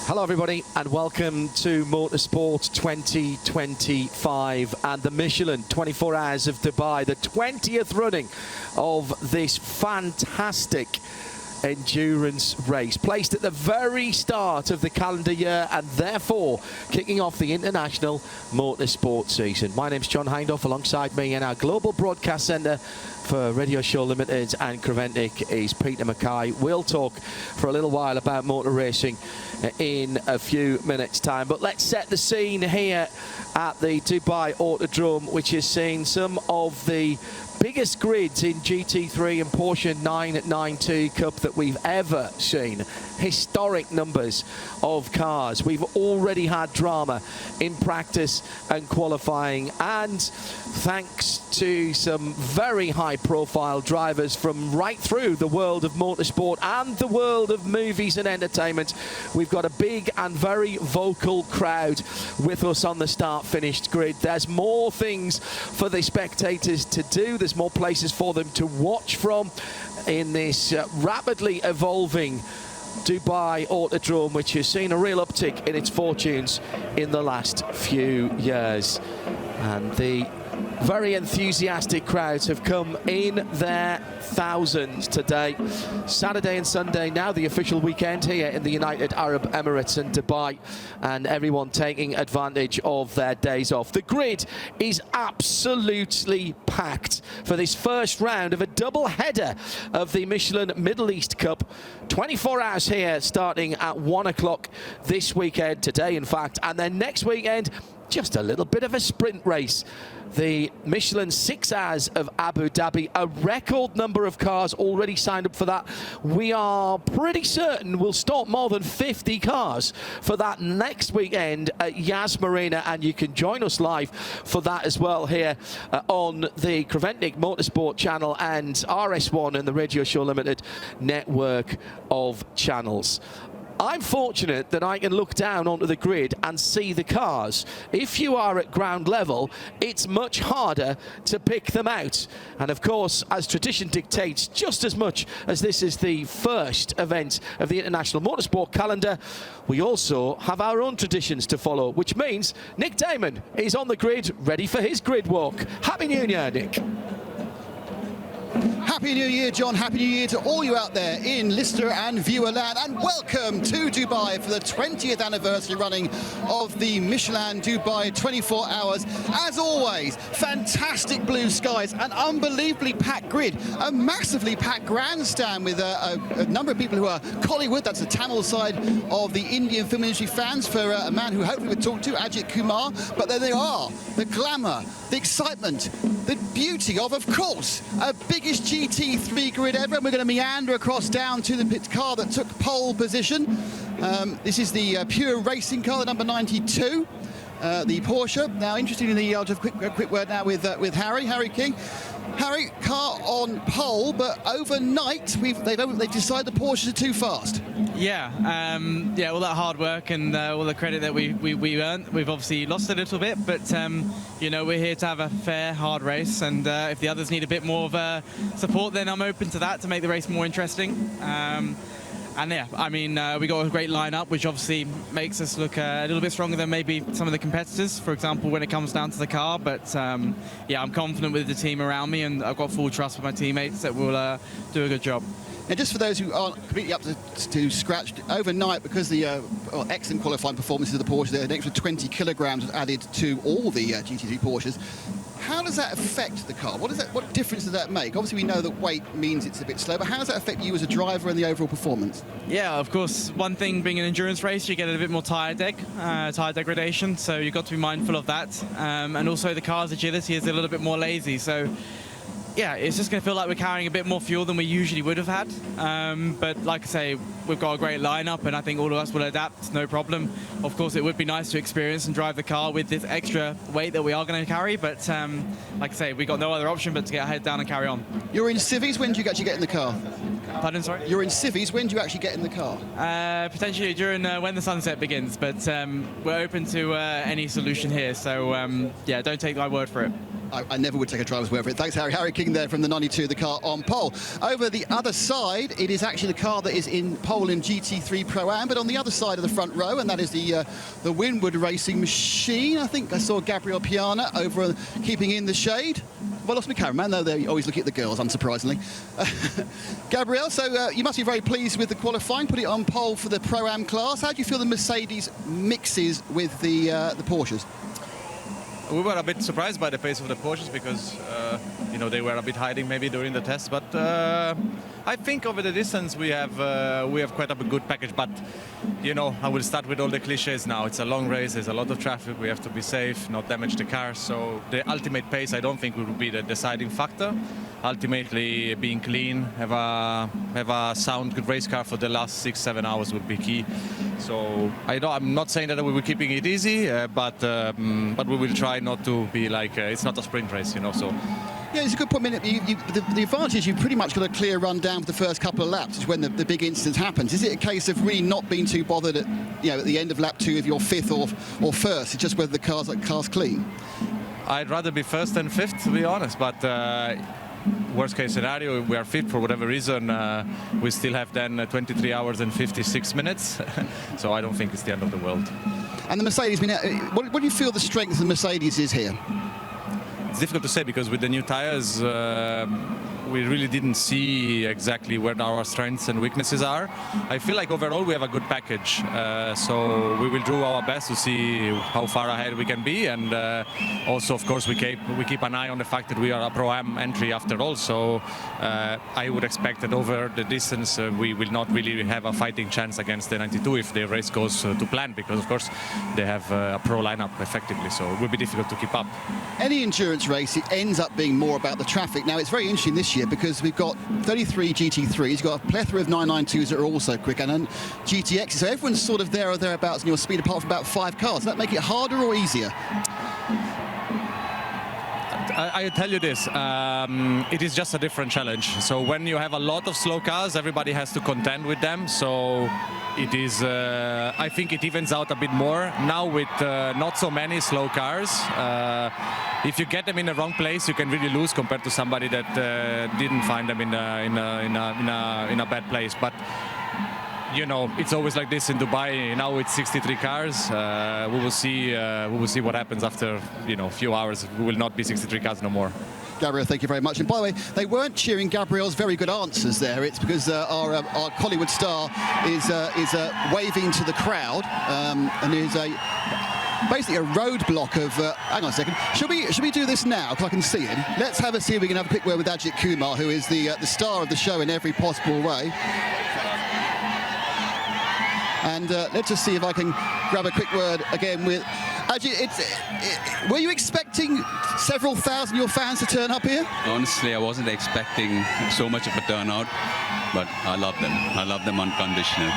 Hello everybody and welcome to Motorsport 2025 and the Michelin 24 Hours of Dubai, the 20th running of this fantastic endurance race, placed at the very start of the calendar year and therefore kicking off the international motorsport season. My name's John Hindhaugh. Alongside me in our global broadcast centre for Radio Show Limited and Creventic is Peter Mackay. We'll talk for a little while about motor racing in a few minutes time, but let's set the scene here at the Dubai Autodrome, which has seen some of the biggest grids in GT3 and Porsche 992 Cup that we've ever seen. Historic numbers of cars. We've already had drama in practice and qualifying, and thanks to some very high-profile drivers from right through the world of motorsport and the world of movies and entertainment, we've got a big and very vocal crowd with us on the start-finished grid. There's more things for the spectators to do. There's more places for them to watch from in this rapidly evolving Dubai Autodrome, which has seen a real uptick in its fortunes in the last few years. And the very enthusiastic crowds have come in their thousands today. Saturday and Sunday, now the official weekend here in the United Arab Emirates and Dubai, and everyone taking advantage of their days off. The grid is absolutely packed for this first round of a double header of the Michelin Middle East Cup. 24 hours here starting at 1 o'clock this weekend, today in fact, and then next weekend just a little bit of a sprint race. The Michelin 6 Hours of Abu Dhabi, a record number of cars already signed up for that. We are pretty certain we'll stop more than 50 cars for that next weekend at Yas Marina, and you can join us live for that as well here on the Creventic Motorsport channel and RS1 and the Radio Show Limited network of channels. I'm fortunate that I can look down onto the grid and see the cars. If you are at ground level, it's much harder to pick them out. And of course, as tradition dictates, just as much as this is the first event of the International Motorsport calendar, we also have our own traditions to follow, which means Nick Damon is on the grid, ready for his grid walk. Happy New Year, Nick. Happy New Year, John. Happy New Year to all you out there in listener and viewer land, and welcome to Dubai for the 20th anniversary running of the Michelin Dubai 24 Hours. As always, fantastic blue skies, an unbelievably packed grid, a massively packed grandstand with a number of people who are Collywood, that's the Tamil side of the Indian film industry fans, for a man who hopefully we'll talk to, Ajith Kumar. But there they are, the glamour, the excitement, the beauty of course, a biggest GT3 grid ever, and we're going to meander across down to the pit car that took pole position. This is the pure racing car, the number 92, the Porsche. Now, interestingly, I'll just a quick word now with Harry King. Harry, car on pole, but overnight they've decided the Porsches are too fast. Yeah, all that hard work and all the credit that we earned, we've obviously lost a little bit, but you know, we're here to have a fair, hard race, and if the others need a bit more of support, then I'm open to that to make the race more interesting. And yeah, I mean, we got a great lineup, which obviously makes us look a little bit stronger than maybe some of the competitors, for example, when it comes down to the car. But yeah, I'm confident with the team around me, and I've got full trust with my teammates that we'll do a good job. And just for those who aren't completely up to scratch, overnight, because the excellent qualifying performances of the Porsche, an extra 20 kilograms was added to all the GT3 Porsches. How does that affect the car? What difference does that make? Obviously, we know that weight means it's a bit slow, but how does that affect you as a driver and the overall performance? Yeah, of course. One thing being an endurance race, you get a bit more tire degradation, so you've got to be mindful of that. And also the car's agility is a little bit more lazy, so yeah, it's just going to feel like we're carrying a bit more fuel than we usually would have had. But like I say, we've got a great lineup, and I think all of us will adapt, no problem. Of course, it would be nice to experience and drive the car with this extra weight that we are going to carry, but like I say, we got no other option but to get our head down and carry on. You're in civvies. When do you actually get in the car? Pardon, sorry? You're in civvies. When do you actually get in the car? Potentially during when the sunset begins, but we're open to any solution here, so yeah, don't take my word for it. I never would take a driver's word for it. Thanks, Harry. Harry King there from the 92, the car on pole. Over the other side, it is actually the car that is in pole in GT3 Pro-Am, but on the other side of the front row, and that is the Winwood Racing machine. I think I saw Gabriel Piana over keeping in the shade. Well, lost my cameraman, though they're always looking at the girls, unsurprisingly. Gabriel, so you must be very pleased with the qualifying, put it on pole for the Pro-Am class. How do you feel the Mercedes mixes with the Porsches? We were a bit surprised by the pace of the Porsches because, you know, they were a bit hiding maybe during the test. But I think over the distance we have quite a good package. But, you know, I will start with all the cliches now. It's a long race. There's a lot of traffic. We have to be safe, not damage the car. So the ultimate pace, I don't think will be the deciding factor. Ultimately, being clean, have a sound good race car for the last 6-7 hours would be key. So I'm not saying that we were keeping it easy, but we will try not to be like it's not a sprint race, you know. So. Yeah, it's a good point. I mean, the advantage is you've pretty much got a clear run down for the first couple of laps, is when the big incident happens. Is it a case of really not being too bothered at, you know, at the end of lap 2 if you're 5th or first? It's just whether the car's clean. I'd rather be first than 5th, to be honest, but worst case scenario, we are 5th for whatever reason, we still have then 23 hours and 56 minutes, so I don't think it's the end of the world. And the Mercedes, what do you feel the strength of the Mercedes is here? It's difficult to say because with the new tires, we really didn't see exactly where our strengths and weaknesses are. I feel like overall we have a good package, so we will do our best to see how far ahead we can be, and also of course we keep an eye on the fact that we are a Pro-Am entry after all, so I would expect that over the distance we will not really have a fighting chance against the 92 if the race goes to plan, because of course they have a pro lineup effectively, so it will be difficult to keep up. Any endurance race, it ends up being more about the traffic. Now it's very interesting this year because we've got 33 GT3s, you've got a plethora of 992s that are also quick, and then GTXs, so everyone's sort of there or thereabouts in your speed apart from about 5 cars. Does that make it harder or easier? I tell you this, it is just a different challenge. So when you have a lot of slow cars, everybody has to contend with them. So it is, I think it evens out a bit more. Now with not so many slow cars, if you get them in the wrong place, you can really lose compared to somebody that didn't find them in a bad place. But you know, it's always like this in Dubai. Now it's 63 cars. We will see what happens after, you know, a few hours. We will not be 63 cars no more. Gabriel, thank you very much. And by the way, they weren't cheering Gabriel's very good answers there. It's because our Hollywood star is waving to the crowd, and is basically a roadblock of. Hang on a second. Should we do this now? Because I can see him. Let's see if we can have a quick word with Ajith Kumar, who is the star of the show in every possible way. And let's just see if I can grab a quick word again with Ajith. Were you expecting several thousand of your fans to turn up here? Honestly, I wasn't expecting so much of a turnout, but I love them. I love them unconditionally.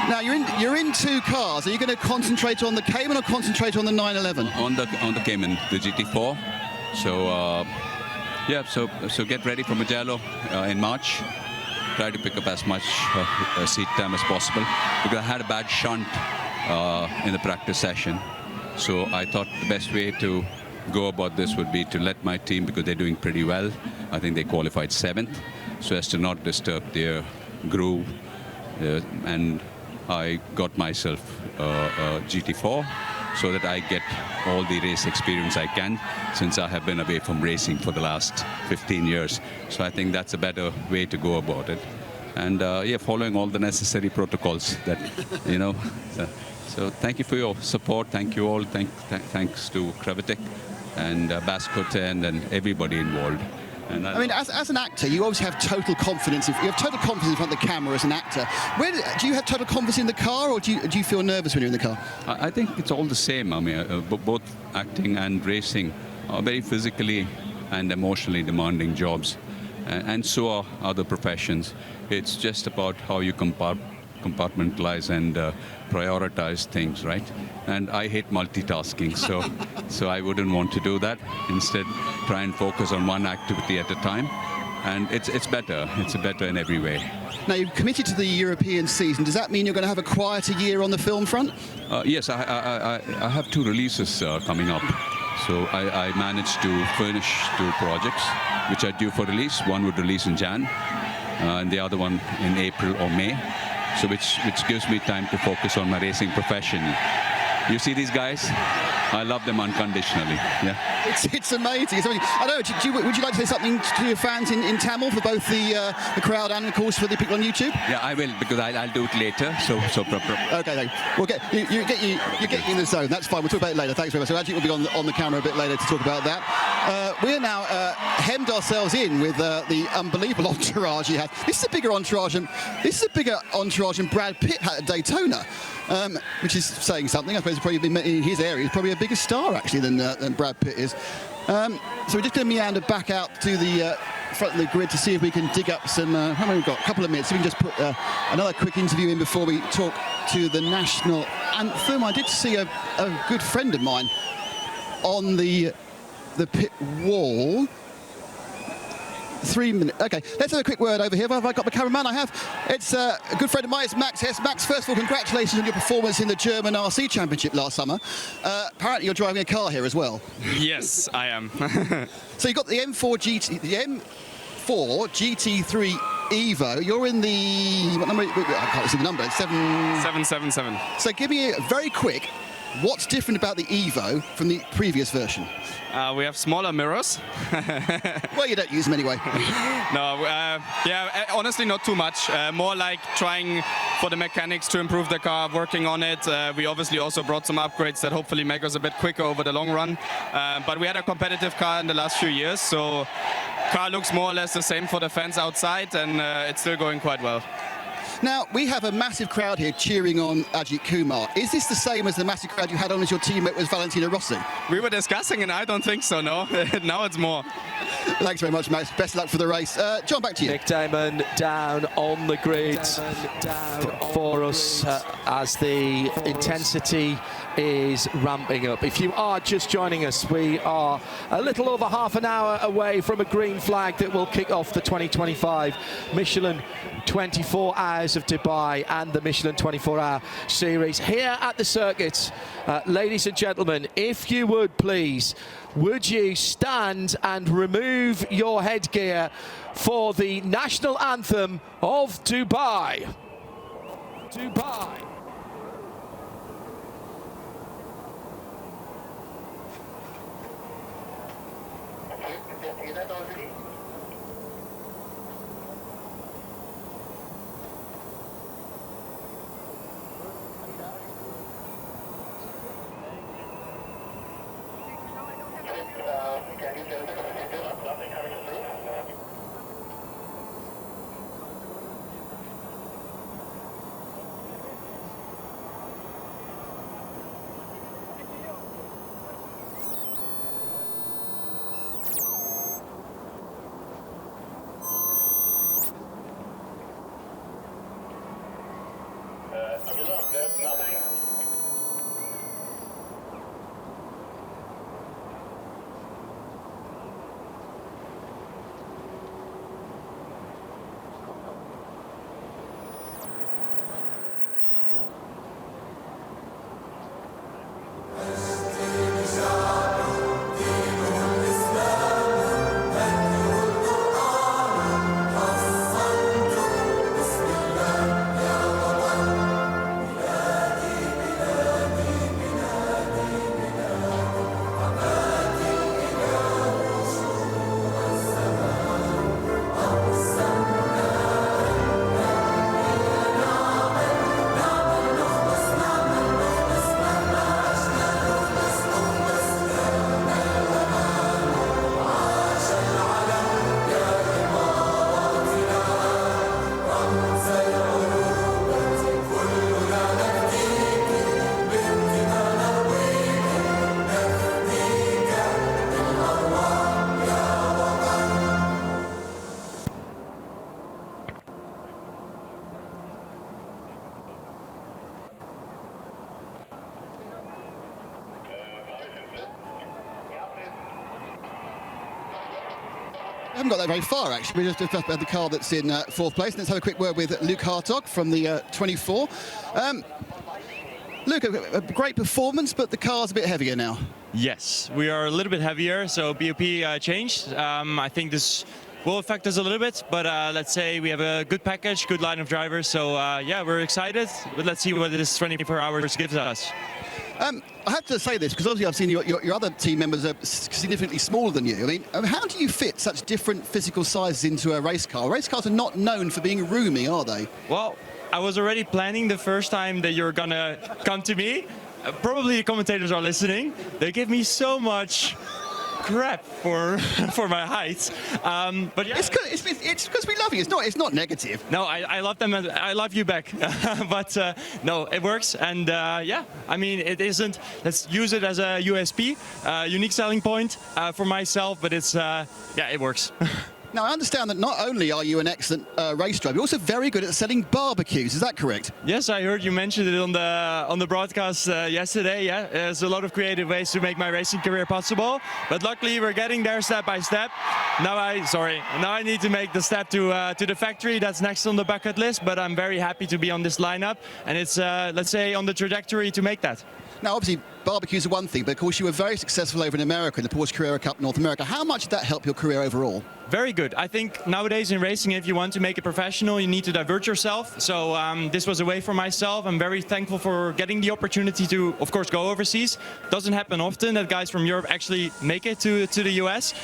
Now you're in 2 cars. Are you going to concentrate on the Cayman or concentrate on the 911? On the Cayman, the GT4. So yeah, so get ready for Mugello in March. Try to pick up as much seat time as possible, because I had a bad shunt in the practice session. So I thought the best way to go about this would be to let my team, because they're doing pretty well. I think they qualified 7th, so as to not disturb their groove. And I got myself a GT4 so that I get all the race experience I can, since I have been away from racing for the last 15 years. So I think that's a better way to go about it. And yeah, following all the necessary protocols that, you know. So thank you for your support. Thank you all. Thanks to Creventic and Bascote and everybody involved. And I mean, as an actor, you always have total confidence. You have total confidence in front of the camera as an actor. Do you have total confidence in the car, or do you feel nervous when you're in the car? I think it's all the same. I mean, both acting and racing are very physically and emotionally demanding jobs, and so are other professions. It's just about how you compartmentalize and prioritize things, right? And I hate multitasking, so I wouldn't want to do that. Instead, try and focus on one activity at a time, and it's better. It's better in every way. Now, you've committed to the European season. Does that mean you're going to have a quieter year on the film front? Yes, I have 2 releases coming up. So I managed to finish 2 projects, which are due for release. One would release in Jan, and the other one in April or May. So which gives me time to focus on my racing profession. You see these guys? I love them unconditionally. Yeah. It's amazing. It's amazing. I don't know. Would you like to say something to your fans in Tamil for both the crowd and, of course, for the people on YouTube? Yeah, I will, because I'll do it later. So Okay, we'll get you get in the zone. That's fine. We'll talk about it later. Thanks very much. So Ajith will be on the camera a bit later to talk about that. We're now hemmed ourselves in with the unbelievable entourage he has. This is a bigger entourage than Brad Pitt had at Daytona, which is saying something. I suppose probably in his area, he's probably a bigger star actually than Brad Pitt is. So we're just going to meander back out to the front of the grid to see if we can dig up some. How many we've got? A couple of minutes. So we can just put another quick interview in before we talk to the national anthem. I did see a good friend of mine on the pit wall. 3 minutes. Okay, let's have a quick word over here. Have I got the cameraman? I have. It's a good friend of mine. It's Max Hess. Max, first of all, congratulations on your performance in the German RC Championship last summer. Apparently, you're driving a car here as well. Yes, I am. So you've got the M4 GT3 Evo. You're in the what number? I can't see the number. It's 777. So give me a very quick. What's different about the Evo from the previous version? We have smaller mirrors. Well, you don't use them anyway. No, yeah, honestly, not too much. More like trying for the mechanics to improve the car, working on it. We obviously also brought some upgrades that hopefully make us a bit quicker over the long run. But we had a competitive car in the last few years, so car looks more or less the same for the fans outside, and it's still going quite well. Now, we have a massive crowd here cheering on Ajith Kumar. Is this the same as the massive crowd you had on as your teammate was Valentino Rossi? We were discussing, and I don't think so, no. Now it's more. Thanks very much, Max. Best of luck for the race. John, back to you. Nick Damon down on the grid for us as the intensity is ramping up. If you are just joining us, we are a little over half an hour away from a green flag that will kick off the 2025 Michelin 24 Hours of Dubai and the Michelin 24-Hour Series here at the circuit. Ladies and gentlemen, if you would please, would you stand and remove your headgear for the national anthem of Dubai? Dubai. I haven't got that very far, actually. We just about the car that's in fourth place. Let's have a quick word with Luke Hartog from the 24. Luke, a great performance, but the car's a bit heavier now. Yes, we are a little bit heavier, so BOP changed. I think this will affect us a little bit, but let's say we have a good package, good line of drivers, so yeah, we're excited, but let's see what this 24 hours gives us. I have to say this, because obviously I've seen your other team members are significantly smaller than you. I mean, how do you fit such different physical sizes into a race car? Race cars are not known for being roomy, are they? Well, I was already planning the first time that you're gonna come to me. Probably the commentators are listening. They give me so much crap for my height, but yeah. It's because we love you. It's not negative. No, I love them and I love you back. But no, it works, and yeah, I mean, it isn't. Let's use it as a USP, unique selling point for myself. But it's yeah, it works. Now, I understand that not only are you an excellent race driver, you're also very good at selling barbecues. Is that correct? Yes, I heard you mentioned it on the broadcast yesterday. Yeah, there's a lot of creative ways to make my racing career possible, but luckily we're getting there step by step. Now I need to make the step to the factory. That's next on the bucket list, but I'm very happy to be on this lineup, and it's let's say on the trajectory to make that. Now, obviously, barbecues are one thing, but of course you were very successful over in America in the Porsche Carrera Cup North America. How much did that help your career overall? Very good. I think nowadays in racing, if you want to make it professional, you need to divert yourself. So this was a way for myself. I'm very thankful for getting the opportunity to, of course, go overseas. Doesn't happen often that guys from Europe actually make it to the US.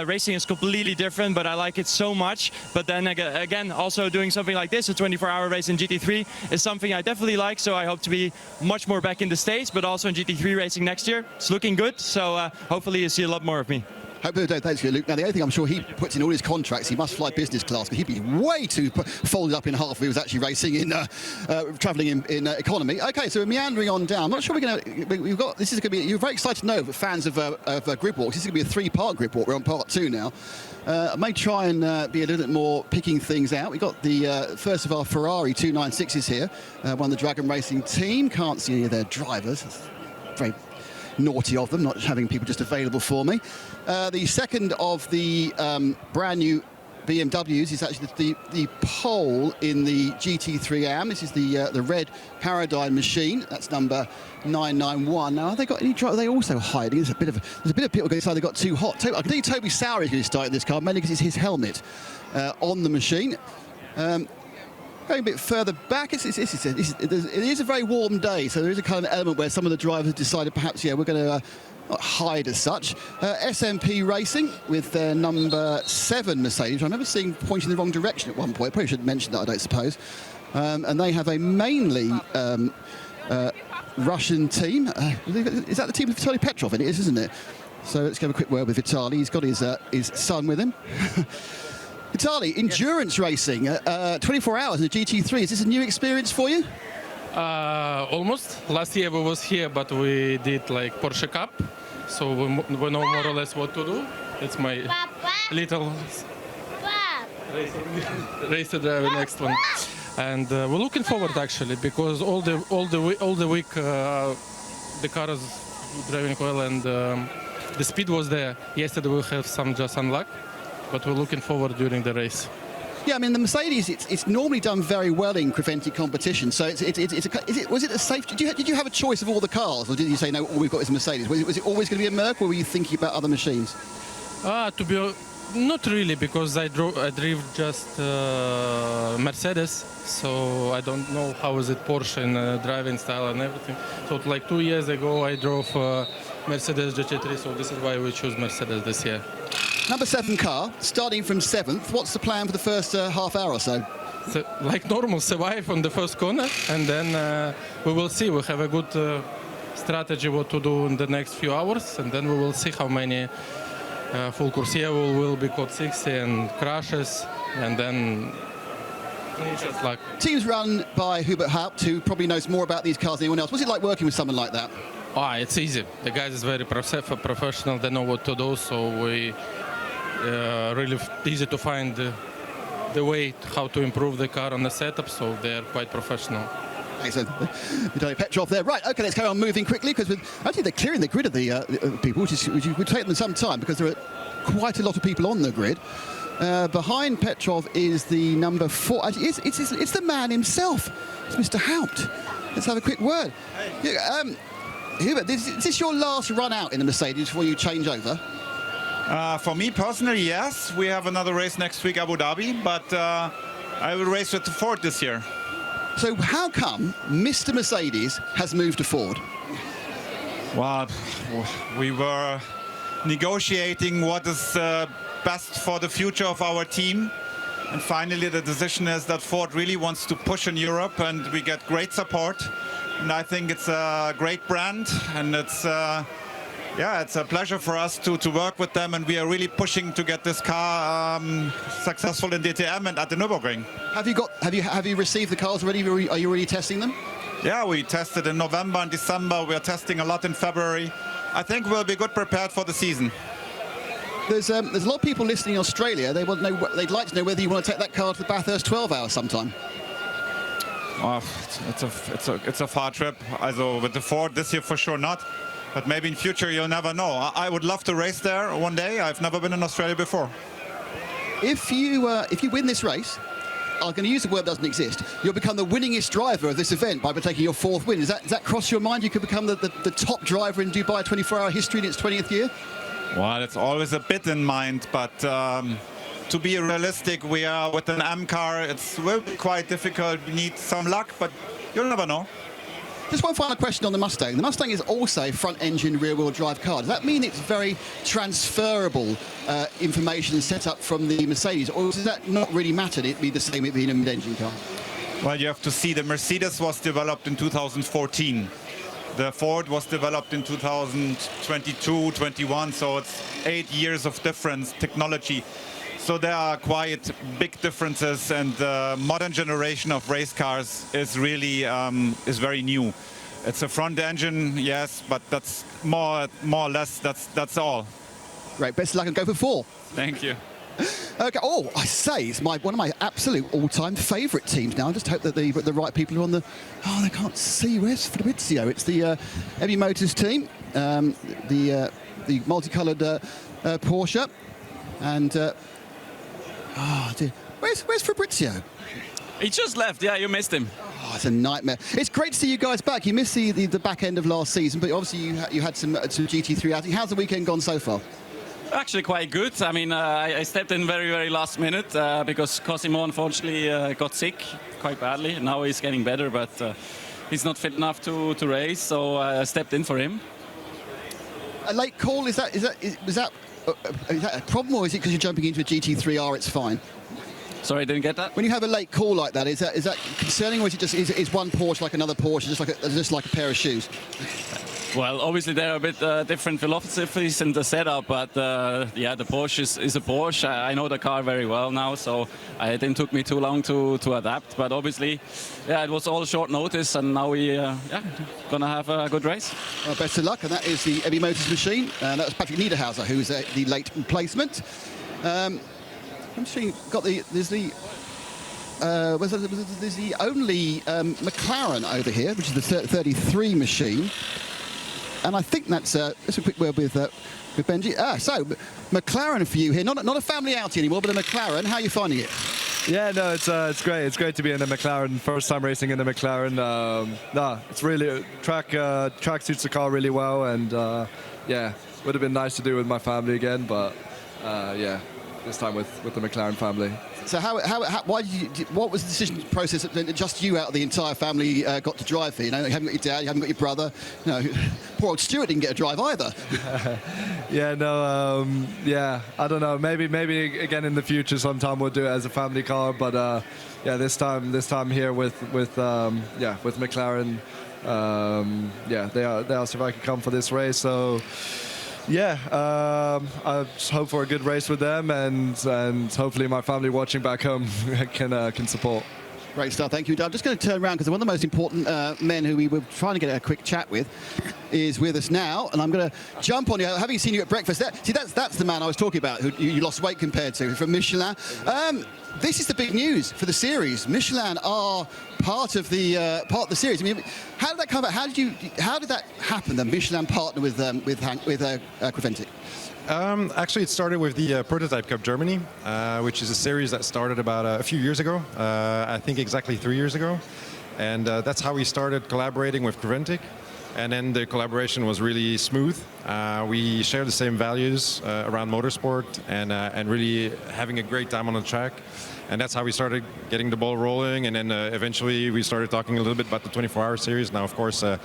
Racing is completely different, but I like it so much. But then again, also doing something like this, a 24-hour race in GT3, is something I definitely like. So I hope to be much more back in the States, but also in GT3 racing next year. It's looking good. So hopefully you see a lot more of me. Hopefully, thanks you, Luke. Now, the only thing I'm sure he puts in all his contracts, he must fly business class, but he'd be way too folded up in half if he was actually racing in, travelling in economy. Okay, so we're meandering on down. I'm not sure we've got, this is going to be, you're very excited to know, fans of grid walks, this is going to be a 3-part grid walk. We're on part 2 now. I may try and be a little bit more picking things out. We've got the first of our Ferrari 296s here, one of the Dragon Racing team. Can't see any of their drivers. It's very naughty of them, not having people just available for me. The second of the brand new BMWs is actually the pole in the GT3 AM. This is the red Paradigm machine. That's number 991. Now, have they got any drive? Are they also hiding? There's a bit of people going to say they got too hot. I can tell you Toby Sauer is going to start in this car, mainly because it's his helmet on the machine. Going a bit further back, it is a very warm day, so there is a kind of element where some of the drivers have decided perhaps, yeah, we're going to not hide as such. SMP Racing with their number 7 Mercedes. I remember seeing pointing in the wrong direction at one point. Probably shouldn't mention that, I don't suppose. And they have a mainly Russian team. Is that the team with Vitaly Petrov in it? It is, isn't it? So let's give a quick word with Vitaly. He's got his son with him. Vitaly, endurance racing, 24 hours in the GT3. Is this a new experience for you? Almost. Last year we was here, but we did like Porsche Cup, so we know more or less what to do. It's my little race to drive the next one, and we're looking forward actually because all the week the car is driving well and the speed was there. Yesterday we have some just unluck, but we're looking forward during the race. Yeah, I mean the Mercedes, it's normally done very well in Creventic competition. So was it a safe? Did you have a choice of all the cars, or did you say no? All we've got is a Mercedes. Was it always going to be a Merc, or were you thinking about other machines? To be not really, because I drove just Mercedes, so I don't know how is it Porsche in driving style and everything. So like 2 years ago I drove Mercedes GT3, so this is why we choose Mercedes this year. Number 7 car, starting from 7th. What's the plan for the first half hour or so? So, like normal, survive on the first corner, and then we will see. We have a good strategy what to do in the next few hours, and then we will see how many full course here will be caught 60 and crashes, and then just luck. Team's run by Hubert Haupt, who probably knows more about these cars than anyone else. What's it like working with someone like that? It's easy. The guys is very professional. They know what to do, so we really easy to find the way how to improve the car on the setup. So they're quite professional. Excellent. Vitaly Petrov there. Right, okay, let's carry on moving quickly, because actually they're clearing the grid of the people, which would take them some time because there are quite a lot of people on the grid. Behind Petrov is the number 4. Actually, it's the man himself. It's Mr. Haupt. Let's have a quick word. Yeah, Hubert, is this your last run out in the Mercedes before you change over? For me personally, yes. We have another race next week, Abu Dhabi, but I will race with the Ford this year. So how come Mr. Mercedes has moved to Ford? Well, we were negotiating what is best for the future of our team. And finally, the decision is that Ford really wants to push in Europe, and we get great support. And I think it's a great brand, and it's it's a pleasure for us to work with them, and we are really pushing to get this car successful in DTM and at the Nürburgring. Have you received the cars already? Are you already testing them? Yeah, we tested in November and December. We are testing a lot in February. I think we'll be good prepared for the season. There's a lot of people listening in Australia. They'd like to know whether you want to take that car to the Bathurst 12 hours sometime. Oh, it's a far trip. Also with the Ford this year for sure not, but maybe in future you'll never know. I would love to race there one day. I've never been in Australia before. If you win this race, I'm going to use the word doesn't exist. You'll become the winningest driver of this event by taking your 4th win. Does that cross your mind? You could become the top driver in Dubai 24-hour history in its 20th year? Well, it's always a bit in mind, but to be realistic, we are with an M car. It will be quite difficult. We need some luck, but you'll never know. Just one final question on the Mustang. The Mustang is also a front-engine, rear-wheel drive car. Does that mean it's very transferable information set up from the Mercedes, or does that not really matter? It'd be the same, it being a mid-engine car. Well, you have to see the Mercedes was developed in 2014. The Ford was developed in 2022, 21, so it's 8 years of difference technology. So there are quite big differences, and the modern generation of race cars is really is very new. It's a front engine, yes, but that's more or less that's all. Great, best of luck and go for 4. Thank you. Okay. Oh, I say it's one of my absolute all-time favourite teams now. I just hope that the right people are on the. Oh, they can't see. Where's Fabrizio? It's the Heavy Motors team, the multicoloured Porsche, and oh dear, where's Fabrizio? He just left. Yeah, you missed him. Oh, it's a nightmare. It's great to see you guys back. You missed the back end of last season, but obviously you had some GT3 outing. How's the weekend gone so far? Actually quite good. I mean, I stepped in very, very last minute because Cosimo unfortunately got sick quite badly. Now he's getting better, but he's not fit enough to race, so I stepped in for him. A late call, was that a problem, or is it because you're jumping into a GT3R, it's fine? Sorry, I didn't get that. When you have a late call like that, is that concerning, or is it just is one Porsche like another Porsche, just like a pair of shoes? Well, obviously there are a bit different philosophies in the setup, but yeah, the Porsche is a Porsche. I know the car very well now, so it didn't took me too long to adapt. But obviously, yeah, it was all short notice, and now we gonna have a good race. Well, best of luck, and that is the Heavy Motors machine. That was Patrick Niederhauser, who's the late replacement. I'm seeing there's the only McLaren over here, which is the 33 machine. And I think that's a quick word with Benji. So McLaren for you here, not a family outing anymore, but a McLaren. How are you finding it? Yeah, no, it's great. It's great to be in a McLaren. First time racing in a McLaren. It's really track suits the car really well, and yeah, would have been nice to do with my family again, but yeah, this time with the McLaren family. So what was the decision process that just you out of the entire family got to drive for? You know, you haven't got your dad, you haven't got your brother. You know, poor old Stuart didn't get a drive either. Yeah, no, yeah, I don't know. Maybe again in the future sometime we'll do it as a family car. But yeah, this time here with McLaren, yeah, they asked if I could come for this race. So. Yeah, I just hope for a good race with them, and hopefully my family watching back home can support. Great stuff, thank you. I'm just going to turn around because one of the most important men who we were trying to get a quick chat with is with us now, and I'm going to jump on you. Having seen you at breakfast, that's the man I was talking about who you lost weight compared to, from Michelin. This is the big news for the series. Michelin are part of the series. I mean, how did that come about? How did that happen? The Michelin partner with Creventic. Actually, it started with the Prototype Cup Germany, which is a series that started about a few years ago. I think exactly 3 years ago, and that's how we started collaborating with Creventic. and then the collaboration was really smooth. We share the same values around motorsport and really having a great time on the track. And that's how we started getting the ball rolling, and then eventually we started talking a little bit about the 24-hour series. Now, of course, our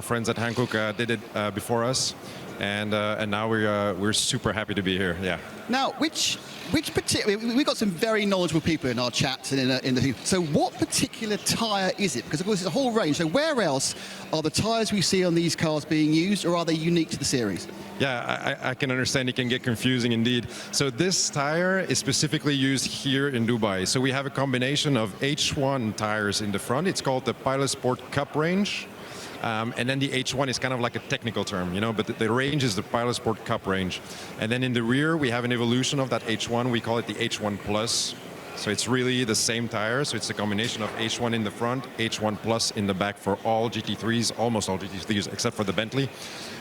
friends at Hankook did it before us, and now we're super happy to be here. Yeah. Now, which particular? We've got some very knowledgeable people in our chats and in the. So, what particular tyre is it? Because of course, it's a whole range. So, where else are the tyres we see on these cars being used, or are they unique to the series? Yeah, I can understand it can get confusing indeed. So this tire is specifically used here in Dubai. So we have a combination of H1 tires in the front. It's called the Pilot Sport Cup range. And then the H1 is kind of like a technical term, you know, but the range is the Pilot Sport Cup range. And then in the rear, we have an evolution of that H1. We call it the H1 Plus. So it's really the same tire. So it's a combination of H1 in the front, H1 Plus in the back for all GT3s, almost all GT3s, except for the Bentley.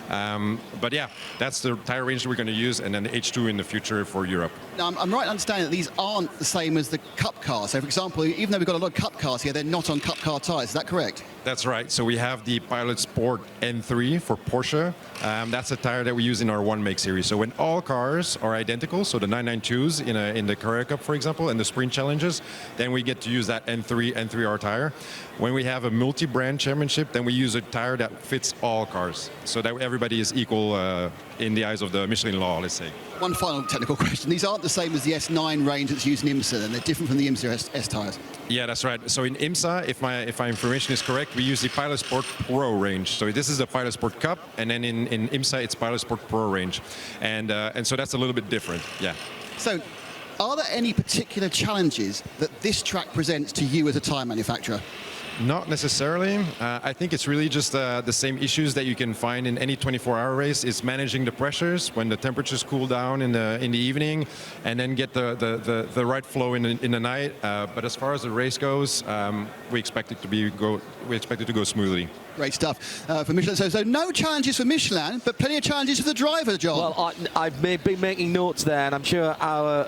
But yeah, that's the tire range that we're going to use, and then the H2 in the future for Europe. Now, I'm right in understanding that these aren't the same as the Cup cars. So, for example, even though we've got a lot of Cup cars here, they're not on Cup car tyres. Is that correct? That's right. So we have the Pilot Sport N3 for Porsche. That's a tire that we use in our one make series. So when all cars are identical, so the 992s in the Carrera Cup, for example, and the Sprint Challenges, then we get to use that N3R tire. When we have a multi-brand championship, then we use a tire that fits all cars, so that everybody is equal in the eyes of the Michelin law, let's say. One final technical question. These aren't the same as the S9 range that's used in IMSA, and they're different from the IMSA S tires. Yeah, that's right. So in IMSA, if my information is correct, we use the Pilot Sport Pro range. So this is the Pilot Sport Cup, and then in IMSA, it's Pilot Sport Pro range. And so that's a little bit different, yeah. So are there any particular challenges that this track presents to you as a tyre manufacturer? Not necessarily. I think it's really just the same issues that you can find in any 24-hour race. It's managing the pressures when the temperatures cool down in the evening, and then get the right flow in the night. But as far as the race goes, we expect it to go smoothly. Great stuff for Michelin. So no challenges for Michelin, but plenty of challenges for the driver, John. Well, I've been making notes there, and I'm sure our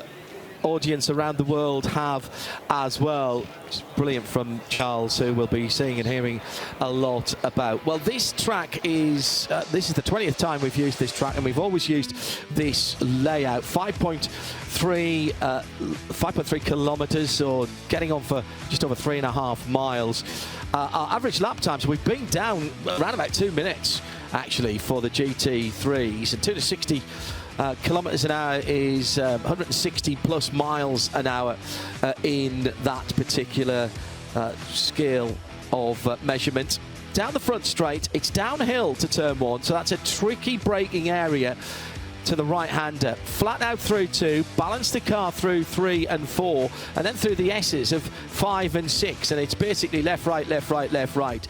audience around the world have as well. It's brilliant from Charles, who we'll be seeing and hearing a lot about. Well, this track is this is the 20th time we've used this track, and we've always used this layout. 5.3 kilometers, or getting on for just over 3.5 miles. Our average lap times, we've been down around about 2 minutes actually for the GT3s, and 2 to 60 kilometers an hour is 160 plus miles an hour in that particular scale of measurement. Down the front straight, it's downhill to turn 1, so that's a tricky braking area to the right-hander. Flat out through 2, balance the car through 3 and 4, and then through the S's of 5 and 6, and it's basically left, right, left, right, left, right.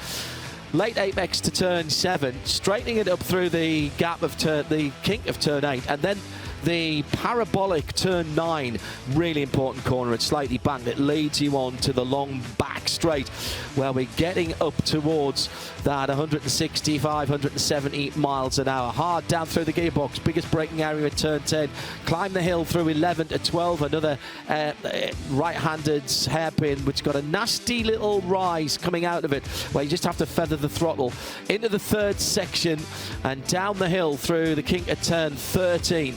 Late apex to turn 7, straightening it up through the gap of the kink of turn 8, and then the parabolic turn 9, really important corner. It's slightly banked. It leads you on to the long back straight, where we're getting up towards that 165, 170 miles an hour. Hard down through the gearbox. Biggest braking area at turn 10. Climb the hill through 11 to 12. Another right-handed hairpin, which got a nasty little rise coming out of it, where you just have to feather the throttle. Into the third section and down the hill through the kink at turn 13.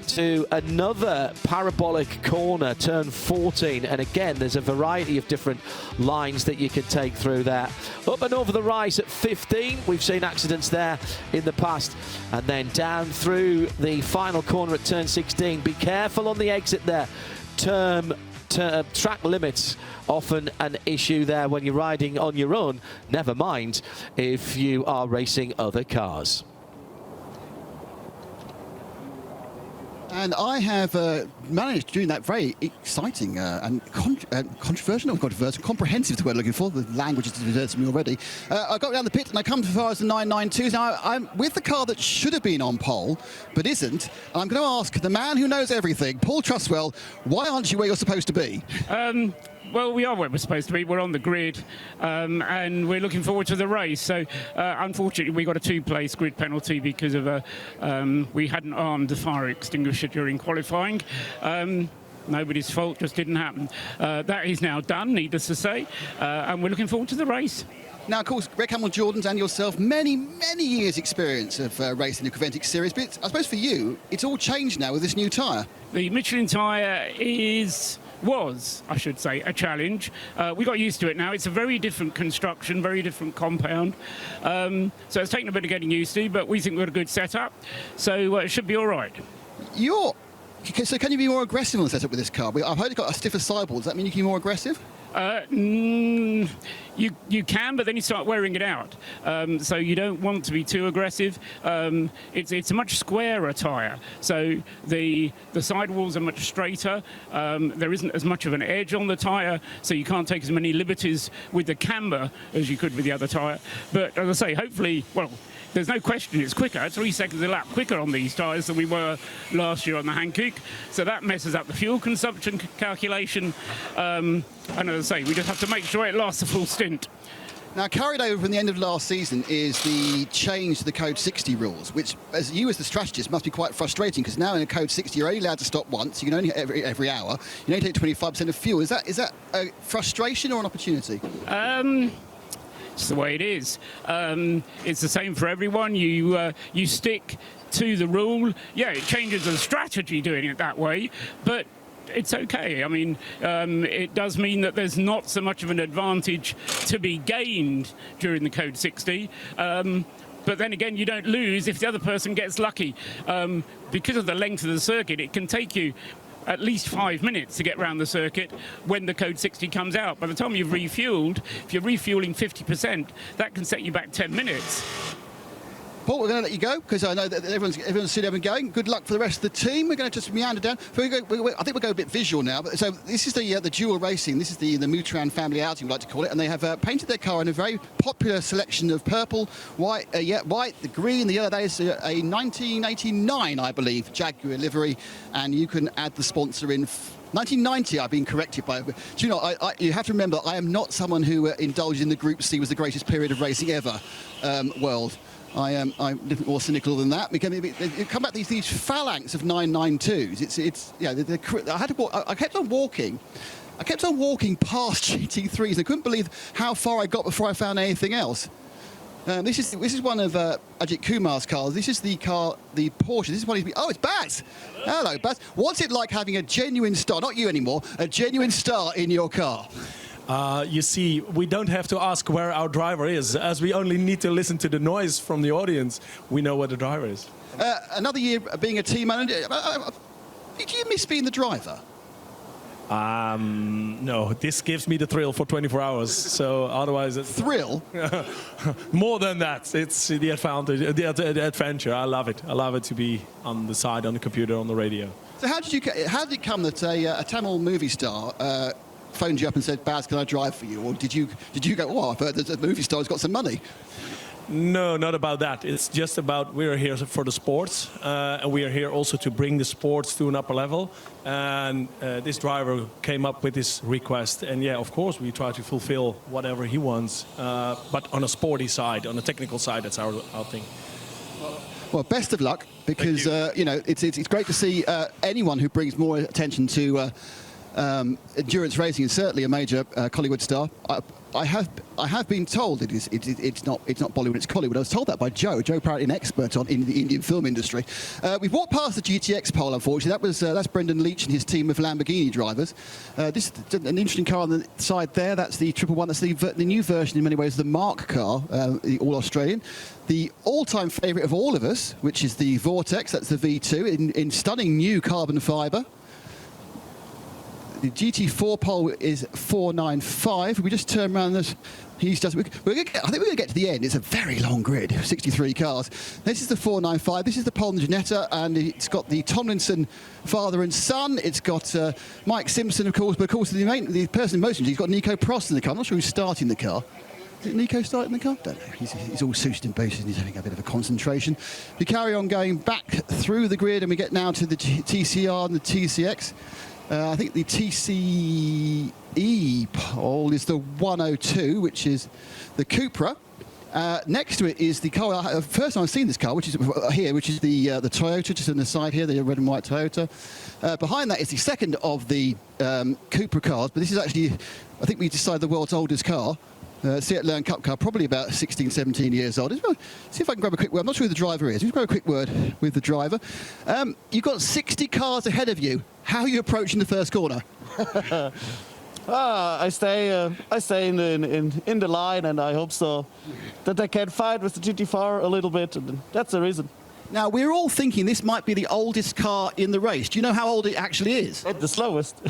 To another parabolic corner, turn 14, and again there's a variety of different lines that you can take through there. Up and over the rise at 15, we've seen accidents there in the past, and then down through the final corner at turn 16. Be careful on the exit there. Track limits often an issue there when you're riding on your own, never mind if you are racing other cars. And I have managed during that very exciting and controversial, comprehensive is the word I'm looking for. The language has deserted me already. I got down the pit and I come as far as the 992s. Now, I'm with the car that should have been on pole, but isn't. I'm going to ask the man who knows everything, Paul Truswell, why aren't you where you're supposed to be? Well, we are where we're supposed to be. We're on the grid, and we're looking forward to the race. So, unfortunately, we got a 2-place grid penalty because of we hadn't armed the fire extinguisher during qualifying. Nobody's fault, just didn't happen. That is now done, needless to say, and we're looking forward to the race. Now, of course, Greg Hamill-Jordans and yourself, many years' experience of racing the Creventic series, but I suppose for you, it's all changed now with this new tyre. The Michelin tyre was, I should say, a challenge. We got used to it now. It's a very different construction, very different compound. So it's taken a bit of getting used to, but we think we've got a good setup, so it should be all right. So can you be more aggressive on the setup with this car? I've heard it's got a stiffer sideboard. Does that mean you can be more aggressive? You can, but then you start wearing it out. So you don't want to be too aggressive. It's a much squarer tyre, so the sidewalls are much straighter. There isn't as much of an edge on the tyre, so you can't take as many liberties with the camber as you could with the other tyre. But as I say, hopefully, well, there's no question it's quicker. 3 seconds a lap quicker on these tyres than we were last year on the Hankook. So that messes up the fuel consumption calculation. And as I say, we just have to make sure it lasts a full stint. Now, carried over from the end of last season is the change to the Code 60 rules, which, as you as the strategist, must be quite frustrating, because now in a Code 60 you're only allowed to stop once. You can only every hour. You only take 25% of fuel. Is that a frustration or an opportunity? It's the way it is. It's the same for everyone. You stick to the rule. Yeah, it changes the strategy doing it that way, but it's okay. I mean, it does mean that there's not so much of an advantage to be gained during the Code 60. But then again, you don't lose if the other person gets lucky. Because of the length of the circuit, it can take you at least 5 minutes to get around the circuit when the Code 60 comes out. By the time you've refueled, if you're refueling 50%, that can set you back 10 minutes. Paul, we're going to let you go because I know that everyone's sitting up and going. Good luck for the rest of the team. We're going to just meander down. I think we'll go a bit visual now. But so this is the dual racing. This is the Mutran family outing, we like to call it, and they have painted their car in a very popular selection of purple, white, the green, the yellow. That is a 1989, I believe, Jaguar livery, and you can add the sponsor in. 1990, I've been corrected by. Do you know? You have to remember, I am not someone who indulged in the Group C was the greatest period of racing ever. World. I'm a little more cynical than that. We come back these phalanx of 992s. I kept on walking past GT3s. And I couldn't believe how far I got before I found anything else. This is one of Ajith Kumar's cars. This is the car, the Porsche. This is one. Oh, it's Baz. Hello, Baz. What's it like having a genuine star? Not you anymore. A genuine star in your car. You see, we don't have to ask where our driver is, as we only need to listen to the noise from the audience. We know where the driver is. Another year being a team manager. Did you miss being the driver? No, this gives me the thrill for 24 hours. So otherwise, thrill. More than that, it's the advantage, the adventure. I love it. I love it to be on the side, on the computer, on the radio. So how did it come that a Tamil movie star phoned you up and said, "Baz, can I drive for you?" Or did you go, "Oh, I've heard that the movie star's got some money"? No, not about that. It's just about we're here for the sports, and we are here also to bring the sports to an upper level. And this driver came up with this request, and yeah, of course, we try to fulfill whatever he wants, but on a sporty side, on a technical side, that's our thing. Well, best of luck, because it's great to see anyone who brings more attention to endurance racing, and certainly a major Collywood star. I have been told it's not Bollywood, it's Collywood. I was told that by Joe. Joe, apparently an expert in the Indian film industry. We've walked past the GTX pole, unfortunately. That's Brendan Leach and his team of Lamborghini drivers. This is an interesting car on the side there. That's the 111. That's the new version in many ways, the Mark car, the all-Australian. The all-time favourite of all of us, which is the Vortex. That's the V2 in stunning new carbon fibre. The GT4 pole is 495. We just turn around this. I think we're going to get to the end. It's a very long grid, 63 cars. This is the 495. This is the pole in Janetta, and it's got the Tomlinson father and son. It's got Mike Simpson, of course, but of course the person most he's got Nico Prost in the car. I'm not sure who's starting the car. Is it Nico starting the car? Don't know. He's all suited and booted and he's having a bit of a concentration. We carry on going back through the grid, and we get now to the TCR and the TCX. I think the TCE pole is the 102, which is the Cupra. Next to it is the car. First time I've seen this car, which is here, which is the Toyota, just on the side here, the red and white Toyota. Behind that is the second of the Cupra cars, but this is actually, I think we decided, the world's oldest car. Seat Learn Cup car, probably about 16, 17 years old. See if I can grab a quick word. I'm not sure who the driver is. We'll grab a quick word with the driver. You've got 60 cars ahead of you. How are you approaching the first corner? I stay in the line, and I hope so that I can fight with the GT4 a little bit, and that's the reason. Now, we're all thinking this might be the oldest car in the race. Do you know how old it actually is? It's the slowest.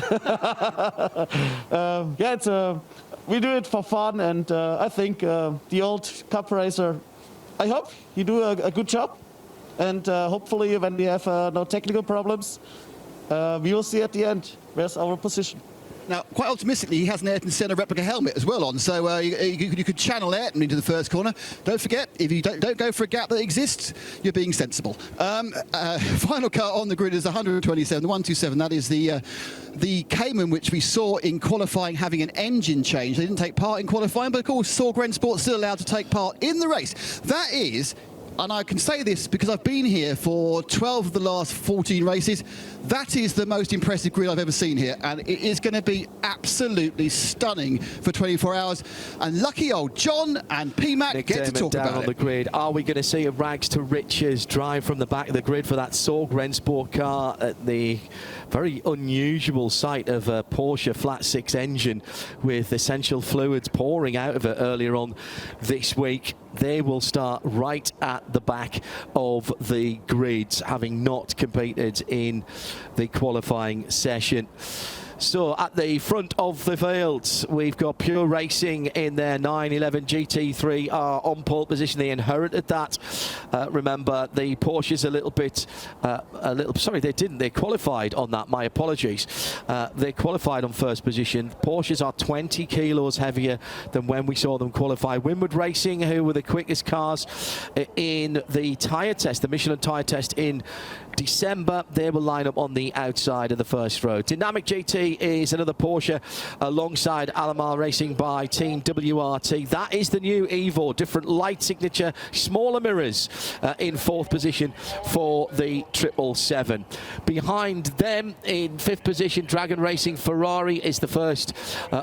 Yeah, we do it for fun, and I think the old Cup racer, I hope you do a good job, and hopefully when we have no technical problems, we will see at the end where's our position. Now, quite optimistically, he has an Ayrton Senna replica helmet as well on, so you could channel Ayrton into the first corner. Don't forget, if you don't go for a gap that exists, you're being sensible. Final car on the grid is 127, the 127. That is the Cayman, which we saw in qualifying having an engine change. They didn't take part in qualifying, but of course, Sorgren Sport's still allowed to take part in the race. That is, and I can say this because I've been here for 12 of the last 14 races, that is the most impressive grid I've ever seen here, and it is going to be absolutely stunning for 24 hours. And lucky old John and PMAC get to talk about on the grid. Are we going to see a rags to riches drive from the back of the grid for that Sorgren Sport car at the very unusual sight of a Porsche flat six engine with essential fluids pouring out of it earlier on this week? They will start right at the back of the grids, having not competed in the qualifying session. So at the front of the fields, we've got Pure Racing in their 911 GT3 are on pole position. They inherited that. Remember, the Porsche's sorry, they didn't. They qualified on that. My apologies. They qualified on first position. Porsches are 20 kilos heavier than when we saw them qualify. Winward Racing, who were the quickest cars in the tyre test, the Michelin tyre test in December, they will line up on the outside of the first row. Dynamic GT is another Porsche alongside Alomar Racing by Team WRT. That is the new Evo, different light signature, smaller mirrors in fourth position for the 777. Behind them in fifth position, Dragon Racing Ferrari is the first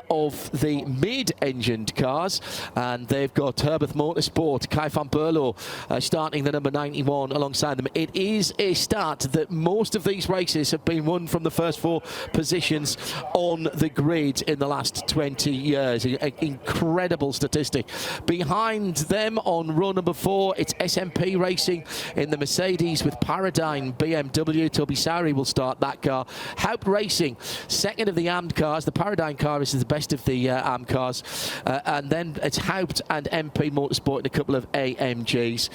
of the mid-engined cars, and they've got Herbert Motorsport, Kai van Berlo starting the number 91 alongside them. It is a stat that most of these races have been won from the first four positions on the grid in the last 20 years. An incredible statistic. Behind them on row number 4, it's SMP Racing in the Mercedes with Paradigm BMW. Toby Sowry will start that car. Haupt Racing, second of the AMD cars. The Paradigm car is the best of the AMD cars. And then it's Haupt and MP Motorsport in a couple of AMGs.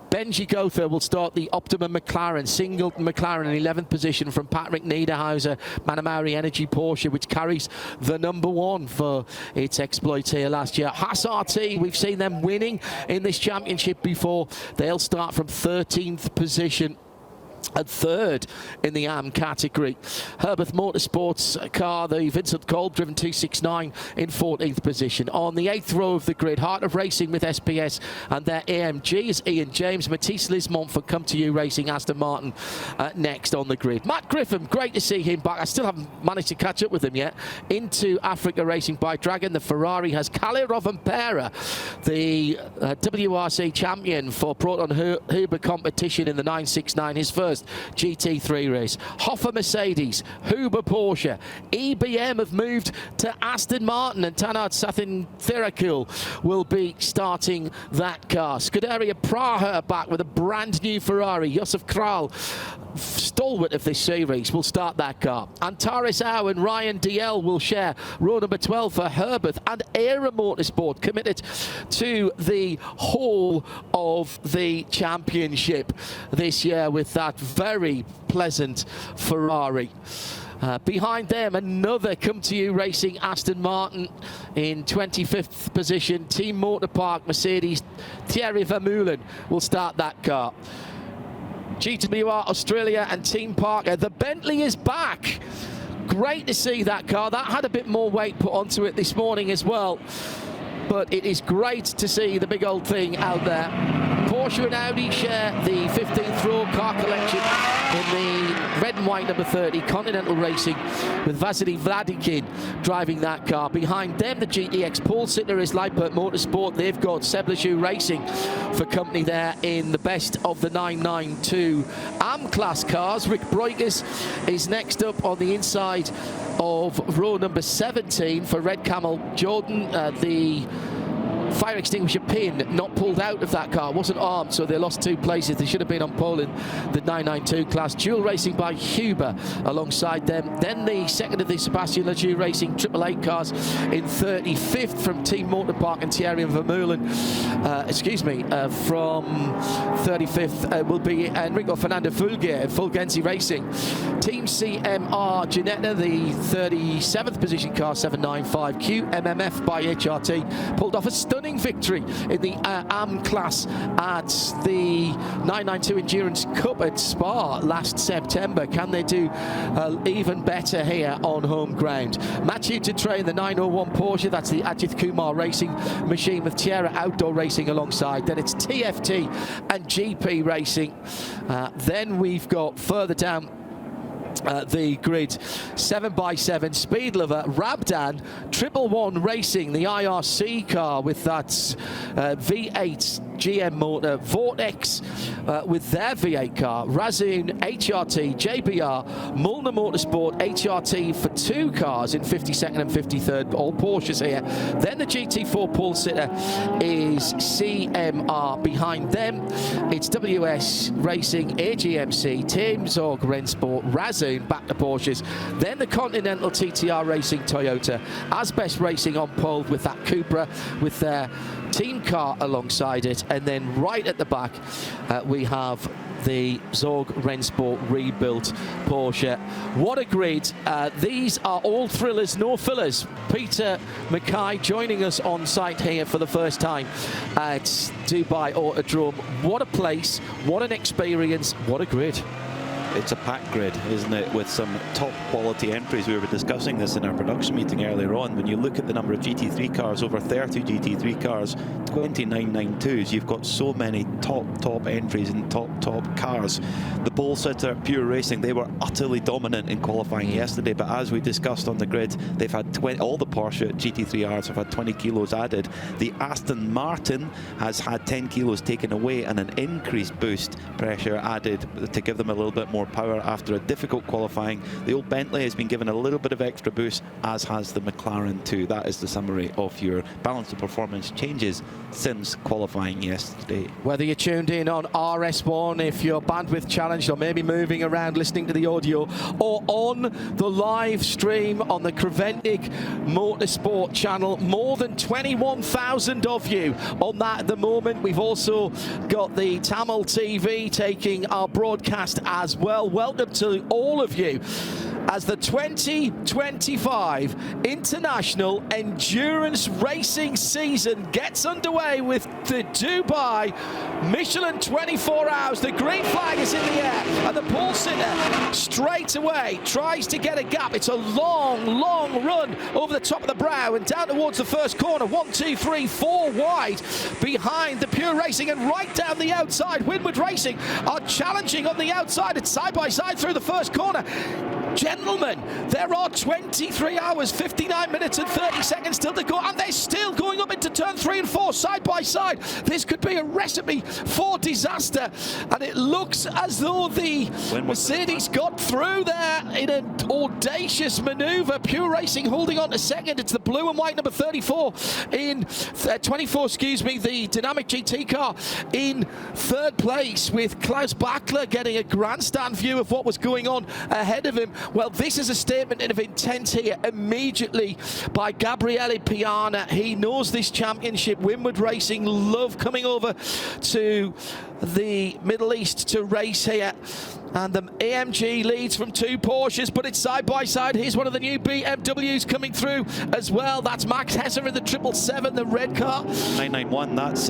Benji Gotha will start the Optimum McLaren, Singleton McLaren in 11th position from Patrick Niederhauser, Manamauri Energy Porsche, which carries the number 1 for its exploits here last year. Haas RT, we've seen them winning in this championship before. They'll start from 13th position and third in the AM category. Herbert Motorsports car, the Vincent Kolb driven 269 in 14th position. On the 8th row of the grid, Heart of Racing with SPS and their AMG is Ian James. Matisse Lismont for Come To You Racing, Aston Martin next on the grid. Matt Griffin, great to see him back. I still haven't managed to catch up with him yet. Into Africa Racing by Dragon. The Ferrari has Kalle Rovanperä, the WRC champion for Proton Huber competition in the 969, his first GT3 race. Hoffa Mercedes, Huber Porsche, EBM have moved to Aston Martin, and Tanard Sathin Thirakul will be starting that car. Scuderia Praha are back with a brand new Ferrari. Josef Kral, stalwart of this series, will start that car. Antares Au and Ryan DL will share row number 12 for Herbert, and Era Motorsport committed to the whole of the championship this year with that very pleasant Ferrari. Behind them, another Come To You Racing Aston Martin in 25th position. Team Motor Park Mercedes, Thierry Vermeulen will start that car. GWR Australia and Team Parker. The Bentley is back. Great to see that car. That had a bit more weight put onto it this morning as well. but it is great to see the big old thing out there. Porsche and Audi share the 15th row car collection in the red and white number 30 Continental Racing, with Vasily Vladikin driving that car. Behind them, the GTX pole sitter is Leipert Motorsport. They've got Seblashu Racing for company there in the best of the 992 AM class cars. Rick Breukers is next up on the inside of row number 17 for Red Camel Jordan. The fire extinguisher pin not pulled out of that car, wasn't armed, so they lost 2 places. They should have been on pole in the 992 class. Dual Racing by Huber alongside them. Then the second of the Sebastian Ledoux Racing 888 cars in 35th from Team Motor Park and Thierry and Vermeulen. From 35th will be Enrico Fernando Fulgenzi Racing. Team CMR Ginetta, the 37th position car, 795Q. MMF by HRT pulled off a stunning victory in the AM class at the 992 Endurance Cup at Spa last September. Can they do even better here on home ground? Mathieu Dutré in the 901 Porsche, that's the Ajith Kumar Racing machine, with Tierra Outdoor Racing alongside. Then it's TFT and GP Racing. Then we've got further down the grid, 7x7 Speed Lover, Rabdan, 111 Racing, the IRC car with that V8 GM motor, Vortex with their V8 car, Razzoon, HRT, JBR, Mulner Motorsport, HRT for 2 cars in 52nd and 53rd, all Porsches here. Then the GT4 pole sitter is CMR. Behind them, it's WS Racing, AGMC, Team Zorg Rennsport, Razzoon, back to Porsches. Then the Continental TTR Racing Toyota, Asbest Racing on pole with that Cupra with their team car alongside it. And then right at the back we have the Zorg Rennsport rebuilt Porsche. What a grid. These are all thrillers, no fillers. Peter Mackay joining us on site here for the first time at Dubai Autodrome. What a place, what an experience, what a grid. It's a packed grid, isn't it, with some top quality entries. We were discussing this in our production meeting earlier on. When you look at the number of GT3 cars, over 30 GT3 cars, 29 992s, you've got so many top entries in top cars. The pole sitter, Pure Racing, they were utterly dominant in qualifying yesterday, but as we discussed on the grid, they've had all the Porsche GT3Rs have had 20 kilos added. The Aston Martin has had 10 kilos taken away and an increased boost pressure added to give them a little bit more power after a difficult qualifying. The old Bentley has been given a little bit of extra boost, as has the McLaren too. That is the summary of your balance of performance changes since qualifying yesterday. Whether you're tuned in on RS1, if you're bandwidth challenged, or maybe moving around listening to the audio, or on the live stream on the Creventic Motorsport channel, more than 21,000 of you on that at the moment. We've also got the Tamil TV taking our broadcast as well. Welcome to all of you as the 2025 International Endurance Racing season gets underway with the Dubai Michelin 24 hours. The green flag is in the air and the pole sitter straight away tries to get a gap. It's a long run over the top of the brow and down towards the first corner. 1, 2, 3, 4 wide behind the Pure Racing, and right down the outside Winward Racing are challenging on the outside. It's side by side through the first corner. Gentlemen, there are 23 hours, 59 minutes and 30 seconds still to go, and they're still going up into turn 3 and 4 side by side. This could be a recipe for disaster, and it looks as though the Mercedes got through there in an audacious maneuver. Pure Racing holding on to second. It's the blue and white number 24 in 24, excuse me, the Dynamic GT car in third place, with Klaus Bachler getting a grandstand view of what was going on ahead of him. Well, this is a statement of intent here immediately by Gabriele Piana. He knows this championship. Winward Racing love coming over to the Middle East to race here. And the AMG leads from 2 Porsches, but it's side by side. Here's one of the new BMWs coming through as well. That's Max Hesser in the 777, the red car. 991, that's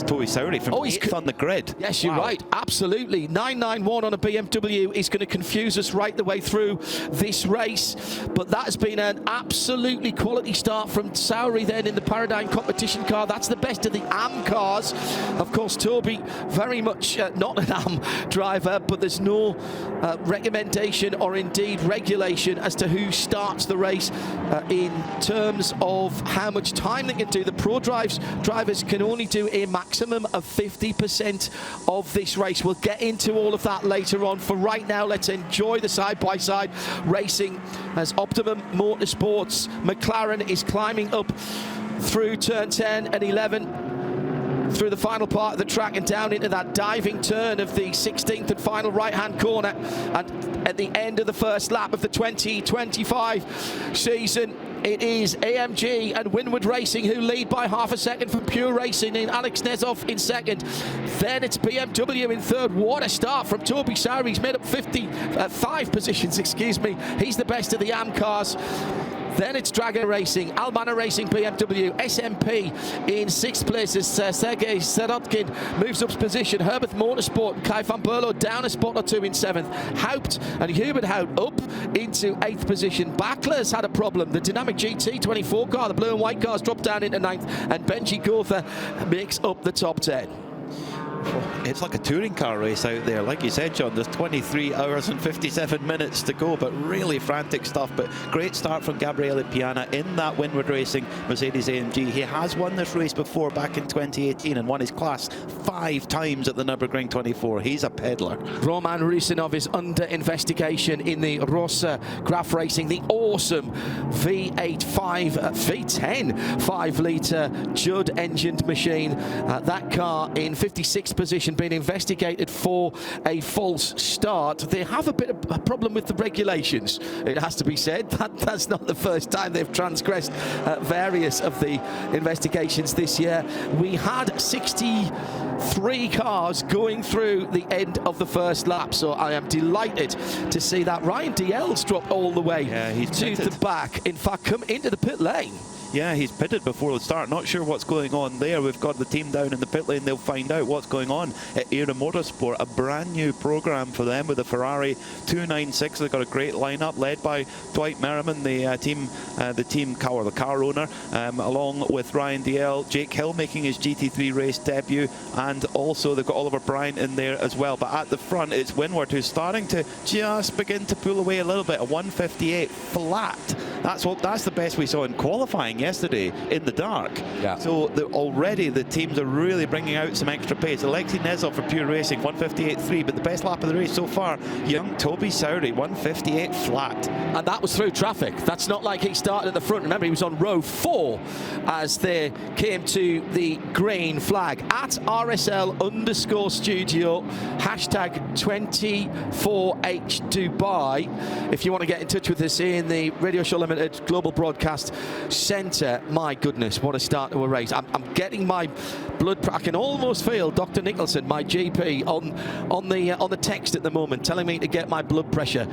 Toby Sowry from 8th on the grid. Yes, you're right. Absolutely. 991 on a BMW is going to confuse us right the way through this race. But that has been an absolutely quality start from Sowry then in the Paradigm competition car. That's the best of the AM cars. Of course, Toby, very much not an AM driver, but there's no recommendation or indeed regulation as to who starts the race in terms of how much time they can do. The Pro drivers can only do a maximum of 50% of this race. We'll get into all of that later on. For right now, let's enjoy the side-by-side racing as Optimum Motorsports McLaren is climbing up through turn 10 and 11 through the final part of the track and down into that diving turn of the 16th and final right-hand corner. And at the end of the first lap of the 2025 season, it is AMG and Winward Racing who lead by half a second from Pure Racing in Alex Nezov in second. Then it's BMW in third. What a start from Toby Sowry. He's made up 5 positions, excuse me. He's the best of the AM cars. Then it's Dragon Racing, Almana Racing, BMW, SMP in 6th place as Sergei Sirotkin moves up his position. Herbert Motorsport and Kai van Berlo down a spot or 2 in 7th. Haupt and Hubert Haupt up into 8th position. Backler's had a problem. The Dynamic GT 24 car, the blue and white cars, dropped down into 9th, and Benji Gotha makes up the top 10. It's like a touring car race out there. Like you said, John, there's 23 hours and 57 minutes to go, but really frantic stuff. But great start from Gabriele Piana in that Winward Racing Mercedes AMG. He has won this race before back in 2018 and won his class 5 times at the Nürburgring 24. He's a peddler. Roman Rusinov is under investigation in the Rossa Graf Racing, the awesome V10 5-litre Judd engined machine. That car in 56th position, being investigated for a false start. They have a bit of a problem with the regulations, it has to be said. That's not the first time they've transgressed various of the investigations this year. We had 63 cars going through the end of the first lap, so I am delighted to see that. Ryan DL's dropped all the way to the back. In fact, come into the pit lane. Yeah, he's pitted before the start. Not sure what's going on there. We've got the team down in the pit lane. They'll find out what's going on at Era Motorsport. A brand new program for them with the Ferrari 296. They've got a great lineup led by Dwight Merriman, the car owner, along with Ryan DL. Jake Hill making his GT3 race debut, and also they've got Oliver Bryant in there as well. But at the front, it's Winward who's starting to just begin to pull away a little bit. A 158 flat. That's the best we saw in qualifying yesterday in the dark. Yeah. So already the teams are really bringing out some extra pace. Alexei Nezov for Pure Racing, 158.3, but the best lap of the race so far, young Toby Sowry, 158 flat. And that was through traffic. That's not like he started at the front. Remember, he was on row 4 as they came to the green flag. At RSL_studio, #24H Dubai. If you want to get in touch with us in the Radio Show Limited Global Broadcast Centre. My goodness, what a start to a race. I'm getting my blood pressure. I can almost feel Dr. Nicholson, my GP, on the text at the moment, telling me to get my blood pressure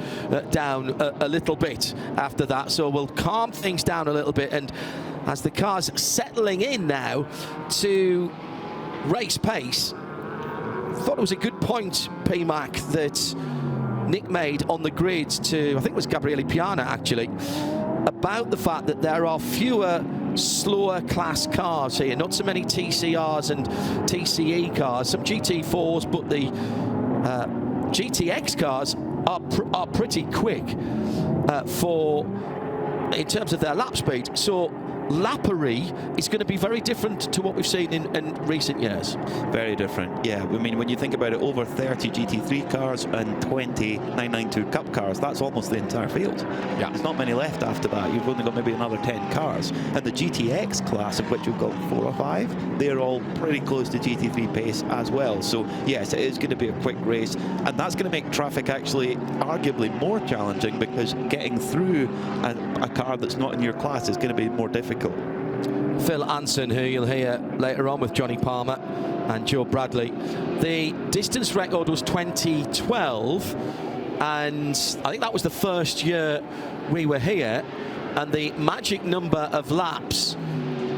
down a little bit after that. So we'll calm things down a little bit, and as the car's settling in now to race pace, I thought it was a good point, P-Mac, that Nick made on the grid to, I think it was Gabriele Piana actually, about the fact that there are fewer slower class cars here, not so many TCRs and TCE cars, some GT4s, but the GTX cars are pretty quick in terms of their lap speed. So lappery is going to be very different to what we've seen in recent years. Very different, yeah. I mean, when you think about it, over 30 GT3 cars and 20 992 Cup cars, that's almost the entire field. Yeah. There's not many left after that. You've only got maybe another 10 cars. And the GTX class, of which you've got 4 or 5, they're all pretty close to GT3 pace as well. So, yes, it is going to be a quick race. And that's going to make traffic actually arguably more challenging, because getting through a car that's not in your class is going to be more difficult. Phil Anson, who you'll hear later on with Johnny Palmer and Joe Bradley. The distance record was 2012, and I think that was the first year we were here, and the magic number of laps,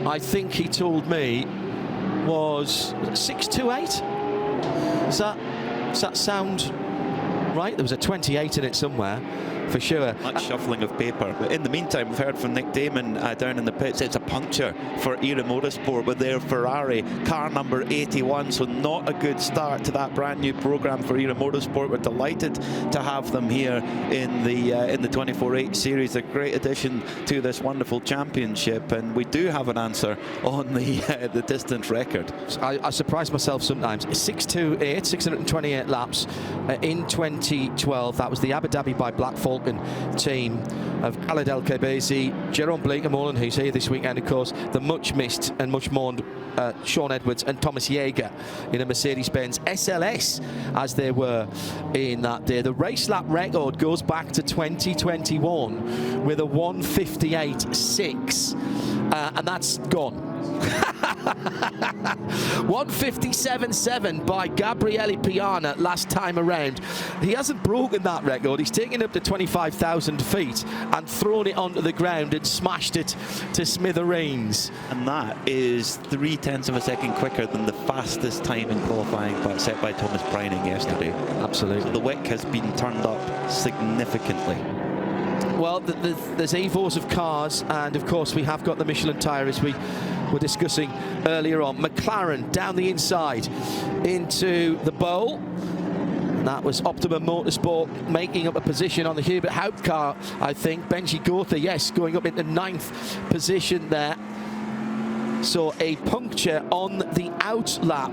I think he told me, was 628. Does that sound right? There was a 28 in it somewhere, for sure. Much shuffling of paper. But in the meantime, we've heard from Nick Damon down in the pits. It's a puncture for Era Motorsport with their Ferrari, car number 81. So not a good start to that brand new program for Era Motorsport. We're delighted to have them here in the 24H series. A great addition to this wonderful championship. And we do have an answer on the distance record. I surprise myself sometimes. 628, 628 laps in 2012. That was the Abu Dhabi by Black Falcon team of Khaled El Kebezi, Jerome Bleekemolen, who's here this weekend, of course, the much missed and much mourned Sean Edwards and Thomas Jaeger in a Mercedes-Benz SLS, as they were in that day. The race lap record goes back to 2021 with a 158.6, and that's gone. 157.7 by Gabriele Piana last time around. He hasn't broken that record. He's taken it up to 25,000 feet and thrown it onto the ground and smashed it to smithereens. And that is 0.3 of a second quicker than the fastest time in qualifying set by Thomas Preining yesterday. Absolutely. So the wick has been turned up significantly. Well, there's Evos of cars, and of course we have got the Michelin tyre, as we were discussing earlier on. McLaren down the inside into the bowl. And that was Optimum Motorsport making up a position on the Hubert Haupt car, I think. Benji Gotha, yes, going up into 9th position there. So a puncture on the out lap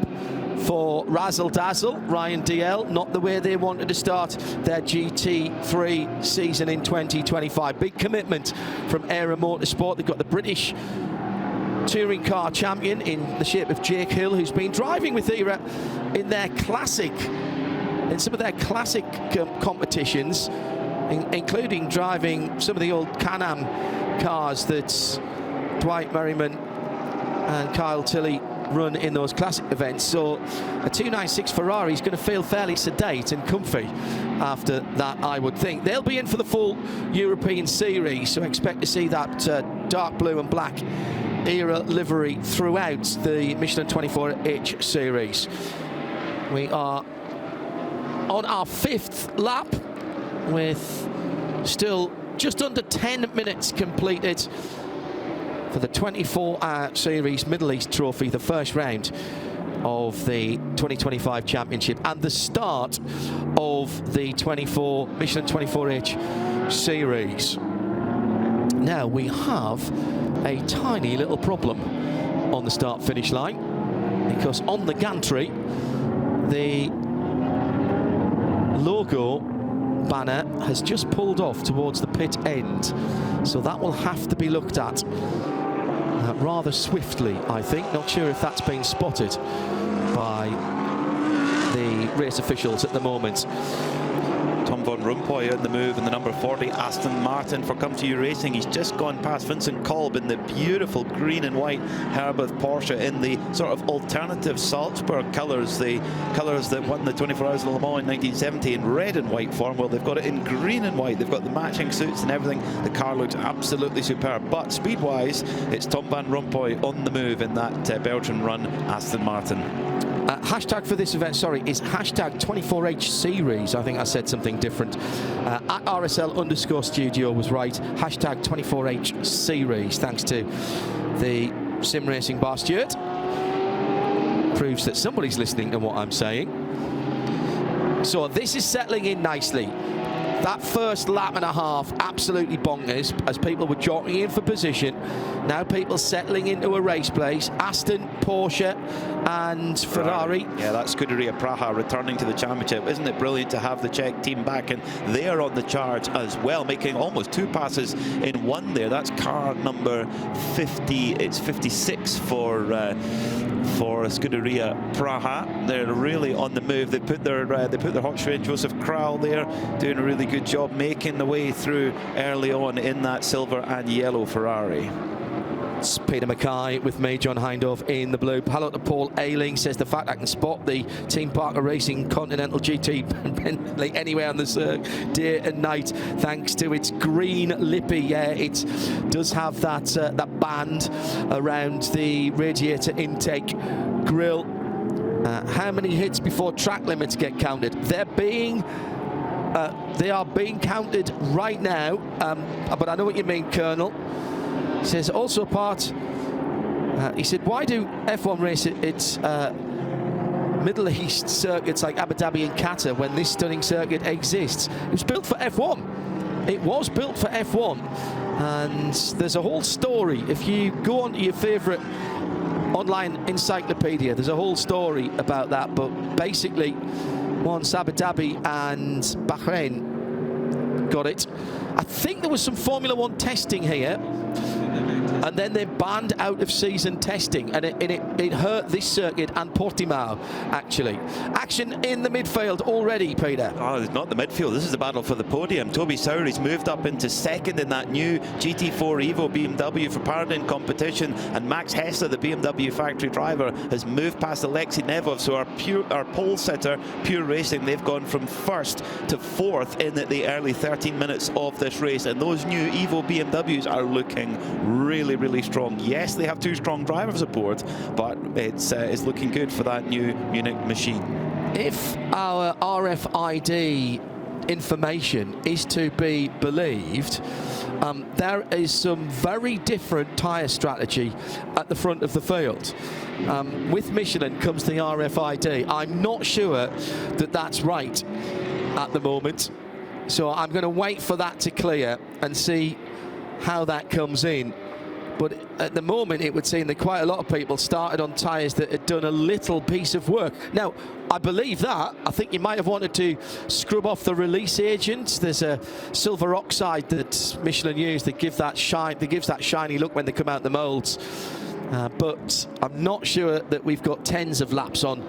for Razzle Dazzle, Ryan DL, not the way they wanted to start their GT3 season in 2025. Big commitment from Era Motorsport. They've got the British touring car champion in the shape of Jake Hill, who's been driving with Era in some of their classic competitions, including driving some of the old Can-Am cars that Dwight Merriman and Kyle Tilley run in those classic events. So a 296 Ferrari is going to feel fairly sedate and comfy after that, I would think. They'll be in for the full European series, so expect to see that dark blue and black Era livery throughout the Michelin 24H series. We are on our 5th lap with still just under 10 minutes completed for the 24-hour series Middle East Trophy, the first round of the 2025 championship and the start of the Michelin 24H series. Now we have a tiny little problem on the start-finish line, because on the gantry the logo banner has just pulled off towards the pit end, so that will have to be looked at rather swiftly, I think. Not sure if that's been spotted by the race officials at the moment. Tom Von Rumpoy on the move in the number 40 Aston Martin for Come To You Racing. He's just gone past Vincent Kolb in the beautiful green and white Herbert Porsche in the sort of alternative Salzburg colours, the colours that won the 24 Hours of Le Mans in 1970 in red and white form. Well, they've got it in green and white. They've got the matching suits and everything. The car looks absolutely superb. But speed-wise, it's Tom Van Rumpoy on the move in that Belgian run Aston Martin. Hashtag for this event, sorry, is hashtag 24H series. I think I said something different. At RSL_studio was right. Hashtag 24H series. Thanks to the Sim Racing Bar Stewart. Proves that somebody's listening to what I'm saying. So this is settling in nicely. That first lap and a half, absolutely bonkers, as people were jockeying in for position. Now people settling into a race place. Aston, Porsche and Ferrari. Yeah, that's Scuderia Praha returning to the championship. Isn't it brilliant to have the Czech team back? And they are on the charge as well, making almost 2 passes in one there. That's car number 50. It's 56 for Scuderia Praha. They're really on the move. They put their hot shred Joseph Kral there, doing a really good job making the way through early on in that silver and yellow Ferrari. It's Peter Mackay with me, John Hindorf in the blue. Hello to Paul Ailing, says the fact I can spot the Team Parker Racing Continental GT Bentley anywhere on the circuit, day and night, thanks to its green lippy. Yeah, it does have that that band around the radiator intake grille. How many hits before track limits get counted? They are being counted right now, but I know what you mean, Colonel. He says also he said, why do F1 race its Middle East circuits like Abu Dhabi and Qatar when this stunning circuit exists? It was built for F1. It was built for F1. And there's a whole story. If you go onto your favourite online encyclopedia, there's a whole story about that. But basically, once Abu Dhabi and Bahrain got it, I think there was some Formula 1 testing here, and then they banned out of season testing, and it hurt this circuit and Portimao, actually. Action in the midfield already, Peter. Oh, it's not the midfield. This is the battle for the podium. Toby Sowery's moved up into second in that new GT4 Evo BMW for Paradigm competition, and Max Hessler, the BMW factory driver, has moved past Alexei Nevov. So our pole sitter, Pure Racing, they've gone from first to fourth in the early 13 minutes of this race, and those new Evo BMWs are looking really strong. Yes, they have two strong drivers aboard, but it's looking good for that new Munich machine. If our RFID information is to be believed, there is some very different tyre strategy at the front of the field. With Michelin comes the RFID. I'm not sure that that's right at the moment, so I'm going to wait for that to clear and see how that comes in. But at the moment, it would seem that quite a lot of people started on tyres that had done a little piece of work. Now, I believe that. I think you might have wanted to scrub off the release agent. There's a silver oxide that Michelin used that gives that shiny look when they come out the moulds. But I'm not sure that we've got tens of laps on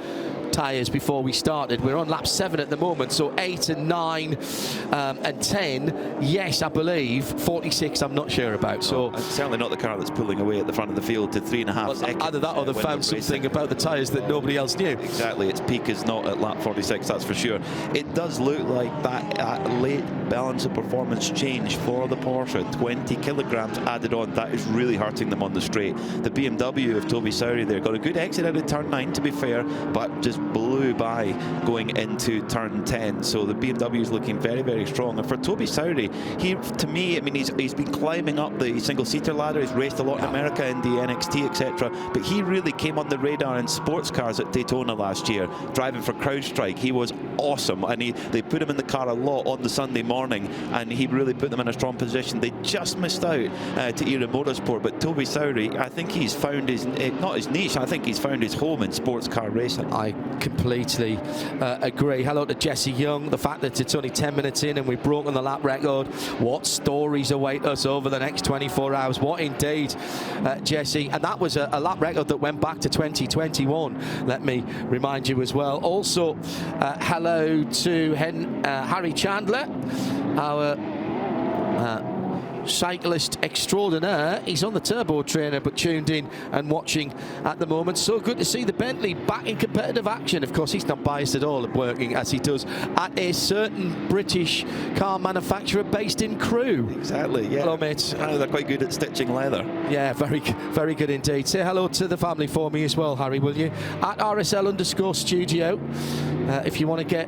tyres before we started. We're on lap 7 at the moment, so 8 and 9 and 10, yes, I believe. 46, I'm not sure about. So it's certainly not the car that's pulling away at the front of the field to 3.5 seconds. Either that or they've found something about the tyres that nobody else knew. Exactly, its peak is not at lap 46, that's for sure. It does look like that late balance of performance change for the Porsche. 20 kilograms added on, that is really hurting them on the straight. The BMW of Toby Sowery there got a good exit out of turn 9, to be fair, but just blew by going into turn 10. So the BMW is looking very strong. And for Toby Sowery, to me, I mean, he's been climbing up the single-seater ladder. He's raced a lot in America in the NXT, etc. But he really came on the radar in sports cars at Daytona last year, driving for CrowdStrike. He was awesome, and they put him in the car a lot on the Sunday morning, and he really put them in a strong position. They just missed out to Era Motorsport, but Toby Sowery, I think he's found his, not his niche, I think he's found his home in sports car racing. I completely agree. Hello to Jesse Young. The fact that it's only 10 minutes in and we've broken the lap record, what stories await us over the next 24 hours. What indeed, Jesse. And that was a lap record that went back to 2021, let me remind you as well. Also, hello to Harry Chandler, our cyclist extraordinaire. He's on the turbo trainer but tuned in and watching at the moment. So good to see the Bentley back in competitive action. Of course, he's not biased at all at working as he does at a certain British car manufacturer based in Crewe. Exactly, yeah. Hello, mate. They're quite good at stitching leather. Yeah, very good indeed. Say hello to the family for me as well, Harry, will you? At RSL_studio, if you want to get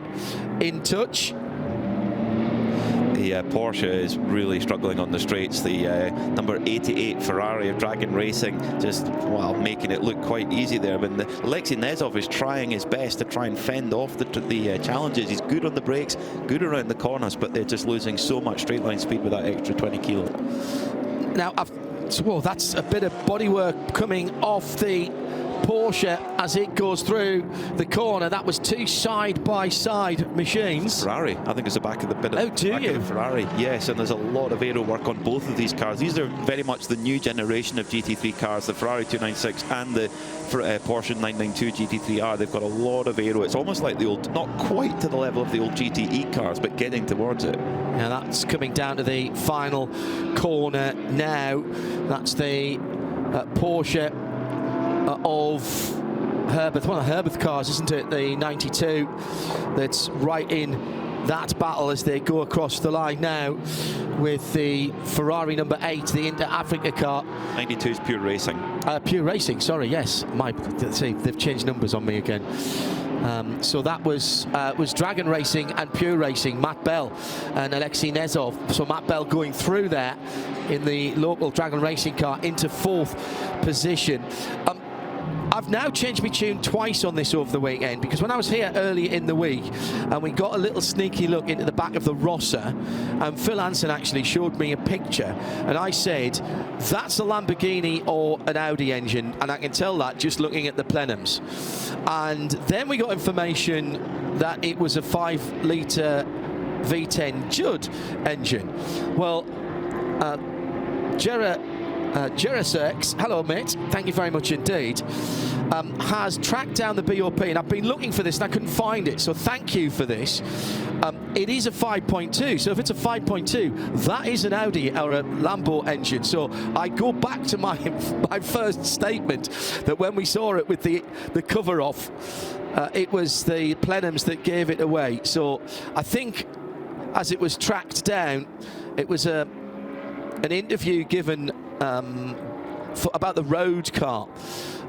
in touch. The Porsche is really struggling on the straights. The number 88 Ferrari of Dragon Racing just, well, making it look quite easy there. But Alexei Nevov is trying his best to try and fend off the challenges. He's good on the brakes, good around the corners, but they're just losing so much straight line speed with that extra 20 kilo. Now, that's a bit of bodywork coming off the Porsche as it goes through the corner. That was two side-by-side machines. Ferrari, I think it's the back of the bit of the Ferrari. Yes, and there's a lot of aero work on both of these cars. These are very much the new generation of GT3 cars, the Ferrari 296 and the Porsche 992 GT3R. They've got a lot of aero. It's almost like the old, not quite to the level of the old GTE cars, but getting towards it. Now that's coming down to the final corner now. That's the Porsche of Herbert, one of Herbert's cars, isn't it? The 92 that's right in that battle as they go across the line now with the Ferrari number 8, the Inter Africa car. 92 is Pure Racing. Pure Racing, sorry, yes. See, they've changed numbers on me again. So that was Dragon Racing and Pure Racing, Matt Bell and Alexei Nezov. So Matt Bell going through there in the local Dragon Racing car into 4th position. I've now changed my tune twice on this over the weekend, because when I was here earlier in the week and we got a little sneaky look into the back of the Rossa, and Phil Hansen actually showed me a picture, and I said, that's a Lamborghini or an Audi engine, and I can tell that just looking at the plenums. And then we got information that it was a 5-litre V10 Judd engine. Well, Jerasex, hello mate, thank you very much indeed, has tracked down the BOP, and I've been looking for this and I couldn't find it, so thank you for this. It is a 5.2, so if it's a 5.2, that is an Audi or a Lambo engine. So I go back to my first statement that when we saw it with the cover off, it was the plenums that gave it away. So I think as it was tracked down, it was an interview given about the road car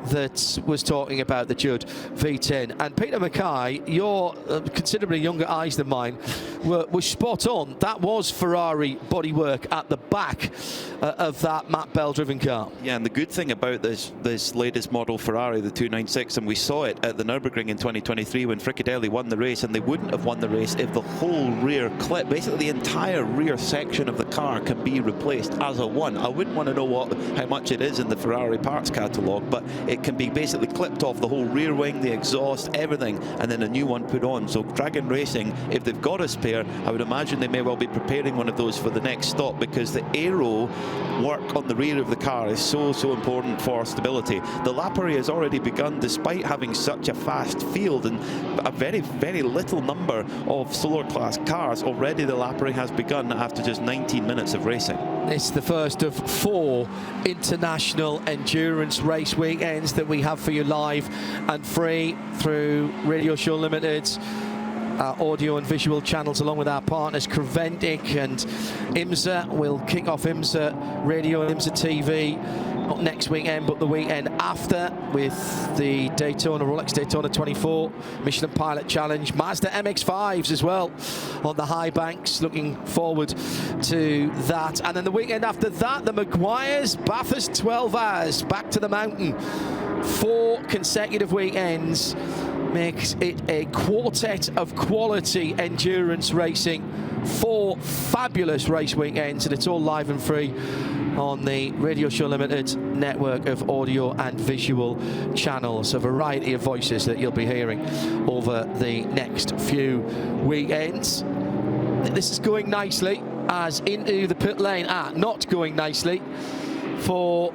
that was talking about the Judd V10. And Peter Mackay, your considerably younger eyes than mine, were spot on. That was Ferrari bodywork at the back of that Matt Bell driven car. Yeah, and the good thing about this latest model Ferrari, the 296, and we saw it at the Nürburgring in 2023 when Fricadelli won the race, and they wouldn't have won the race if the whole rear clip, basically the entire rear section of the car, can be replaced as a one. I wouldn't want to know how much it is in the Ferrari parts catalogue, but it can be basically clipped off the whole rear wing, the exhaust, everything, and then a new one put on. So Dragon Racing, if they've got a spare, I would imagine they may well be preparing one of those for the next stop, because the aero work on the rear of the car is so important for stability. The Lappery has already begun, despite having such a fast field and a very little number of solar class cars. Already the Lappery has begun after just 19 minutes of racing. It's the first of 4 international endurance race weekends that we have for you live and free through Radio Show Limited, our audio and visual channels, along with our partners Creventic and IMSA. We'll kick off IMSA Radio and IMSA TV not next weekend but the weekend after with the Daytona, Rolex Daytona 24, Michelin Pilot Challenge, Mazda MX-5s as well on the high banks. Looking forward to that. And then the weekend after that, the Maguires Bathurst 12 Hours, back to the mountain. 4 consecutive weekends makes it a quartet of quality endurance racing. 4 fabulous race weekends, and it's all live and free on the Radio Show Limited network of audio and visual channels. A variety of voices that you'll be hearing over the next few weekends. This is going nicely as into the pit lane. Not going nicely for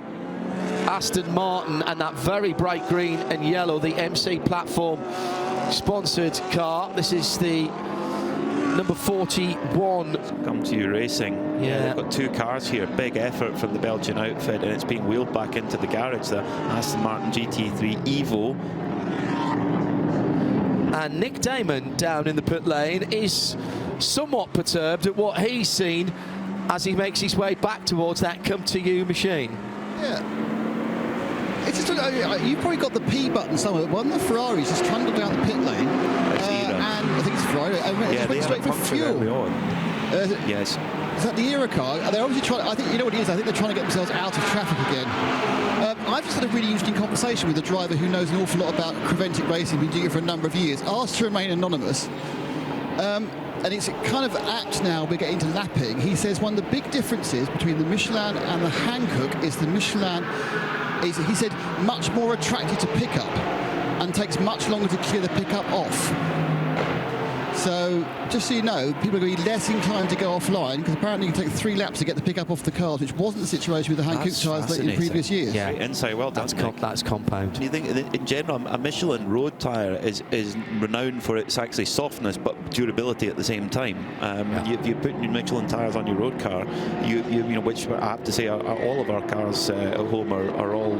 Aston Martin and that very bright green and yellow, the MC platform sponsored car. This is the number 41. Come to you racing. Yeah, they've got 2 cars here. Big effort from the Belgian outfit, and it's being wheeled back into the garage. The Aston Martin GT3 Evo. And Nick Damon down in the pit lane is somewhat perturbed at what he's seen as he makes his way back towards that come to you machine. Yeah. It's just, you've probably got the P button somewhere. One of the Ferraris just trundled down the pit lane, and I think it's Ferrari. Yeah, went straight for fuel. Yes. Is that the Era car? They're obviously trying. I think you know what it is. I think they're trying to get themselves out of traffic again. I've just had a really interesting conversation with a driver who knows an awful lot about Creventic racing. Been doing it for a number of years. Asked to remain anonymous. And it's kind of apt now we're getting to lapping. He says one of the big differences between the Michelin and the Hankook is the Michelin is, he said, much more attractive to pick up and takes much longer to clear the pickup off. So, just so you know, people are going to be less inclined to go offline, because apparently you can take 3 laps to get the pickup off the cars, which wasn't the situation with the Hankook tyres in previous years. Yeah, insight, well done. That's compound. And you think, in general, a Michelin road tyre is renowned for its actually softness, but durability at the same time. You put your Michelin tyres on your road car, you know, which I have to say, all of our cars at home are all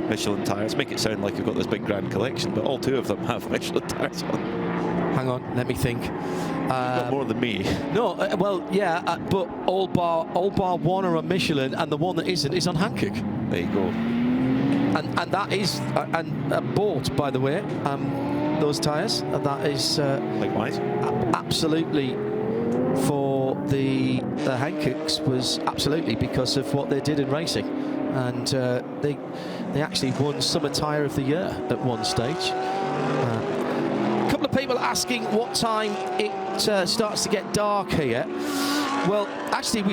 Michelin tyres. Make it sound like you've got this big grand collection, but all 2 of them have Michelin tyres on. Hang on, let me think. You've got more than me. No, well, yeah, but all bar 1 are on Michelin, and the one that isn't is on Hankook. There you go. And that is bought, by the way, those tyres. That is likewise. Absolutely for the Hankooks was absolutely because of what they did in racing, and they actually won Summer Tyre of the Year at one stage. A couple of people asking what time it starts to get dark here. Well, actually,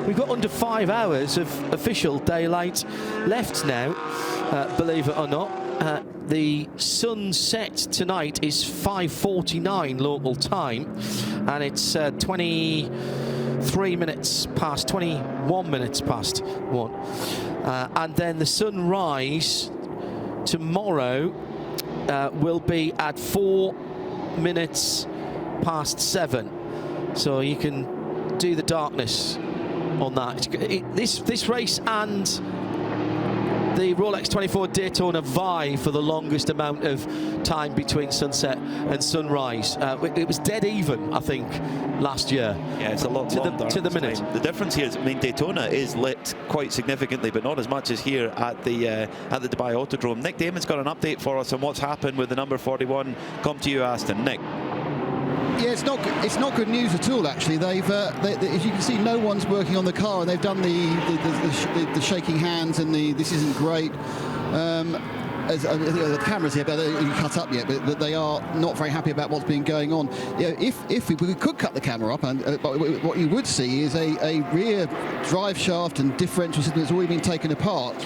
we've got under 5 hours of official daylight left now, believe it or not. The sunset tonight is 5:49 local time, and it's 21 minutes past 1. And then the sunrise tomorrow will be at 4 minutes past 7. So you can do the darkness on that. This race and the Rolex 24 Daytona vie for the longest amount of time between sunset and sunrise. It was dead even, I think, last year. Yeah, it's a lot to the minute. The difference here is, I mean, Daytona is lit quite significantly, but not as much as here at the Dubai Autodrome. Nick Damon's got an update for us on what's happened with the number 41. Come to you, Aston. Nick. Yeah, it's not good news at all. Actually, as you can see, no one's working on the car, and they've done the shaking hands and this isn't great. The cameras here, but you cut up yet, but they are not very happy about what's been going on. Yeah, if we could cut the camera up, and what you would see is a rear drive shaft and differential system that's already been taken apart.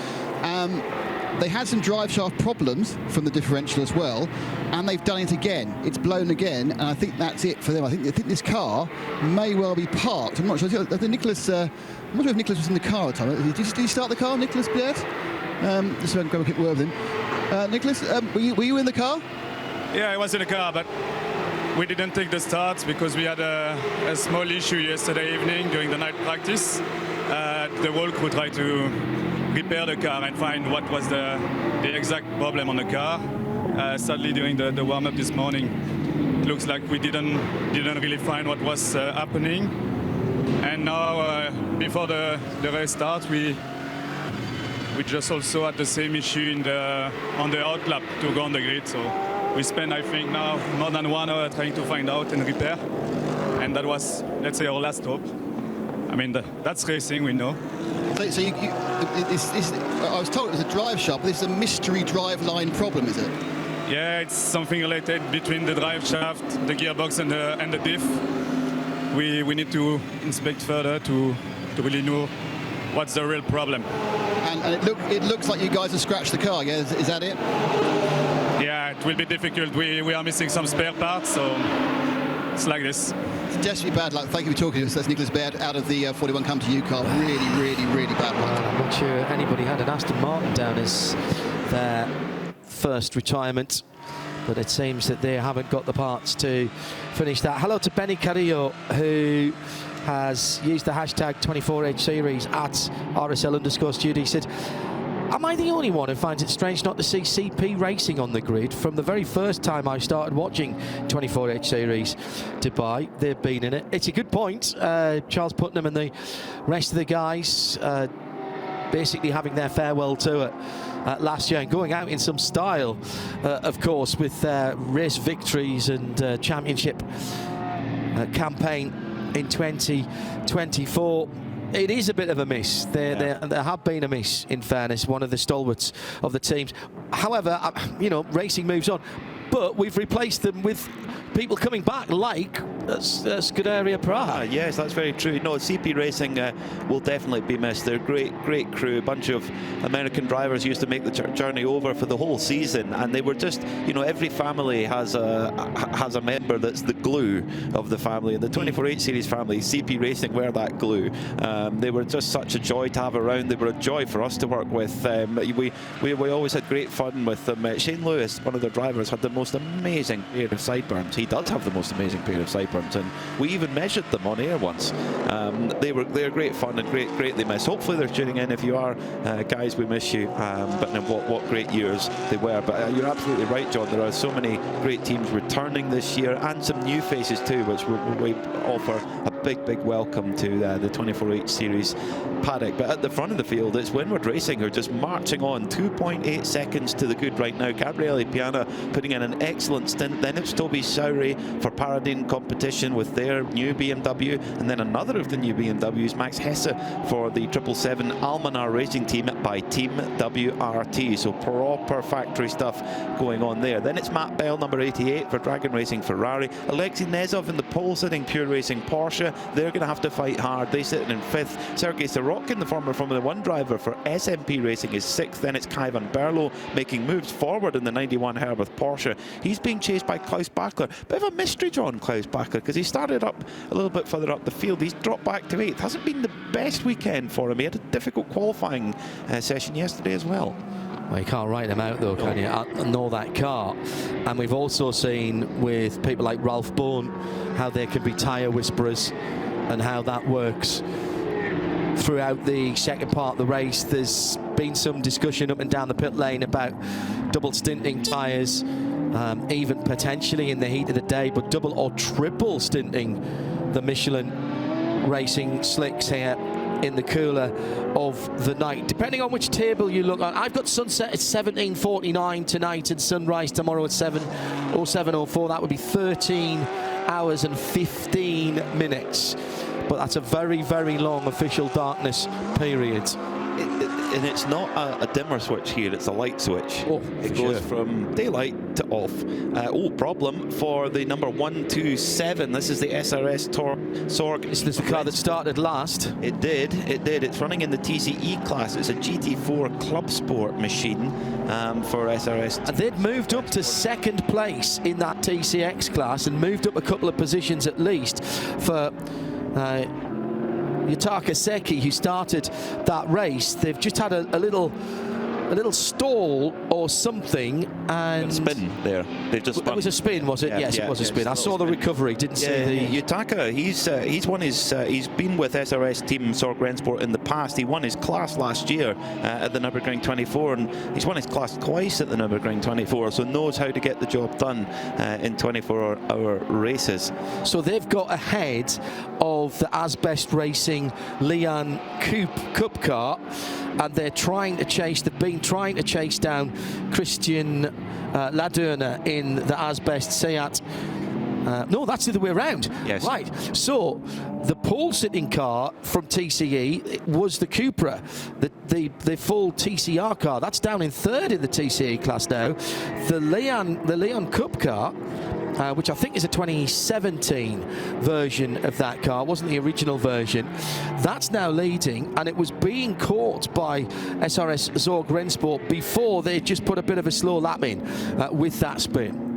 They had some drive shaft problems from the differential as well, and they've done it again. It's blown again, and I think that's it for them. I think this car may well be parked. I'm not sure. I think Nicholas. I'm not sure if Nicholas was in the car at the time. Did he start the car, Nicholas Baird? Just so I can grab a quick word with him. Nicholas, were you in the car? Yeah, I was in the car, but we didn't take the start because we had a small issue yesterday evening during the night practice. The whole crew tried to repair the car and find what was the exact problem on the car. Sadly, during the warm-up this morning, it looks like we didn't really find what was happening. And now, before the race starts, we just also had the same issue on the out lap to go on the grid. So we spent, I think, now more than 1 hour trying to find out and repair. And that was, let's say, our last hope. I mean, that's racing, we know. So I was told it was a drive shaft, but this is a mystery drive line problem, is it? Yeah, it's something related between the drive shaft, the gearbox, and the diff. We need to inspect further to really know what's the real problem. And it looks like you guys have scratched the car. Yeah, is that it? Yeah, it will be difficult. We are missing some spare parts, so it's like this. Desperately bad luck. Thank you for talking to us. That's Nicholas Baird out of the 41 Come To You car. Really, really, really bad luck. I'm not sure anybody had an Aston Martin down as their first retirement, but it seems that they haven't got the parts to finish that. Hello to Benny Carrillo, who has used the hashtag 24H series at RSL_studio. He said, am I the only one who finds it strange not to see CP racing on the grid? From the very first time I started watching 24H Series Dubai, they've been in it. It's a good point. Charles Putnam and the rest of the guys basically having their farewell tour last year and going out in some style, of course, with their race victories and championship campaign in 2024. It is a bit of a miss. There have been a miss, in fairness, one of the stalwarts of the teams. However, you know, racing moves on. But we've replaced them with people coming back, like Scuderia Prague. Yes, that's very true. No, CP Racing will definitely be missed. They're great crew. A bunch of American drivers used to make the journey over for the whole season, and they were just, every family has a member that's the glue of the family. And the 24H Series family, CP Racing, were that glue. They were just such a joy to have around. They were a joy for us to work with. We always had great fun with them. Shane Lewis, one of their drivers, had the most amazing pair of sideburns. He does have the most amazing pair of sideburns, and we even measured them on air once. They're great fun and greatly missed. Hopefully they're tuning in. If you are, guys, we miss you. But what great years they were. But you're absolutely right, John. There are so many great teams returning this year, and some new faces too, which we offer a big welcome to the 24H Series paddock. But at the front of the field, it's Windward Racing who are just marching on. 2.8 seconds to the good right now. Gabriele Piana putting in an excellent stint. Then it's Toby Sowry for Paradine competition with their new BMW, and then another of the new BMWs, Max Hesse, for the 777 Almanar Racing Team by Team WRT. So proper factory stuff going on there. Then it's Matt Bell, number 88, for Dragon Racing Ferrari. Alexei Nezov in the pole sitting Pure Racing Porsche. They're going to have to fight hard. They sit in 5th. Sergei Sorokin, the former Formula 1 driver for SMP Racing, is 6th. Then it's Kai van Berlo making moves forward in the 91 Herbert Porsche. He's being chased by Klaus Bachler. Bit of a mystery, John, Klaus Bachler, because he started up a little bit further up the field. He's dropped back to 8th. Hasn't been the best weekend for him. He had a difficult qualifying session yesterday as well. Well, you can't write them out though, can you? Nor that car. And we've also seen with people like Ralph Bourne how there can be tyre whisperers and how that works. Throughout the second part of the race, there's been some discussion up and down the pit lane about double stinting tyres, even potentially in the heat of the day, but double or triple stinting the Michelin Racing slicks here in the cooler of the night, depending on which table you look at. I've got sunset at 17:49 tonight and sunrise tomorrow at 7:04. That would be 13 hours and 15 minutes. But that's a very long official darkness period. And it's not a dimmer switch here, it's a light switch. It goes from daylight to off. Problem for the number 127. This is the SRS Sorg. Is this the car that started last? It did. It's running in the TCE class. It's a GT4 Club Sport machine for SRS. And they'd moved up to second place in that TCX class and moved up a couple of positions at least for Yutaka Seki, who started that race. They've just had a little stall or something, and spin there. They just it was a spin, was it? Yeah, yes, it was a spin. I saw the recovery. Didn't see the Yutaka. He's been with SRS Team Sorg Rennsport in the past. He won his class last year at the Nürburgring 24, and he's won his class twice at the Nürburgring 24. So knows how to get the job done in 24-hour races. So they've got ahead of the Asbest Racing Leon Cup car, and they're trying to chase. They've been trying to chase down Christian Ladurner in the Asbest Seat. No, that's the other way around. Yes. Right. So the pole sitting car from TCE was the Cupra, the full TCR car. That's down in 3rd in the TCE class now. The Leon Cup car, which I think is a 2017 version of that car, wasn't the original version. That's now leading, and it was being caught by SRS Sorg Rennsport before they just put a bit of a slow lap in with that spin.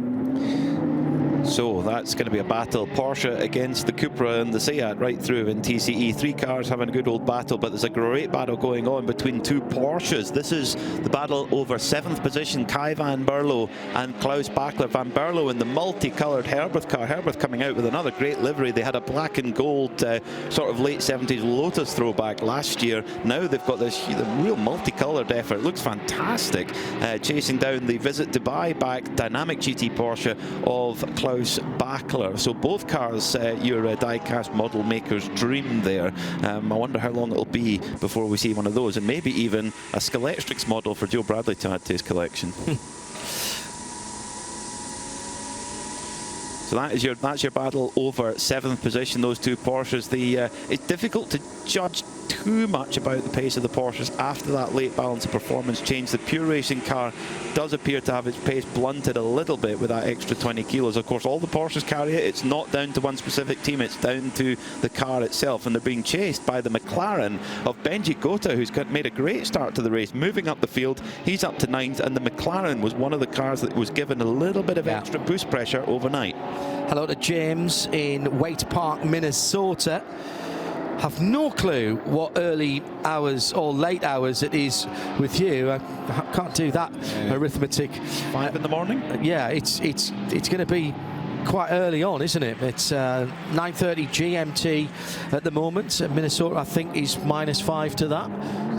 So that's going to be a battle. Porsche against the Cupra and the Seat right through in TCE. 3 cars having a good old battle, but there's a great battle going on between 2 Porsches. This is the battle over 7th position, Kai van Berlo and Klaus Bachler. Van Berlo in the multicoloured Herbert car. Herbert coming out with another great livery. They had a black and gold sort of late 70s Lotus throwback last year. Now they've got this real multicoloured effort. It looks fantastic. Chasing down the Visit Dubai back dynamic GT Porsche of Klaus Bachler. So both cars, your die-cast model maker's dream there. I wonder how long it'll be before we see one of those, and maybe even a Skeletrix model for Joe Bradley to add to his collection. So that's your battle over 7th position, those 2 Porsches. It's difficult to judge too much about the pace of the Porsches after that late balance of performance change. The pure racing car does appear to have its pace blunted a little bit with that extra 20 kilos. Of course, all the Porsches carry it. It's not down to one specific team, it's down to the car itself, and they're being chased by the McLaren of Benji Gota, who's made a great start to the race, moving up the field. He's up to 9th, and the McLaren was one of the cars that was given a little bit of extra boost pressure overnight. Hello to James in Waite Park, Minnesota. Have no clue what early hours or late hours it is with you. I can't do that arithmetic. 5 in the morning? Yeah, it's going to be quite early on, isn't it? It's 9:30 GMT at the moment. Minnesota, I think, is -5 to that.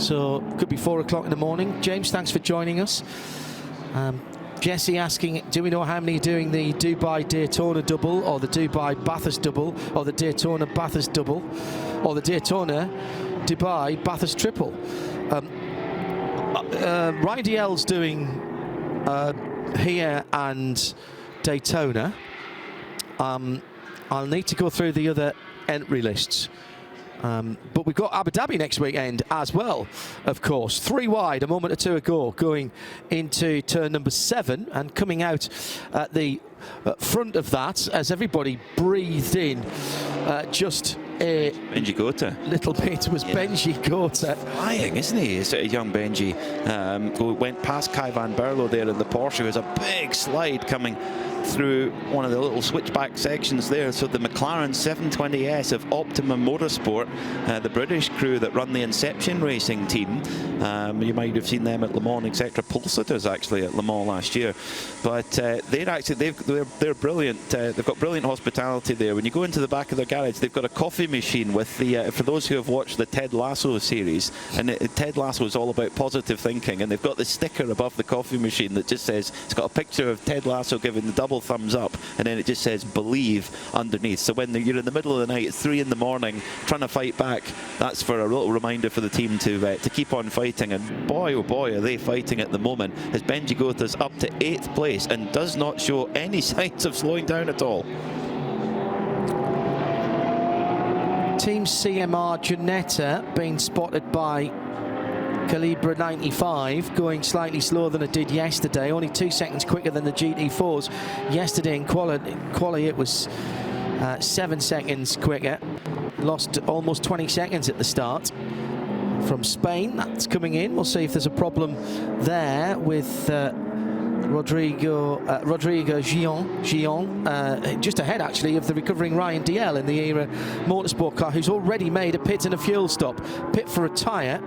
So could be 4 o'clock in the morning. James, thanks for joining us. Jesse asking, do we know how many are doing the Dubai Daytona double, or the Dubai Bathurst double, or the Daytona Bathurst double, or the Daytona Dubai Bathurst triple? Ryan DL's doing here and Daytona. I'll need to go through the other entry lists. But we've got Abu Dhabi next weekend as well, of course. 3 wide, a moment or two ago, going into turn number 7 and coming out at the front of that as everybody breathed in just a Benji Gota. Little bit was Benji Gota. Flying, isn't he? It's a young Benji. Went past Kai van Berlo there in the Porsche. It was a big slide coming through one of the little switchback sections there. So the McLaren 720S of Optimum Motorsport, the British crew that run the Inception Racing team, you might have seen them at Le Mans, etc. Pulsators actually at Le Mans last year, but they're brilliant. They've got brilliant hospitality there. When you go into the back of their garage, they've got a coffee machine with the for those who have watched the Ted Lasso series, and Ted Lasso is all about positive thinking, and they've got the sticker above the coffee machine that just says, it's got a picture of Ted Lasso giving the double thumbs up, and then it just says believe underneath. So when you're in the middle of the night at 3 in the morning trying to fight back, that's for a little reminder for the team to keep on fighting. And boy oh boy are they fighting at the moment, as Benji Gota's up to 8th place and does not show any signs of slowing down at all. Team CMR Ginetta being spotted by Calibra 95, going slightly slower than it did yesterday, only 2 seconds quicker than the GT4s. Yesterday in quali it was 7 seconds quicker, lost almost 20 seconds at the start. From Spain, that's coming in. We'll see if there's a problem there with Rodrigo Gion, just ahead actually of the recovering Ryan DL in the ERA Motorsport car, who's already made a pit and a fuel stop. Pit for a tyre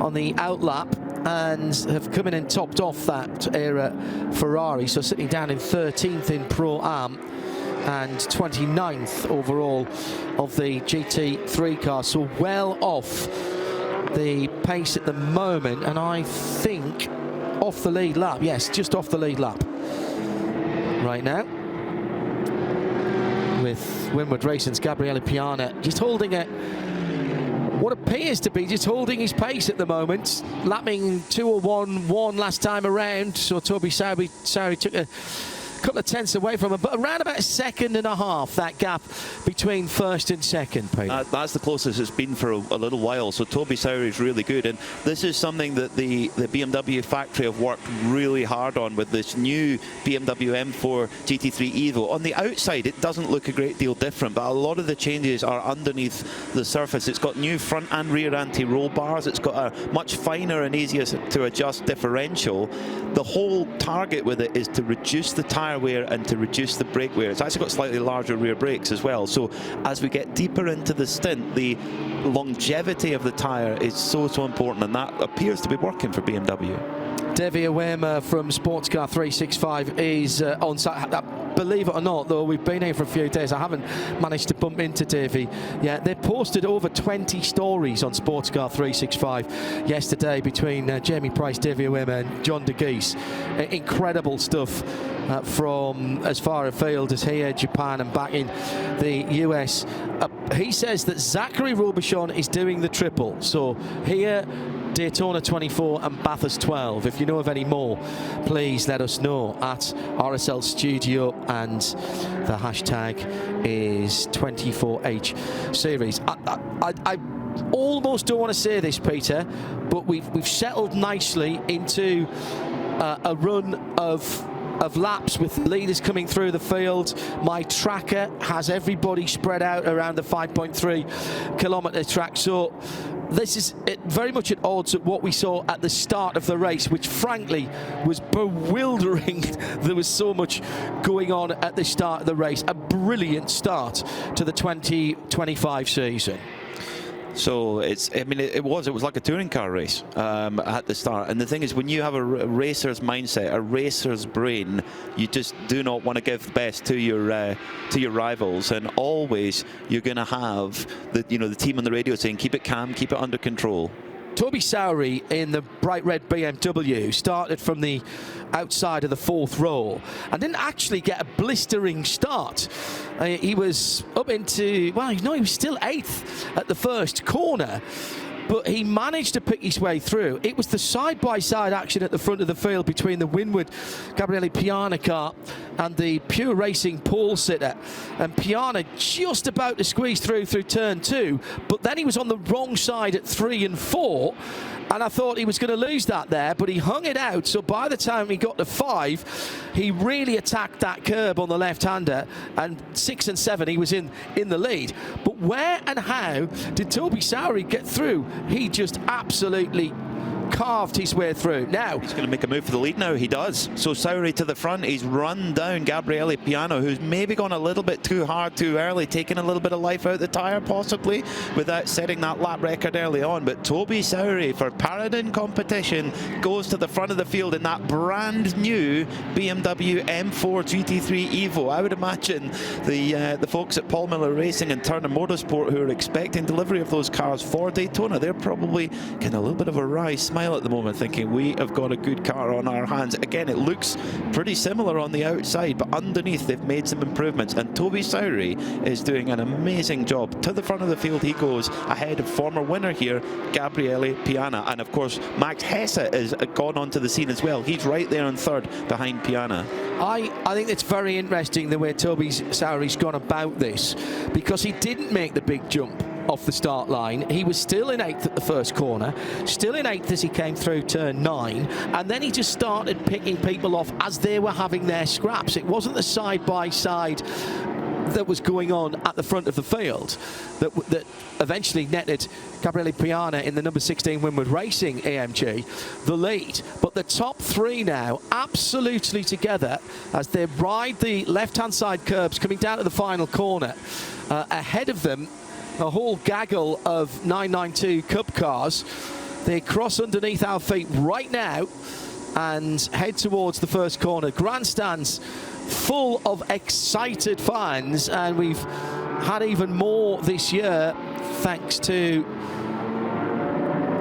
on the outlap and have come in and topped off that ERA Ferrari, so sitting down in 13th in Pro-Am and 29th overall of the GT3 car, so well off the pace at the moment, and I think off the lead lap. Yes, just off the lead lap right now, with Winward Racing's Gabriele Piana just holding it, what appears to be just holding his pace at the moment, lapping 2:01.1 last time around. So Toby Sowery took a couple of tenths away from him, but around about 1.5 seconds, that gap between first and second, Peter. That's the closest it's been for a little while, so Toby Sowery is really good, and this is something that the BMW factory have worked really hard on with this new BMW M4 GT3 Evo. On the outside it doesn't look a great deal different, but a lot of the changes are underneath the surface. It's got new front and rear anti-roll bars, it's got a much finer and easier to adjust differential. The whole target with it is to reduce the tire wear and to reduce the brake wear. It's actually got slightly larger rear brakes as well, so as we get deeper into the stint, the longevity of the tyre is so important, and that appears to be working for BMW. Devi Awema from Sportscar 365 is on site. Believe it or not, though, we've been here for a few days. I haven't managed to bump into Davey yet. They posted over 20 stories on Sportscar 365 yesterday between Jamie Price, Davey Awema and John de Geese. Incredible stuff from as far afield as here, Japan, and back in the US. He says that Zachary Robichon is doing the triple. So here, Daytona 24 and Bathurst 12. If you know of any more, please let us know at RSL Studio, and the hashtag is 24H Series. I almost don't want to say this, Peter, but we've settled nicely into a run of laps with leaders coming through the field. My tracker has everybody spread out around the 5.3 kilometre track. So this is very much at odds at what we saw at the start of the race, which frankly was bewildering. There was so much going on at the start of the race. A brilliant start to the 2025 season. So it was like a touring car race at the start. And the thing is, when you have a racer's mindset, a racer's brain, you just do not want to give the best to your rivals. And always you're going to have the team on the radio saying, keep it calm, keep it under control. Toby Sowery in the bright red BMW started from the outside of the 4th row and didn't actually get a blistering start. He was up into, well, no, he was still 8th at the first corner, but he managed to pick his way through. It was the side-by-side action at the front of the field between the Winward Gabriele Piana car and the Pure Racing Paul sitter, and Piana just about to squeeze through turn 2, but then he was on the wrong side at 3 and 4, and I thought he was going to lose that there, but he hung it out. So by the time he got to 5, he really attacked that curb on the left-hander, and 6 and 7 he was in the lead. But where and how did Toby Sowery get through? He just absolutely carved his way through. Now he's going to make a move for the lead now. He does. So Sowery to the front. He's run down Gabriele Piano, who's maybe gone a little bit too hard too early, taking a little bit of life out of the tyre possibly without setting that lap record early on. But Toby Sowery for Paradin competition goes to the front of the field in that brand new BMW M4 GT3 Evo. I would imagine the folks at Paul Miller Racing and Turner Motorsport who are expecting delivery of those cars for Daytona, they're probably getting a little bit of a wry smile at the moment, thinking we have got a good car on our hands. Again, it looks pretty similar on the outside, but underneath they've made some improvements, and Toby Sowery is doing an amazing job. To the front of the field he goes, ahead of former winner here, Gabriele Piana, and of course Max Hesse has gone onto the scene as well. He's right there in 3rd behind Piana. I think it's very interesting the way Toby Sowery's gone about this, because he didn't make the big jump off the start line. He was still in 8th at the first corner, still in 8th as he came through turn 9, and then he just started picking people off as they were having their scraps. It wasn't the side-by-side that was going on at the front of the field that eventually netted Gabriele Piana in the number 16 Winward Racing AMG the lead. But the top 3 now absolutely together as they ride the left-hand side curbs coming down to the final corner. Ahead of them, a whole gaggle of 992 Cup cars. They cross underneath our feet right now and head towards the first corner. Grandstands full of excited fans, and we've had even more this year thanks to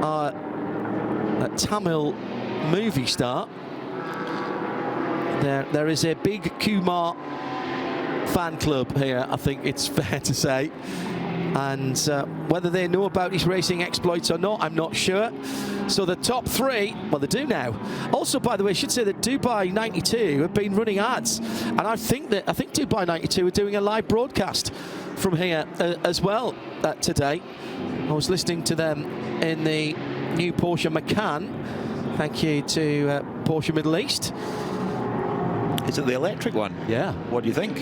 our Tamil movie star. There is a big Kumar fan club here, I think it's fair to say. And whether they know about his racing exploits or not, I'm not sure. So the top 3, well, they do now. Also, by the way, I should say that Dubai 92 have been running ads, and I think Dubai 92 are doing a live broadcast from here as well today. I was listening to them in the new Porsche Macan. Thank you to Porsche Middle East. Is it the electric one? Yeah. What do you think?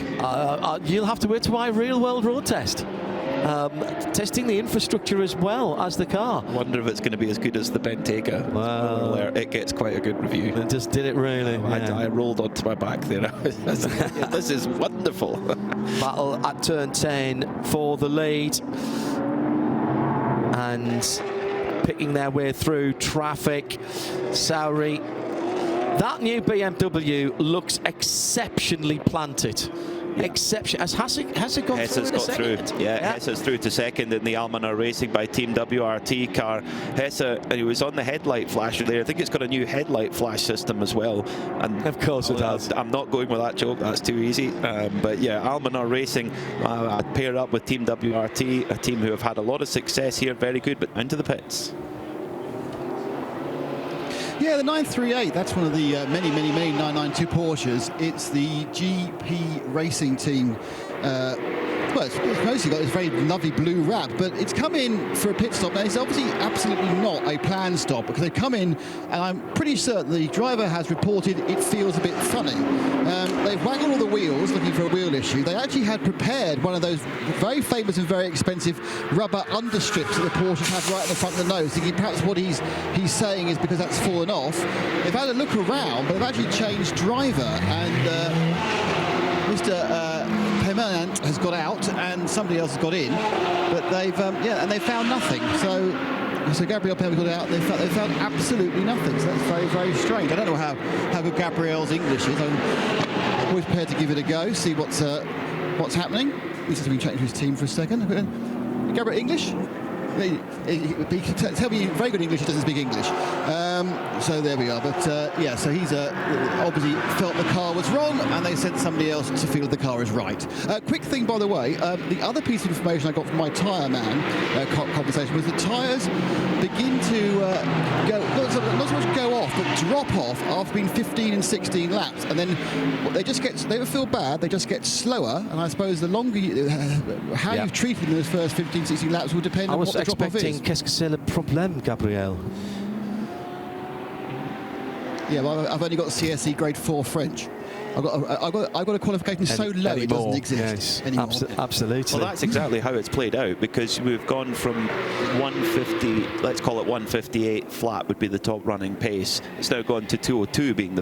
You'll have to wait to my real-world road test. Testing the infrastructure as well as the car. I wonder if it's going to be as good as the Bentayga. Wow. It gets quite a good review. It just did it really. I rolled onto my back there. This is wonderful. Battle at turn 10 for the lead. And picking their way through traffic. Sowery. That new BMW looks exceptionally planted. Exception. Has Hesse gone Hesse's through? got through. Yeah, Hesse's through to 2nd in the Almanar Racing by Team WRT car. Hesse, he was on the headlight flasher there. I think it's got a new headlight flash system as well. And of course it has. I'm not going with that joke. That's too easy. But yeah, Almanar Racing pair up with Team WRT, a team who have had a lot of success here. Very good, but into the pits. Yeah, the 938, that's one of the many 992 Porsches. It's the GP Racing Team well, it's mostly got this very lovely blue wrap, but it's come in for a pit stop, and it's obviously absolutely not a planned stop, because they've come in, and I'm pretty certain the driver has reported it feels a bit funny. They've waggled all the wheels looking for a wheel issue. They actually had prepared one of those very famous and very expensive rubber understrips that the Porsches have right in the front of the nose, thinking perhaps what he's saying is because that's fallen off. They've had a look around, but they've actually changed driver, and Mr. Permanent has got out and somebody else has got in, but they've and they found nothing. So Gabriel Permanent got out and they found absolutely nothing. So that's very, very strange. I don't know how good Gabriel's English is. I'm always prepared to give it a go, see what's happening. He's just been chatting to his team for a second. Gabriel, English? He can tell me very good English, he doesn't speak English. So there we are. But so he's obviously felt the car was wrong, and they sent somebody else to feel the car is right. Quick thing, by the way, the other piece of information I got from my tyre man conversation was the tyres begin to go, not so much go off, but drop off after being 15 and 16 laps, and then they don't feel bad, they just get slower, and I suppose the longer how you've treated those first 15, 16 laps will depend on what the drop off is. Qu'est-ce que c'est le problème, Gabriel? Yeah, well, I've only got CSE grade 4 French. I've got a qualification so low it doesn't exist anymore. Absolutely. Well, that's exactly how it's played out, because we've gone from 150, let's call it 158 flat would be the top running pace. It's now gone to 202 being the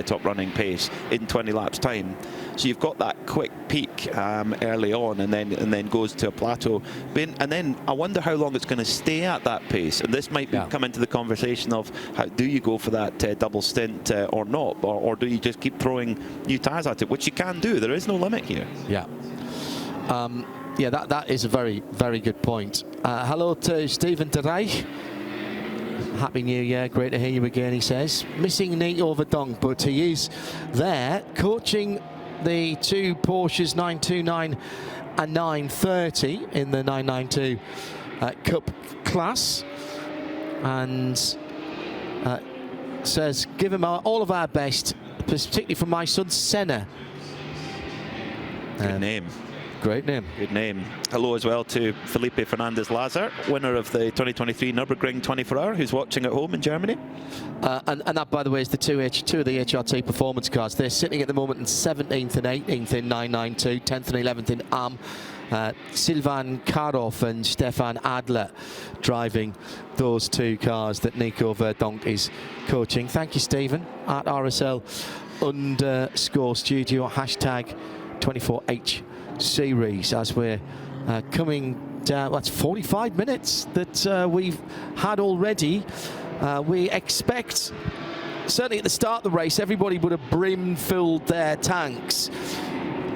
top running pace in 20 laps time. So you've got that quick peak early on, and then goes to a plateau. And then I wonder how long it's going to stay at that pace. And this might come into the conversation of how do you go for that double stint or not, or do you just keep throwing new tyres at it, which you can do. There is no limit here. Yeah. That is a very, very good point. Hello to Stephen DeRay. Happy New Year, great to hear you again, he says. Missing Nico Verdonk, but he is there coaching the two Porsches 929 and 930 in the 992 Cup class, and says give him all of our best, particularly from my son Senna. Good name. Great name. Good name. Hello as well to Felipe Fernandez-Lazar, winner of the 2023 Nürburgring 24-hour, who's watching at home in Germany. And that, by the way, is the two of the HRT performance cars. They're sitting at the moment in 17th and 18th in 992, 10th and 11th in AM. Sylvain Karov and Stefan Adler driving those two cars that Nico Verdonk is coaching. Thank you, Stephen, at RSL_studio, hashtag 24H series, as we're coming down. That's 45 minutes that we've had already. We expect, certainly at the start of the race, everybody would have brim-filled their tanks.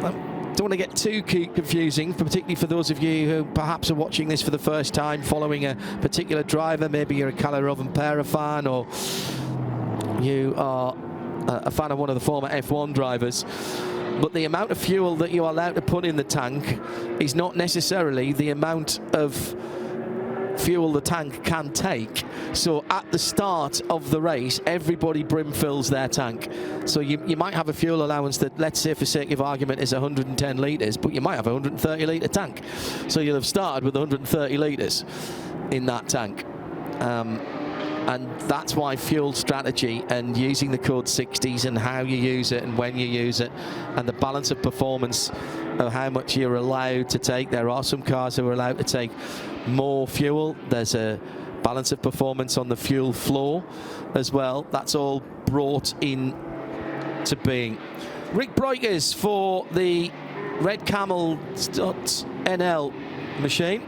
Don't want to get too confusing, particularly for those of you who perhaps are watching this for the first time, following a particular driver. Maybe you're a Kalle Rovanperä fan, or you are a fan of one of the former F1 drivers. But the amount of fuel that you are allowed to put in the tank is not necessarily the amount of fuel the tank can take. So at the start of the race, everybody brim fills their tank. So you might have a fuel allowance that, let's say for sake of argument, is 110 litres, but you might have a 130 litre tank. So you'll have started with 130 litres in that tank. And that's why fuel strategy and using the code 60s and how you use it and when you use it, and the balance of performance of how much you're allowed to take. There are some cars who are allowed to take more fuel. There's a balance of performance on the fuel floor as well. That's all brought in to being. Rick Breukers for the Red Camel NL machine,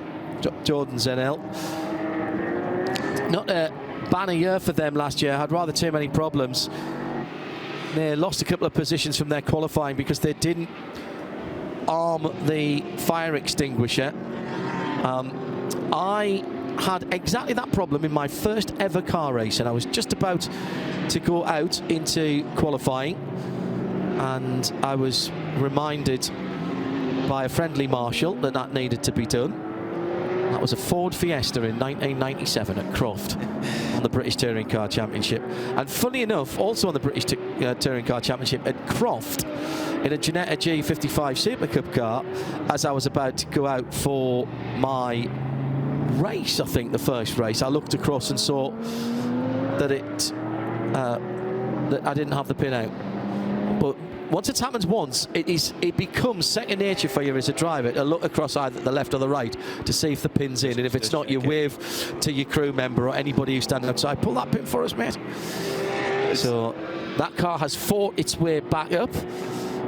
Jordan's NL. Not a banner year for them last year. Had rather too many problems. They lost a couple of positions from their qualifying because they didn't arm the fire extinguisher. I had exactly that problem in my first ever car race, and I was just about to go out into qualifying, and I was reminded by a friendly marshal that that needed to be done. That was a Ford Fiesta in 1997 at Croft on the British Touring Car Championship. And funny enough, also on the British Touring Car Championship at Croft, in a Ginetta G55 Super Cup car as I was about to go out for my race. I think the first race, I looked across and saw that that I didn't have the pin out. But once it happens once, it becomes second nature for you as a driver to look across either the left or the right to see if the pin's in, and if it's not, you wave to your crew member or anybody who's standing outside, pull that pin for us, mate. So that car has fought its way back up.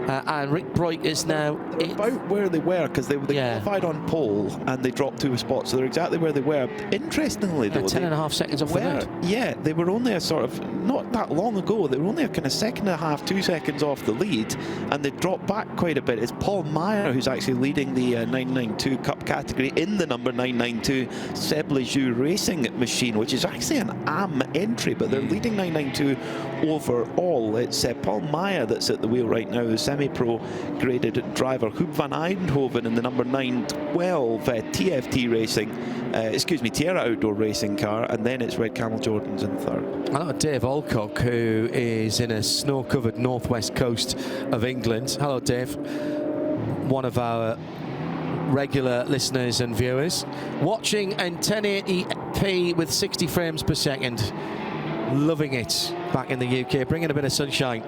And Rick Broik is now about where they were, because they qualified on pole and they dropped 2 spots, so they're exactly where they were. Interestingly, though, 10.5 seconds off the lead. Yeah, they were only a sort of, not that long ago, they were only a kind of 1.5, 2 seconds off the lead, and they dropped back quite a bit. It's Paul Meyer who's actually leading the 992 Cup category in the number 992 Seb Lejeune racing machine, which is actually an AM entry, but they're leading 992 overall. It's Paul Meyer that's at the wheel right now, the semi-pro graded driver. Hoop van Eindhoven in the number 912 TFT racing, Tierra Outdoor racing car, and then it's Red Camel Jordans in third. Hello, Dave Alcock, who is in a snow-covered northwest coast of England. Hello, Dave. One of our regular listeners and viewers. Watching in 1080p with 60 frames per second. Loving it back in the UK, bringing a bit of sunshine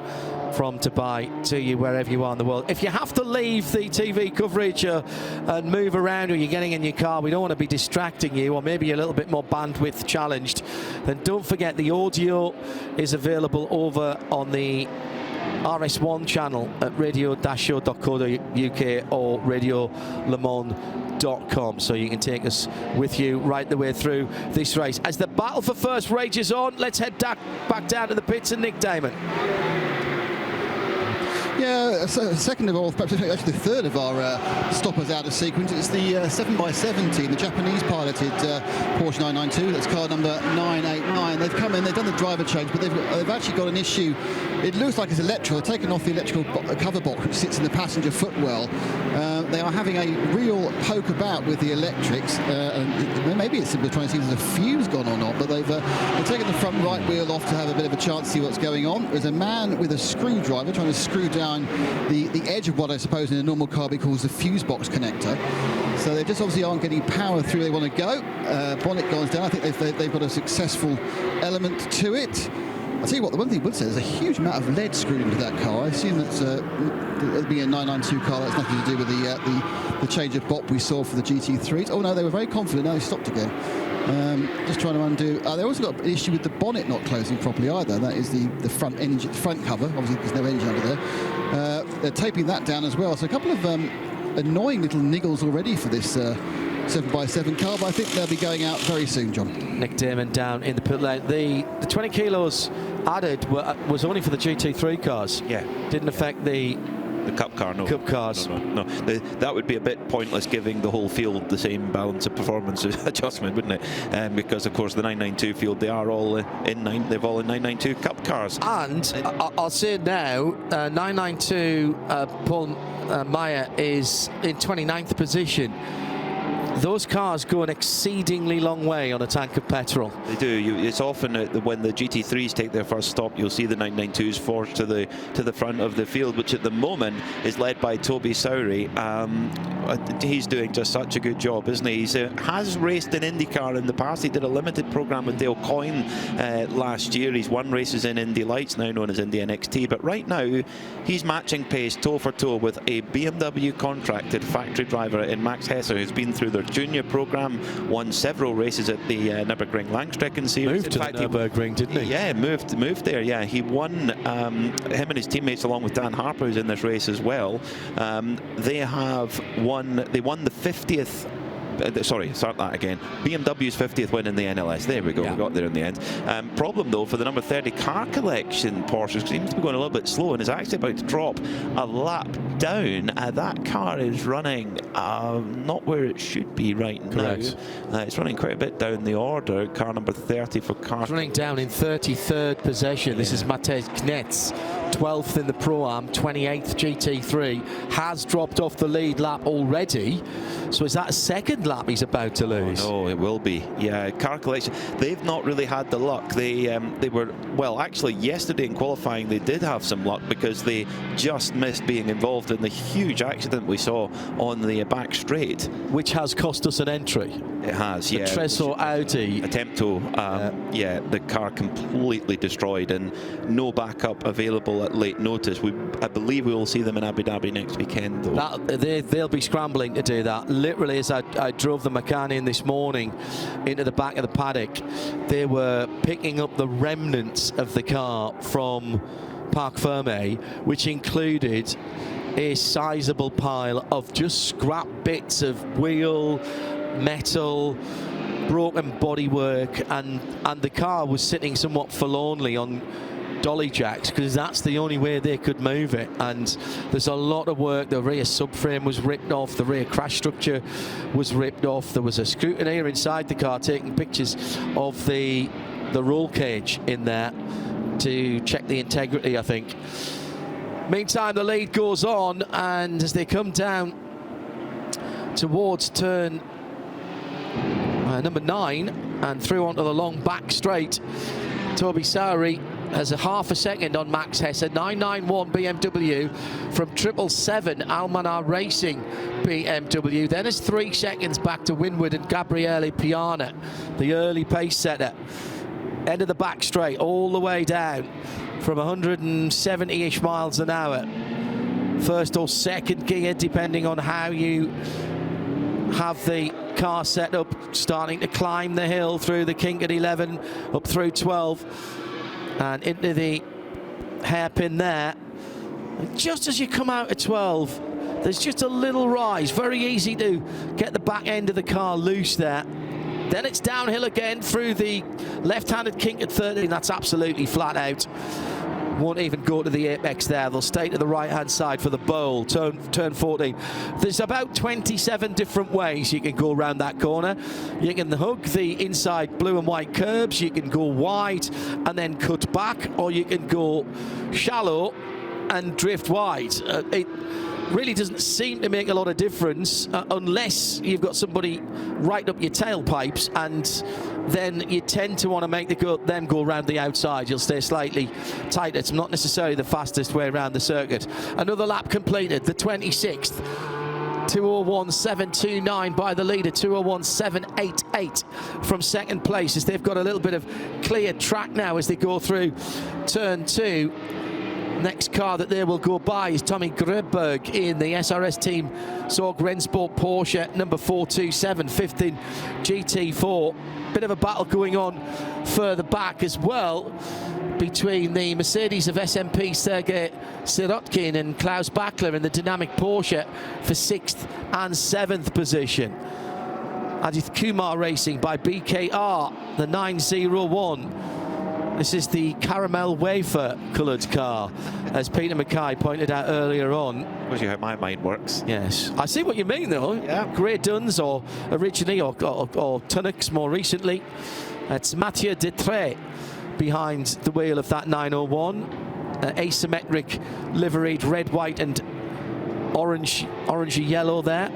from Dubai to you wherever you are in the world. If you have to leave the TV coverage and move around, or you're getting in your car, we don't want to be distracting you, or maybe you're a little bit more bandwidth challenged, then don't forget the audio is available over on the RS1 channel at radio-show.co.uk or radiolemans.com, so you can take us with you right the way through this race. As the battle for first rages on, let's head back down to the pits and Nick Damon. Yeah, so second of all, perhaps actually the third of our stoppers out of sequence. It's the 7x70, the Japanese piloted Porsche 992. That's car number 989. They've come in, they've done the driver change, but they've actually got an issue. It looks like it's electrical. They've taken off the electrical cover box which sits in the passenger footwell. They are having a real poke about with the electrics. And maybe it's simply trying to see if there's a fuse gone or not, but they've taken the front right wheel off to have a bit of a chance to see what's going on. There's a man with a screwdriver trying to screw down the edge of what I suppose in a normal car we calls the fuse box connector. So they just obviously aren't getting power through where they want to go. Bonnet goes down. I think they've got a successful element to it. I'll tell you what, the one thing I would say, there's a huge amount of lead screwed into that car. I assume that's being a 992 car, that's nothing to do with the change of bop we saw for the GT3s. Oh no, they were very confident. Now they stopped again. Just trying to undo. They also got an issue with the bonnet not closing properly either. That is the front cover. Obviously, there's no engine under there. They're taping that down as well. So a couple of annoying little niggles already for this 7x7 car, but I think they'll be going out very soon, John. Nick Damon down in the pit lane. The 20 kilos added was only for the GT3 cars. Yeah. Didn't affect the Cup car, no. Cup cars. No. That would be a bit pointless giving the whole field the same balance of performance adjustment, wouldn't it? Because of course the 992 field, they've all in 992 Cup cars. And I'll say it now, 992 Paul Meyer is in 29th position. Those cars go an exceedingly long way on a tank of petrol. They do. It's often when the GT3s take their first stop, you'll see the 992s forced to the front of the field, which at the moment is led by Toby Sowry. He's doing just such a good job, isn't he? He has raced in IndyCar in the past. He did a limited program with Dale Coyne last year. He's won races in Indy Lights, now known as Indy NXT. But right now, he's matching pace toe for toe with a BMW contracted factory driver in Max Hesser, who's been through their junior program, won several races at the Nürburgring Langstrecken series. Moved to the Nürburgring, didn't he? Yeah, moved there. Yeah, he won. Him and his teammates, along with Dan Harper, who's in this race as well. They won the 50th. Sorry, start that again. BMW's 50th win in the NLS. There we go. Yeah. We got there in the end. Problem though for the number 30 car collection Porsche seems to be going a little bit slow and is actually about to drop a lap down. That car is running not where it should be right now. It's running quite a bit down the order. Car number 30 for car. It's running down in 33rd position. This is Matej Knetz, 12th in the Pro-Am, 28th GT3. Has dropped off the lead lap already. So is that a second lap he's about to lose? Oh, it will be. Yeah, car collection. They've not really had the luck. They were, well, actually yesterday in qualifying they did have some luck because they just missed being involved in the huge accident we saw on the back straight, which has cost us an entry. It has, the yeah. Tresor Audi Attempto, yeah, the car completely destroyed and no backup available at late notice. I believe we will see them in Abu Dhabi next weekend, though. They'll be scrambling to do that. Literally, as I drove the Macan in this morning into the back of the paddock, they were picking up the remnants of the car from Parc Fermé, which included a sizable pile of just scrap bits of wheel, metal, broken bodywork, and the car was sitting somewhat forlornly on dolly jacks because that's the only way they could move it. And there's a lot of work. The rear subframe was ripped off, the rear crash structure was ripped off. There was a scrutineer inside the car taking pictures of the roll cage in there to check the integrity, I think. Meantime, the lead goes on, and as they come down towards turn number 9 and through onto the long back straight, Toby Sowry has a half a second on Max Hesse. 991 BMW from 777 Almanar Racing BMW. Then it's 3 seconds back to Winwood and Gabriele Piana, the early pace setter. End of the back straight all the way down from 170-ish miles an hour. First or second gear, depending on how you have the car set up, starting to climb the hill through the kink at 11, up through 12, and into the hairpin there. And just as you come out at 12, there's just a little rise. Very easy to get the back end of the car loose there. Then it's downhill again through the left-handed kink at 13. That's absolutely flat out. Won't even go to the apex there. They'll stay to the right-hand side for the bowl, turn 14. There's about 27 different ways you can go around that corner. You can hug the inside blue and white curbs, you can go wide and then cut back, or you can go shallow and drift wide. It really doesn't seem to make a lot of difference unless you've got somebody right up your tailpipes, and then you tend to want to make them go around the outside. You'll stay slightly tighter. It's not necessarily the fastest way around the circuit. Another lap completed, the 26th. 201.729 by the leader, 201.788 from second place, as they've got a little bit of clear track now as they go through turn 2. Next car that they will go by is Tommy Gröberg in the SRS Team Sorg Rennsport Porsche number 427, 5th in GT4. Bit of a battle going on further back as well between the Mercedes of SMP Sergei Sirotkin and Klaus Bachler in the dynamic Porsche for 6th and 7th position. Ajith Kumar Racing by BKR, the 901. This is the caramel wafer coloured car, as Peter Mackay pointed out earlier on. Shows you how my mind works. Yes, I see what you mean though. Yeah. Grey Duns or originally, or Tunnocks more recently. It's Mathieu Detré behind the wheel of that 901. Asymmetric liveried red, white and orangey yellow there.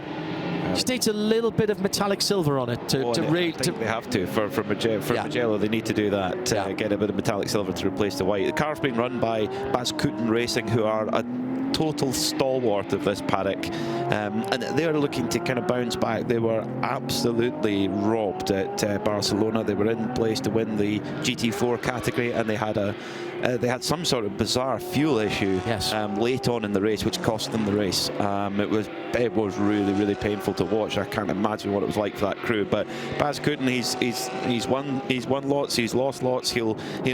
Just needs a little bit of metallic silver on it to read. I think they have to for Mugello. They need to do that. Get a bit of metallic silver to replace the white. The car's being run by Bas Kooten Racing, who are a total stalwart of this paddock, and they're looking to kind of bounce back. They were absolutely robbed at Barcelona. They were in place to win the GT4 category, and they had some sort of bizarre fuel issue late on in the race, which cost them the race. It was really, really painful to watch. I can't imagine what it was like for that crew. But Bas Kooten, he's won lots, he's lost lots. He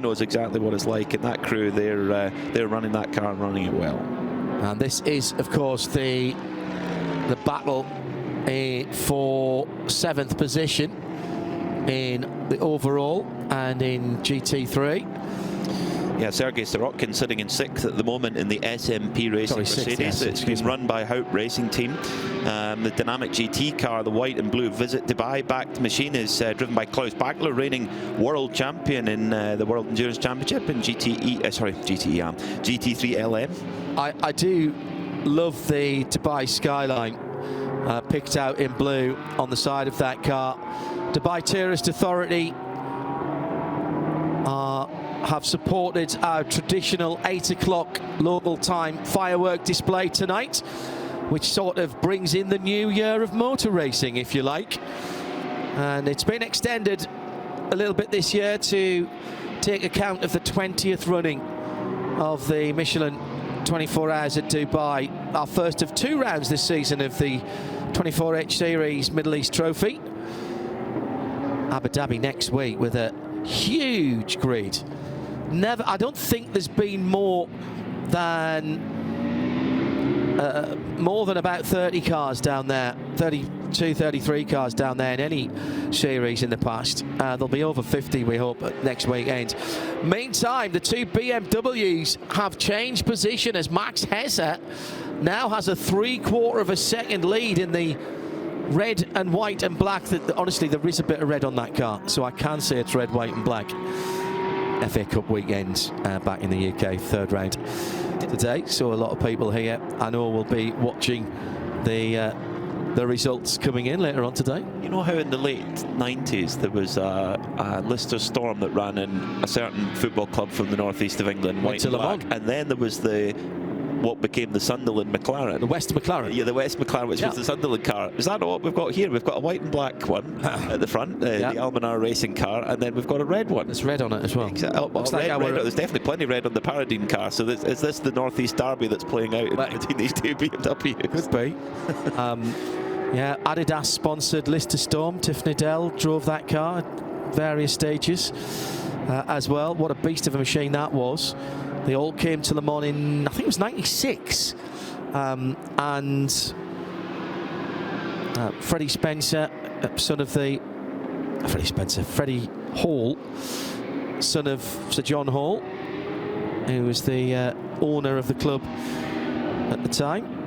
knows exactly what it's like. And that crew, they're running that car and running it well. And this is, of course, the battle for 7th position in the overall and in GT3. Yeah, Sergei Sirotkin sitting in 6th at the moment in the SMP Racing Mercedes. It's been run by Haupt Racing Team. The dynamic GT car, the white and blue Visit Dubai-backed machine, is driven by Klaus Bachler, reigning world champion in the World Endurance Championship in GT3 LM. I do love the Dubai skyline picked out in blue on the side of that car. Dubai Tourist Authority have supported our traditional 8 o'clock local time firework display tonight, which sort of brings in the new year of motor racing, if you like. And it's been extended a little bit this year to take account of the 20th running of the Michelin 24 Hours at Dubai, our first of 2 rounds this season of the 24H Series Middle East Trophy. Abu Dhabi next week with a huge grid. I don't think there's been more than about 30 cars down there, 32, 33 cars down there in any series in the past. There'll be over 50, we hope, next weekend. Meantime, the 2 BMWs have changed position as Max Hesse now has a 3/4 of a second lead in the red and white and black. Honestly, there is a bit of red on that car, so I can say it's red, white and black. FA Cup weekend back in the UK, 3rd round today. So a lot of people here, I know, will be watching the results coming in later on today. You know how in the late 90s there was a Lister Storm that ran in a certain football club from the northeast of England, white and black, and then there was what became the Sunderland McLaren. The West McLaren? Yeah, the West McLaren, which was the Sunderland car. Is that what we've got here? We've got a white and black one at the front, the Almanar racing car, and then we've got a red one. There's red on it as well. There's definitely plenty of red on the Paradine car, so is this the Northeast Derby that's playing out between these 2 BMWs? Could be. Yeah, Adidas sponsored Lister Storm. Tiffany Dell drove that car at various stages as well. What a beast of a machine that was. They all came to Le Mans in, I think it was 96. And Freddie Spencer, son of Freddie Hall, son of Sir John Hall, who was the owner of the club at the time.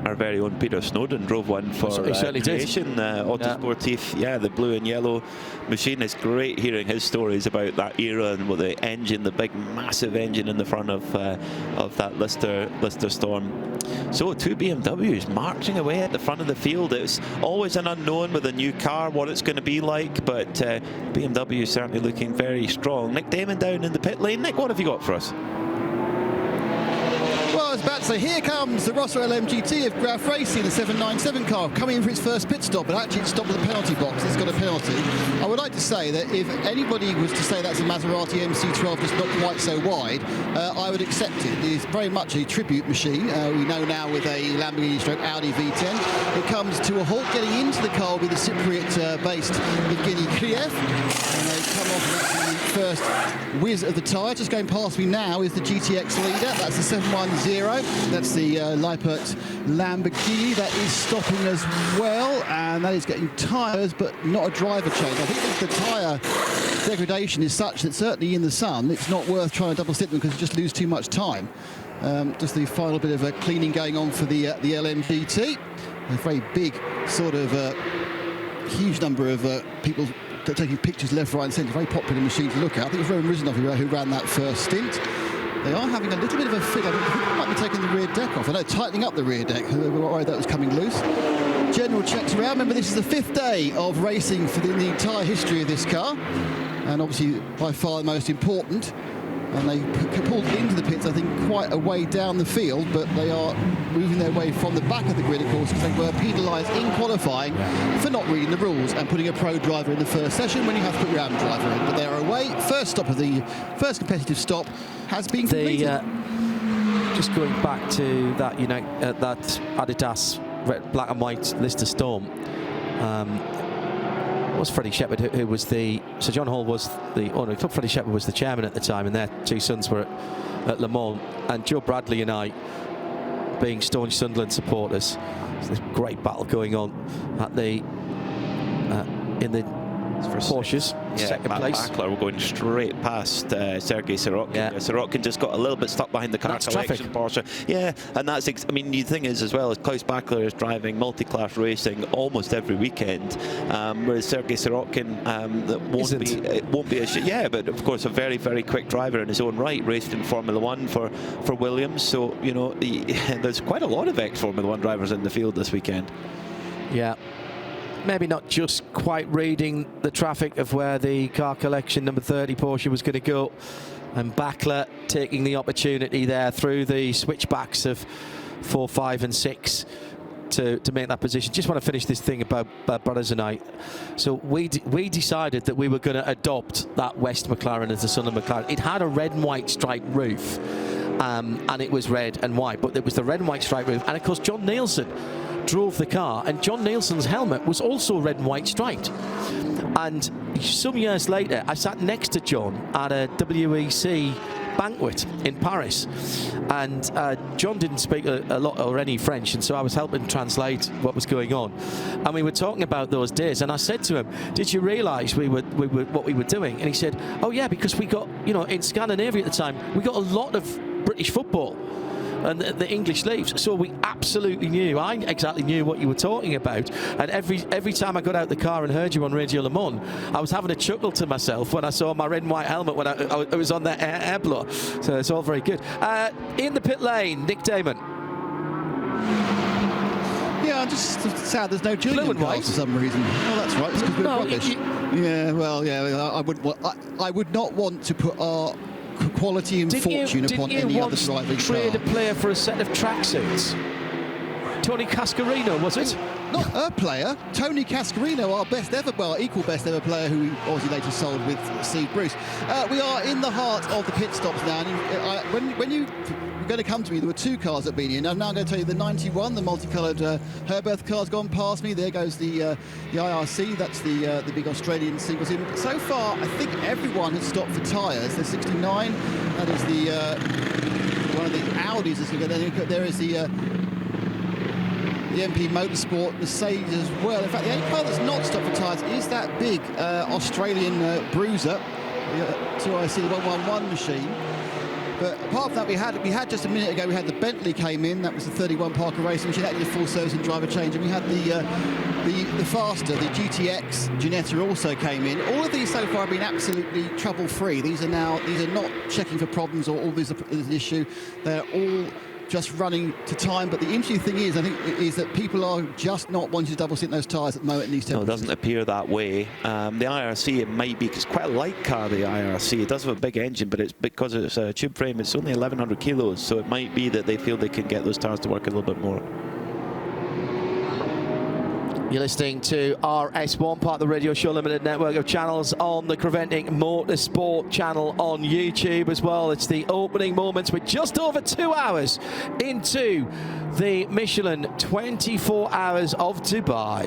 Our very own Peter Snowden drove one for Creation, Autosportif. Yeah, the blue and yellow machine. It's great hearing his stories about that era and with the engine, the big massive engine in the front of that Lister Storm. So 2 BMWs marching away at the front of the field. It's always an unknown with a new car what it's going to be like, but BMW is certainly looking very strong. Nick Damon down in the pit lane. Nick, what have you got for us? Well, I was about to say, here comes the Rosso LMGT of Graf Racing, the 797 car, coming in for its first pit stop, but actually it stopped at the penalty box. It's got a penalty. I would like to say that if anybody was to say that's a Maserati MC12 just not quite so wide, I would accept it. It is very much a tribute machine. We know now with a Lamborghini stroke Audi V10, it comes to a halt. Getting into the car will be the Cypriot-based Evgeny Kriev, and they come off and actually the first whiz of the tyre. Just going past me now is the GTX leader. That's the 710. That's the Lippert Lamborghini. That is stopping as well, and that is getting tyres, but not a driver change. I think the tyre degradation is such that certainly in the sun, it's not worth trying to double stint them because you just lose too much time. Just the final bit of cleaning going on for the LMGT. A very big sort of huge number of people taking pictures left, right and centre. Very popular machine to look at. I think it was Roman Rizanov who ran that first stint. They are having a little bit of a fit. I think they might be taking the rear deck off. I know, tightening up the rear deck. They were worried that was coming loose. General checks around. Remember, this is the 5th day of racing for the entire history of this car, and obviously by far the most important. And they pulled into the pits, I think, quite a way down the field, but they are moving their way from the back of the grid, of course, because they were penalised in qualifying for not reading the rules and putting a pro driver in the first session when you have to put your AM driver in. But they are away. First competitive stop has been completed. Just going back to that, that Adidas black and white Lister Storm. Was Freddie Shepherd, who was Sir John Hall was the owner of the club. Freddie Shepherd was the chairman at the time, and their 2 sons were at Le Mans. And Joe Bradley and I, being staunch Sunderland supporters, there's this great battle going on at in the Porsches, second place. Mackler, we're going straight past Sergei Sirotkin. Yeah. Sirotkin just got a little bit stuck behind the car collection Porsche. Yeah, and that's, I mean, the thing is as well, as Klaus Bachler is driving multi-class racing almost every weekend, whereas Sergei Sirotkin won't be yeah, but of course a very, very quick driver in his own right, raced in Formula 1 for Williams, so, there's quite a lot of ex-Formula 1 drivers in the field this weekend. Yeah. Maybe not just quite reading the traffic of where the car collection number 30 Porsche was going to go. And Backler taking the opportunity there through the switchbacks of 4, 5 and 6 to make that position. Just want to finish this thing about Brothers and I. So we decided that we were going to adopt that West McLaren as the son of McLaren. It had a red and white striped roof, and it was red and white, but it was the red and white striped roof. And of course, John Nielsen drove the car, and John Nielsen's helmet was also red and white striped. And some years later, I sat next to John at a WEC banquet in Paris, and John didn't speak a lot or any French, and so I was helping translate what was going on. And we were talking about those days, and I said to him, "Did you realise what we were doing?" And he said, "Oh yeah, because we got, you know, in Scandinavia at the time, we got a lot of British football and the English leagues, so we absolutely knew. I exactly knew what you were talking about, and every time I got out the car and heard you on Radio Le Mans, I was having a chuckle to myself when I saw my red and white helmet when I was on the air blower. So it's all very good. In the pit lane, Nick Damon. Yeah, I'm just sad there's no Gillingham cars for some reason. Oh, that's right. It's because we're rubbish. Yeah, well, yeah, I would not want to put our quality and fortune upon any other driving car. Trade a player for a set of tracksuits? Tony Cascarino, was it? Not a player. Tony Cascarino, our best ever, well, equal best ever player, who obviously later sold with Steve Bruce. We are in the heart of the pit stops now. And when you were going to come to me, there were 2 cars that had been in. I'm now going to tell you the 91, the multicoloured Herberth car's gone past me. There goes the IRC. That's the big Australian single team. So far, I think everyone has stopped for tyres. There's 69. That is one of the Audis. There is the MP Motorsport, Mercedes as well. In fact, the only car that's not stopped for tyres is that big Australian Bruiser, the 2IC, the 111 machine. But apart from that, we had just a minute ago, we had the Bentley came in. That was the 31 Parker Racing machine. That did a full service and driver change. And we had the faster, the GTX Ginetta also came in. All of these so far have been absolutely trouble-free. These are not checking for problems or all this is an issue. They're all just running to time. But the interesting thing is, I think, is that people are just not wanting to double stint those tyres at the moment in these temperatures. No, it doesn't appear that way. The IRC, it might be, because it's quite a light car, the IRC. It does have a big engine, but it's because it's a tube frame, it's only 1,100 kilos, so it might be that they feel they can get those tyres to work a little bit more. You're listening to RS1, part of the Radio Show Limited network of channels on the Creventic Motorsport channel on YouTube as well. It's the opening moments. We're just over 2 hours into the Michelin 24 Hours of Dubai.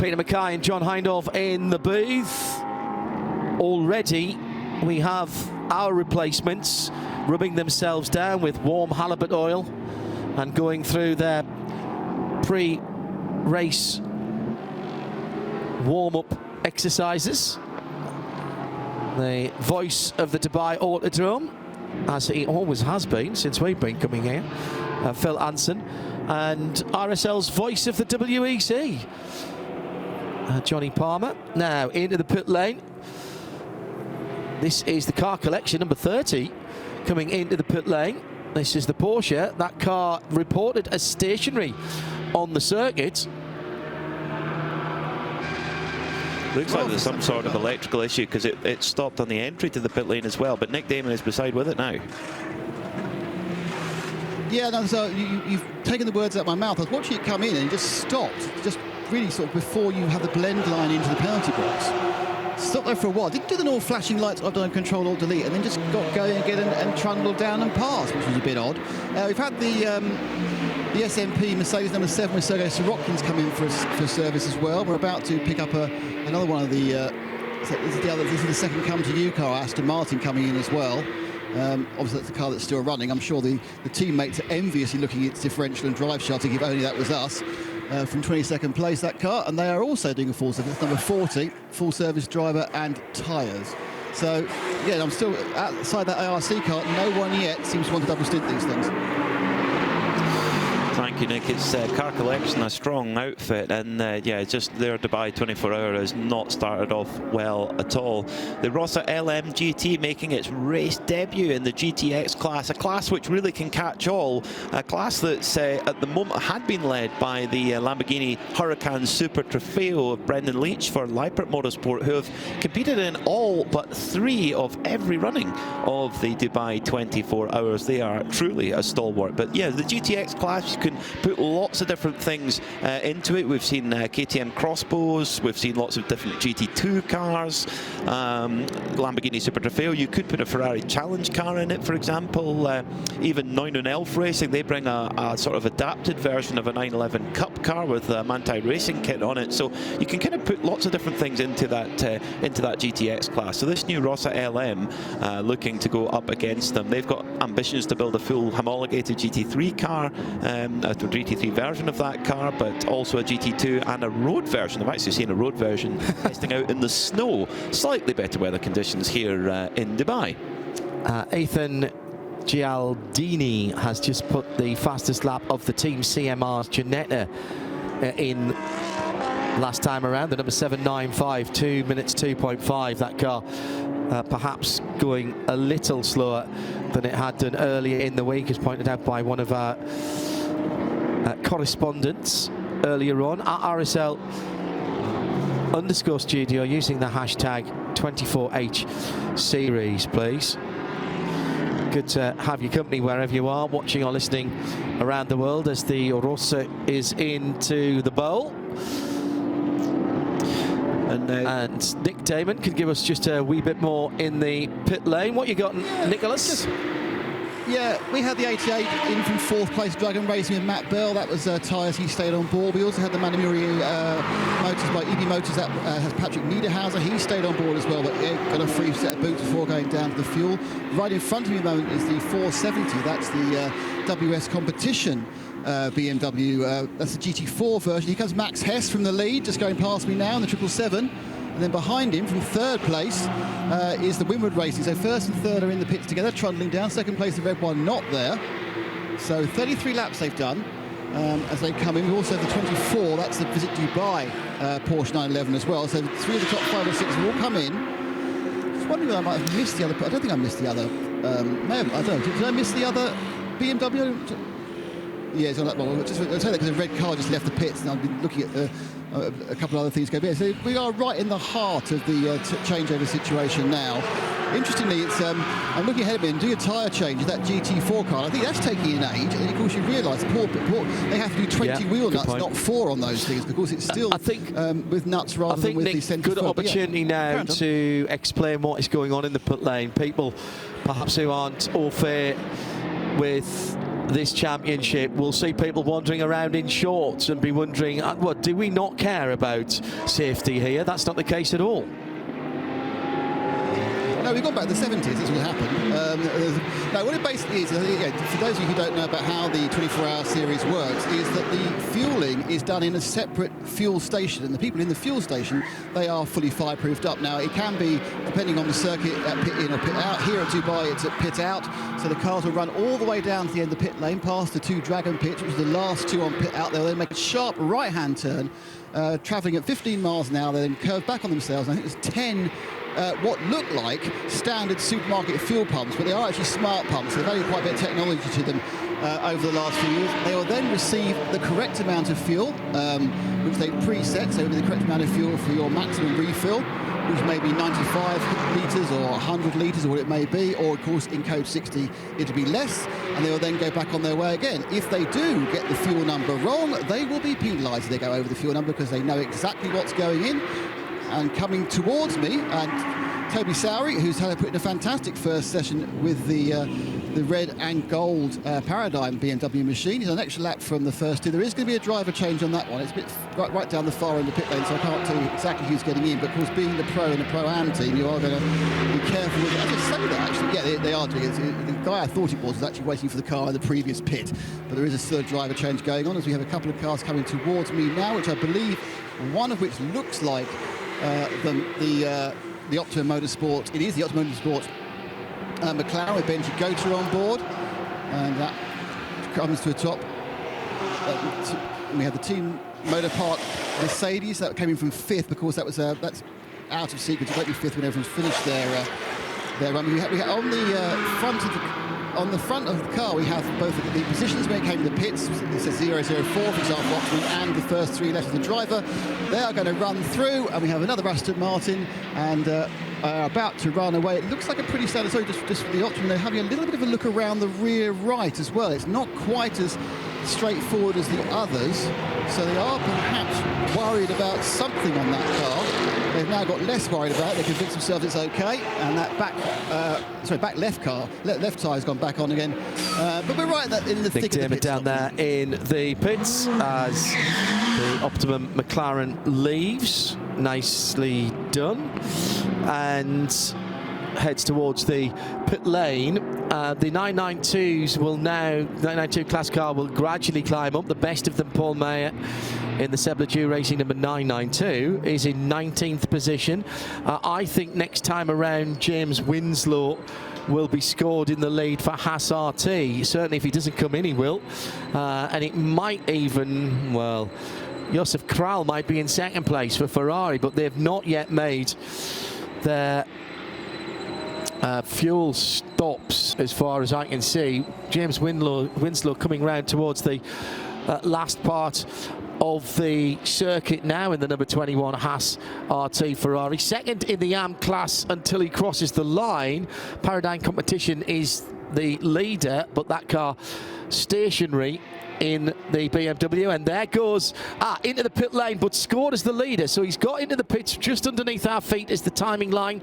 Peter Mackay and John Hindhaugh in the booth. Already we have our replacements rubbing themselves down with warm halibut oil and going through their pre-race warm-up exercises. The voice of the Dubai Autodrome, as he always has been since we've been coming here, Phil Anson, and RSL's voice of the WEC, Johnny Palmer. Now into the pit lane. This is the car collection number 30 coming into the pit lane. This is the Porsche. That car reported as stationary on the circuit. Looks like there's some sort of electrical issue, because it stopped on the entry to the pit lane as well, but Nick Damon is beside with it now. Yeah, no, so you've taken the words out of my mouth. I was watching it come in and it just stopped, just really sort of before you have the blend line into the penalty box. Stopped there for a while, didn't do the normal flashing lights, I've done Control Alt Delete, and then just got going again and trundled down and passed, which was a bit odd. We've had the SMP Mercedes number 7 with Sergei Sorokin's come in for service as well. We're about to pick up another one of the this is the second come to you car, Aston Martin, coming in as well. Obviously that's the car that's still running. I'm sure the teammates are enviously looking at its differential and drive shaft, if only that was us. From 22nd place, that car, and they are also doing a full service. Number 40, full service driver and tyres. So, yeah, I'm still outside that ARC car. No one yet seems to want to double stint these things. Thank you, Nick. It's Car Collection, a strong outfit, and yeah, just their Dubai 24 Hour has not started off well at all. The Rossa LM GT making its race debut in the GTX class, a class which really can catch all, a class that's at the moment had been led by the Lamborghini Huracan Super Trofeo of Brendan Leach for Lippert Motorsport, who have competed in all but 3 of every running of the Dubai 24 Hours. They are truly a stalwart. But yeah, the GTX class, you can put lots of different things into it. We've seen KTM crossbows, we've seen lots of different GT2 cars, Lamborghini Super Trofeo. You could put a Ferrari Challenge car in it, for example. Even 911 Racing, they bring a sort of adapted version of a 911 Cup car with a Manthey Racing kit on it. So you can kind of put lots of different things into that GTX class. So this new Rossa LM looking to go up against them. They've got ambitions to build a full homologated GT3 car, a GT3 version of that car, but also a GT2 and a road version. I've actually seen a road version testing out in the snow. Slightly better weather conditions here in Dubai. Ethan Gialdini has just put the fastest lap of the Team CMR's Ginetta in last time around, the number 795, 2 minutes 2.5. That car perhaps going a little slower than it had done earlier in the week, as pointed out by one of our correspondents earlier on at RSL_studio using the hashtag 24H series, please. Good to have your company wherever you are, watching or listening around the world as the Rossa is into the bowl. And Nick Damon can give us just a wee bit more in the pit lane. What you got, Nicholas? Yeah, we had the 88 in from 4th place, Dragon Racing with Matt Bell. That was tyres, he stayed on board. We also had the Manamuri motors by EB Motors. That has Patrick Niederhauser. He stayed on board as well, but got a free set of boots before going down to the fuel. Right in front of me at the moment is the 470. That's the WS Competition BMW. That's the GT4 version. Here comes Max Hess from the lead, just going past me now in the 777. And then behind him, from 3rd place, is the Winward Racing. So 1st and 3rd are in the pits together, trundling down. 2nd place, the red one, not there. So 33 laps they've done as they come in. We also have the 24. That's the Visit Dubai Porsche 911 as well. So 3 of the top 5 or 6 have all come in. Just wondering whether I might have missed the other. I don't think I missed the other. I don't know. Did I miss the other BMW? Yeah, it's on that one. I'll tell you that because the red car just left the pits, and I've been looking at a couple of other things go. Yeah, so we are right in the heart of the changeover situation now. Interestingly, it's I'm looking ahead of me and doing a tyre change of that GT4 car. I think that's taking an age, and of course you realise they have to do 20 wheel nuts, not 4 on those things, because it's still I think, with nuts rather than with Nick, the centre. Good opportunity now to explain what is going on in the pit lane. People perhaps who aren't au fait with this championship will see people wandering around in shorts and be wondering, what, do we not care about safety here? That's not the case at all. No, we've gone back to the 70s, that's what happened. No, what it basically is, for those of you who don't know about how the 24-hour series works, is that the fueling is done in a separate fuel station, and the people in the fuel station, they are fully fireproofed up. Now, it can be, depending on the circuit, at pit in or pit out. Here at Dubai, it's at pit out, so the cars will run all the way down to the end of the pit lane, past the 2 Dragon pits, which are the last 2 on pit out. They'll then make a sharp right-hand turn, travelling at 15 miles an hour, they then curve back on themselves. And I think there's 10 what look like standard supermarket fuel pumps, but they are actually smart pumps. They've added quite a bit of technology to them over the last few years. They will then receive the correct amount of fuel, which they preset, so it'll be the correct amount of fuel for your maximum refill, which may be 95 litres or 100 litres or what it may be, or of course in code 60 it'll be less, and they will then go back on their way again. If they do get the fuel number wrong, they will be penalised if they go over the fuel number, because they know exactly what's going in. And coming towards me, and Toby Sowery, who's put in a fantastic first session with the red and gold Paradigm BMW machine. He's an extra lap from the first 2. There is going to be a driver change on that one. It's a bit right down the far end of the pit lane, so I can't tell you exactly who's getting in. But of course, being the pro and the Pro-Am team, you are going to be careful with it. I just say that, actually. Yeah, they are doing it. The guy I thought it was actually waiting for the car in the previous pit. But there is a third driver change going on, as we have a couple of cars coming towards me now, which I believe, one of which looks like the Optima Motorsport. It is the Optima Motorsport McLaren with Benji Goater on board, and that comes to a top we had the team motor part Mercedes that came in from 5th. Of course, that's out of sequence. It won't be 5th when everyone's finished their run. We have on the front of the car, we have both the positions when it came to the pits. It says 004, for example, Optimum, and the first 3 letters of the driver. They are going to run through, and we have another Aston Martin, and are about to run away. It looks like a pretty standard. Sorry, just for the Optimum, they're having a little bit of a look around the rear right as well. It's not quite as straightforward as the others, so they are perhaps worried about something on that car. They've now got less worried about it. They convince themselves it's okay, and that back left tyre's gone back on again. But we're right in the thick of the pits. down there in the pits as the Optimum McLaren leaves. Nicely done. And heads towards the pit lane. The 992s will now, 992 class car will gradually climb up. The best of them, Paul Mayer, in the Sebla Racing number 992, is in 19th position. I think next time around, James Winslow will be scored in the lead for Haas RT. Certainly if he doesn't come in, he will. And it might even, well, Josef Kral might be in 2nd place for Ferrari, but they've not yet made their fuel stops as far as I can see. James Winslow coming round towards the last part of the circuit now in the number 21 Haas RT Ferrari. 2nd in the AM class until he crosses the line. Paradigm Competition is the leader, but that car stationary in the BMW, and there goes into the pit lane, but scored as the leader, so he's got into the pits just underneath our feet is the timing line,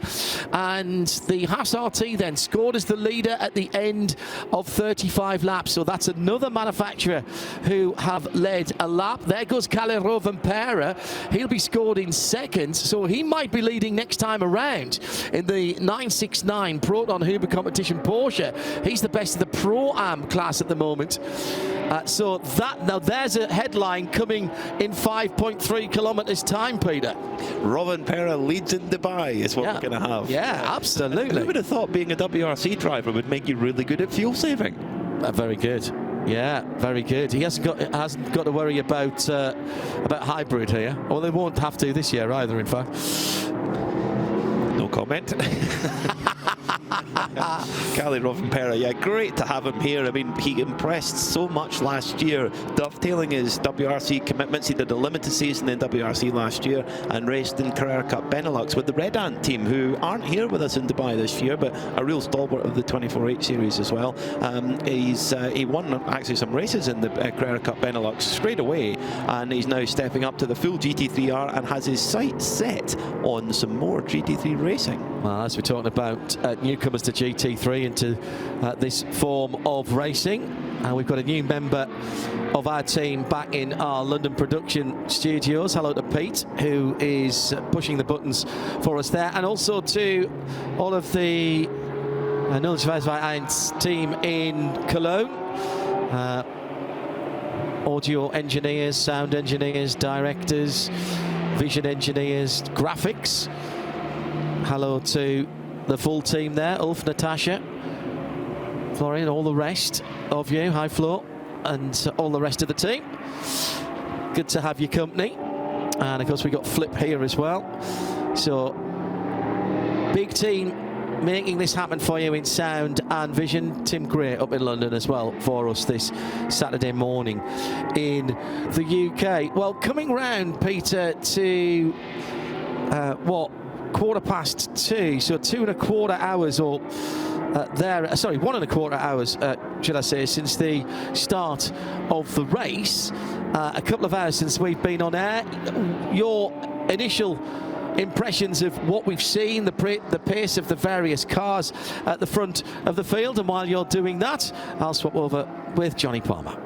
and the Haas RT then scored as the leader at the end of 35 laps. So that's another manufacturer who have led a lap. There goes Kalle Rovanperä. He'll be scored in 2nd, so he might be leading next time around in the 969 Proton Huber Competition Porsche. He's the best of the Pro-Am class at the moment. So that, now there's a headline coming in 5.3 kilometres time, Peter. Rovanperä leads in Dubai is what we're going to have. Yeah, absolutely. Who would have thought being a WRC driver would make you really good at fuel saving? Very good. Yeah, very good. He hasn't got to worry about hybrid here. Well, they won't have to this year either, in fact. No comment. Kalle Rovanperä, yeah, great to have him here. I mean, he impressed so much last year, dovetailing his WRC commitments. He did a limited season in WRC last year and raced in Carrera Cup Benelux with the Red Ant team, who aren't here with us in Dubai this year, but a real stalwart of the 24H series as well. He won actually some races in the Carrera Cup Benelux straight away, and he's now stepping up to the full GT3R and has his sights set on some more GT3 racing. Well, as we're talking about newcomers to GT3 into this form of racing, and we've got a new member of our team back in our London production studios. Hello to Pete, who is pushing the buttons for us there, and also to all of the team in Cologne, audio engineers, sound engineers, directors, vision engineers, graphics. Hello to the full team there, Ulf, Natasha, Florian, all the rest of you, hi Flo, and all the rest of the team. Good to have your company. And of course we got Flip here as well. So, big team making this happen for you in sound and vision. Tim Gray up in London as well for us this Saturday morning in the UK. Well, coming round, Peter, to 2:15, so 2¼ hours or sorry, 1¼ hours, should I say, since the start of the race. A couple of hours since we've been on air. Your initial impressions of what we've seen, the pace of the various cars at the front of the field, and while you're doing that, I'll swap over with Johnny Palmer.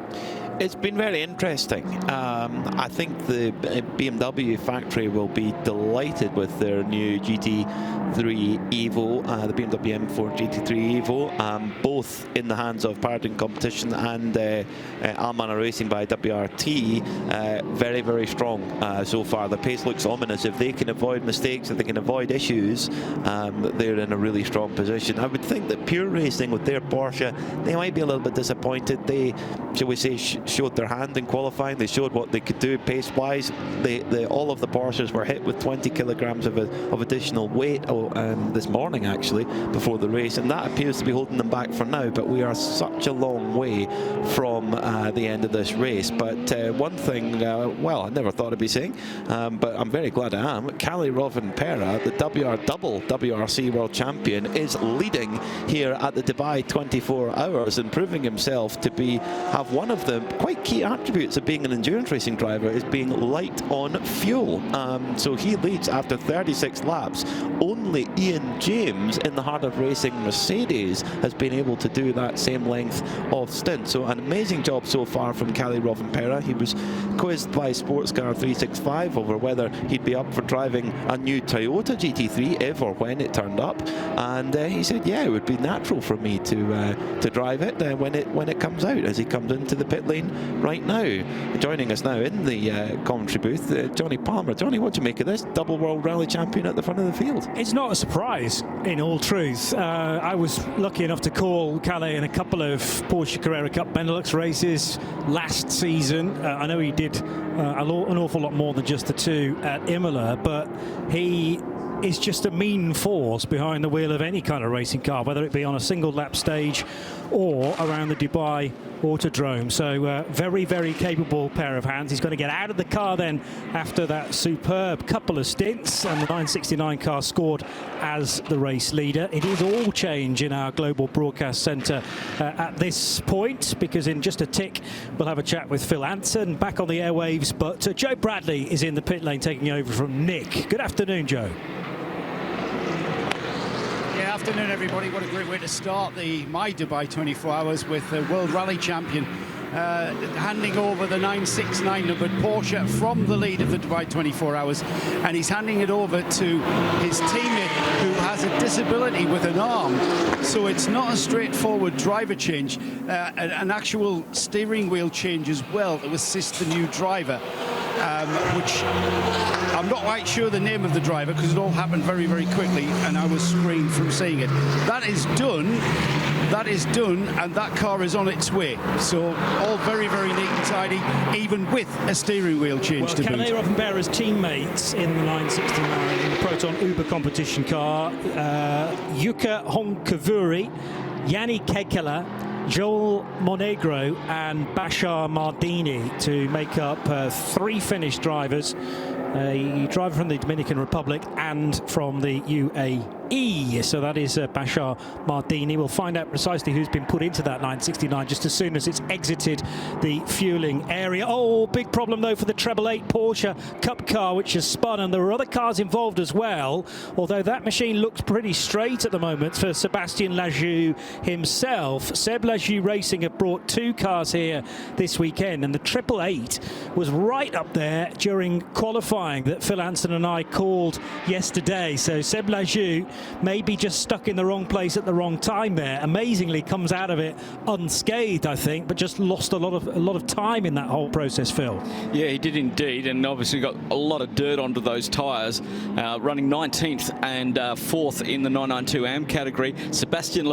It's been very interesting. I think the BMW factory will be delighted with their new GT3 Evo, the BMW M4 GT3 Evo, both in the hands of Paradigm Competition and Almanor Racing by WRT. Very, very strong so far. The pace looks ominous. If they can avoid mistakes, if they can avoid issues, they're in a really strong position. I would think that Pure Racing with their Porsche, they might be a little bit disappointed. They, shall we say, showed their hand in qualifying. They showed what they could do pace-wise. All of the Porsches were hit with 20 kilograms of additional weight this morning, actually, before the race, and that appears to be holding them back for now. But we are such a long way from the end of this race. But one thing, well, I never thought I'd be saying, but I'm very glad I am. Kalle Rovanperä, the double WRC world champion, is leading here at the Dubai 24 Hours and proving himself to have one of the quite key attributes of being an endurance racing driver is being light on fuel. So he leads after 36 laps. Only Ian James in the Heart of Racing Mercedes has been able to do that same length of stint. So an amazing job so far from Kalle Rovanperä. He was quizzed by Sportscar 365 over whether he'd be up for driving a new Toyota GT3 if or when it turned up, and he said, yeah, it would be natural for me to drive it when it comes out, as he comes into the pit lane right now. Joining us now in the commentary booth, Johnny Palmer. Johnny, what do you make of this? Double World Rally Champion at the front of the field. It's not a surprise, in all truth. I was lucky enough to call Kalle in a couple of Porsche Carrera Cup Benelux races last season. I know he did an awful lot more than just the two at Imola, but he is just a mean force behind the wheel of any kind of racing car, whether it be on a single lap stage or around the Dubai Autodrome. So very, very capable pair of hands. He's going to get out of the car then after that superb couple of stints, and the 969 car scored as the race leader. It is all change in our global broadcast centre at this point, because in just a tick we'll have a chat with Phil Anson back on the airwaves, but Joe Bradley is in the pit lane taking over from Nick. Good afternoon, Joe. Afternoon, everybody. What a great way to start my Dubai 24 Hours with the World Rally Champion handing over the 969 numbered Porsche from the lead of the Dubai 24 Hours, and he's handing it over to his teammate who has a disability with an arm. So it's not a straightforward driver change, an actual steering wheel change as well to assist the new driver. Which I'm not quite sure the name of the driver, because it all happened very, very quickly and I was screened from seeing it. That is done, and that car is on its way. So all very, very neat and tidy, even with a steering wheel change to boot. Kalle Rovanperä's teammates in the 969 in the Proton Uber competition car, Jukka Honkavuri, Yanni Kekela, Joel Monegro and Bashar Mardini to make up three Finnish drivers, a driver from the Dominican Republic and from the UAE. So that is Bashar Mardini. We'll find out precisely who's been put into that 969 just as soon as it's exited the fueling area. Oh, big problem though for the treble 8 Porsche Cup car, which has spun, and there are other cars involved as well, although that machine looks pretty straight at the moment for Sébastien Lajou himself. Seb Lajou Racing have brought two cars here this weekend, and the triple 8 was right up there during qualifying that Phil Anson and I called yesterday. So Seb Lajou maybe just stuck in the wrong place at the wrong time there. Amazingly comes out of it unscathed, I think, but just lost a lot of time in that whole process, Phil. Yeah, he did indeed, and obviously got a lot of dirt onto those tyres, running 19th and 4th in the 992 AM category. Sébastien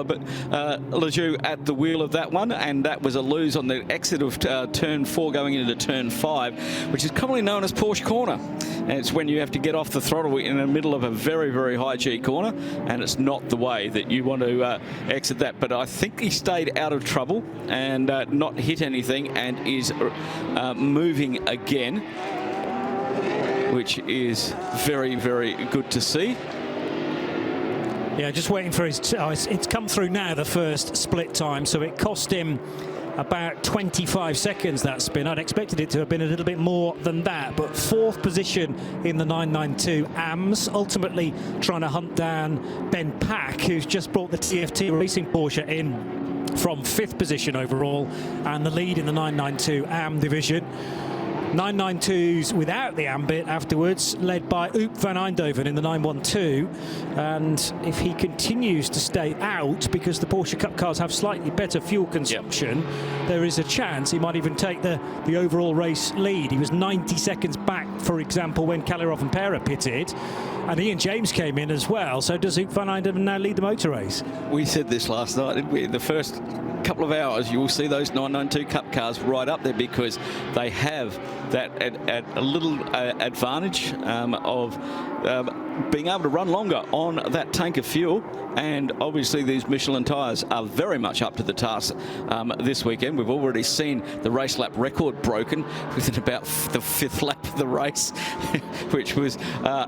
Lajou at the wheel of that one, and that was a lose on the exit of turn 4 going into turn 5, which is commonly known as Porsche corner. And it's when you have to get off the throttle in the middle of a very, very high G corner, and it's not the way that you want to exit that. But I think he stayed out of trouble and not hit anything, and is moving again, which is very, very good to see. Yeah, just waiting for his... it's come through now, the first split time, so it cost him about 25 seconds, that spin. I'd expected it to have been a little bit more than that, but 4th position in the 992 AMS, ultimately trying to hunt down Ben Pack, who's just brought the TFT Racing Porsche in from 5th position overall, and the lead in the 992 AM division. 992s without the ambit afterwards, led by Oop van Eindhoven in the 912. And if he continues to stay out, because the Porsche Cup cars have slightly better fuel consumption, there is a chance he might even take the overall race lead. He was 90 seconds back, for example, when Kalirov and Pera pitted. And Ian James came in as well. So does Oop van Eindhoven now lead the motor race? We said this last night, didn't we? In the first couple of hours, you will see those 992 Cup cars right up there, because they have that a little advantage of being able to run longer on that tank of fuel. And obviously these Michelin tyres are very much up to the task this weekend. We've already seen the race lap record broken within about the 5th lap of the race, which was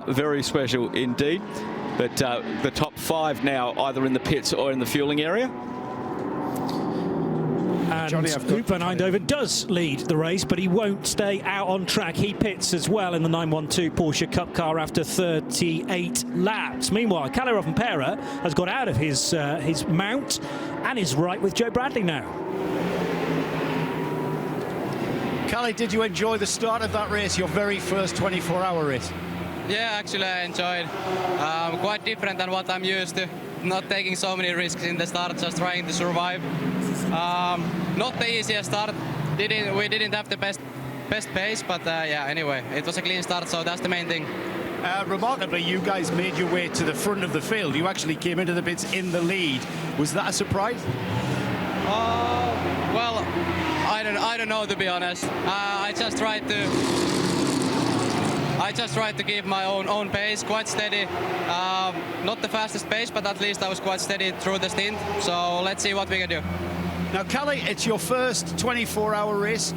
very special indeed. But the top 5 now either in the pits or in the fueling area. And Oop van Eindhoven does lead the race, but he won't stay out on track. He pits as well in the 912 Porsche Cup car after 38 laps. Meanwhile, Kalirov and Pera has got out of his mount and is right with Joe Bradley now. Callie, did you enjoy the start of that race, your very first 24-hour race? Yeah, actually I enjoyed. Quite different than what I'm used to. Not taking so many risks in the start, just trying to survive. Not the easiest start. We didn't have the best pace, but yeah, anyway, it was a clean start, so that's the main thing. Remarkably, you guys made your way to the front of the field. You actually came into the pits in the lead. Was that a surprise? Well, I don't know, to be honest. I just tried to keep my own pace, quite steady. Not the fastest pace, but at least I was quite steady through the stint. So let's see what we can do. Now, Callie, it's your first 24-hour race.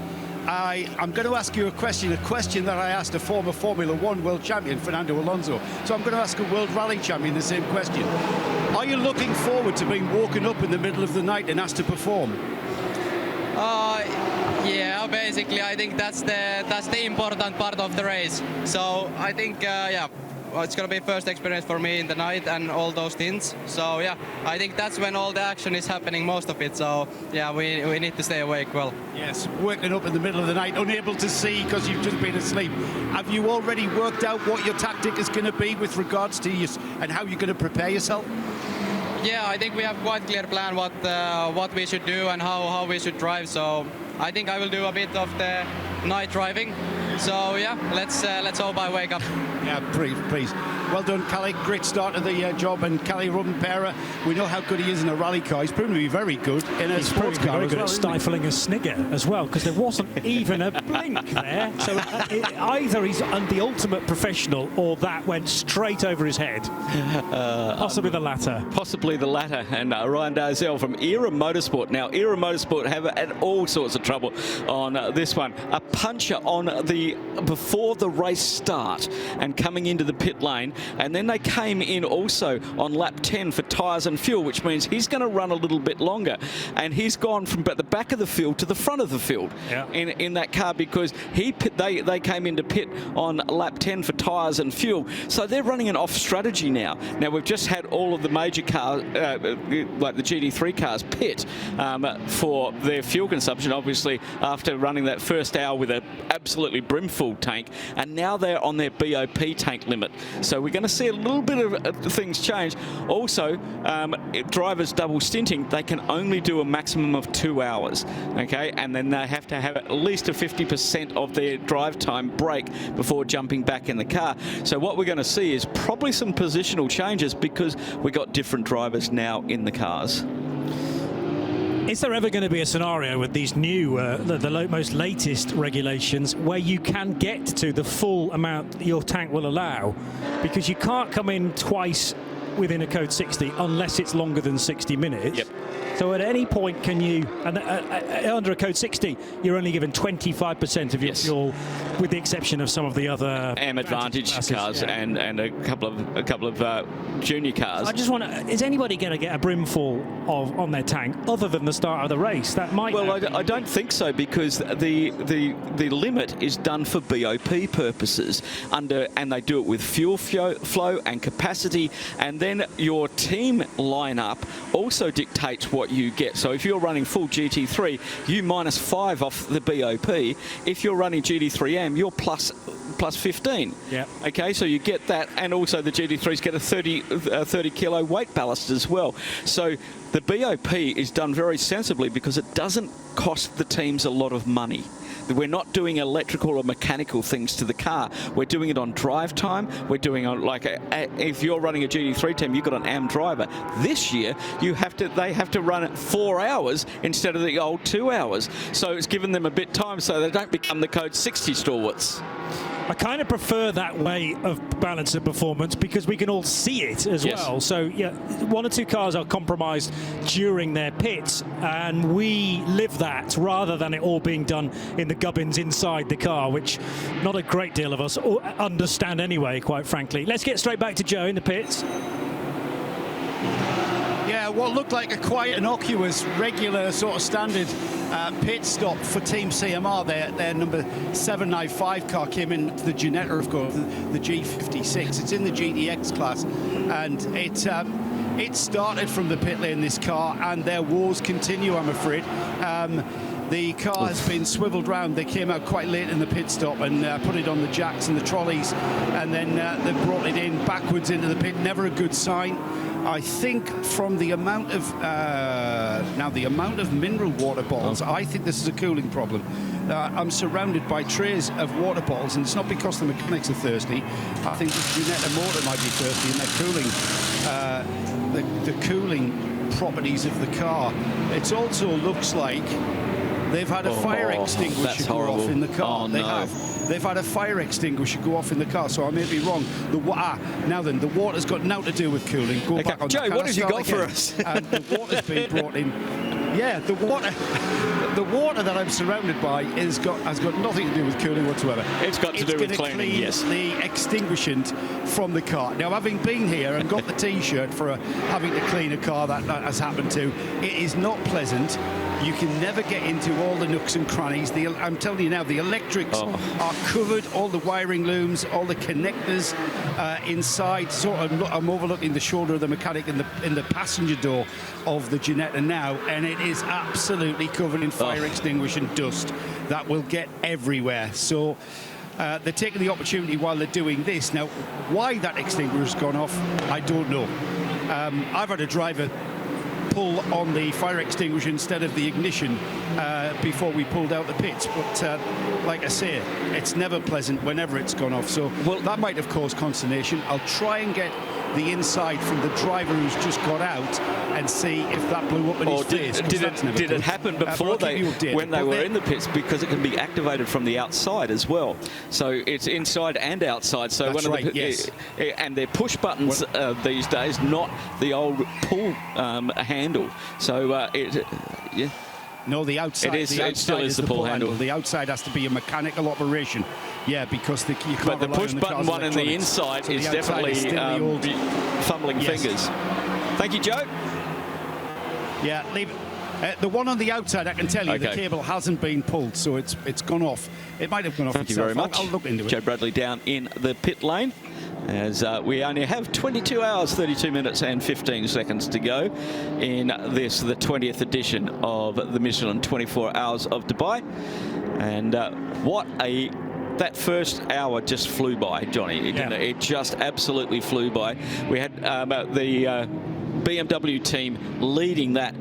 I'm going to ask you a question that I asked a former Formula One world champion, Fernando Alonso. So I'm going to ask a world rally champion the same question. Are you looking forward to being woken up in the middle of the night and asked to perform? Yeah, basically, I think that's the important part of the race. So I think, yeah, well, it's going to be first experience for me in the night and all those stints. So yeah, I think that's when all the action is happening, most of it. So yeah, we need to stay awake well. Yes, waking up in the middle of the night, unable to see because you've just been asleep. Have you already worked out what your tactic is going to be with regards to you and how you're going to prepare yourself? Yeah, I think we have quite clear plan what we should do and how we should drive. So I think I will do a bit of the night driving. So yeah, let's hope I wake up. Yeah, please. Well done, Callie. Great start to the job. And Callie Rubin-Pera, we know how good he is in a rally car. He's proven to be very good in a sports car. Very as good well, at stifling a snigger as well, because there wasn't even a blink there. So either he's the ultimate professional or that went straight over his head. Possibly the latter. Possibly the latter. And Ryan Dalzell from Era Motorsport. Now, Era Motorsport have had all sorts of trouble on this one. A puncher on before the race start and coming into the pit lane, and then they came in also on lap 10 for tyres and fuel, which means he's going to run a little bit longer, and he's gone from the back of the field to the front of the field in that car, because they came into pit on lap 10 for tyres and fuel, so they're running an off strategy now. Now we've just had all of the major cars like the GT3 cars pit for their fuel consumption, obviously after running that first hour with an absolutely brimful tank, and now they're on their BOP tank limit. So we're going to see a little bit of things change. Also, if drivers double stinting, they can only do a maximum of 2 hours, okay? And then they have to have at least a 50% of their drive time break before jumping back in the car. So what we're going to see is probably some positional changes, because we got different drivers now in the cars. Is there ever going to be a scenario with these new, the most latest regulations, where you can get to the full amount that your tank will allow? Because you can't come in twice within a code 60 unless it's longer than 60 minutes. Yep. So at any point can you, and under a code 60, you're only given 25% of your fuel, with the exception of some of the other AM Advantage cars and a couple of junior cars. I just want to, is anybody going to get a brimful on their tank other than the start of the race? That might. Well, I don't think so, because the limit is done for BOP purposes and they do it with fuel flow and capacity, and then your team lineup also dictates what what you get. So if you're running full GT3, you -5 off the BOP. If you're running GT3M, you're plus 15. Yeah. Okay, so you get that, and also the GT3s get a 30 kilo weight ballast as well. So the BOP is done very sensibly because it doesn't cost the teams a lot of money. We're not doing electrical or mechanical things to the car. We're doing it on drive time. We're doing on if you're running a GT3 team, you've got an AM driver. This year, they have to run it 4 hours instead of the old 2 hours. So it's given them a bit time so they don't become the Code 60 stalwarts. I kind of prefer that way of balance of performance because we can all see it as well. So, yeah, 1 or 2 cars are compromised during their pits, and we live that rather than it all being done in the gubbins inside the car, which not a great deal of us understand anyway, quite frankly. Let's get straight back to Joe in the pits. Yeah, what looked like a quite innocuous, regular sort of standard pit stop for Team CMR. Their number 795 car came in to the Ginetta, of course, the G56. It's in the GDX class, and it started from the pit lane, this car, and their woes continue, I'm afraid. The car has been swiveled round. They came out quite late in the pit stop and put it on the jacks and the trolleys, and then they brought it in backwards into the pit. Never a good sign. I think from the amount of mineral water bottles, I think this is a cooling problem. I'm surrounded by trays of water bottles, and it's not because the mechanics are thirsty. I think the Ginetta motor might be thirsty, and they're cooling the cooling properties of the car. It also looks like they've had a fire extinguisher go off in the car. They've had a fire extinguisher go off in the car, so I may be wrong. Now then, the water's got nothing to do with cooling. Go back on. Joe, what have you got for us? And the water's been brought in. Yeah, the water that I'm surrounded by has got nothing to do with cooling whatsoever. It's got to do with cleaning, yes. The extinguishant from the car. Now, having been here and got the T-shirt for having to clean a car that has happened to, it is not pleasant. You can never get into all the nooks and crannies. I'm telling you now, the electrics are covered, all the wiring looms, all the connectors inside. I'm overlooking the shoulder of the mechanic in the passenger door of the Ginetta now, and it is absolutely covered in fire extinguishing dust that will get everywhere. So they're taking the opportunity while they're doing this. Now, why that extinguisher's gone off, I don't know. I've had a driver pull on the fire extinguisher instead of the ignition before we pulled out the pits, but like I say, it's never pleasant whenever it's gone off, so that might have caused consternation. I'll try and get the inside from the driver who's just got out and see if that blew up in his face. Did it happen before when they were in the pits, because it can be activated from the outside as well, so it's inside and outside. So that's right, yes. And they're push buttons these days, not the old pull handle. So yeah. No, the outside. It still is the pull handle. The outside has to be a mechanical operation. Yeah, because you can't. But the push button one in the inside is definitely fumbling fingers. Thank you, Joe. Yeah, leave it. The one on the outside, I can tell you, the cable hasn't been pulled, so it's gone off. It might have gone off itself. Thank you very much. I'll look into it. Joe Bradley down in the pit lane, as we only have 22 hours, 32 minutes and 15 seconds to go in this, the 20th edition of the Michelin 24 Hours of Dubai. And that first hour just flew by, Johnny. It just absolutely flew by. We had the BMW team leading that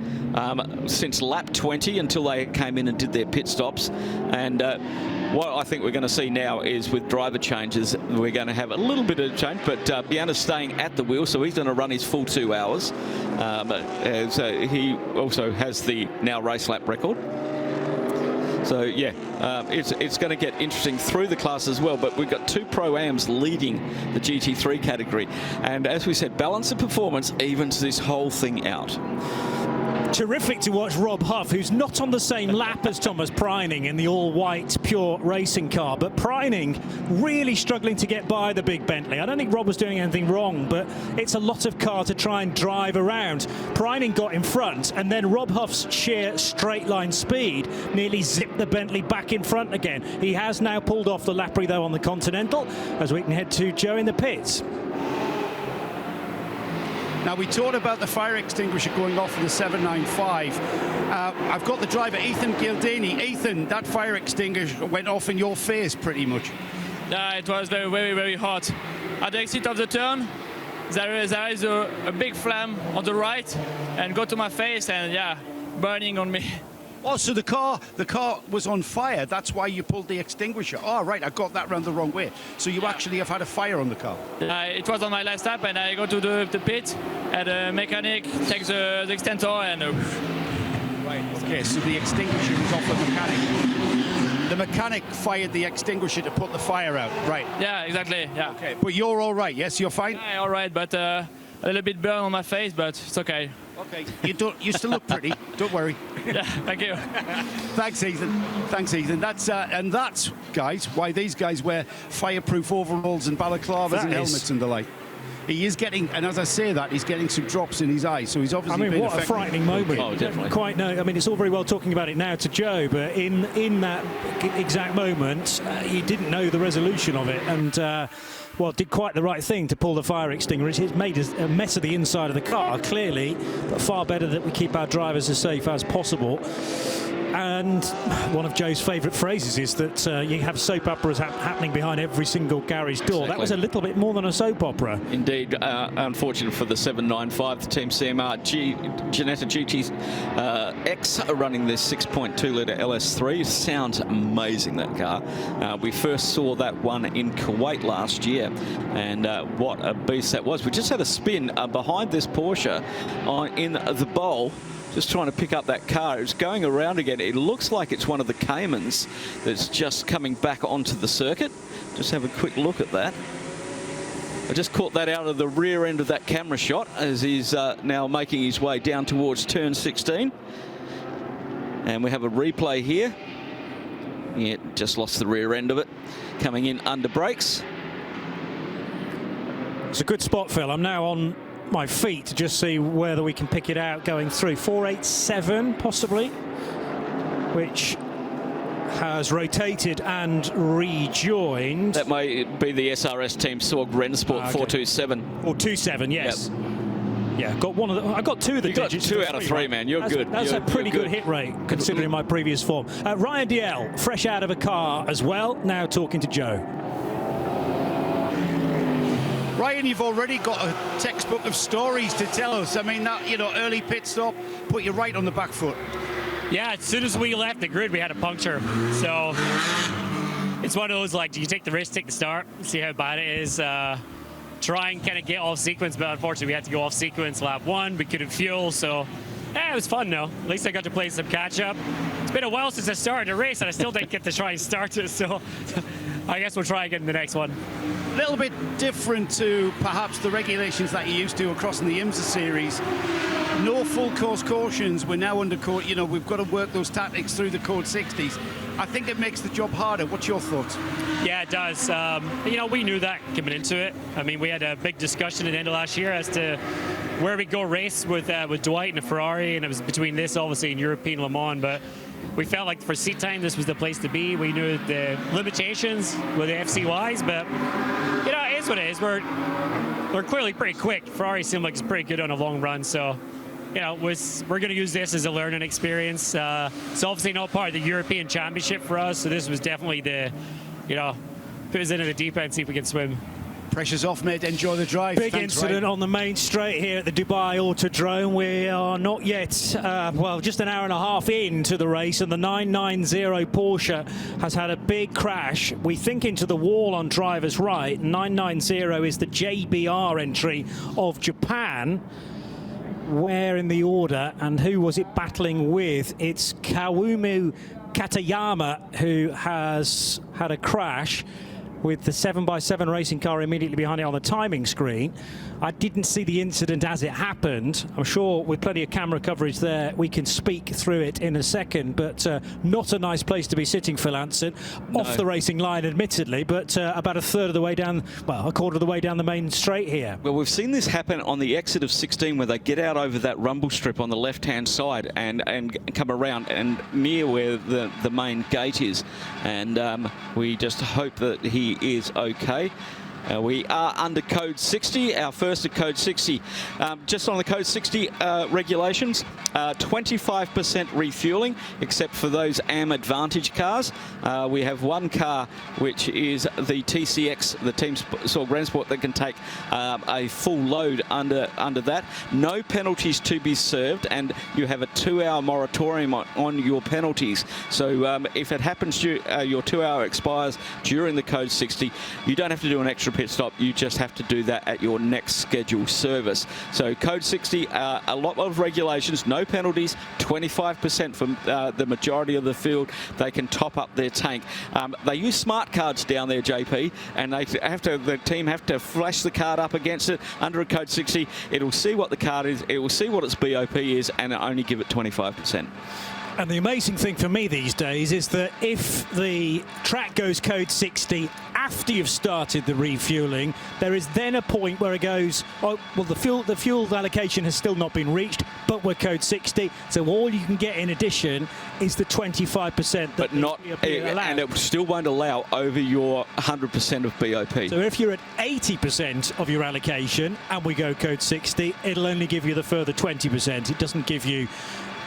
since lap 20 until they came in and did their pit stops. And what I think we're going to see now is, with driver changes, we're going to have a little bit of change, but Biana's staying at the wheel, so he's going to run his full 2 hours. So he also has the now race lap record. So yeah, it's going to get interesting through the class as well, but we've got 2 Pro-Ams leading the GT3 category. And as we said, balance of performance evens this whole thing out. Terrific to watch Rob Huff, who's not on the same lap as Thomas Preining in the all-white pure racing car, but Preining really struggling to get by the big Bentley. I don't think Rob was doing anything wrong, but it's a lot of car to try and drive around. Preining got in front, and then Rob Huff's sheer straight-line speed nearly zipped the Bentley back in front again. He has now pulled off the Lapri, though, on the Continental, as we can head to Joe in the pits. Now, we talked about the fire extinguisher going off in the 795. I've got the driver, Ethan Gildani. Ethan, that fire extinguisher went off in your face pretty much. Yeah, it was very, very, very hot. At the exit of the turn, there is a big flame on the right and go to my face and, yeah, burning on me. Oh, so the car was on fire. That's why you pulled the extinguisher. Oh, right, I got that round the wrong way. So you actually have had a fire on the car. It was on my last lap, and I go to the pit, and the mechanic takes the extensor and... Right, okay, so the extinguisher was off the mechanic. The mechanic fired the extinguisher to put the fire out, right? Yeah, exactly, yeah. Okay, but you're all right, yes? You're fine? Yeah, all right, but a little bit burn on my face, but it's okay. Okay, you still look pretty. Don't worry. Yeah, thank you. Thanks, Ethan. Thanks, Ethan. That's, guys, why these guys wear fireproof overalls and balaclavas and helmets and the like. He is getting, and as I say that, he's getting some drops in his eyes, so he's obviously been what a frightening moment. Oh, definitely. Quite know. I mean, it's all very well talking about it now to Joe, but in that exact moment, he didn't know the resolution of it, and did quite the right thing to pull the fire extinguisher. It's made a mess of the inside of the car, clearly, but far better that we keep our drivers as safe as possible. And one of Joe's favourite phrases is that you have soap operas happening behind every single garage door. Exactly. That was a little bit more than a soap opera. Indeed. Unfortunate for the 795, the Team CMR Ginetta GT X are running this 6.2 litre LS3. Sounds amazing, that car. We first saw that one in Kuwait last year, and what a beast that was. We just had a spin behind this Porsche in the bowl. Just trying to pick up that car. It's going around again. It looks like it's one of the Caymans that's just coming back onto the circuit. Just have a quick look at that. I just caught that out of the rear end of that camera shot as he's now making his way down towards turn 16. And we have a replay here. Yeah, just lost the rear end of it. Coming in under brakes. It's a good spot, Phil. I'm now on my feet to just see whether we can pick it out going through 487 possibly, which has rotated and rejoined. That may be the SRS Team Sorg Rennsport 427 or 27. Yes. Yep. Yeah, got one of the. I got two of the digits. Got 2 out of 3, man. You're good. That's a pretty good hit rate considering my previous form. Ryan DL, fresh out of a car as well. Now talking to Joe. Ryan, you've already got a textbook of stories to tell us. I mean, that, early pit stop put you right on the back foot. Yeah, as soon as we left the grid, we had a puncture. So it's one of those, like, do you take the risk, take the start, see how bad it is, try and kind of get off sequence, but unfortunately we had to go off sequence lap 1. We couldn't fuel, so yeah, it was fun though. At least I got to play some catch up. It's been a while since I started a race and I still didn't get to try and start it, so I guess we'll try again in the next one. A little bit different to perhaps the regulations that you used to across in the IMSA series. No full course cautions. We're now under code. We've got to work those tactics through the code 60s. I think it makes the job harder. What's your thoughts? Yeah, it does. We knew that coming into it. I mean, we had a big discussion at the end of last year as to where we go race with Dwight and a Ferrari, and it was between this, obviously, and European Le Mans, but we felt like for seat time, this was the place to be. We knew the limitations with the FCYs, but, it is what it is. We're clearly pretty quick. Ferrari seemed like it's pretty good on a long run, so, we're going to use this as a learning experience. It's obviously not part of the European Championship for us, so this was definitely the, put us into the deep end, see if we can swim. Pressure's off, mate. Enjoy the drive. Big incident on the main straight here at the Dubai Autodrome. We are not yet, just an hour and a half into the race, and the 990 Porsche has had a big crash. We think into the wall on driver's right. 990 is the JBR entry of Japan. Where in the order, and who was it battling with? It's Kawumu Katayama, who has had a crash with the 7x7 racing car immediately behind it on the timing screen. I didn't see the incident as it happened. I'm sure with plenty of camera coverage there, we can speak through it in a second, but not a nice place to be sitting, Phil Anson. No. Off the racing line, admittedly, but about a quarter of the way down the main straight here. Well, we've seen this happen on the exit of 16 where they get out over that rumble strip on the left-hand side and come around and near where the main gate is. And we just hope that he is okay. We are under Code 60, our first of Code 60. Just on the Code 60 regulations, 25% refueling, except for those AM Advantage cars. We have one car, which is the TCX, the Team Grand Sport, that can take a full load under that. No penalties to be served, and you have a 2-hour moratorium on your penalties. So if it happens, your 2-hour expires during the Code 60, you don't have to do an extra pit stop. You just have to do that at your next scheduled service. So Code 60, a lot of regulations, no penalties, 25% from the majority of the field. They can top up their tank. They use smart cards down there, JP, and the team have to flash the card up against it under a Code 60. It'll see what the card is, it will see what its BOP is, and only give it 25%. And the amazing thing for me these days is that if the track goes Code 60 after you've started the refueling, there is then a point where it goes, oh, well, the fuel allocation has still not been reached, but we're Code 60, so all you can get in addition is the 25%. But not, and it still won't allow over your 100% of BOP. So if you're at 80% of your allocation and we go Code 60, it'll only give you the further 20%. It doesn't give you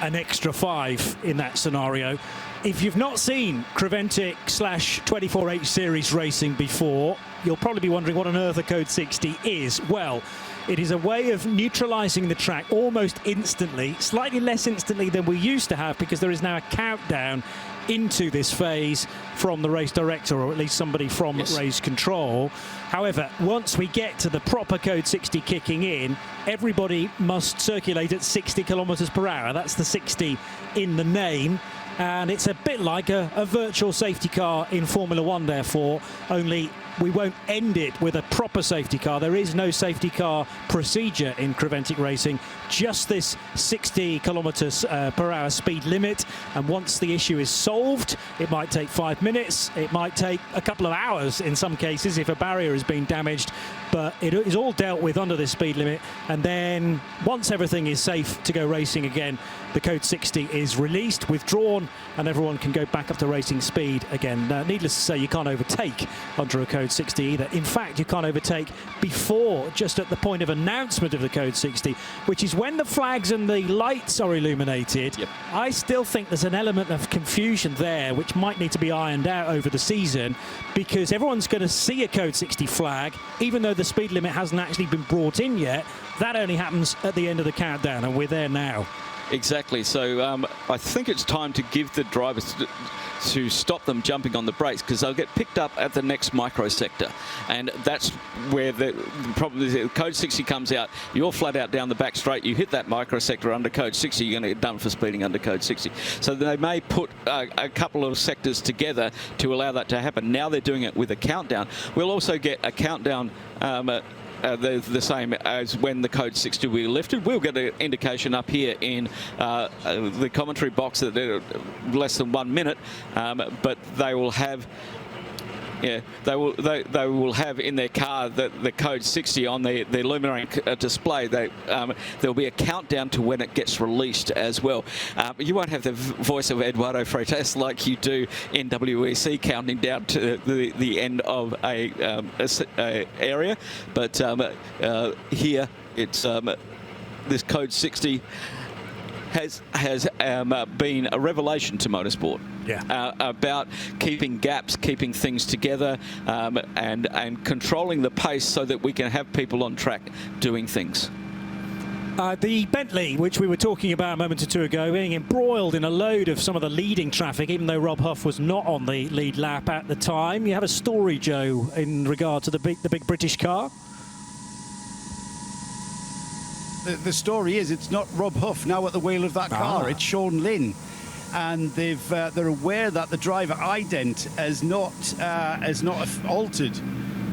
an extra 5 in that scenario. If you've not seen Creventic /24H series racing before, you'll probably be wondering what on earth a Code 60 is. Well, it is a way of neutralising the track almost instantly, slightly less instantly than we used to have, because there is now a countdown into this phase from the race director, or at least somebody from race control. However, once we get to the proper Code 60 kicking in, everybody must circulate at 60 kilometres per hour. That's the 60 in the name. And it's a bit like a virtual safety car in Formula 1, therefore, only we won't end it with a proper safety car. There is no safety car procedure in Creventic racing, just this 60 kilometres per hour speed limit. And once the issue is solved, it might take 5 minutes, it might take a couple of hours in some cases if a barrier has been damaged, but it is all dealt with under this speed limit. And then once everything is safe to go racing again, the Code 60 is released, withdrawn, and everyone can go back up to racing speed again. Needless to say, you can't overtake under a Code 60 either. In fact, you can't overtake before, just at the point of announcement of the Code 60, which is when the flags and the lights are illuminated. Yep. I still think there's an element of confusion there, which might need to be ironed out over the season, because everyone's going to see a Code 60 flag, even though the speed limit hasn't actually been brought in yet. That only happens at the end of the countdown, and we're there now. Exactly. So I think it's time to give the drivers to stop them jumping on the brakes, because they'll get picked up at the next microsector, and that's where the Code 60 comes out. You're flat out down the back straight, you hit that microsector under Code 60, you're going to get done for speeding under Code 60. So they may put a couple of sectors together to allow that to happen. Now they're doing it with a countdown. We'll also get a countdown the same as when the Code 60 will be lifted. We'll get an indication up here in the commentary box that they're less than 1 minute, but they will have. Yeah, they will have in their car the Code 60 on the illuminating display. There'll be a countdown to when it gets released as well. You won't have the voice of Eduardo Freitas like you do in WEC, counting down to the end of a area, but here it's this Code 60 has been a revelation to motorsport. Yeah. About keeping gaps, keeping things together, and controlling the pace so that we can have people on track doing things. The Bentley, which we were talking about a moment or two ago, being embroiled in a load of some of the leading traffic, even though Rob Huff was not on the lead lap at the time. You have a story, Joe, in regard to the big British car? The story is it's not Rob Huff now at the wheel of that car. It's Sean Lynn. And they're aware that the driver ident has not altered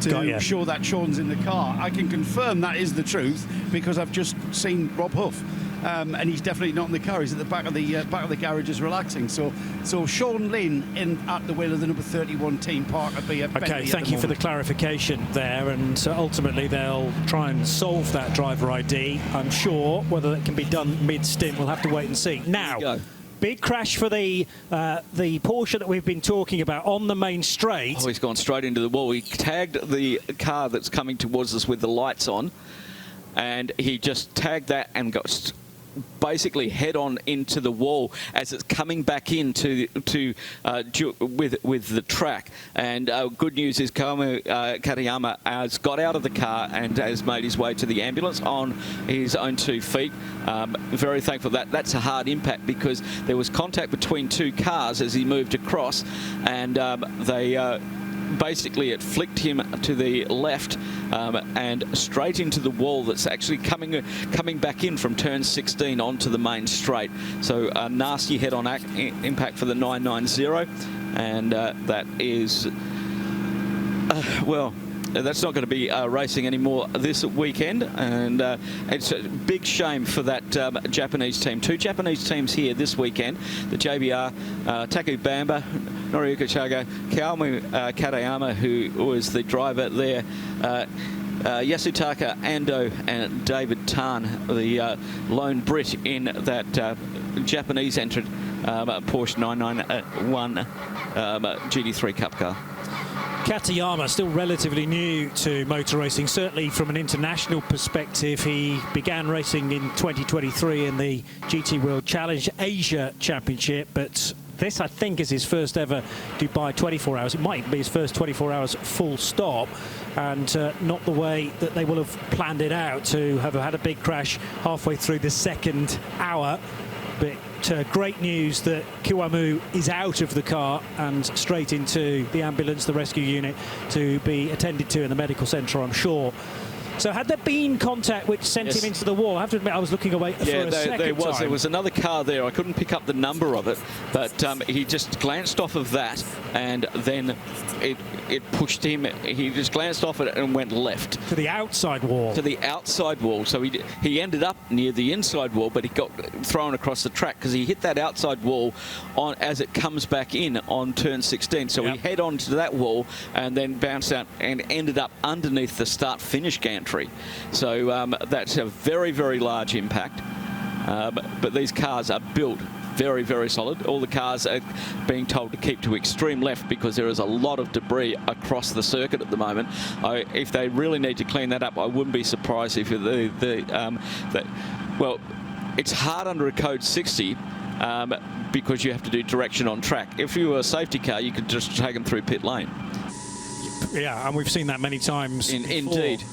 to show that Sean's in the car. I can confirm that is the truth because I've just seen Rob Huff, and he's definitely not in the car. He's at the back of the garage, just relaxing. So Sean Lynn at the wheel of the number 31 team, Parker B. Okay, thank you for the clarification there, and ultimately they'll try and solve that driver ID. I'm sure whether that can be done mid-stint, we'll have to wait and see. Now, Big crash for the Porsche that we've been talking about on the main straight. Oh, he's gone straight into the wall. He tagged the car that's coming towards us with the lights on, and he just tagged that and got basically head on into the wall as it's coming back into with the track. And good news is Katayama has got out of the car and has made his way to the ambulance on his own 2 feet. Very thankful that that's a hard impact, because there was contact between 2 cars as he moved across, and they basically it flicked him to the left and straight into the wall that's actually coming back in from turn 16 onto the main straight. So a nasty head-on impact for the 990, and that is well, that's not going to be racing anymore this weekend, and it's a big shame for that Japanese team. 2 Japanese teams here this weekend, the JBR, Taku Bamba, Noriyuki Chaga, Kaomu Katayama, who was the driver there, Yasutaka Ando and David Tan, the lone Brit in that Japanese entered Porsche 991 GT3 Cup car. Katayama, still relatively new to motor racing, certainly from an international perspective. He began racing in 2023 in the GT World Challenge Asia Championship, but this, I think, is his first ever Dubai 24 hours. It might be his first 24 hours full stop, and not the way that they will have planned it out, to have had a big crash halfway through the second hour. But great news that Kiwamu is out of the car and straight into the ambulance, the rescue unit, to be attended to in the medical centre, I'm sure. So had there been contact which sent him into the wall? I have to admit, I was looking away for a second time. There was another car there. I couldn't pick up the number of it, but he just glanced off of that, and then it pushed him. He just glanced off it and went left. To the outside wall. To the outside wall. So he ended up near the inside wall, but he got thrown across the track because he hit that outside wall as it comes back in on turn 16. So he head on to that wall and then bounced out and ended up underneath the start-finish gantry. So that's a very, very large impact. But these cars are built very, very solid. All the cars are being told to keep to extreme left because there is a lot of debris across the circuit at the moment. If they really need to clean that up, I wouldn't be surprised if well, it's hard under a code 60 because you have to do direction on track. If you were a safety car, you could just take them through pit lane. Yeah, and we've seen that many times. Indeed.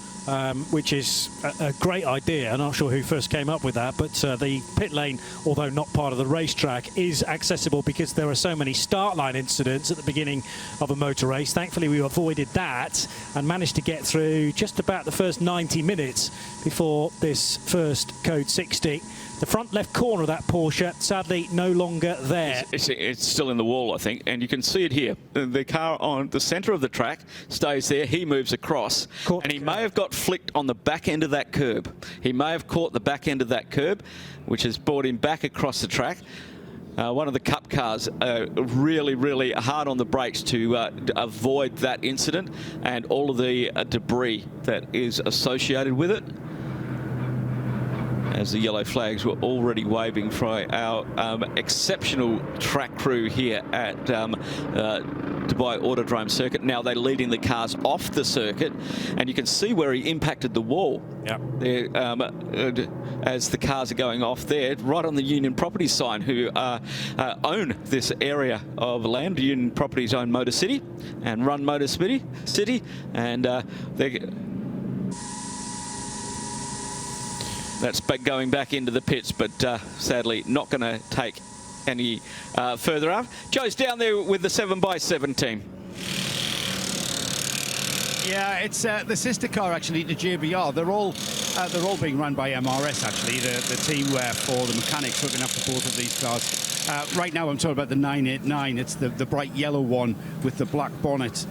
Which is a great idea. I'm not sure who first came up with that, but the pit lane, although not part of the racetrack, is accessible because there are so many start line incidents at the beginning of a motor race. Thankfully, we avoided that and managed to get through just about the first 90 minutes before this first code 60. The front left corner of that Porsche, sadly, no longer there. It's still in the wall, I think, and you can see it here. The car on the centre of the track stays there. He moves across, and he may have got flicked on the back end of that curb. He may have caught the back end of that curb, which has brought him back across the track. One of the Cup cars really, really hard on the brakes to avoid that incident and all of the debris that is associated with it. As the yellow flags were already waving for our exceptional track crew here at Dubai Autodrome Circuit. Now they're leading the cars off the circuit, and you can see where he impacted the wall. There, as the cars are going off there, right on the Union Properties sign, who own this area of land. Union Properties own Motor City and run Motor City, and that's going back into the pits, but sadly not going to take any further up. Joe's down there with the 7x7 team. Yeah, it's the sister car actually to JBR. They're all being run by MRS actually, the team for the mechanics looking after both of these cars. Right now I'm talking about the 989. It's the bright yellow one with the black bonnet.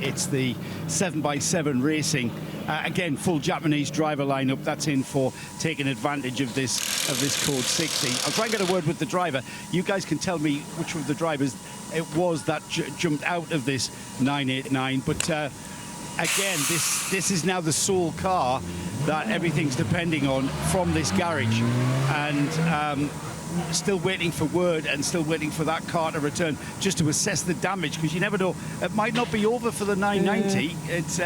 It's the 7x7 Racing. Again, full Japanese driver lineup. That's in for taking advantage of this code 60. I'll try and get a word with the driver. You guys can tell me which of the drivers it was that jumped out of this 989. But again, this is now the sole car that everything's depending on from this garage. And still waiting for word and still waiting for that car to return just to assess the damage, because you never know. It might not be over for the 990. It's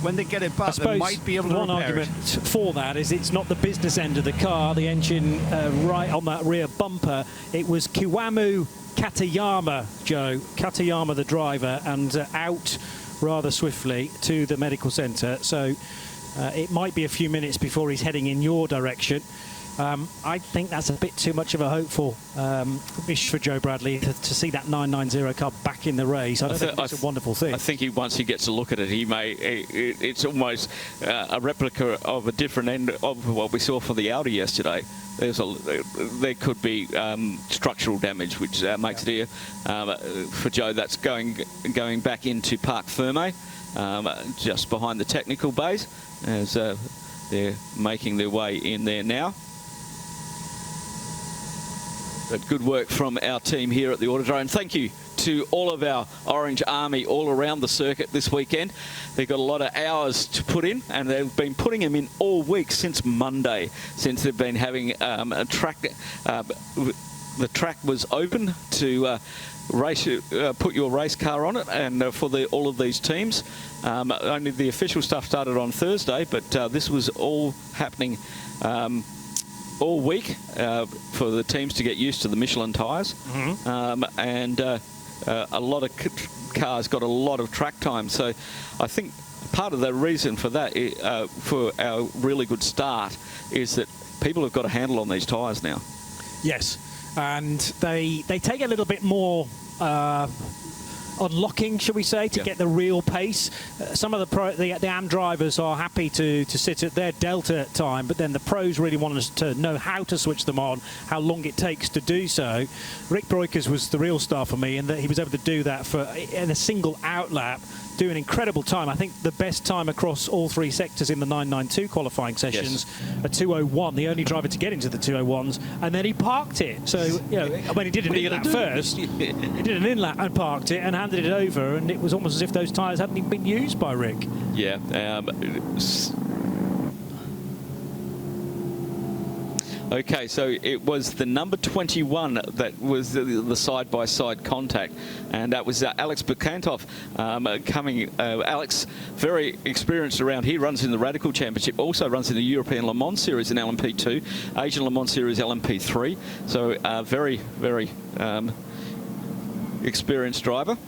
when they get it back, they might be able to one repair argument it. for that is it's not the business end of the car, the engine right on that rear bumper. It was Kiwamu Katayama, Joe. Katayama, the driver, and out rather swiftly to the medical centre. So it might be a few minutes before he's heading in your direction. I think that's a bit too much of a hopeful wish for Joe Bradley to see that 990 car back in the race. I don't think it's a wonderful thing. I think once he gets a look at it, he may. It's almost a replica of a different end of what we saw for the Audi yesterday. There could be structural damage, which makes it for Joe. That's going back into Parc Fermé, just behind the technical bays, as they're making their way in there now. But good work from our team here at the Autodrome. Thank you to all of our Orange Army all around the circuit this weekend. They've got a lot of hours to put in, and they've been putting them in all week since Monday, since they've been having a track. The track was open to put your race car on it, and for all of these teams. Only the official stuff started on Thursday, but this was all happening all week for the teams to get used to the Michelin tyres. And a lot of cars got a lot of track time. So I think part of the reason for that, for our really good start, is that people have got a handle on these tyres now. Yes, and they take a little bit more unlocking, shall we say, to get the real pace. Some of the AM drivers are happy to sit at their delta time, but then the pros really want us to know how to switch them on, how long it takes to do so. Rick Breukers was the real star for me, in that he was able to do that in a single outlap, do an incredible time. I think the best time across all three sectors in the 992 qualifying sessions, a 2:01, the only driver to get into the 2:01s, and then he parked it. So, you know, when he did an in-lap first, he did an in-lap and parked it and handed it over, and it was almost as if those tyres hadn't even been used by Rick. Yeah. Okay, so it was the number 21 that was the side-by-side contact, and that was Alex Bukantov coming. Alex, very experienced around here, runs in the Radical Championship, also runs in the European Le Mans Series in LMP2, Asian Le Mans Series LMP3, so very, very experienced driver.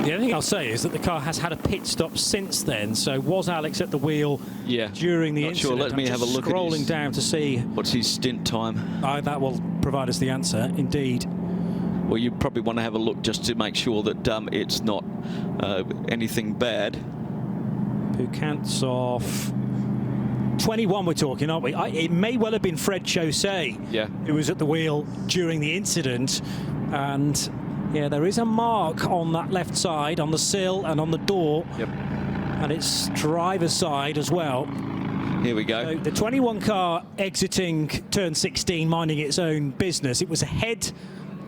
The only thing I'll say is that the car has had a pit stop since then. So was Alex at the wheel during the incident? Sure. Let me have a look. Scrolling down to see what's his stint time. That will provide us the answer, indeed. Well, you probably want to have a look just to make sure that it's not anything bad. Bukantsov. 21 we're talking, aren't we? It may well have been Fred Chaussee who was at the wheel during the incident, and yeah, there is a mark on that left side, on the sill and on the door. Yep. And it's driver's side as well. Here we go. So the 21 car exiting turn 16, minding its own business. It was ahead.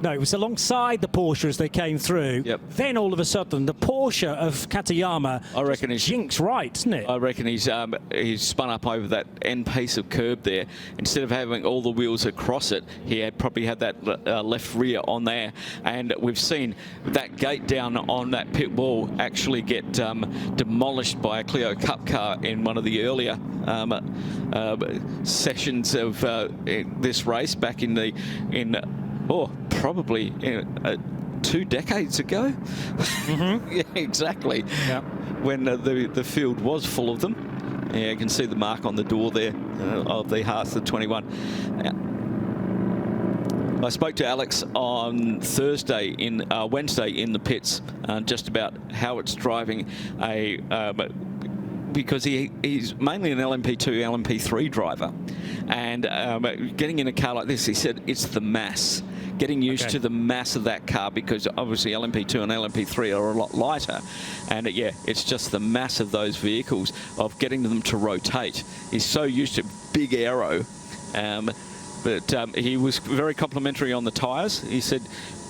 No, it was alongside the Porsche as they came through. Yep. Then all of a sudden, the Porsche of Katayama, I reckon he's jinx right, isn't it? I reckon he's spun up over that end piece of curb there. Instead of having all the wheels across it, he probably had that left rear on there. And we've seen that gate down on that pit wall actually get demolished by a Clio Cup car in one of the earlier sessions of this race back probably 2 decades ago. Yeah, exactly. Yeah. When the field was full of them. Yeah, you can see the mark on the door there of the Haas, the 21. I spoke to Alex on Wednesday in the pits, just about how it's driving because he's mainly an LMP2, LMP3 driver, and getting in a car like this, he said it's the mass. Getting used to the mass of that car, because obviously LMP2 and LMP3 are a lot lighter, and it's just the mass of those vehicles, of getting them to rotate. He's so used to big aero, but he was very complimentary on the tyres. He said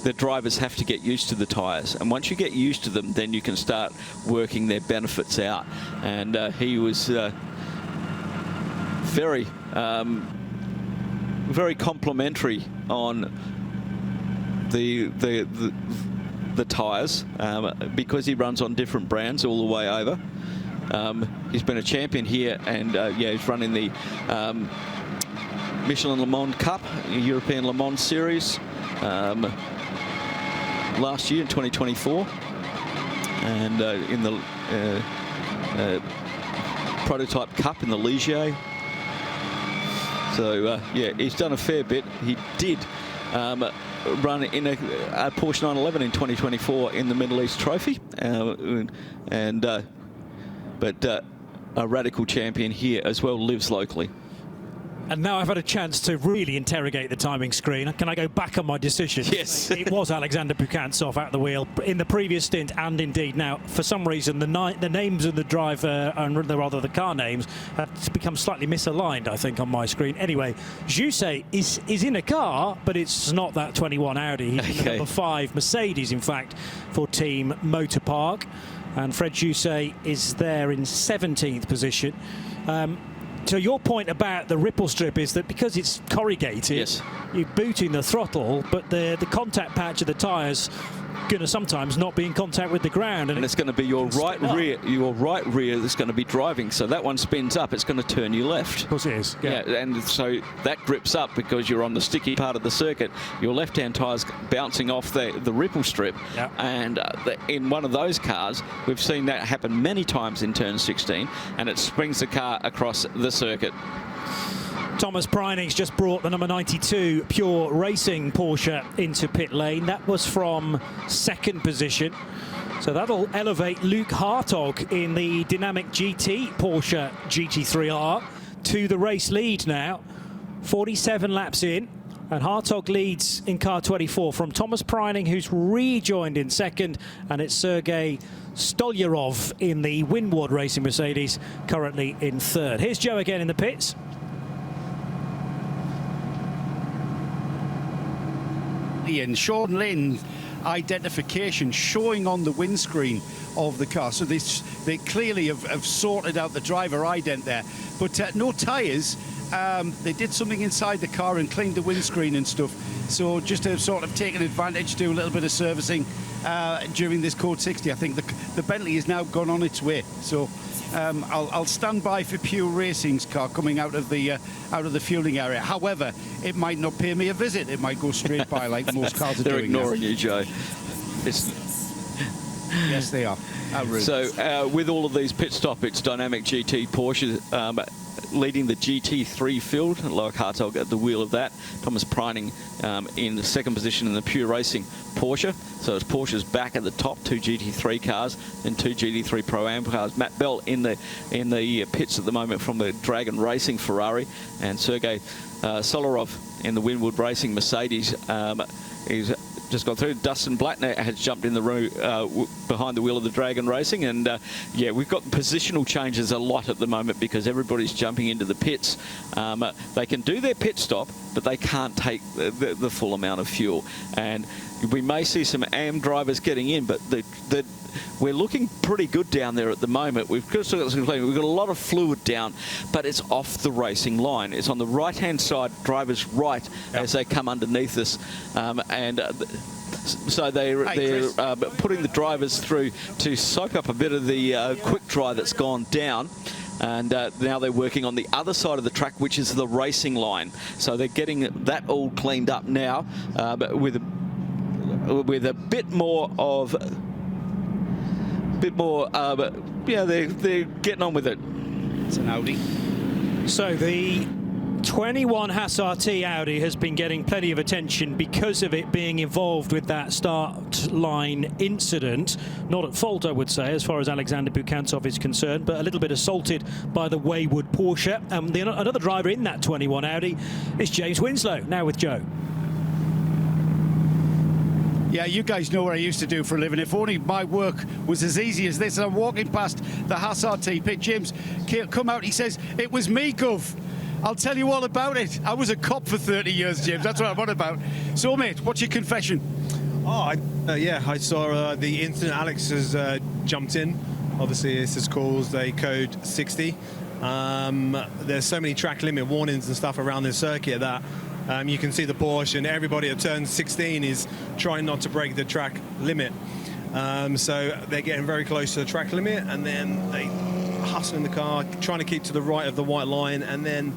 the drivers have to get used to the tyres, and once you get used to them, then you can start working their benefits out. And he was very very complimentary on the tyres because he runs on different brands all the way over. He's been a champion here, and yeah, he's running the Michelin Le Mans Cup, European Le Mans Series last year in 2024, and in the Prototype Cup in the Ligier. So yeah, he's done a fair bit. He did run in a Porsche 911 in 2024 in the Middle East Trophy, but a radical champion here as well, lives locally. And now I've had a chance to really interrogate the timing screen. Can I go back on my decision? Yes. It was Alexander Bukantsov at the wheel in the previous stint, and indeed now, for some reason, the names of the driver, and rather the car names, have become slightly misaligned, I think, on my screen. Anyway, Jusset is in a car, but it's not that 21 Audi. He's in the number 5 Mercedes, in fact, for Team Motor Park. And Fred Jusset is there in 17th position. So your point about the ripple strip is that because it's corrugated, yes, you're booting the throttle, but the contact patch of the tyres going to sometimes not be in contact with the ground, and it's going to be your right rear that's going to be driving. So that one spins up, it's going to turn you left. Of course it is. Yeah. And so that grips up because you're on the sticky part of the circuit. Your left-hand tyre's bouncing off the ripple strip. Yeah. And in one of those cars, we've seen that happen many times in turn 16, and it springs the car across the circuit. Thomas Preining's just brought the number 92 Pure Racing Porsche into pit lane. That was from 2nd position. So that'll elevate Luke Hartog in the Dynamic GT Porsche GT3R to the race lead now. 47 laps in. And Hartog leads in car 24 from Thomas Preining, who's rejoined in 2nd. And it's Sergei Stolyarov in the Winward Racing Mercedes, currently in 3rd. Here's Joe again in the pits. And Sean Lynn's identification showing on the windscreen of the car. So they clearly have sorted out the driver ident there. But no tyres. They did something inside the car and cleaned the windscreen and stuff. So just to sort of take an advantage, do a little bit of servicing during this Code 60. I think the Bentley is now gone on its way. So I'll stand by for Pure Racing's car coming out of the fueling area. However, it might not pay me a visit. It might go straight by like most cars are They're doing. They're ignoring you, Joe. Yes, they are. So with all of these pit stop, it's Dynamic GT Porsche leading the GT3 field. Loic Hartog at the wheel of that. Thomas Preining in the 2nd position in the Pure Racing Porsche. So it's Porsche's back at the top, 2 GT3 cars and 2 GT3 Pro-Am cars. Matt Bell in the pits at the moment from the Dragon Racing Ferrari, and Sergei Stolyarov in the Winward Racing Mercedes is just gone through. Dustin Blattner has jumped in the room behind the wheel of the Dragon Racing, and yeah, we've got positional changes a lot at the moment because everybody's jumping into the pits. They can do their pit stop, but they can't take the full amount of fuel, and we may see some AM drivers getting in, but we're looking pretty good down there at the moment. We've got a lot of fluid down, but it's off the racing line. It's on the right-hand side, drivers right, as they come underneath us, so they're putting the drivers through to soak up a bit of the quick dry that's gone down. And now they're working on the other side of the track, which is the racing line. So they're getting that all cleaned up now, but with a bit more, but yeah, they're getting on with it. It's an Audi. So the 21 Haas RT Audi has been getting plenty of attention because of it being involved with that start line incident. Not at fault, I would say, as far as Alexander Bukantsov is concerned, but a little bit assaulted by the wayward Porsche. Another driver in that 21 Audi is James Winslow, now with Joe. Yeah, you guys know what I used to do for a living. If only my work was as easy as this. And I'm walking past the Haas RT pit. James come out, he says, "It was me, Gov. I'll tell you all about it. I was a cop for 30 years, James. That's what I'm on about." So, mate, what's your confession? Oh, yeah, I saw the incident. Alex has jumped in. Obviously, this has caused a code 60. There's so many track limit warnings and stuff around this circuit that You can see the Porsche, and everybody at turn 16 is trying not to break the track limit. So they're getting very close to the track limit, and then they hustle in the car, trying to keep to the right of the white line, and then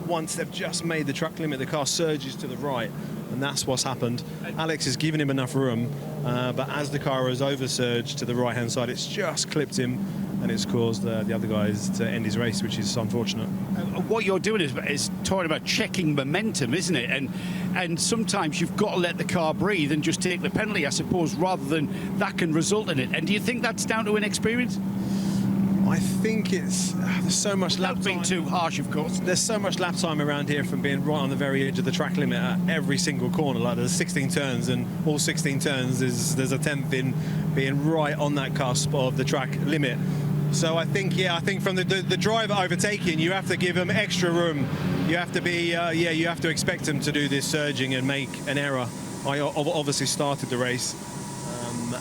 once they've just made the track limit, the car surges to the right, and that's what's happened. Alex has given him enough room, but as the car has over-surged to the right-hand side, it's just clipped him, and it's caused the other guys to end his race, which is unfortunate. What you're doing is talking about checking momentum, isn't it? And sometimes you've got to let the car breathe and just take the penalty, I suppose, rather than that can result in it. And do you think that's down to inexperience? I think it's there's so much lap time. Being too harsh, of course. There's so much lap time around here from being right on the very edge of the track limit at every single corner. Like there's 16 turns, and all 16 turns there's a 10th in being right on that cusp of the track limit. So I think from the driver overtaking, you have to give them extra room. You have to be you have to expect them to do this surging and make an error. I obviously started the race.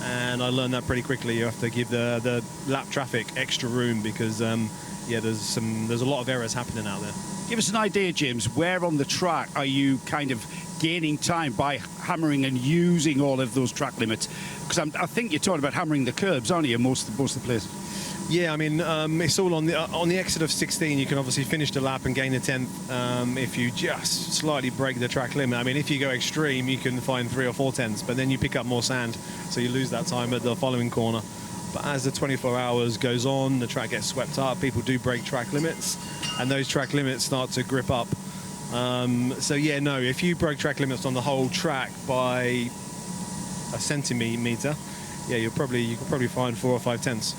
And I learned that pretty quickly. You have to give the lap traffic extra room because there's a lot of errors happening out there. Give us an idea, James, where on the track are you kind of gaining time by hammering and using all of those track limits? Because I think you're talking about hammering the curbs, aren't you, most of the places? Yeah, I mean, it's all on the exit of 16. You can obviously finish the lap and gain the 10th if you just slightly break the track limit. I mean, if you go extreme, you can find 3 or 4 tenths, but then you pick up more sand, so you lose that time at the following corner. But as the 24 hours goes on, the track gets swept up. People do break track limits, and those track limits start to grip up. So yeah, no, if you broke track limits on the whole track by a centimetre, yeah, you could probably find 4 or 5 tenths.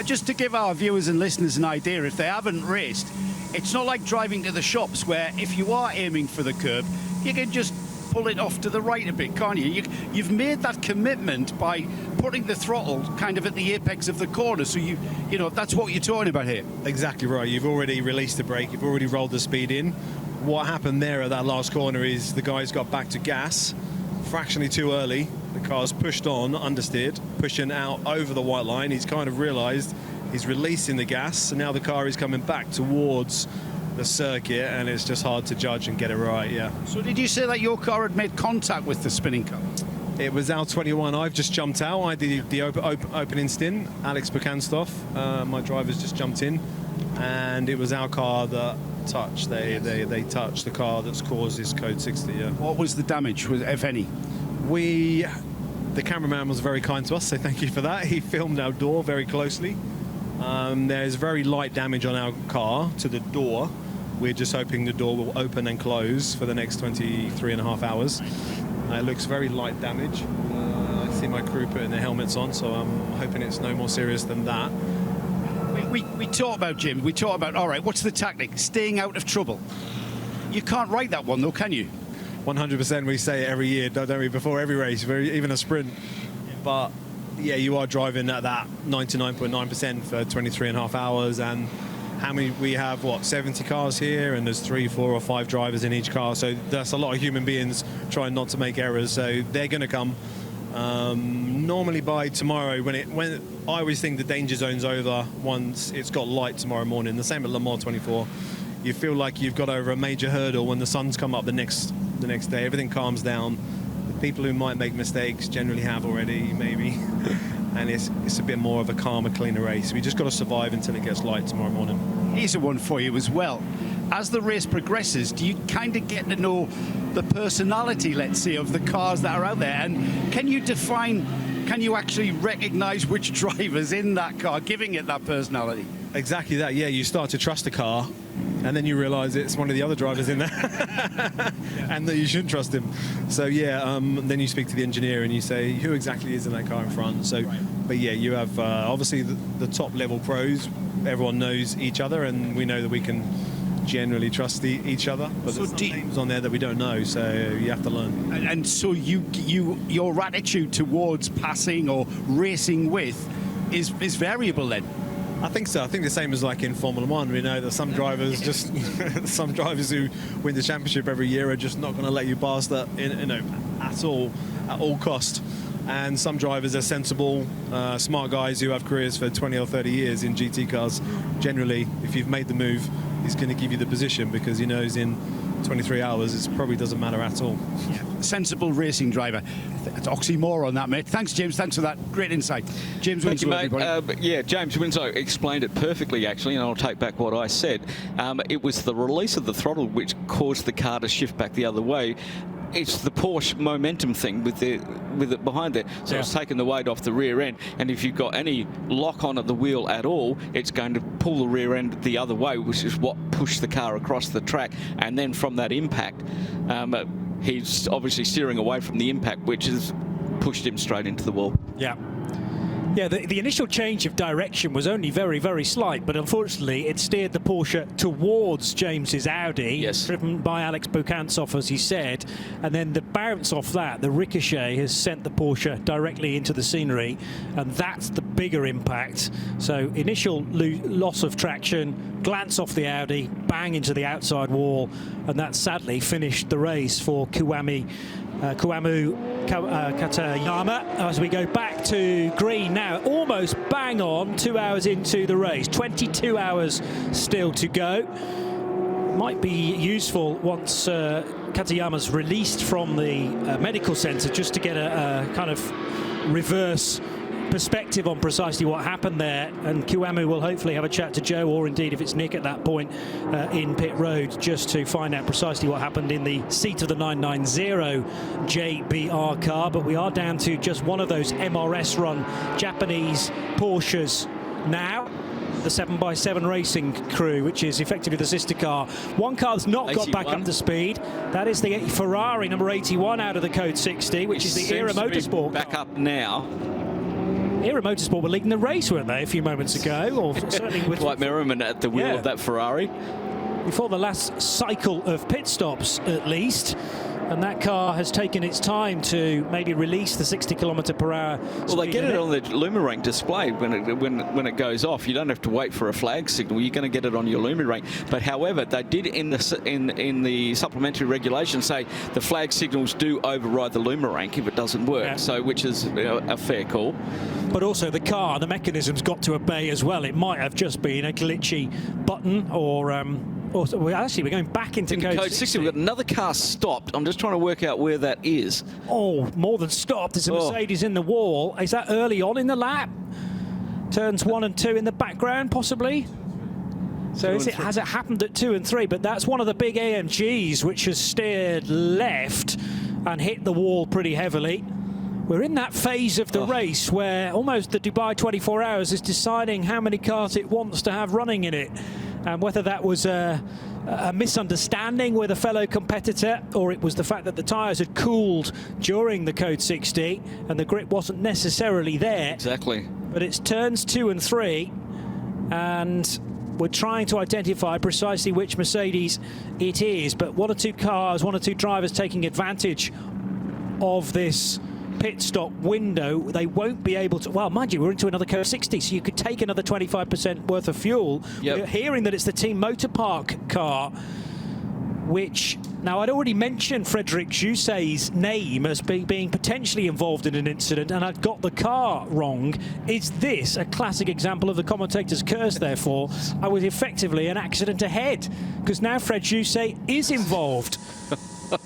Just to give our viewers and listeners an idea, if they haven't raced, it's not like driving to the shops where if you are aiming for the curb, you can just pull it off to the right a bit, can't you? You've made that commitment by putting the throttle kind of at the apex of the corner, so you know that's what you're talking about here. Exactly right. You've already released the brake, you've already rolled the speed in. What happened there at that last corner is the guys got back to gas fractionally too early. The car's pushed on, understeered, pushing out over the white line. He's kind of realised he's releasing the gas, and now the car is coming back towards the circuit, and it's just hard to judge and get it right, yeah. So did you say that your car had made contact with the spinning car? It was our 21. I've just jumped out. I did the opening stint. Alex Bukanstov, my driver's just jumped in, and it was our car that touched. They touched the car that's caused this code 60, yeah. What was the damage, if any? The cameraman was very kind to us, so thank you for that. He filmed our door very closely. There's very light damage on our car to the door. We're just hoping the door will open and close for the next 23.5 hours. It looks very light damage. I see my crew putting their helmets on, so I'm hoping it's no more serious than that. We talk about, Jim, all right, what's the tactic? Staying out of trouble. You can't write that one, though, can you? 100%, we say it every year, don't we, before every race, even a sprint. But yeah, you are driving at that 99.9% for 23.5 hours, and how many we have, 70 cars here, and there's 3, 4 or 5 drivers in each car, so that's a lot of human beings trying not to make errors, so they're going to come. Normally by tomorrow, when I always think the danger zone's over once it's got light tomorrow morning, the same at Le Mans 24. You feel like you've got over a major hurdle when the sun's come up the next day. Everything calms down. The people who might make mistakes generally have already, maybe. And it's a bit more of a calmer, cleaner race. We just got to survive until it gets light tomorrow morning. Here's a one for you as well. As the race progresses, do you kind of get to know the personality, let's say, of the cars that are out there? And can you actually recognise which driver's in that car, giving it that personality? Exactly that, yeah. You start to trust the car, and then you realise it's one of the other drivers in there, and that you shouldn't trust him. So yeah, then you speak to the engineer and you say, who exactly is in that car in front? So, but yeah, you have obviously the top level pros. Everyone knows each other, and we know that we can generally trust each other. But there's some names on there that we don't know, so you have to learn. And so your attitude towards passing or racing with is variable then. I think so. I think the same as like in Formula 1. We know that some drivers some drivers who win the championship every year are just not going to let you pass that, at all cost. And some drivers are sensible, smart guys who have careers for 20 or 30 years in GT cars. Generally, if you've made the move, he's going to give you the position because he knows in 23 hours, it probably doesn't matter at all. Yeah, sensible racing driver. That's oxymoron, that, mate. Thanks, James. Thanks for that great insight. James Winslow, everybody. Yeah, James Winslow explained it perfectly, actually, and I'll take back what I said. It was the release of the throttle which caused the car to shift back the other way. It's the Porsche momentum thing with it behind there. So it's taken the weight off the rear end, and if you've got any lock on at the wheel at all, it's going to pull the rear end the other way, which is what pushed the car across the track. And then from that impact, he's obviously steering away from the impact, which has pushed him straight into the wall. Yeah. Yeah, the initial change of direction was only very, very slight, but unfortunately it steered the Porsche towards James's Audi, driven by Alex Bukantsov, as he said, and then the bounce off that, the ricochet, has sent the Porsche directly into the scenery, and that's the bigger impact. So initial loss of traction, glance off the Audi, bang into the outside wall, and that sadly finished the race for Kuamu Katayama. As we go back to green now, almost bang on 2 hours into the race, 22 hours still to go. Might be useful once Katayama's released from the medical centre, just to get a kind of reverse perspective on precisely what happened there, and Kuamu will hopefully have a chat to Joe, or indeed if it's Nick at that point in pit road, just to find out precisely what happened in the seat of the 990 JBR car. But we are down to just one of those MRS run Japanese Porsches now, the 7x7 Racing crew, which is effectively the sister car. One car that's not got back up to speed, that is the Ferrari number 81 out of the Code 60, which is the Era Motorsport back up now. Era Motorsport were leading the race, weren't they, a few moments ago? Or certainly with Dwight Merriman at the wheel of that Ferrari. Before the last cycle of pit stops, at least. And that car has taken its time to maybe release the 60 km/h. Well, they get it on the Lumarang display when it goes off. You don't have to wait for a flag signal. You're going to get it on your Lumarang. But however, they did in the supplementary regulation say the flag signals do override the Lumarang if it doesn't work. So, which is a fair call. But also the car, the mechanism's got to obey as well. It might have just been a glitchy button, or actually we're going back into Code 60. We've got another car stopped. I'm just trying to work out where that is. Oh, more than stopped. There's a Mercedes in the wall. Is that early on in the lap? Turns 1 and 2 in the background, possibly. So has it happened at 2 and 3? But that's one of the big AMGs which has steered left and hit the wall pretty heavily. We're in that phase of the race where almost the Dubai 24 Hours is deciding how many cars it wants to have running in it. And whether that was a misunderstanding with a fellow competitor, or it was the fact that the tyres had cooled during the Code 60 and the grip wasn't necessarily there. Exactly. But it's turns 2 and 3, and we're trying to identify precisely which Mercedes it is. But one or two drivers taking advantage of this pit stop window. They won't be able to, well, mind you, we're into another Code 60, so you could take another 25% worth of fuel. We're hearing that it's the Team Motor Park car, which, now I'd already mentioned Frederic Jousset's name as being potentially involved in an incident, and I'd got the car wrong. Is this a classic example of the commentator's curse, therefore? I was effectively an accident ahead, because now Fred Jousset is involved.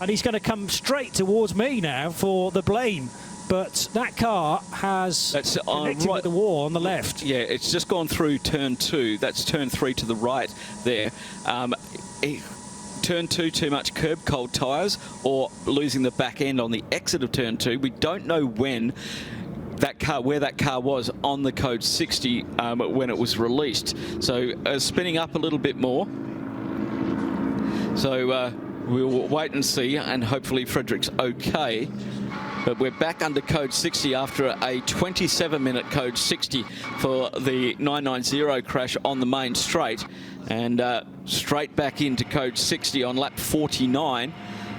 And he's going to come straight towards me now for the blame. But that car has connected with the wall on the left. Yeah, it's just gone through turn 2. That's turn 3 to the right there. Turn 2, too much curb cold tyres, or losing the back end on the exit of turn 2. We don't know when where that car was on the Code 60 when it was released. So spinning up a little bit more. So we'll wait and see, and hopefully Frederick's okay. But we're back under Code 60 after a 27-minute Code 60 for the 990 crash on the main straight, and straight back into Code 60 on lap 49.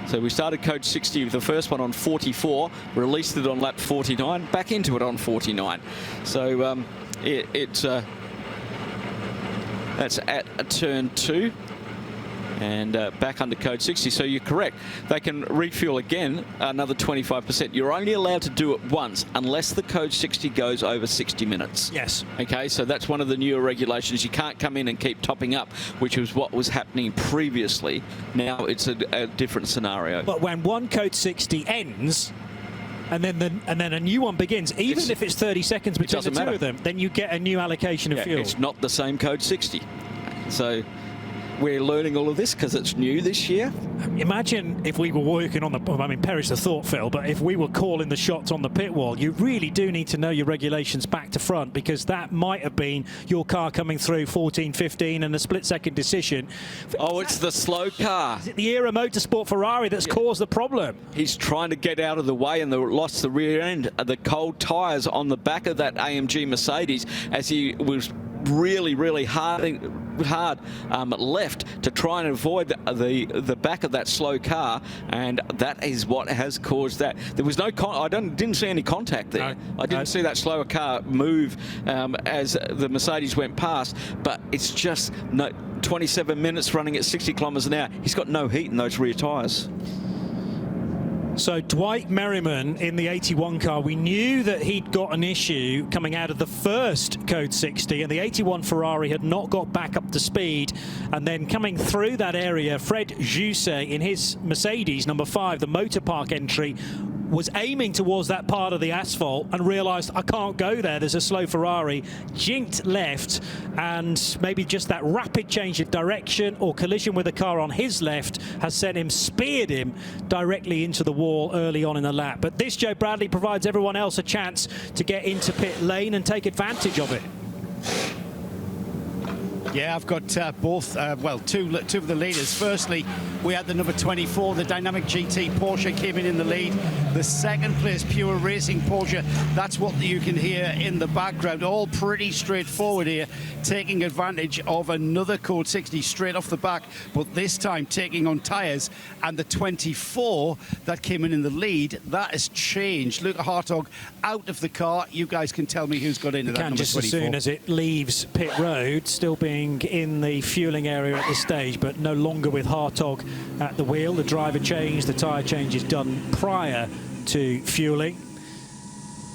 So we started Code 60 with the first one on 44, released it on lap 49, back into it on 49. So that's at a turn 2. and back under code 60. So you're correct. They can refuel again another 25%. You're only allowed to do it once unless the code 60 goes over 60 minutes. Yes. Okay, so that's one of the newer regulations. You can't come in and keep topping up, which was what was happening previously. Now it's a different scenario. But when one code 60 ends, and then a new one begins, even if it's 30 seconds between the two of them, then you get a new allocation of fuel. It's not the same code 60. So we're learning all of this because it's new this year. Imagine if we were working on the, I mean, perish the thought, Phil, but if we were calling the shots on the pit wall, you really do need to know your regulations back to front, because that might have been your car coming through 14, 15 and a split-second decision. Oh, it's the slow car. Is it the Era Motorsport Ferrari that's caused the problem? He's trying to get out of the way and lost the rear end of the cold tyres on the back of that AMG Mercedes as he was really hard left to try and avoid the back of that slow car, and that is what has caused that. There was no I didn't see any contact there. I didn't see that slower car move as the Mercedes went past, but it's just 27 minutes running at 60 kilometres an hour. He's got no heat in those rear tyres. So Dwight Merriman in the 81 car, we knew that he'd got an issue coming out of the first code 60, and the 81 Ferrari had not got back up to speed. And then coming through that area, Fred Jousset in his Mercedes number 5, the motor park entry, was aiming towards that part of the asphalt and realised, I can't go there, there's a slow Ferrari, jinked left, and maybe just that rapid change of direction or collision with a car on his left has sent him, speared him directly into the wall early on in the lap. But this, Joe Bradley, provides everyone else a chance to get into pit lane and take advantage of it. Yeah, I've got both, two of the leaders. Firstly, we had the number 24, the Dynamic GT Porsche came in the lead. The second place, Pure Racing Porsche, that's what you can hear in the background. All pretty straightforward here, taking advantage of another code 60 straight off the back, but this time taking on tyres. And the 24 that came in the lead, that has changed. Luca Hartog out of the car. You guys can tell me who's got into that number 24. Just as soon as it leaves pit road, still being in the fueling area at this stage, but no longer with Hartog at the wheel. The driver change, the tyre change is done prior to fueling.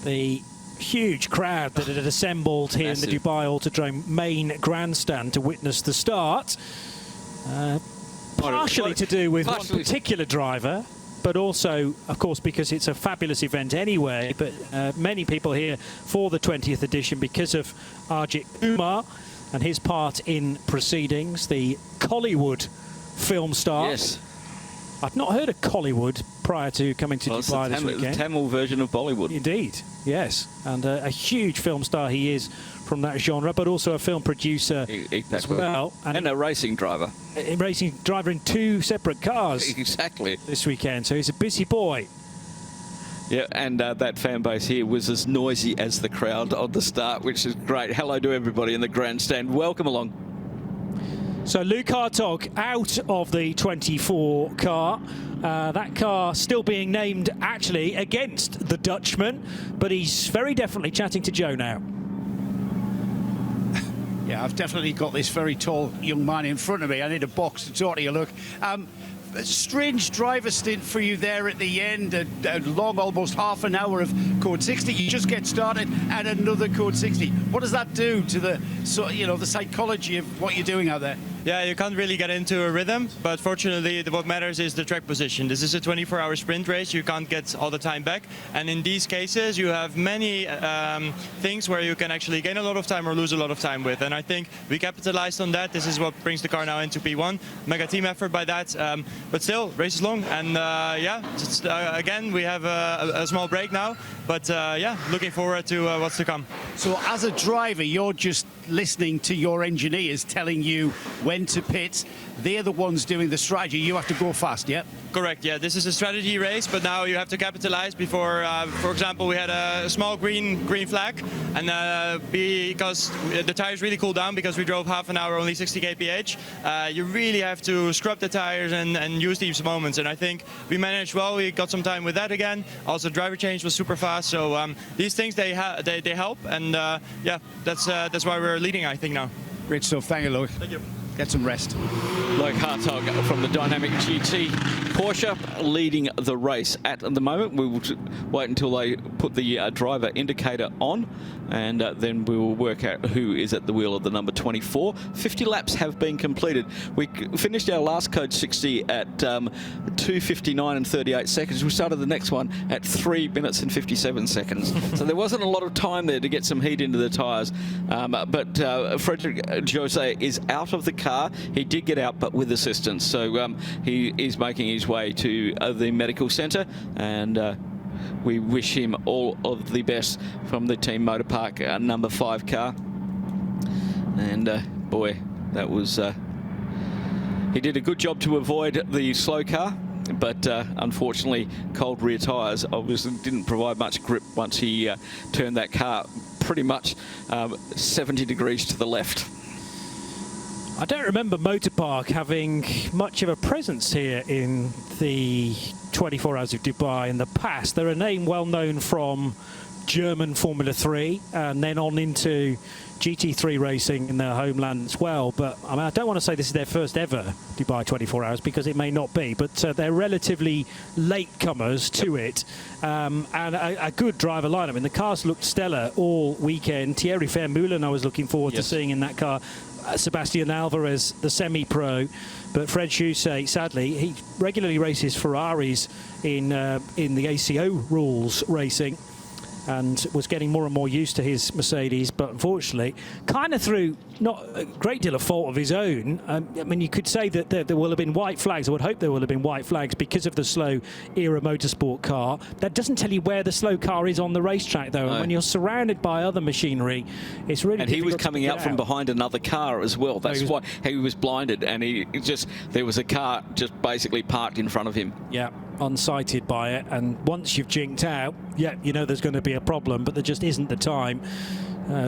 The huge crowd that had assembled here in the Dubai Autodrome main grandstand to witness the start, partially to do with one particular driver, but also, of course, because it's a fabulous event anyway, but many people here for the 20th edition because of Ajith Kumar and his part in proceedings, the Collywood film star. Yes. I've not heard of Collywood prior to coming to Dubai this weekend. The Tamil version of Bollywood. Indeed, yes. And a huge film star he is from that genre, but also a film producer as well. And a racing driver. A racing driver in 2 separate cars. Exactly. This weekend, so he's a busy boy. Yeah, and that fan base here was as noisy as the crowd on the start, which is great. Hello to everybody in the grandstand. Welcome along. So Luke Hartog out of the 24 car. That car still being named actually against the Dutchman, but he's very definitely chatting to Joe now. Yeah, I've definitely got this very tall young man in front of me. I need a box to talk to you. Look, a strange driver stint for you there at the end, a long, almost half an hour of code 60. You just get started and another code 60. What does that do to the psychology of what you're doing out there? Yeah, you can't really get into a rhythm, but fortunately what matters is the track position. This is a 24-hour sprint race. You can't get all the time back, and in these cases you have many things where you can actually gain a lot of time or lose a lot of time with, and I think we capitalized on that. This is what brings the car now into P1. Mega team effort by that, but still, race is long, and yeah, again we have a small break now, but yeah, looking forward to what's to come. So as a driver, you're just listening to your engineers telling you when to pit. They're the ones doing the strategy. You have to go fast, yeah? Correct, yeah. This is a strategy race, but now you have to capitalize before, for example, we had a small green flag, and because the tires really cooled down because we drove half an hour, only 60 kph, you really have to scrub the tires and use these moments, and I think we managed well. We got some time with that again. Also, driver change was super fast, so these things, they help, and yeah, that's why we're leading, I think, now. Great stuff. Thank you, Luke. Thank you. get some rest. Loic Hartog from the Dynamic GT Porsche leading the race at the moment. We will wait until they put the driver indicator on, and then we will work out who is at the wheel of the number 24. 50 laps have been completed. We finished our last Code 60 at 2:59 and 38 seconds. We started the next one at 3 minutes and 57 seconds. So there wasn't a lot of time there to get some heat into the tyres. But Frederic Jose is out of the car. He did get out, but with assistance. So he is making his way to the medical centre, and we wish him all of the best from the Team Motor Park number 5 car. And boy, that was... he did a good job to avoid the slow car, but unfortunately cold rear tyres obviously didn't provide much grip once he turned that car pretty much 70 degrees to the left. I don't remember Motor Park having much of a presence here in the 24 Hours of Dubai in the past. They're a name well known from German Formula 3 and then on into GT3 racing in their homeland as well. But I mean, I don't want to say this is their first ever Dubai 24 Hours because it may not be, but they're relatively latecomers to it, and a good driver lineup. I mean, the cars looked stellar all weekend. Thierry Vermeulen I was looking forward to seeing in that car. Sebastian Alvarez, the semi-pro, but Fred Jose, sadly, he regularly races Ferraris in the ACO rules racing, and was getting more and more used to his Mercedes, but unfortunately, kind of through not a great deal of fault of his own. I mean, you could say that there will have been white flags. I would hope there will have been white flags because of the slow era motorsport car. That doesn't tell you where the slow car is on the racetrack, though. No. And when you're surrounded by other machinery, it's really difficult. And he was coming out from behind another car as well. That's why he was blinded, and there was a car just basically parked in front of him. Yeah, unsighted by it. And once you've jinked out, yeah, you know there's going to be a problem, but there just isn't the time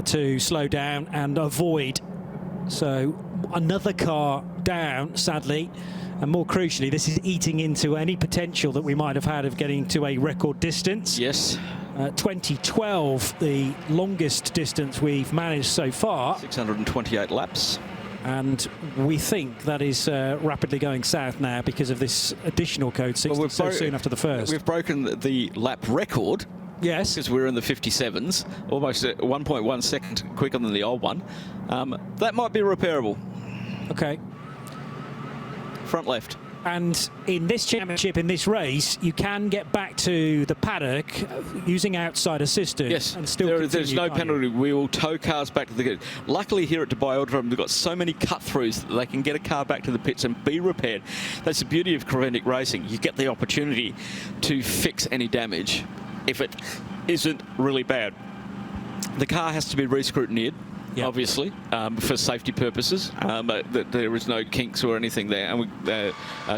to slow down and avoid. So another car down, sadly, and more crucially, this is eating into any potential that we might have had of getting to a record distance. Yes. 2012, the longest distance we've managed so far. 628 laps. And we think that is rapidly going south now because of this additional Code 60 so soon after the first. We've broken the lap record. Yes. Because we're in the 57s, almost 1.1 second quicker than the old one. That might be repairable. Okay. Front left. And in this championship, in this race, you can get back to the paddock using outside assistance. Yes, and still there's no penalty. We will tow cars back to the pit. Luckily here at Dubai Autodrome, they've got so many cut-throughs that they can get a car back to the pits and be repaired. That's the beauty of Creventic racing. You get the opportunity to fix any damage if it isn't really bad. The car has to be re-scrutineered. Yep. Obviously, for safety purposes, that there is no kinks or anything there. And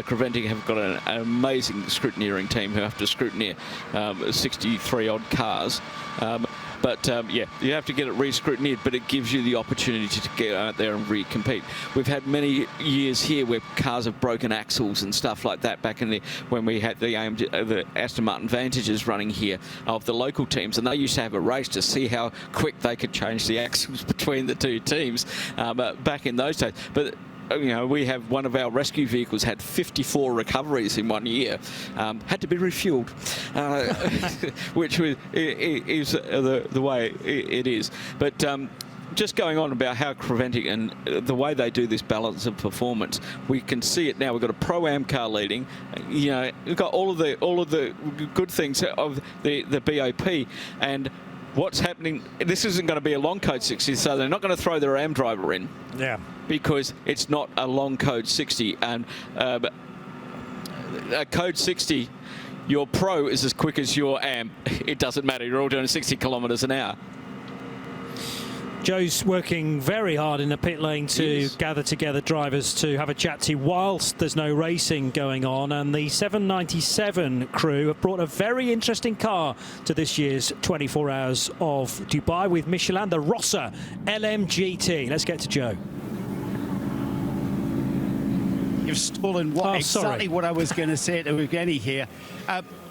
Creventic have got an amazing scrutineering team who have to scrutineer 63-odd cars. Yeah, you have to get it re-scrutineered, but it gives you the opportunity to get out there and re-compete. We've had many years here where cars have broken axles and stuff like that back in when we had the Aston Martin Vantages running here of the local teams, and they used to have a race to see how quick they could change the axles between the two teams back in those days. But you know, we have one of our rescue vehicles had 54 recoveries in 1 year, had to be refueled, which is the way it is. But just going on about how Creventic and the way they do this balance of performance, we can see it now. We've got a Pro-Am car leading. You know, we've got all of the good things of the BOP, and what's happening, this isn't going to be a long Code 60, so they're not going to throw their AM driver in. Yeah. Because it's not a long Code 60. And a Code 60, your Pro is as quick as your AM. It doesn't matter. You're all doing 60 kilometres an hour. Joe's working very hard in the pit lane to gather together drivers to have a chat to whilst there's no racing going on, and the 797 crew have brought a very interesting car to this year's 24 Hours of Dubai with Michelin, the Rossa LMGT. Let's get to Joe. You've stolen exactly what I was going to say to Evgeny here.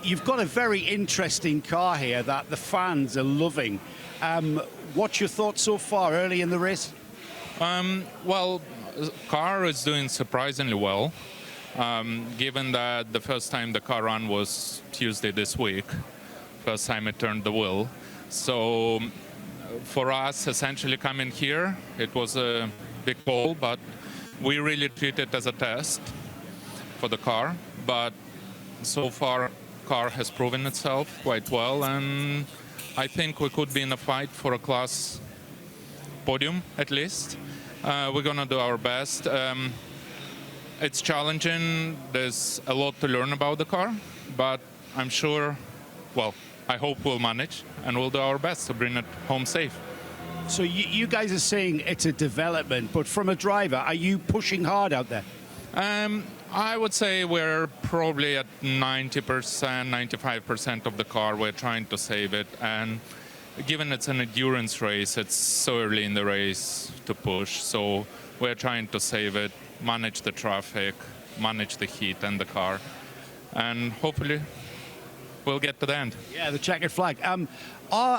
You've got a very interesting car here that the fans are loving. What's your thoughts so far early in the race? Well, car is doing surprisingly well, given that the first time the car ran was Tuesday this week, first time it turned the wheel. So for us, essentially coming here, it was a big call, but we really treat it as a test for the car. But so far, car has proven itself quite well, and I think we could be in a fight for a class podium at least. We're gonna do our best. It's challenging. There's a lot to learn about the car, but I'm sure, well, I hope we'll manage, and we'll do our best to bring it home safe. So you guys are saying it's a development, but from a driver, are you pushing hard out there? I would say we're probably at 90%, 95% of the car. We're trying to save it, and given it's an endurance race, it's so early in the race to push. So we're trying to save it, manage the traffic, manage the heat and the car, and hopefully we'll get to the end. Yeah, the checkered flag.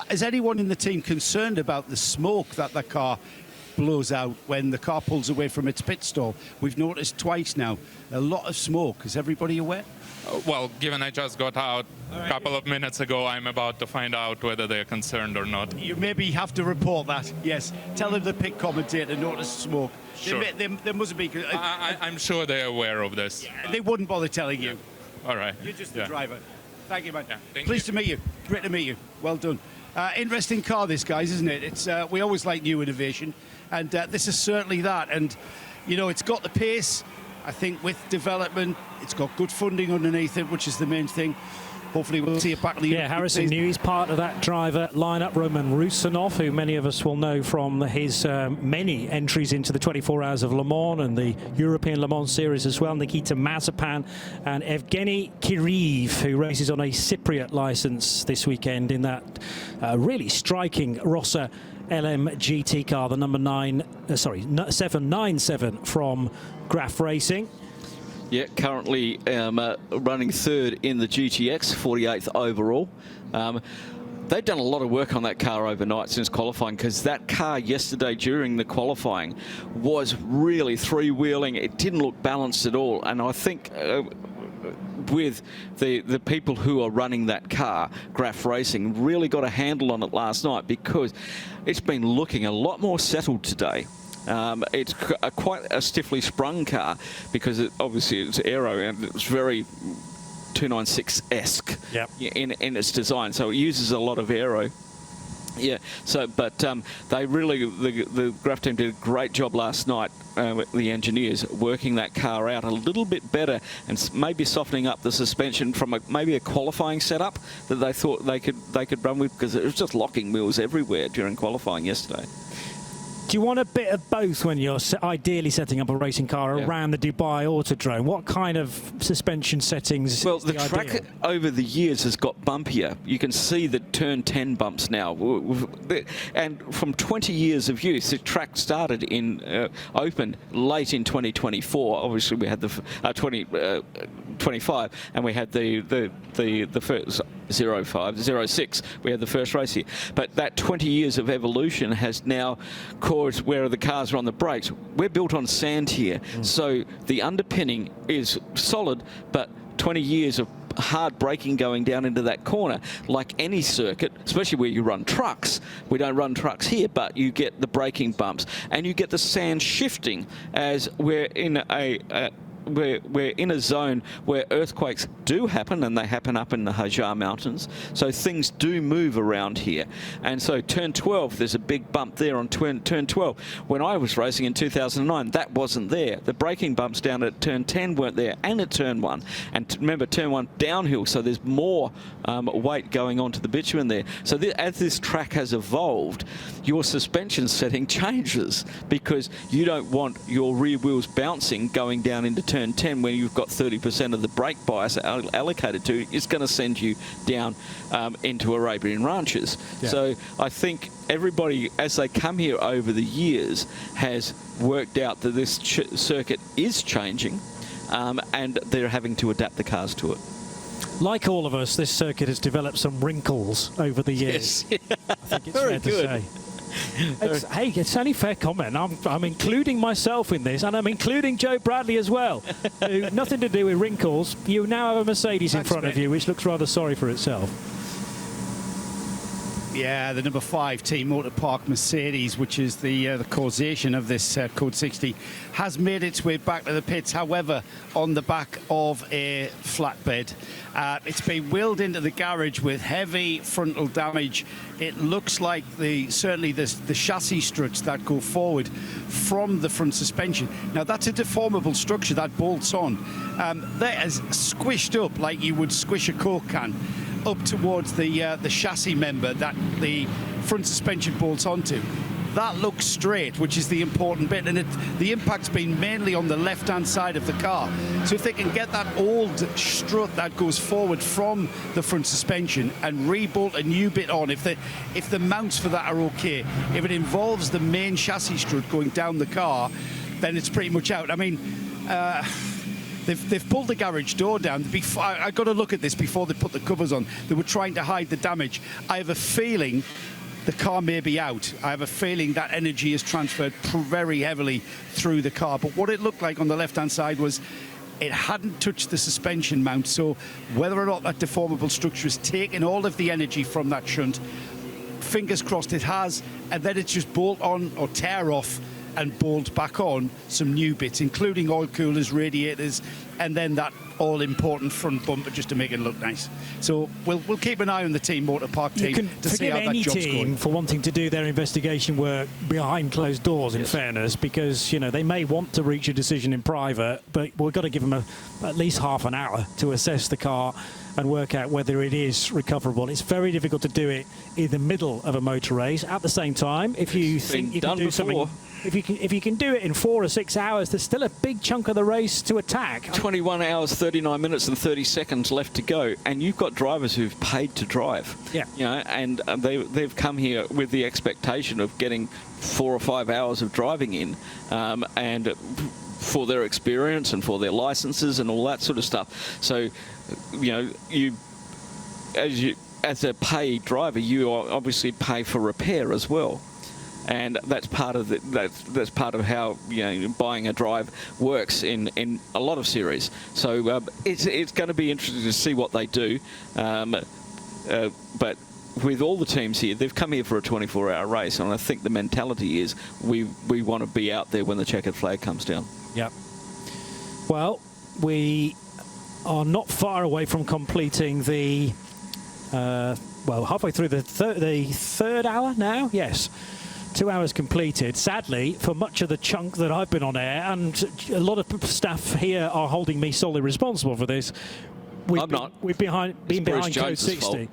Is anyone in the team concerned about the smoke that the car blows out when the car pulls away from its pit stall? We've noticed twice now, a lot of smoke. Is everybody aware? Well, given I just got out a couple of minutes ago, I'm about to find out whether they're concerned or not. You maybe have to report that, yes. Tell them the pit commentator noticed smoke. Sure. There must be... I'm sure they're aware of this. They wouldn't bother telling you. All right. You're just the driver. Thank you, man. Thank Pleased to meet you. Great to meet you. Well done. Interesting car, this, guys, isn't it? It's we always like new innovation, and this is certainly that. And, you know, it's got the pace. I think with development, it's got good funding underneath it, which is the main thing. Hopefully we'll see it back in the... Yeah, Harrison knew he's part of that driver lineup. Roman Rusanov, who many of us will know from his many entries into the 24 Hours of Le Mans and the European Le Mans Series as well. Nikita Mazepan and Evgeny Kiriv, who races on a Cypriot licence this weekend in that really striking Rossa LM GT car, the number 797 from Graf Racing. Yeah, currently running third in the GTX, 48th overall. They've done a lot of work on that car overnight since qualifying, because that car yesterday during the qualifying was really three-wheeling. It didn't look balanced at all, and I think with the people who are running that car, Graf Racing, really got a handle on it last night, because it's been looking a lot more settled today. It's quite a stiffly sprung car, because obviously it's aero and it's very 296-esque in its design, so it uses a lot of aero. Yeah, so but they really, the Graf team did a great job last night, the engineers, working that car out a little bit better and maybe softening up the suspension from maybe a qualifying setup that they thought they could run with, because it was just locking wheels everywhere during qualifying yesterday. Do you want a bit of both when you're ideally setting up a racing car around the Dubai Autodrome? What kind of suspension settings? Well, is the track ideal? over the years has got bumpier. You can see the turn 10 bumps now. And from 20 years of use, the track started in open late in 2024. Obviously, we had the 25, and we had the first 06. We had the first race here. But that 20 years of evolution has now caused, where the cars are on the brakes, we're built on sand here. So the underpinning is solid, but 20 years of hard braking going down into that corner, like any circuit, especially where you run trucks. We don't run trucks here, but you get the braking bumps, and you get the sand shifting as we're in we're in a zone where earthquakes do happen, and they happen up in the Hajar Mountains. So things do move around here. And so turn 12, there's a big bump there on turn 12. When I was racing in 2009, that wasn't there. The braking bumps down at turn 10 weren't there, and at turn 1. And remember, turn 1 downhill, so there's more weight going onto the bitumen there. So as this track has evolved, your suspension setting changes, because you don't want your rear wheels bouncing going down into turn 10 when you've got 30% of the brake bias allocated to. It's going to send you down into Arabian Ranches. Yeah. So I think everybody, as they come here over the years, has worked out that this circuit is changing, and they're having to adapt the cars to it. Like all of us, this circuit has developed some wrinkles over the years. Yes. I think it's Very fair to good. say. Hey, it's only fair comment. I'm including myself in this, and I'm including Joe Bradley as well. Nothing to do with wrinkles. You now have a Mercedes in front of you, which looks rather sorry for itself. Yeah, the number 5 Team Motor Park Mercedes, which is the causation of this Code 60, has made its way back to the pits. However, on the back of a flatbed, it's been wheeled into the garage with heavy frontal damage. It looks like certainly the chassis struts that go forward from the front suspension. Now that's a deformable structure that bolts on. That is squished up like you would squish a Coke can, up towards the chassis member that the front suspension bolts onto. That looks straight, which is the important bit, and the impact's been mainly on the left-hand side of the car. So if they can get that old strut that goes forward from the front suspension and rebolt a new bit on, if the mounts for that are okay, if it involves the main chassis strut going down the car, then it's pretty much out. I mean, They've pulled the garage door down. I got to look at this before they put the covers on. They were trying to hide the damage. I have a feeling the car may be out. I have a feeling that energy is transferred very heavily through the car. But what it looked like on the left-hand side was it hadn't touched the suspension mount. So whether or not that deformable structure is taking all of the energy from that shunt, fingers crossed it has, and then it's just bolt on or tear off and bolt back on some new bits, including oil coolers, radiators, and then that all-important front bumper just to make it look nice. So we'll keep an eye on the Team Motor Park team to see how that job's going. For wanting to do their investigation work behind closed doors, in fairness, because, you know, they may want to reach a decision in private, but we've got to give them at least half an hour to assess the car and work out whether it is recoverable. It's very difficult to do it in the middle of a motor race. At the same time, if you think you can do something, if you can do it in 4 or 6 hours, there's still a big chunk of the race to attack. 21 hours, 39 minutes and 30 seconds left to go, and you've got drivers who've paid to drive. Yeah. You know, and they've come here with the expectation of getting 4 or 5 hours of driving in, and for their experience and for their licenses and all that sort of stuff. So, you know, as a paid driver, you obviously pay for repair as well. And that's part of that's part of how, you know, buying a drive works in a lot of series. So it's going to be interesting to see what they do. But with all the teams here, they've come here for a 24-hour race, and I think the mentality is we want to be out there when the checkered flag comes down. Yep. Well, we are not far away from completing the halfway through the third hour now. Yes. 2 hours completed. Sadly, for much of the chunk that I've been on air, and a lot of staff here are holding me solely responsible for this. We've been behind Code 60.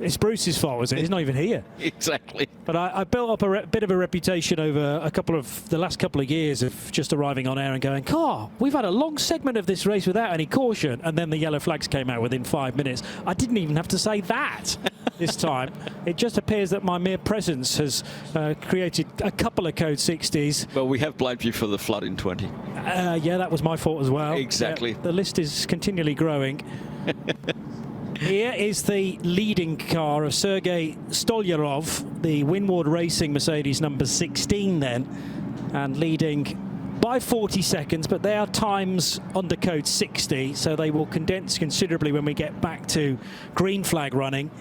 It's Bruce's fault, is it? He's not even here. Exactly. But I built up a bit of a reputation over the last couple of years of just arriving on air and going, we've had a long segment of this race without any caution, and then the yellow flags came out within 5 minutes. I didn't even have to say that this time. It just appears that my mere presence has created a couple of Code 60s. Well, we have blamed you for the flood in 20. Yeah, that was my fault as well. Exactly. Yeah, the list is continually growing. Here is the leading car of Sergei Stolyarov, the Winward Racing Mercedes number 16 then, and leading by 40 seconds, but they are times under Code 60, so they will condense considerably when we get back to green flag running.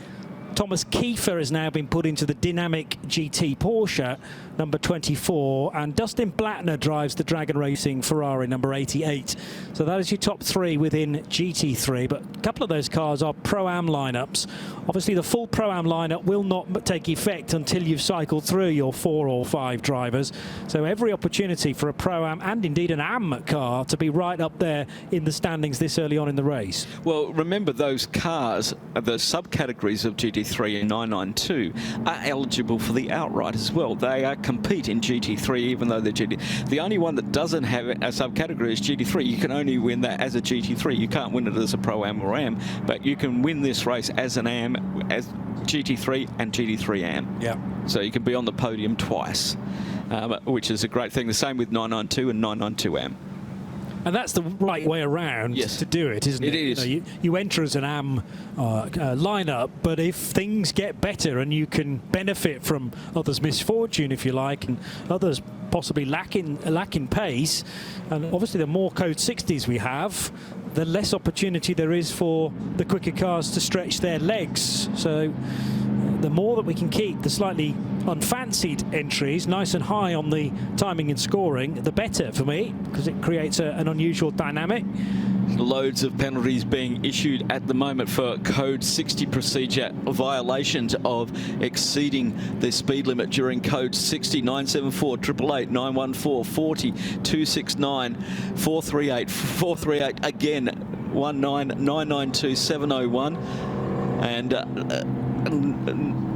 Thomas Kiefer has now been put into the Dynamic GT Porsche, number 24, and Dustin Blattner drives the Dragon Racing Ferrari, number 88. So that is your top three within GT3, but a couple of those cars are Pro-Am lineups. Obviously, the full Pro-Am lineup will not take effect until you've cycled through your 4 or 5 drivers. So every opportunity for a Pro-Am and indeed an Am car to be right up there in the standings this early on in the race. Well, remember those cars, the subcategories of GT3 and 992, are eligible for the outright as well. They compete in GT3 even though they're GT. The only one that doesn't have a subcategory is GT3. You can only win that as a GT3. You can't win it as a Pro-Am or Am, but you can win this race as an Am, as GT3 and GT3 Am. Yeah. So you can be on the podium twice, which is a great thing. The same with 992 and 992 Am. And that's the right way around to do it, isn't it? It is. You enter as an AM lineup, but if things get better and you can benefit from others' misfortune, if you like, and others possibly lacking pace, and obviously the more Code 60s we have, the less opportunity there is for the quicker cars to stretch their legs. So the more that we can keep the slightly unfancied entries nice and high on the timing and scoring, the better for me, because it creates an unusual dynamic. Loads of penalties being issued at the moment for Code 60 procedure violations of exceeding the speed limit during Code 60. 974 888 914 40 269 438 438 again 19992 701 and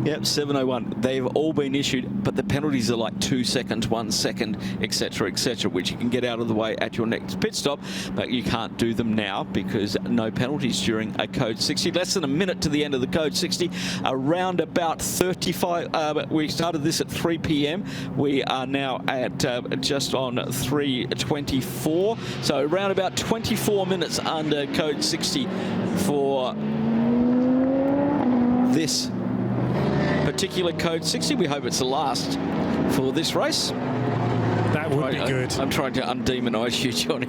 yep, 701. They've all been issued, but the penalties are like 2 seconds, 1 second, etc., which you can get out of the way at your next pit stop, but you can't do them now because no penalties during a Code 60. Less than a minute to the end of the Code 60. Around about 35. We started this at 3 p.m. We are now at just on 3:24. So around about 24 minutes under Code 60 for this particular Code 60. We hope it's the last for this race. That would be good. I'm trying to undemonise you, Johnny.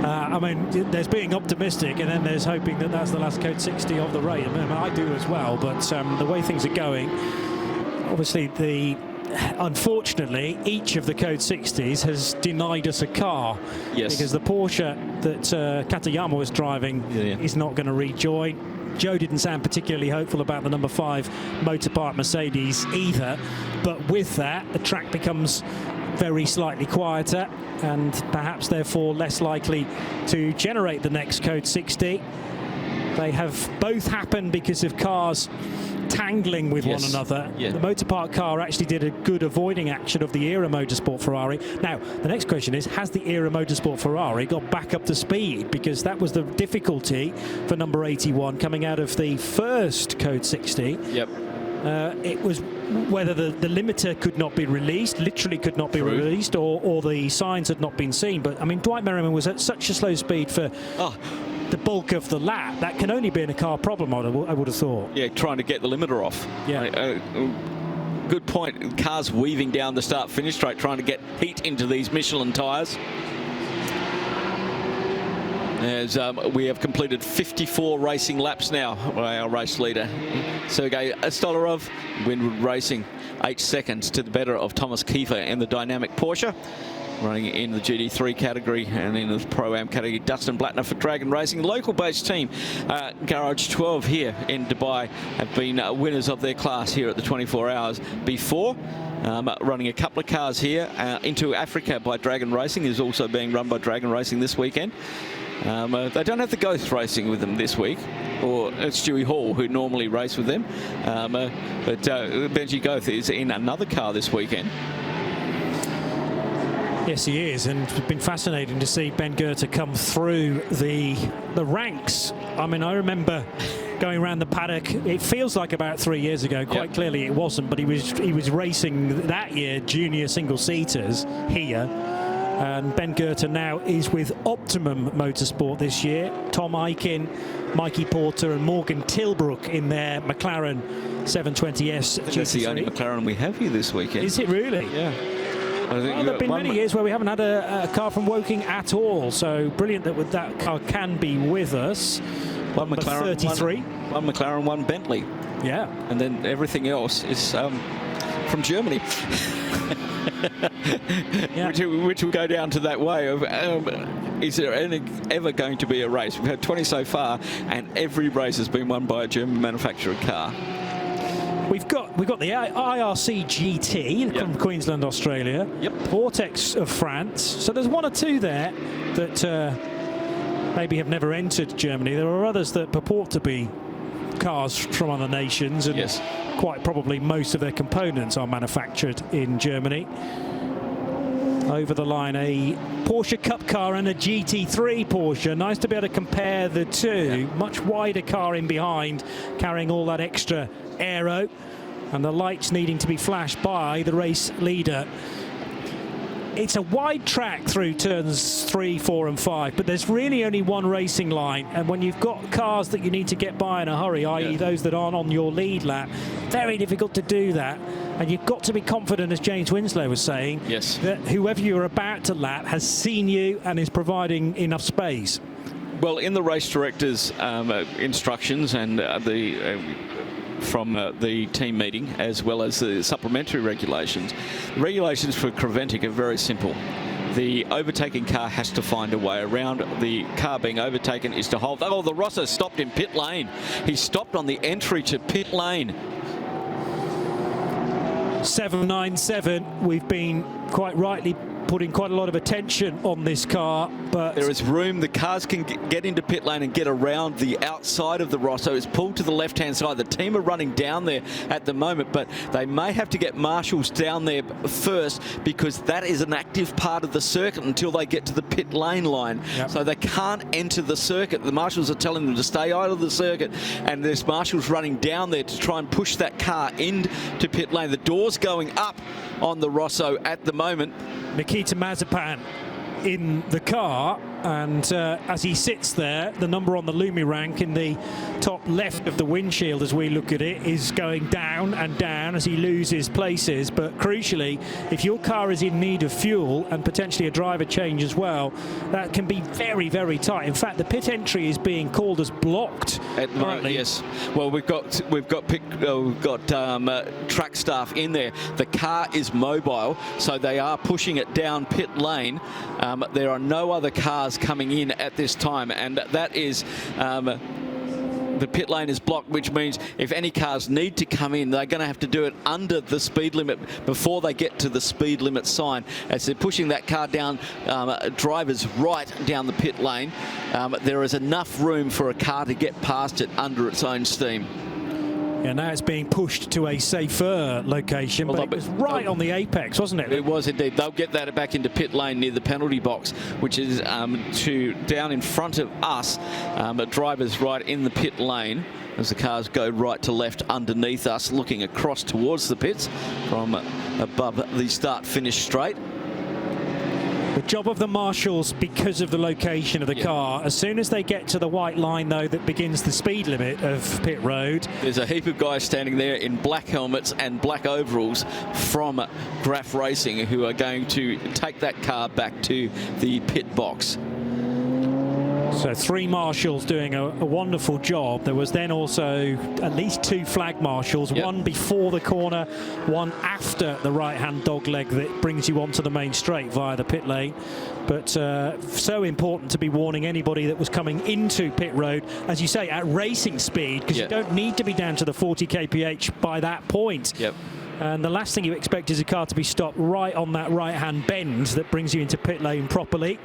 I mean, there's being optimistic, and then there's hoping that that's the last Code 60 of the race. I mean, I do as well, but the way things are going, obviously unfortunately, each of the Code 60s has denied us a car. Yes. Because the Porsche that Katayama was driving is not going to rejoin. Joe didn't sound particularly hopeful about the number 5 Motorpark Mercedes either, but with that the track becomes very slightly quieter and perhaps therefore less likely to generate the next Code 60. They have both happened because of cars tangling with one another. The Motorpark car actually did a good avoiding action of the Era Motorsport Ferrari. Now, the next question is, has the Era Motorsport Ferrari got back up to speed? Because that was the difficulty for number 81 coming out of the first Code 60. Yep. It was whether the limiter could not be released, literally could not be released, or the signs had not been seen. But, I mean, Dwight Merriman was at such a slow speed for the bulk of the lap. That can only be in a car problem, I would have thought. Yeah, trying to get the limiter off. Yeah. Good point. Cars weaving down the start-finish straight, trying to get heat into these Michelin tyres. As we have completed 54 racing laps now by our race leader, Sergei Stolarov. Winwood Racing 8 seconds to the better of Thomas Kiefer in the dynamic Porsche. Running in the GT3 category and in the Pro-Am category, Dustin Blattner for Dragon Racing. Local-based team, Garage 12 here in Dubai, have been winners of their class here at the 24 Hours before. Running a couple of cars here into Africa by Dragon Racing, is also being run by Dragon Racing this weekend. They don't have the Ghost Racing with them this week, or Stewie Hall, who normally race with them. But Benji Goth is in another car this weekend. Yes, he is, and it's been fascinating to see Ben Goethe come through the ranks. I mean, I remember going around the paddock. It feels like about 3 years ago. Quite clearly, it wasn't, but he was racing that year junior single-seaters here. And Ben Goethe now is with Optimum Motorsport this year. Tom Aiken, Mikey Porter, and Morgan Tilbrook in their McLaren 720S. That's the only McLaren we have here this weekend. Is it really? Yeah. There have been many years where we haven't had a car from Woking at all, so brilliant that car can be with us. One McLaren, 33. One McLaren, one Bentley. Yeah. And then everything else is from Germany. Which will go down to that way of, is there ever going to be a race? We've had 20 so far, and every race has been won by a German manufactured car. We've got the IRC GT from Queensland, Australia. Vortex of France. So there's one or two there that maybe have never entered Germany. There are others that purport to be cars from other nations, and quite probably most of their components are manufactured in Germany. Over the line, a Porsche Cup car and a GT3 Porsche. Nice to be able to compare the two. Much wider car in behind, carrying all that extra aero, and the lights needing to be flashed by the race leader. it's a wide track through turns 3, 4 and 5, but there's really only one racing line, and when you've got cars that you need to get by in a hurry, i.e. those that aren't on your lead lap, very difficult to do that. And you've got to be confident, as James Winslow was saying, that whoever you're about to lap has seen you and is providing enough space. Well, in the race director's instructions and from the team meeting, as well as the supplementary regulations, the regulations for Creventic are very simple. The overtaking car has to find a way around. The car being overtaken is to hold. Oh, the Rosso stopped in pit lane. He stopped on the entry to pit lane. 797, we've been quite rightly putting quite a lot of attention on this car, but there is room. The cars can get into pit lane and get around the outside of the Rosso. It's pulled to the left-hand side. The team are running down there at the moment, but they may have to get marshals down there first because that is an active part of the circuit until they get to the pit lane line. So they can't enter the circuit. The marshals are telling them to stay out of the circuit, and there's marshals running down there to try and push that car into pit lane. The door's going up on the Rosso at the moment. Nikita Mazepan in the car, and as he sits there, the number on the Lumi rank in the top left of the windshield as we look at it is going down and down as he loses places. But crucially, if your car is in need of fuel and potentially a driver change as well, that can be very, very tight. In fact, the pit entry is being called as blocked at the moment. Yes. Well, we've got track staff in there. The car is mobile, so they are pushing it down pit lane. There are no other cars coming in at this time, and that is the pit lane is blocked, which means if any cars need to come in, they're going to have to do it under the speed limit before they get to the speed limit sign. As they're pushing that car down, drivers right down the pit lane, there is enough room for a car to get past it under its own steam. Yeah, now it's being pushed to a safer location, but it was right on the apex, wasn't it? It was indeed. They'll get that back into pit lane near the penalty box, which is down in front of us. Drivers right in the pit lane as the cars go right to left underneath us, looking across towards the pits from above the start-finish straight. The job of the marshals, because of the location of the car, as soon as they get to the white line, though, that begins the speed limit of pit road. There's a heap of guys standing there in black helmets and black overalls from Graf Racing who are going to take that car back to the pit box. So 3 marshals doing a wonderful job. There was then also at least 2 flag marshals, one before the corner, one after the right-hand dogleg that brings you onto the main straight via the pit lane. But so important to be warning anybody that was coming into pit road, as you say, at racing speed, because you don't need to be down to the 40 kph by that point. And the last thing you expect is a car to be stopped right on that right-hand bend that brings you into pit lane properly.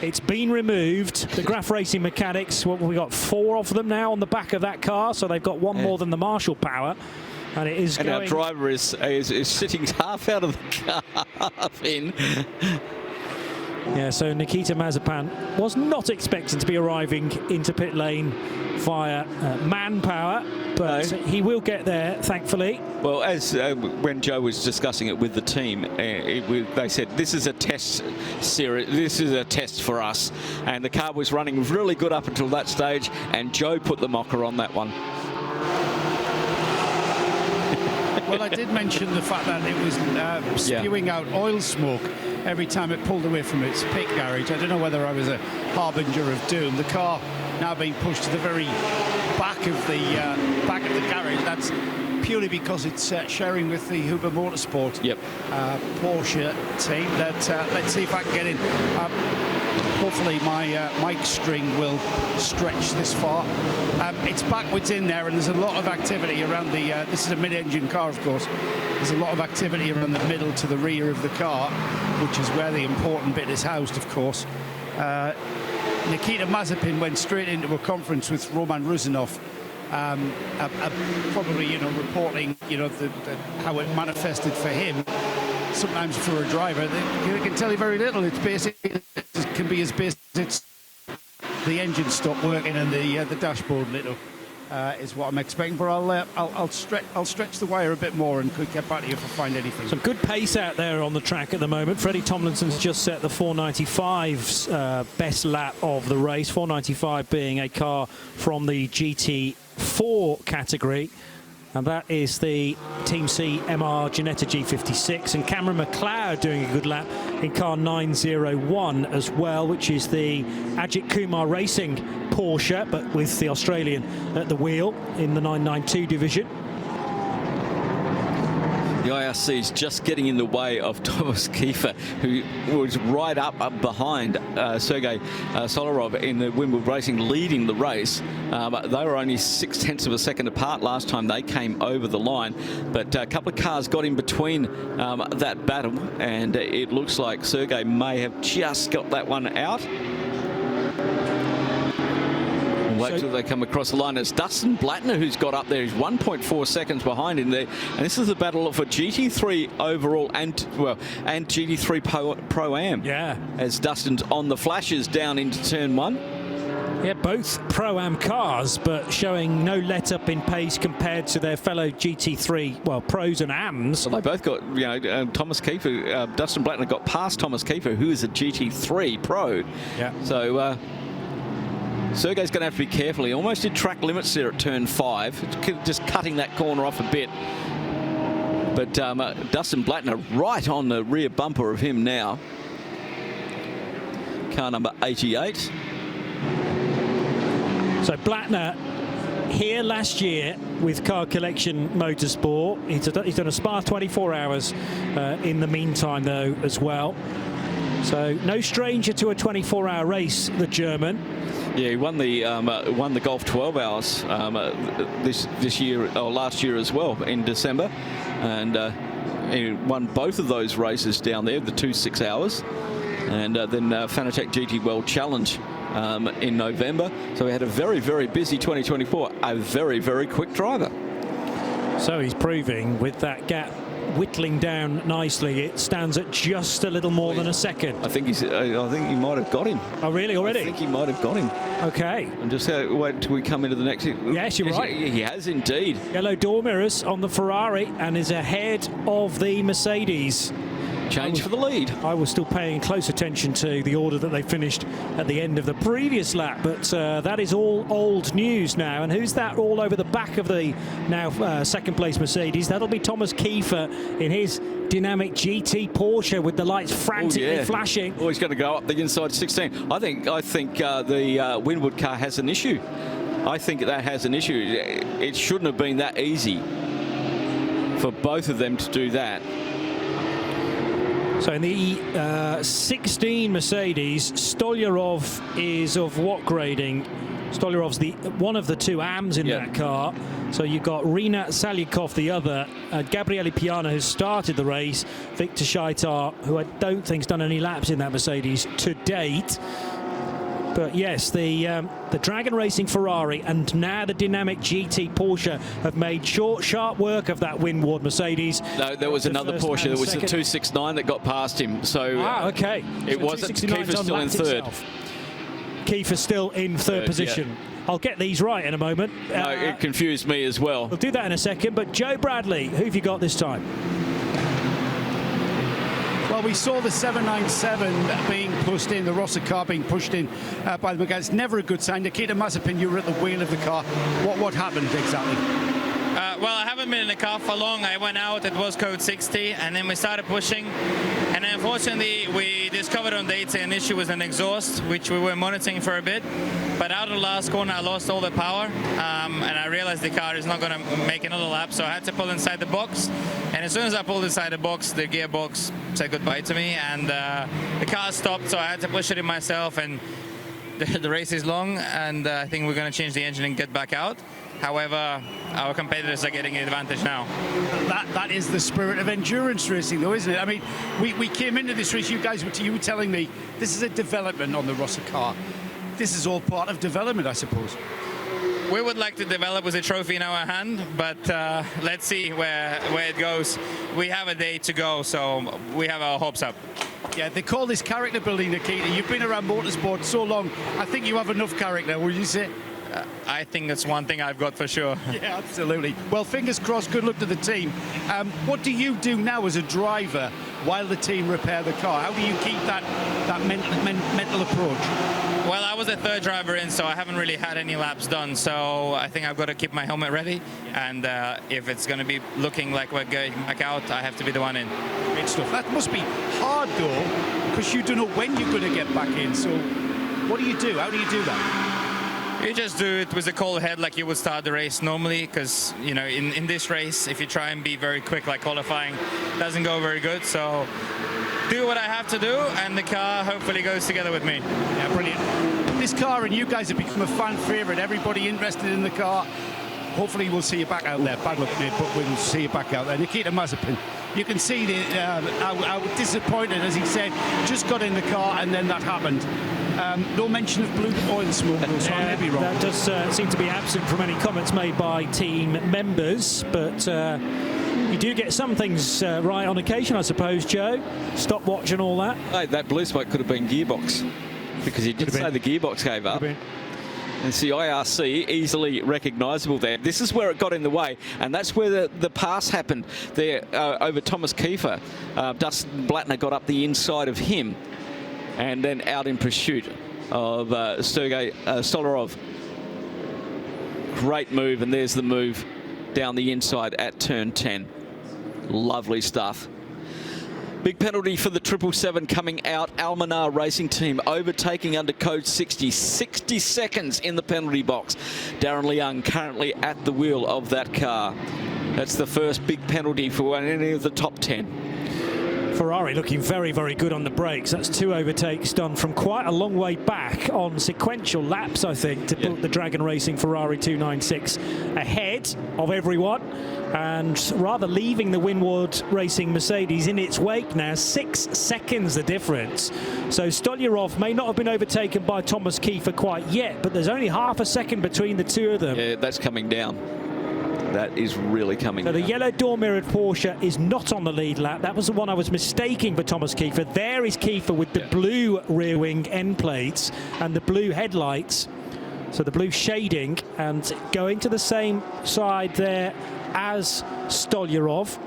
It's been removed. The Graf Racing mechanics, what we got 4 of them now on the back of that car, so they've got one more than the marshal power. And it is. And our driver is sitting half out of the car, half in. Yeah, so Nikita Mazepan was not expecting to be arriving into pit lane via manpower, but he will get there, thankfully. Well, as when Joe was discussing it with the team, they said this is a test series. This is a test for us, and the car was running really good up until that stage, and Joe put the mocker on that one. Well, I did mention the fact that it was spewing out oil smoke every time it pulled away from its pit garage. I don't know whether I was a harbinger of doom. The car now being pushed to the very back of the garage. That's purely because it's sharing with the Huber Motorsport Porsche team. That let's see if I can get in. Hopefully my mic string will stretch this far. It's backwards in there, and there's a lot of activity around the... this is a mid-engine car, of course. There's a lot of activity around the middle to the rear of the car, which is where the important bit is housed, of course. Nikita Mazepin went straight into a conference with Roman Rusinov, probably, reporting, how it manifested for him. Sometimes for a driver, they can tell you very little. It's basically, it can be as basic as the engine stopped working and the dashboard lit up. is what I'm expecting. But I'll stretch the wire a bit more and could get back to you if I find anything. Some good pace out there on the track at the moment. Freddie Tomlinson's just set the 495's best lap of the race. 495 being a car from the GT4 category. And that is the Team C MR Ginetta G56. And Cameron McLeod doing a good lap in car 901 as well, which is the Ajith Kumar Racing Porsche, but with the Australian at the wheel in the 992 division. The IRC is just getting in the way of Thomas Kiefer, who was right up behind Sergei Solarov in the Winwood Racing, leading the race. They were only 0.6 of a second apart last time they came over the line. But a couple of cars got in between that battle, and it looks like Sergei may have just got that one out. Wait till they come across the line. It's Dustin Blattner who's got up there. He's 1.4 seconds behind in there. And this is the battle for GT3 overall and GT3 Pro-Am. Yeah. As Dustin's on the flashes down into turn 1. Yeah, both Pro-Am cars, but showing no let-up in pace compared to their fellow GT3, well, Pros and Ams. Well, they both got, you know, Thomas Kiefer, Dustin Blattner got past Thomas Kiefer, who is a GT3 Pro. Yeah. So, Sergei's going to have to be careful. He almost did track limits there at turn 5, just cutting that corner off a bit. But Dustin Blattner right on the rear bumper of him now. Car number 88. So Blattner here last year with Car Collection Motorsport. He's done a Spa 24 hours in the meantime, though, as well. So no stranger to a 24-hour race, the German. Yeah, he won the Golf 12 Hours this year or last year as well in December, and he won both of those races down there, the 2 6 hours, and then Fanatec GT World Challenge in November. So he had a very, very busy 2024. A very, very quick driver. So he's proving with that gap whittling down nicely, it stands at just a little more than a second. I think he might have got him. Oh, really? Already? I think he might have got him. Okay. And just wait till we come into the next. Yes, you're right. He has indeed. Yellow door mirrors on the Ferrari and is ahead of the Mercedes. Change for the lead. I was still paying close attention to the order that they finished at the end of the previous lap, but that is all old news now. And who's that all over the back of the now second place Mercedes? That'll be Thomas Kiefer in his dynamic GT Porsche with the lights frantically flashing. Oh, he's going to go up the inside 16. I think the Winwood car has an issue. I think that has an issue. It shouldn't have been that easy for both of them to do that. So in the 16 Mercedes, Stolyarov is of what grading? Stolyarov's one of the two AMs in that car. So you've got Rinat Salyukov, the other, Gabriele Piana, who started the race, Victor Scheitar, who I don't think's done any laps in that Mercedes to date. But yes, the Dragon Racing Ferrari and now the dynamic GT Porsche have made sharp work of that Winward Mercedes. No, there was another Porsche. There was the 269 that got past him. So okay. It wasn't. Kiefer's still in third. Kiefer's still in third position. Yeah. I'll get these right in a moment. No, it confused me as well. We'll do that in a second. But Joe Bradley, who have you got this time? Well, we saw the 797 being pushed in, the Rosser car being pushed in by the McGann. Never a good sign. Nikita Mazepin, you were at the wheel of the car. What happened exactly? Well, I haven't been in the car for long. I went out, it was code 60, and then we started pushing. And unfortunately, we discovered on data an issue with an exhaust, which we were monitoring for a bit. But out of the last corner, I lost all the power, and I realized the car is not going to make another lap, so I had to pull inside the box. And as soon as I pulled inside the box, the gearbox said goodbye to me, and the car stopped, so I had to push it in myself, and the race is long, and I think we're going to change the engine and get back out. However, our competitors are getting an advantage now. That is the spirit of endurance racing, though, isn't it? I mean, we came into this race, you were telling me, this is a development on the Rosser car. This is all part of development, I suppose. We would like to develop with a trophy in our hand, but let's see where it goes. We have a day to go, so we have our hopes up. Yeah, they call this character building, Nikita. You've been around motorsport so long. I think you have enough character, would you say? I think that's one thing I've got for sure. Yeah, absolutely. Well, fingers crossed, good luck to the team. What do you do now as a driver while the team repair the car? How do you keep that mental approach? Well, I was a third driver in, so I haven't really had any laps done. So I think I've got to keep my helmet ready. And if it's going to be looking like we're going back out, I have to be the one in. Great stuff. That must be hard, though, because you don't know when you're going to get back in. So what do you do? How do you do that? You just do it with a cold head like you would start the race normally, because, you know, in this race, if you try and be very quick like qualifying, it doesn't go very good. So do what I have to do, and the car hopefully goes together with me. Yeah, brilliant. This car and you guys have become a fan favourite. Everybody interested in the car. Hopefully we'll see you back out there. Bad luck, mate, but we'll see you back out there. Nikita Mazepin, you can see how disappointed, as he said, just got in the car and then that happened. No mention of blue oil smoke, so I may be wrong. That does seem to be absent from any comments made by team members, but you do get some things right on occasion, I suppose, Joe. Stopwatch and all that. Hey, that blue smoke could have been gearbox, because he did say the gearbox gave up. And it's the IRC, easily recognisable there. This is where it got in the way, and that's where the pass happened there over Thomas Kiefer. Dustin Blattner got up the inside of him, and then out in pursuit of Sergei Stolarov. Great move, and there's the move down the inside at turn 10. Lovely stuff. Big penalty for the 777 coming out. Almanar Racing Team overtaking under code 60. 60 seconds in the penalty box. Darren Leung currently at the wheel of that car. That's the first big penalty for any of the top 10. Ferrari looking very, very good on the brakes. That's 2 overtakes done from quite a long way back on sequential laps, I think, to put the Dragon Racing Ferrari 296 ahead of everyone, and rather leaving the Winward Racing Mercedes in its wake now. 6 seconds the difference. So Stolarov may not have been overtaken by Thomas Kiefer quite yet, but there's only half a second between the two of them. Yeah, that's coming down. That is really coming down. So the yellow door-mirrored Porsche is not on the lead lap. That was the one I was mistaking for Thomas Kiefer. There is Kiefer with the blue rear wing end plates and the blue headlights. So the blue shading, and going to the same side there as Stolarov.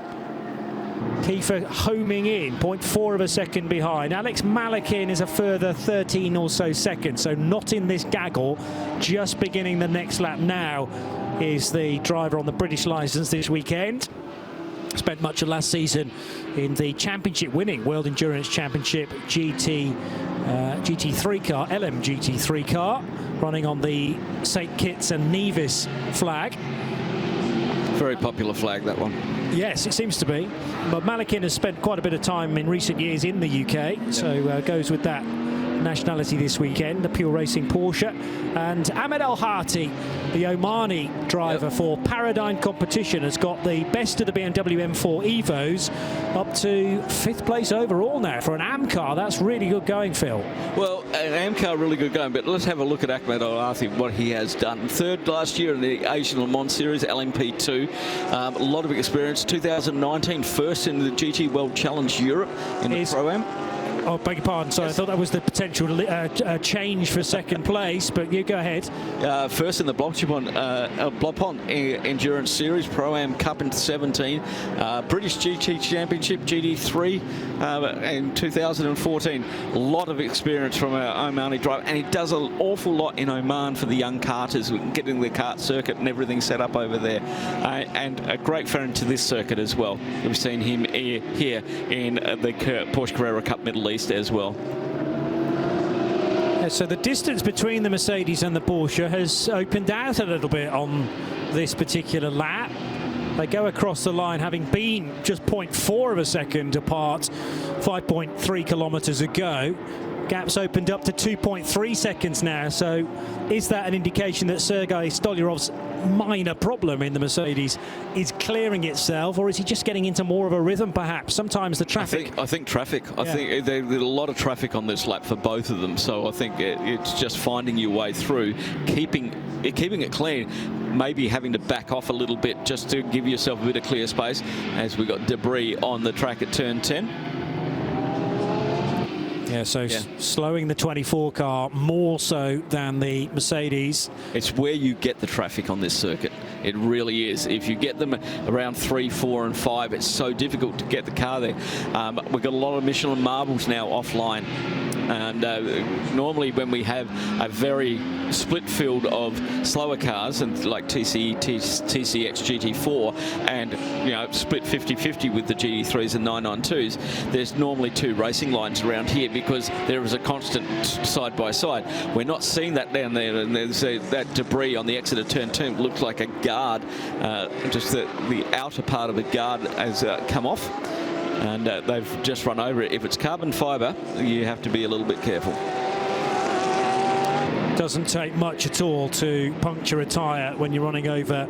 Kiefer homing in, 0.4 of a second behind. Alex Malakin is a further 13 or so seconds, so not in this gaggle. Just beginning the next lap now is the driver on the British licence this weekend. Spent much of last season in the championship winning World Endurance Championship GT3 car, LM GT3 car, running on the St Kitts and Nevis flag. Very popular flag, that one. Yes, it seems to be. But Malakin has spent quite a bit of time in recent years in the UK, so goes with that nationality this weekend, the Pure Racing Porsche. And Ahmed El Hati, the Omani driver for Paradigm Competition, has got the best of the BMW M4 Evos, up to 5th place overall now. For an AM car, that's really good going, Phil. Well, an AM car, really good going, but let's have a look at Ahmed El Hati, what he has done. 3rd last year in the Asian Le Mans Series, LMP2. A lot of experience. 2019, 1st in the GT World Challenge Europe in the Pro-Am. Oh, beg your pardon. So yes. I thought that was the potential change for 2nd place, but you go ahead. 1st in the Blopont Endurance Series, Pro-Am Cup in 17, British GT Championship, GT3 in 2014. A lot of experience from our Omani driver, and he does an awful lot in Oman for the young karters, getting the kart circuit and everything set up over there. And a great friend to this circuit as well. We've seen him here in the Porsche Carrera Cup Middle East as well. Yeah, so the distance between the Mercedes and the Porsche has opened out a little bit on this particular lap. They go across the line having been just 0.4 of a second apart 5.3 kilometres ago. Gaps opened up to 2.3 seconds now. So is that an indication that Sergei Stolarov's minor problem in the Mercedes is clearing itself, or is he just getting into more of a rhythm perhaps? Sometimes the traffic... I think traffic. I think there's a lot of traffic on this lap for both of them. So I think it's just finding your way through, keeping it clean, maybe having to back off a little bit just to give yourself a bit of clear space, as we got debris on the track at turn 10. Yeah, so slowing the 24 car more so than the Mercedes. It's where you get the traffic on this circuit. It really is. If you get them around 3, 4 and 5, it's so difficult to get the car there. We've got a lot of Michelin marbles now offline. And normally when we have a very split field of slower cars, and like TCX GT4, and split 50-50 with the GT3s and 992s, there's normally 2 racing lines around here because there is a constant side-by-side. We're not seeing that down there, and there's that debris on the exit of turn 2 looks like a guard, just the outer part of the guard has come off. And they've just run over it. If it's carbon fibre, you have to be a little bit careful. Doesn't take much at all to puncture a tyre when you're running over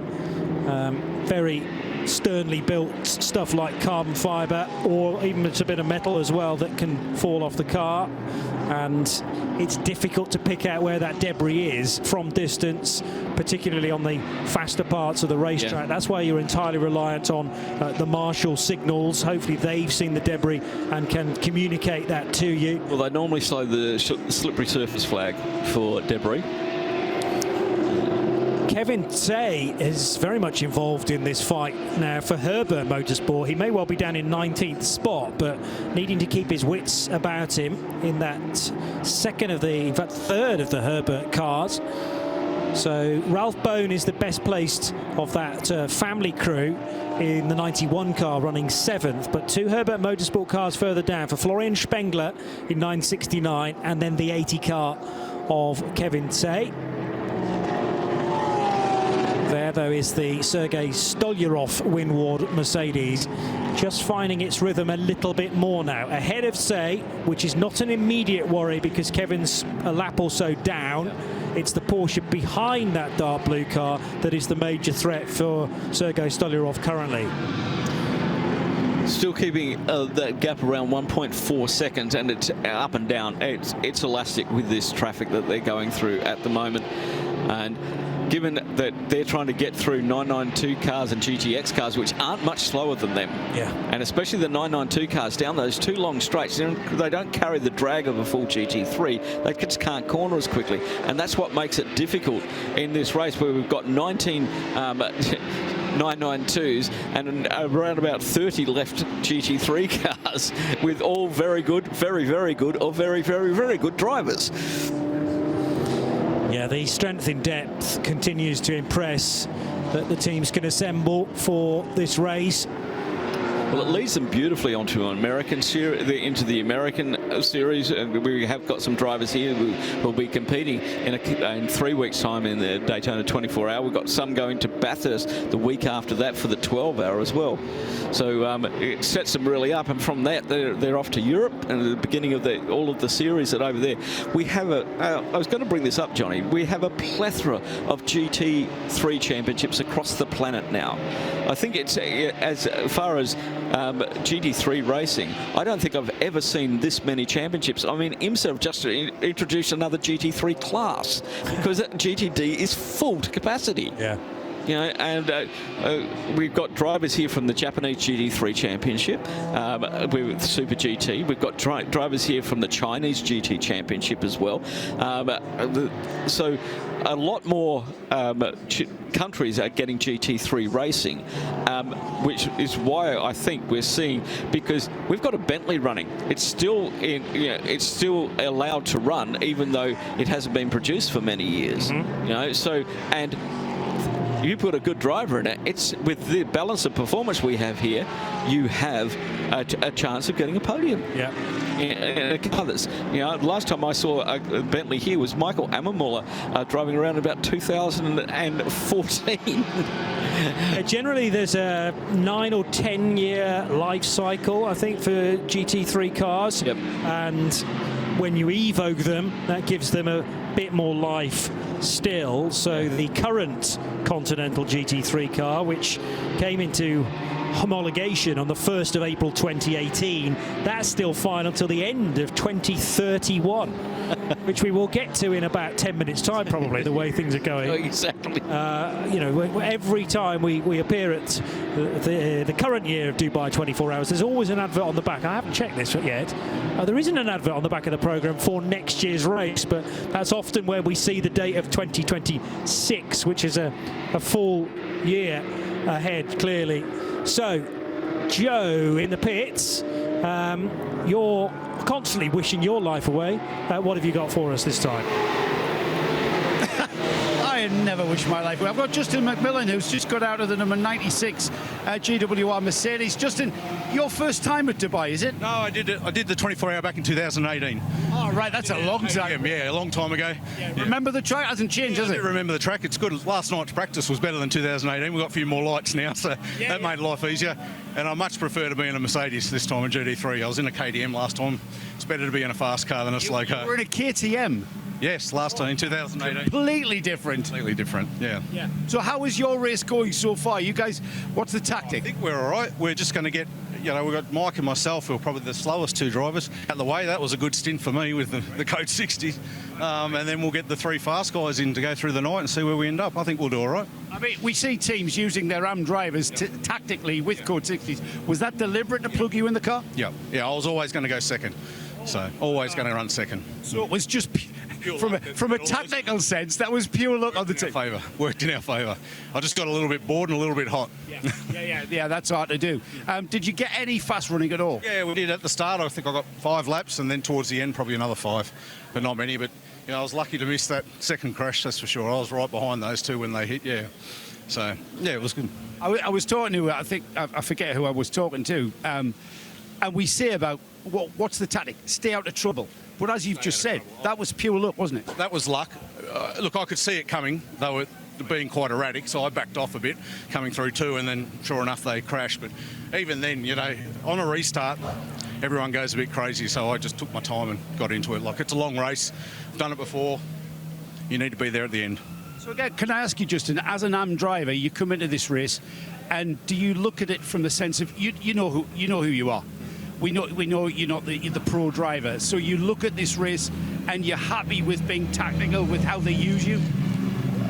very sternly built stuff like carbon fibre, or even it's a bit of metal as well that can fall off the car. And it's difficult to pick out where that debris is from distance, particularly on the faster parts of the racetrack. Yeah. That's why you're entirely reliant on the marshal signals. Hopefully they've seen the debris and can communicate that to you. Well, they normally slow the slippery surface flag for debris. Kevin Tay is very much involved in this fight now for Herbert Motorsport. He may well be down in 19th spot, but needing to keep his wits about him in that third of the Herbert cars. So Ralph Bone is the best placed of that family crew in the 91 car, running 7th, but 2 Herbert Motorsport cars further down for Florian Spengler in 969, and then the 80 car of Kevin Tay. There, though, is the Sergei Stolyarov Winward Mercedes, just finding its rhythm a little bit more now. Ahead of Say, which is not an immediate worry because Kevin's a lap or so down. It's the Porsche behind that dark blue car that is the major threat for Sergei Stolyarov currently. Still keeping that gap around 1.4 seconds, and it's up and down. It's elastic with this traffic that they're going through at the moment. And given that they're trying to get through 992 cars and GTX cars, which aren't much slower than them. Yeah. And especially the 992 cars down those 2 long straights, they don't carry the drag of a full GT3. They just can't corner as quickly. And that's what makes it difficult in this race, where we've got 19 992s and around about 30 left GT3 cars with all very good, very, very good, or very, very, very good drivers. Yeah, the strength in depth continues to impress that the teams can assemble for this race. Well, it leads them beautifully onto an American series, into the American series, and we have got some drivers here who will be competing in 3 weeks' time in the Daytona 24-hour. We've got some going to Bathurst the week after that for the 12-hour as well. So it sets them really up, and from that they're off to Europe, and at the beginning of all of the series that over there we have I was going to bring this up, Johnny. We have a plethora of GT3 championships across the planet now. I think it's as far as GT3 racing, I don't think I've ever seen this many championships. I mean, IMSA have just introduced another GT3 class because GTD is full to capacity. Yeah. And we've got drivers here from the Japanese GT3 Championship with Super GT. We've got drivers here from the Chinese GT Championship as well. So a lot more countries are getting GT3 racing, which is why I think we're seeing, because we've got a Bentley running. It's still it's still allowed to run, even though it hasn't been produced for many years. And you put a good driver in it, it's with the balance of performance we have here, you have a chance of getting a podium. Yeah. In a car that's, last time I saw a Bentley here was Michael Ammermuller driving around about 2014. Generally, there's a 9 or 10 year life cycle, I think, for GT3 cars. Yep. And when you evoke them, that gives them a bit more life still. So the current Continental GT3 car, which came into homologation on the 1st of April 2018. That's still fine until the end of 2031, which we will get to in about 10 minutes' time, probably, the way things are going. Exactly. You know, every time we appear at the current year of Dubai 24 Hours, there's always an advert on the back. I haven't checked this yet. There isn't an advert on the back of the programme for next year's race, but that's often where we see the date of 2026, which is a full year ahead, clearly. So, Joe in the pits, you're constantly wishing your life away. What have you got for us this time? I never wish my life away. I've got Justin McMillan, who's just got out of the number 96 GWR Mercedes. Justin, your first time at Dubai, is it? No, I did the 24-hour back in 2018. Oh, right, that's a long time. Yeah, a long time ago. Yeah. Remember the track? Hasn't changed, has it? I remember the track. It's good. Last night's practice was better than 2018. We've got a few more lights now, so that made life easier. And I much prefer to be in a Mercedes this time in GT3. I was in a KTM last time. It's better to be in a fast car than a slow car. You were in a KTM? Yes, last time in 2018. Completely different. Completely different, yeah. So how is your race going so far? You guys, what's the tactic? I think we're all right. We're just going to get, you know, we've got Mike and myself, who are probably the slowest two drivers out of the way. That was a good stint for me with the Code 60. And then we'll get the three fast guys in to go through the night and see where we end up. I think we'll do all right. I mean, we see teams using their AM drivers tactically with Code 60s. Was that deliberate to plug you in the car? Yeah, I was always going to go second. So, always going to run second. So it was just... From a tactical sense, that was pure luck on the team. Worked in our favour. I just got a little bit bored and a little bit hot. Yeah, that's hard to do. Did you get any fast running at all? Yeah, we did at the start. I think I got 5 laps, and then towards the end, probably another 5, but not many. But you know, I was lucky to miss that second crash. That's for sure. I was right behind those two when they hit. Yeah, so yeah, it was good. I was talking to, I think I forget who I was talking to, and we say about what's the tactic? Stay out of trouble. But as you've just said, that was pure luck, wasn't it? That was luck. Look, I could see it coming. They were being quite erratic, so I backed off a bit, coming through too, and then sure enough they crashed. But even then, you know, on a restart, everyone goes a bit crazy, so I just took my time and got into it. Like, it's a long race. I've done it before. You need to be there at the end. So again, can I ask you, Justin, as an AM driver, you come into this race, and do you look at it from the sense of you know who you are? We know you're not the pro driver. So you look at this race and you're happy with being tactical with how they use you?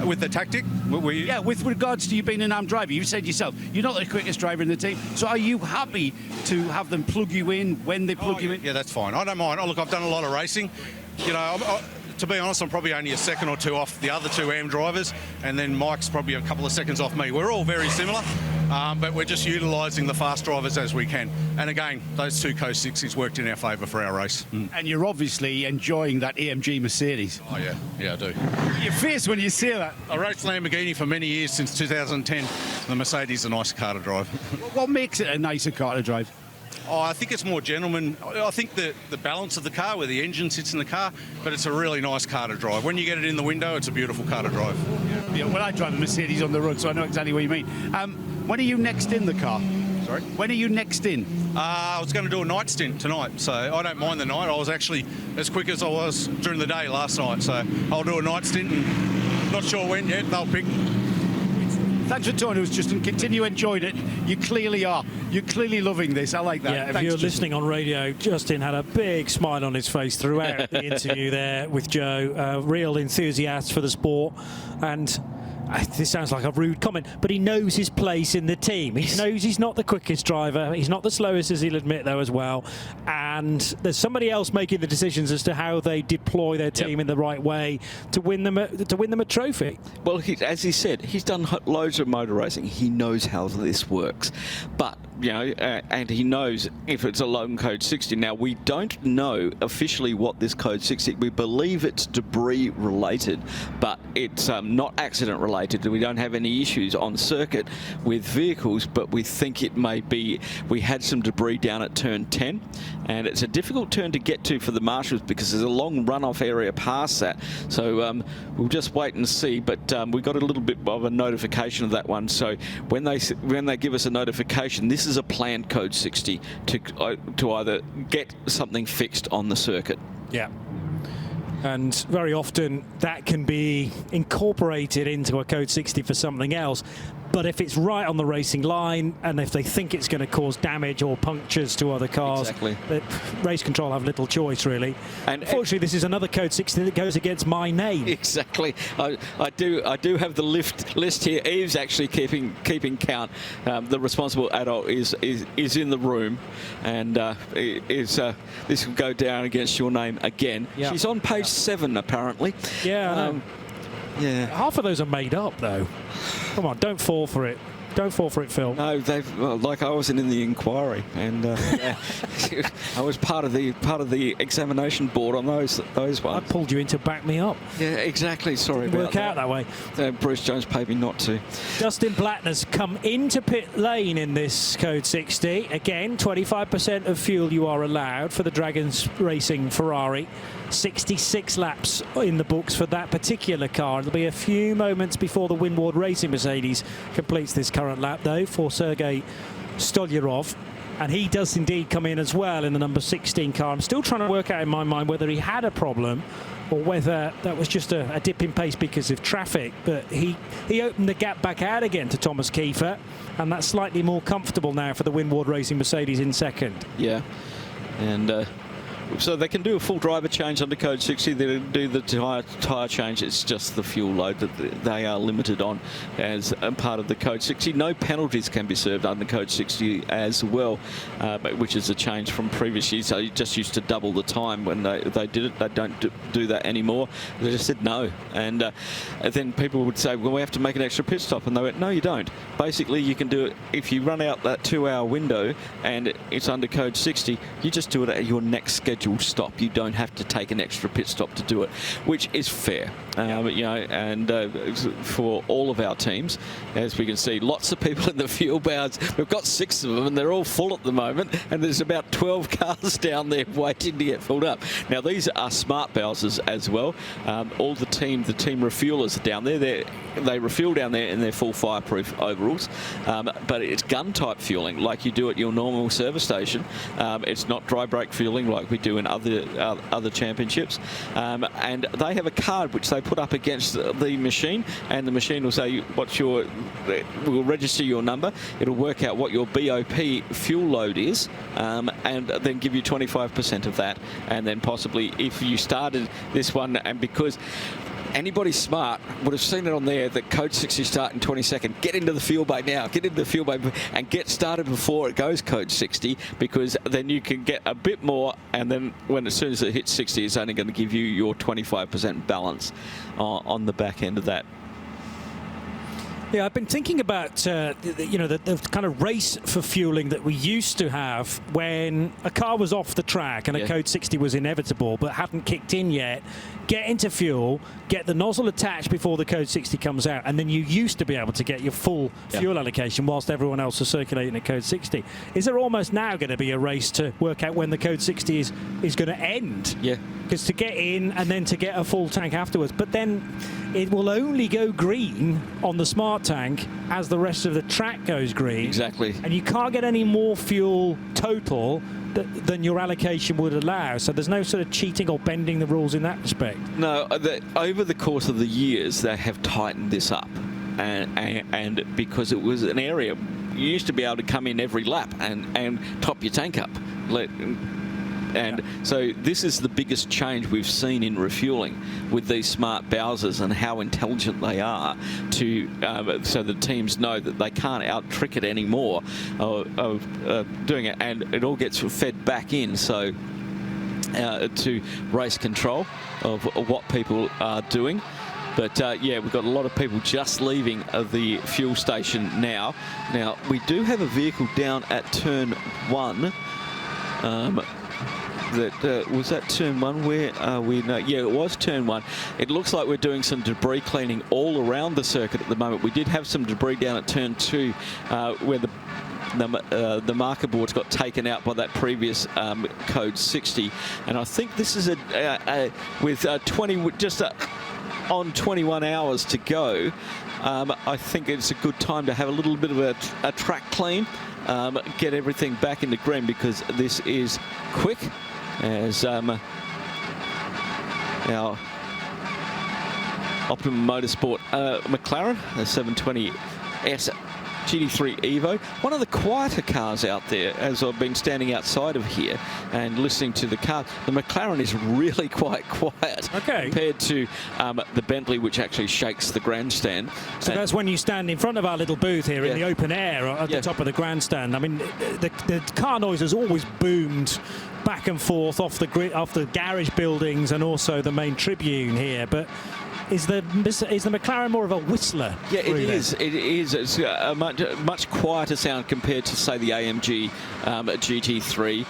With the tactic? Yeah, with regards to you being an AM driver. You said yourself, you're not the quickest driver in the team. So are you happy to have them plug you in when they plug you in? Yeah, that's fine. I don't mind. Look, I've done a lot of racing. You know, to be honest, I'm probably only a second or two off the other two AM drivers, and then Mike's probably a couple of seconds off me. We're all very similar, but we're just utilising the fast drivers as we can. And again, those two Code 60s worked in our favour for our race. And you're obviously enjoying that AMG Mercedes. Oh, yeah, I do. Your face when you see that. I raced Lamborghini for many years, since 2010. The Mercedes is a nicer car to drive. What makes it a nicer car to drive? Oh, I think it's more gentleman. I think the balance of the car, where the engine sits in the car, but it's a really nice car to drive. When you get it in the window, it's a beautiful car to drive. Yeah, well, I drive a Mercedes on the road, so I know exactly what you mean. When are you next in the car? Sorry? When are you next in? I was going to do a night stint tonight, so I don't mind the night. I was actually as quick as I was during the day last night, so I'll do a night stint, and not sure when yet. They'll pick. Thanks for talking to us, Justin. Continue enjoying it. You clearly are. You're clearly loving this. I like that. Yeah, Thanks, if you're Justin. listening on radio, Justin had a big smile on his face throughout the interview there with Joe. Real enthusiast for the sport. And this sounds like a rude comment, but he knows his place in the team. He knows he's not the quickest driver. He's not the slowest, as he'll admit, though, as well. And there's somebody else making the decisions as to how they deploy their team in the right way to win them a trophy. Well, as he said, he's done loads of motor racing. He knows how this works. But, you know, and he knows if it's a long Code 60. Now, we don't know officially what this Code 60, we believe it's debris related, but it's not accident related. We don't have any issues on circuit with vehicles, but we think it may be, we had some debris down at turn 10, and it's a difficult turn to get to for the marshals because there's a long runoff area past that. So we'll just wait and see, but we got a little bit of a notification of that one. So when they give us a notification, this is a planned Code 60 to either get something fixed on the circuit. Yeah. And very often that can be incorporated into a Code 60 for something else. But if it's right on the racing line, and if they think it's going to cause damage or punctures to other cars, race control have little choice, really. And unfortunately, this is another Code 60 that goes against my name. Exactly. I do have the list here. Eve's actually keeping count. The responsible adult is in the room, and this will go down against your name again. Yep. She's on page 7, apparently. Yeah. Yeah. Half of those are made up, though. Come on, don't fall for it. Don't fall for it, Phil. No, like I wasn't in the inquiry, and I was part of the examination board on those ones. I pulled you in to back me up. Yeah, exactly. Sorry about work out that way. Bruce Jones paid me not to. Dustin Blattner's come into pit lane in this Code 60. Again, 25% of fuel you are allowed for the Dragons Racing Ferrari. 66 laps in the books for that particular car. There'll be a few moments before the Windward Racing Mercedes completes this current lap, though, for Sergei Stolyarov. And he does indeed come in as well in the number 16 car. I'm still trying to work out in my mind whether he had a problem or whether that was just a dip in pace because of traffic. But he opened the gap back out again to Thomas Kiefer, and that's slightly more comfortable now for the Windward Racing Mercedes in second. Yeah, and so they can do a full driver change under Code 60. They do the tyre change. It's just the fuel load that they are limited on as a part of the Code 60. No penalties can be served under Code 60 as well, which is a change from previous years. So you just used to double the time when they did it. They don't do that anymore. They just said no. And then people would say, well, we have to make an extra pit stop. And they went, no, you don't. Basically, you can do it if you run out that 2-hour window and it's under Code 60, you just do it at your next scheduled stop. You don't have to take an extra pit stop to do it, which is fair. You know, and for all of our teams, as we can see, lots of people in the fuel bars. We've got 6 of them, and they're all full at the moment. And there's about 12 cars down there waiting to get filled up. Now these are smart Bowsers as well. All the team refuelers are down there. They refuel down there in their full fireproof overalls, but it's gun type fueling like you do at your normal service station. It's not dry brake fueling like we do in other championships, and they have a card which they put up against the machine, and the machine will say will register your number. It'll work out what your BOP fuel load is, and then give you 25% of that. And then possibly if you started this one, and because anybody smart would have seen it on there that Code 60 start in 20 seconds. Get into the fuel bay now. Get into the fuel bay and get started before it goes Code 60, because then you can get a bit more, and then as soon as it hits 60, it's only going to give you your 25% balance on the back end of that. Yeah, I've been thinking about the kind of race for fueling that we used to have when a car was off the track and a Code 60 was inevitable but hadn't kicked in yet. Get into fuel, get the nozzle attached before the Code 60 comes out, and then you used to be able to get your full fuel allocation whilst everyone else is circulating at Code 60. Is there almost now going to be a race to work out when the Code 60 is going to end? Yeah. Because to get in and then to get a full tank afterwards, but then it will only go green on the smart tank as the rest of the track goes green. Exactly. And you can't get any more fuel total than your allocation would allow. So there's no sort of cheating or bending the rules in that respect. No, over the course of the years, they have tightened this up. And because it was an area, you used to be able to come in every lap and top your tank up. And so this is the biggest change we've seen in refueling with these smart Bowsers and how intelligent they are so the teams know that they can't out-trick it anymore of doing it, and it all gets fed back in to race control of what people are doing. But yeah, we've got a lot of people just leaving the fuel station now. Now, we do have a vehicle down at turn 1. Was that turn 1? Where are we now? Yeah, it was turn 1. It looks like we're doing some debris cleaning all around the circuit at the moment. We did have some debris down at turn 2 where the marker boards got taken out by that previous Code 60. And I think this is with 21 hours to go. I think it's a good time to have a little bit of a track clean, get everything back into green, because this is quick. As our Optimum Motorsport McLaren, the 720S GT3 Evo. One of the quieter cars out there, as I've been standing outside of here and listening to the car. The McLaren is really quite quiet compared to the Bentley, which actually shakes the grandstand. So that's when you stand in front of our little booth here in the open air at the top of the grandstand. I mean, the car noise has always boomed back and forth off the garage buildings and also the main tribune here, but is the McLaren more of a whistler? Yeah, it is. It is. It's a much quieter sound compared to, say, the AMG GT3.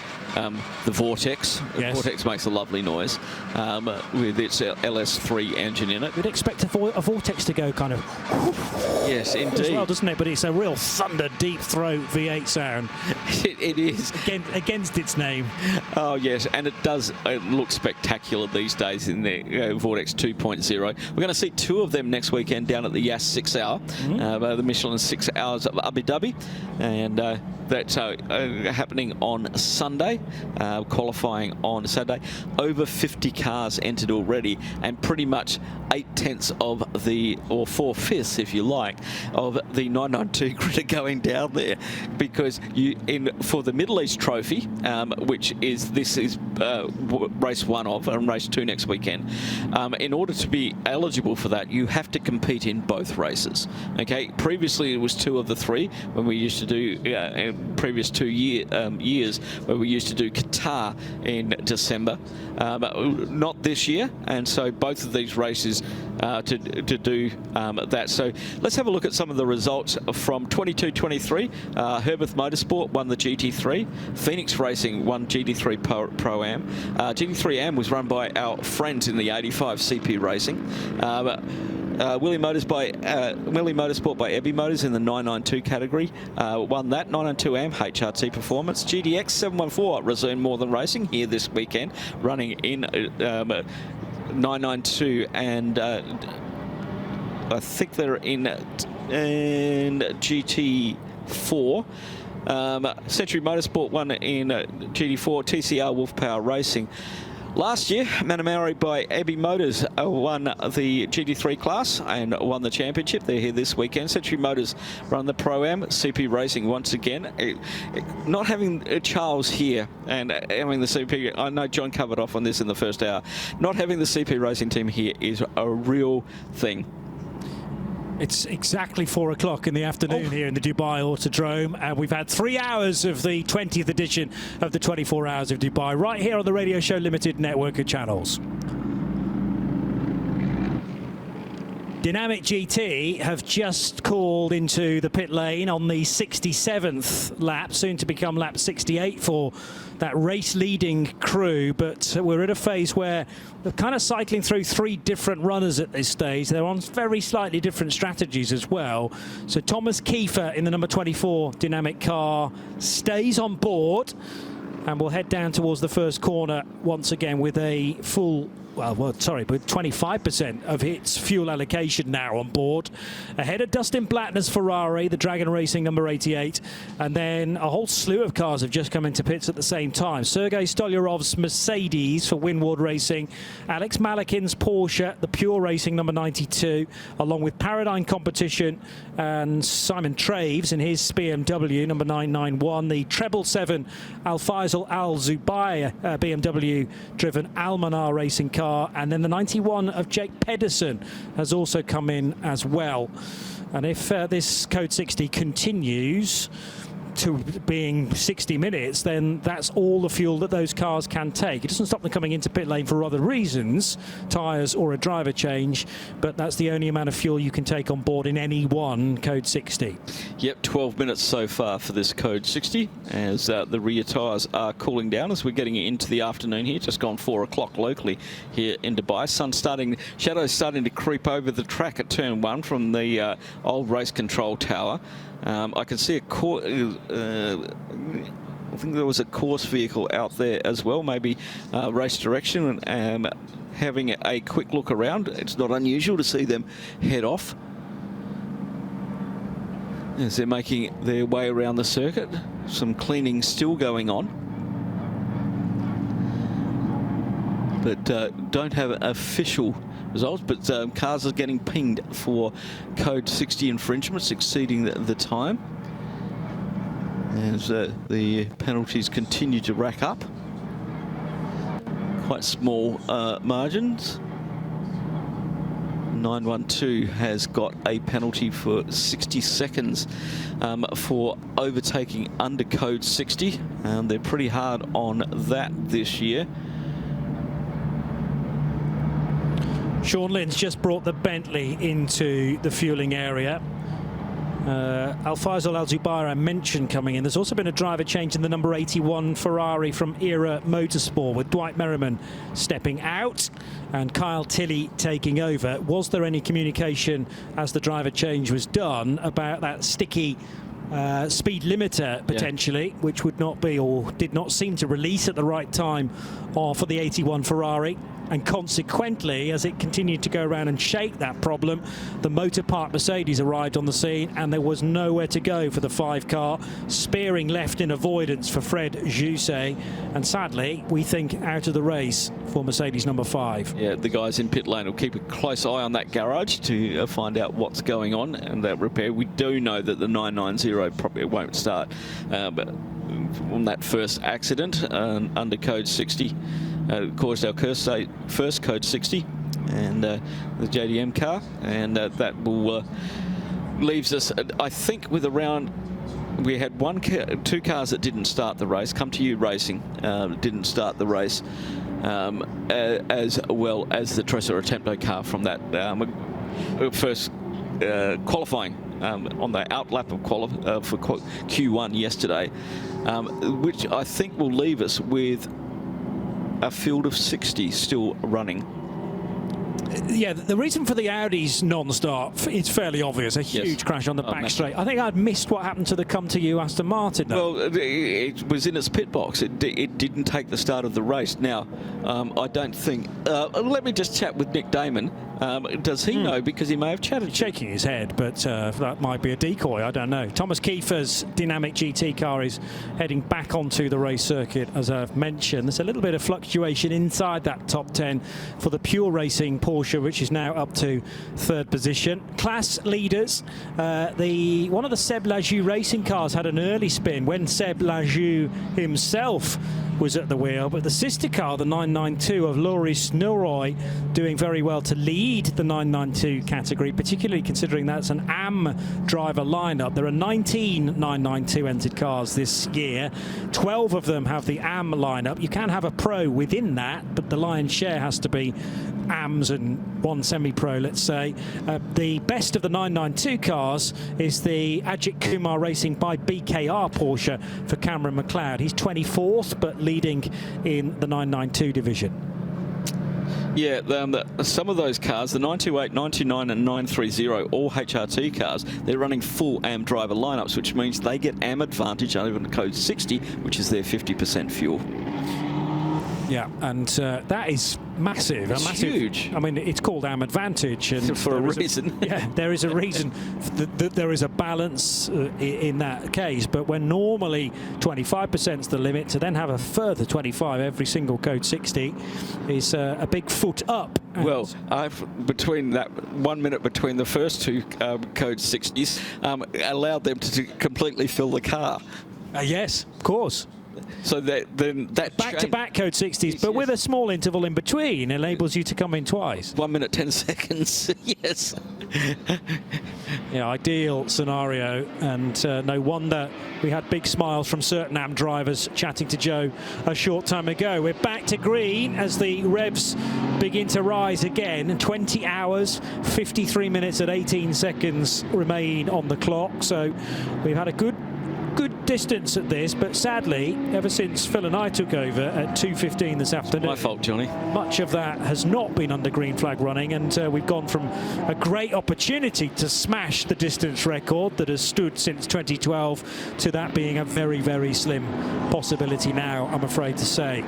The Vortex. The Vortex makes a lovely noise with its LS3 engine in it. You'd expect a Vortex to go kind of... Yes, indeed. As well, doesn't it? But it's a real thunder, deep throat V8 sound. It is. Against its name. Oh, yes, and it does look spectacular these days in the Vortex 2.0. We're going to see 2 of them next weekend down at the Yas 6 Hour, the Michelin 6 Hours of Abu Dhabi, and that's happening on Sunday, qualifying on Saturday. Over 50 cars entered already, and pretty much 8/10 of the, or 4/5 if you like, of the 992 grid are going down there, because for the Middle East Trophy, which is race 1 of, and race 2 next weekend, in order to be eligible for that, you have to compete in both races. Okay, previously it was 2 of the 3 when we used to do previous 2 years where we used to do Qatar in December, not this year, and so both of these races to do that. So let's have a look at some of the results from 22-23. Herbeth Motorsport won the GT3. Phoenix Racing won GT3 Pro-Am. GT3 Am was run by our friends in the 85 CP Racing. Willie Motorsport by Ebby Motors in the 992 category won that. 992 Am HRT Performance. GDX 714 resumed More Than Racing here this weekend, running in 992, and I think they're in GT4. Century Motorsport won in GT4. TCR Wolf Power Racing. Last year, Manamari by Abbey Motors won the GT3 class and won the championship. They're here this weekend. Century Motors run the Pro-Am. CP Racing once again. Not having Charles here and having the CP, I know John covered off on this in the first hour, not having the CP Racing team here is a real thing. It's exactly 4 o'clock in the afternoon here in the Dubai Autodrome, and we've had 3 hours of the 20th edition of the 24 Hours of Dubai right here on the Radio Show Limited network of channels. Dynamic GT have just called into the pit lane on the 67th lap, soon to become lap 68 for that race-leading crew, but we're at a phase where we're kind of cycling through 3 different runners at this stage. They're on very slightly different strategies as well. So Thomas Kiefer in the number 24 Dynamic car stays on board, and we'll head down towards the first corner once again with a full... with 25% of its fuel allocation now on board. Ahead of Dustin Blattner's Ferrari, the Dragon Racing number 88. And then a whole slew of cars have just come into pits at the same time. Sergei Stolyarov's Mercedes for Winward Racing. Alex Malikin's Porsche, the Pure Racing number 92, along with Paradigm Competition and Simon Traves in his BMW number 991. The Treble 7 Al Faisal Al Zubair BMW driven Almanar Racing car. And then the 91 of Jake Pedersen has also come in as well. And if this Code 60 continues to being 60 minutes, then that's all the fuel that those cars can take. It doesn't stop them coming into pit lane for other reasons, tyres or a driver change, but that's the only amount of fuel you can take on board in any one Code 60. Yep, 12 minutes so far for this Code 60 as the rear tyres are cooling down as we're getting into the afternoon here. Just gone 4 o'clock locally here in Dubai. Shadows starting to creep over the track at turn 1 from the old race control tower. I can see I think there was a course vehicle out there as well, maybe race direction, and having a quick look around. It's not unusual to see them head off as they're making their way around the circuit. Some cleaning still going on, but don't have official results, but cars are getting pinged for code 60 infringements exceeding the time as the penalties continue to rack up. Quite small margins. 912 has got a penalty for 60 seconds for overtaking under code 60. They're pretty hard on that this year. Sean Lynn's just brought the Bentley into the fueling area. Al-Faisal Al-Zubair I mentioned coming in. There's also been a driver change in the number 81 Ferrari from Era Motorsport, with Dwight Merriman stepping out and Kyle Tilley taking over. Was there any communication as the driver change was done about that sticky speed limiter potentially, which would not be, or did not seem to release at the right time for the 81 Ferrari? And consequently, as it continued to go around and shake that problem, the Motor Park Mercedes arrived on the scene, and there was nowhere to go for the 5 car, spearing left in avoidance for Fred Jousset, and sadly, we think out of the race for Mercedes number 5. Yeah, the guys in pit lane will keep a close eye on that garage to find out what's going on and that repair. We do know that the 990 probably won't start, but on that first accident under code 60, caused our first code 60 and the JDM car, and that will leaves us, I think, with around, we had two cars that didn't start the race. Come to You Racing didn't start the race, as well as the Tresor Attempto car from that first qualifying on the outlap of for Q1 yesterday, which I think will leave us with a field of 60 still running. Yeah, the reason for the Audi's non-start is fairly obvious. A huge crash on the back straight. I think I'd missed what happened to the Come To You Aston Martin, though. Well, it was in its pit box. It didn't take the start of the race. Now, I don't think... let me just chat with Nick Damon. Does he know? Because he may have chatted. Shaking his head, but that might be a decoy. I don't know. Thomas Kiefer's dynamic GT car is heading back onto the race circuit, as I've mentioned. There's a little bit of fluctuation inside that top 10 for the Pure Racing Porsche, which is now up to 3rd position. Class leaders, one of the Seb Lajou racing cars had an early spin when Seb Lajou himself was at the wheel, but the sister car, the 992 of Loris Neuroy, doing very well to lead the 992 category, particularly considering that's an AM driver lineup. There are 19 992 entered cars this year. 12 of them have the AM lineup. You can have a pro within that, but the lion's share has to be AMs and one semi-pro, let's say. The best of the 992 cars is the Ajith Kumar Racing by BKR Porsche for Cameron McLeod. He's 24th, but leading in the 992 division. Yeah, some of those cars, the 928, 929 and 930, all HRT cars, they're running full AM driver lineups, which means they get AM advantage over the code 60, which is their 50% fuel. Yeah, and that is massive. It's huge. I mean, it's called AM advantage, and for a reason. Yeah, there is a reason that there is a balance in that case. But when normally 25% is the limit, to then have a further 25 every single code 60 is a big foot up. Well, between that 1 minute between the first two code 60s, allowed them to completely fill the car. Yes, of course. So that back-to-back code 60s, but with a small interval in between, enables you to come in twice. 1 minute 10 seconds. Yes. Yeah, ideal scenario, and no wonder we had big smiles from certain AM drivers chatting to Joe a short time ago. We're back to green as the revs begin to rise again. 20 hours, 53 minutes and 18 seconds remain on the clock. So we've had a good distance at this, but sadly, ever since Phil and I took over at 2:15 this afternoon, my fault, Johnny, much of that has not been under green flag running, and we've gone from a great opportunity to smash the distance record that has stood since 2012 to that being a very, very slim possibility now, I'm afraid to say.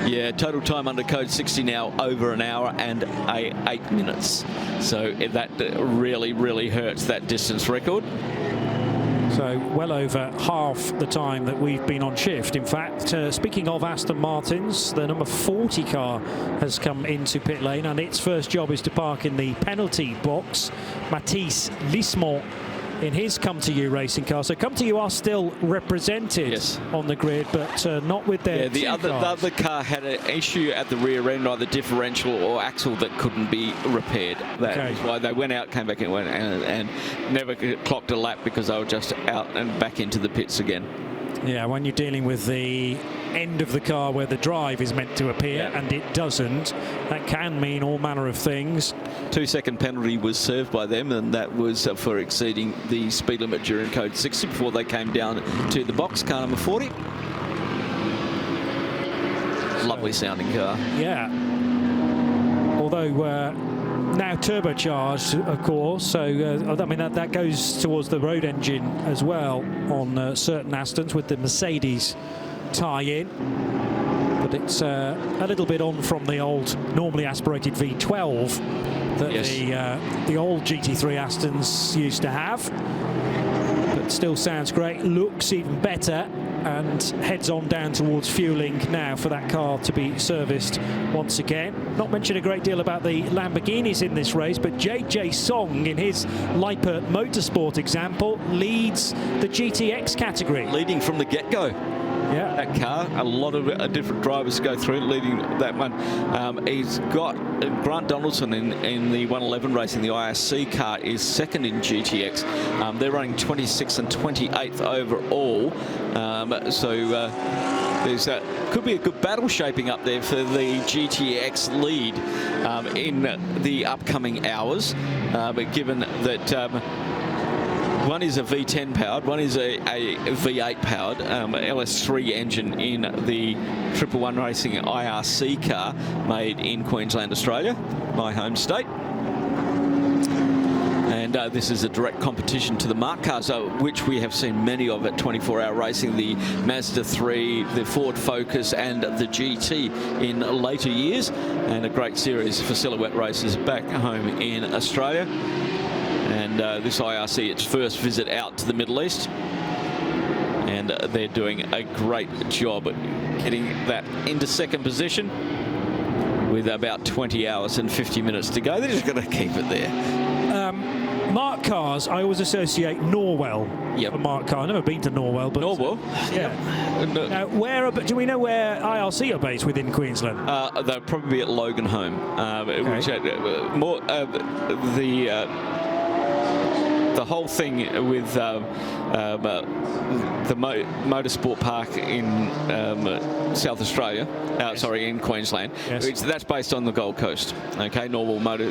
Yeah, total time under code 60 now over an hour and 8 minutes. So that really, really hurts that distance record. So well over half the time that we've been on shift. In fact, speaking of Aston Martins, the number 40 car has come into pit lane, and its first job is to park in the penalty box. Mathis Lismont in his Come To You racing car. So Come To You are still represented on the grid, but not with their the other car had an issue at the rear end, either differential or axle, that couldn't be repaired. That is why they went out, came back and never clocked a lap, because they were just out and back into the pits again. Yeah, when you're dealing with the end of the car where the drive is meant to appear and it doesn't, that can mean all manner of things. 2-second penalty was served by them, and that was for exceeding the speed limit during code 60 before they came down to the box. Car number 40. Lovely sounding car. Yeah. Although now turbocharged, of course, so I mean that goes towards the road engine as well on certain Astons with the Mercedes tie-in, but it's a little bit on from the old normally aspirated V12 that the old GT3 Astons used to have, but still sounds great, looks even better, and heads on down towards fueling now for that car to be serviced once again. Not mentioned a great deal about the Lamborghinis in this race, but JJ Song, in his Lippert Motorsport example, leads the GTX category. Leading from the get-go. Yeah, that car, a lot of different drivers go through, leading that one. He's got Grant Donaldson in the 111 racing. The IRC car is second in GTX. They're running 26th and 28th overall. So there's could be a good battle shaping up there for the GTX lead in the upcoming hours. But given that one is a V10 powered, one is a V8 powered LS3 engine in the 111 Racing IRC car made in Queensland, Australia, my home state. And this is a direct competition to the Mark cars, which we have seen many of at 24-hour racing, the Mazda 3, the Ford Focus and the GT in later years, and a great series for silhouette races back home in Australia. And this IRC, its first visit out to the Middle East, and they're doing a great job at getting that into second position with about 20 hours and 50 minutes to go. They're just going to keep it there. Mark cars, I always associate Norwell. Yep. A Mark car. I've never been to Norwell, but Norwell. Yeah. Now, do we know where IRC are based within Queensland? They'll probably be at Logan Home, which more the whole thing with the motorsport park in South Australia, in Queensland, that's based on the Gold Coast. Okay, Norwell Motor,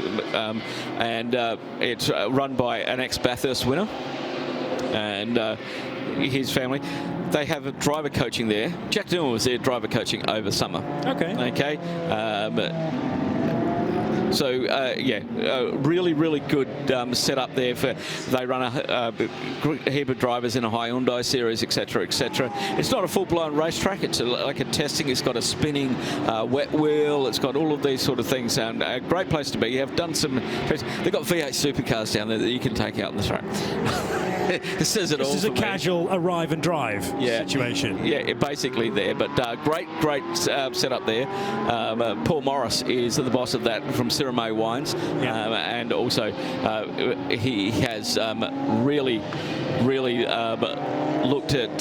and it's run by an ex-Bathurst winner and his family. They have driver coaching there. Jack Dillon was there driver coaching over summer. Okay. So really, really good setup there. They run a heap of drivers in a Hyundai series, etc., etc. It's not a full-blown racetrack. It's like a testing. It's got a spinning wet wheel. It's got all of these sort of things. And a great place to be. You have done some. They've got V8 supercars down there that you can take out on the track. It says it all. This is a casual arrive and drive situation. Yeah, basically there. But great setup there. Paul Morris is the boss of that from Siramay Wines, and also he has really looked at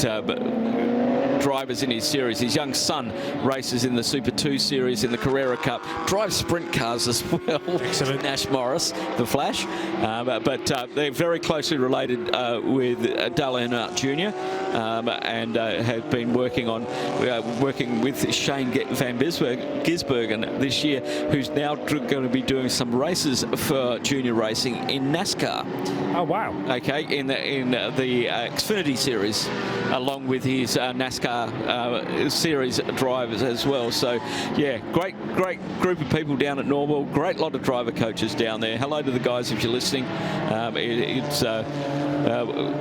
drivers in his series. His young son races in the Super 2 series in the Carrera Cup, drives sprint cars as well. Excellent. Nash Morris, the Flash. But they're very closely related with Dale Earnhardt Jr. And have been working with Shane Van Gisbergen this year, who's now going to be doing some races for junior racing in NASCAR. Oh wow! Okay, in the Xfinity series, along with his NASCAR series drivers as well. So yeah, great group of people down at Norwell. Great lot of driver coaches down there. Hello to the guys if you're listening.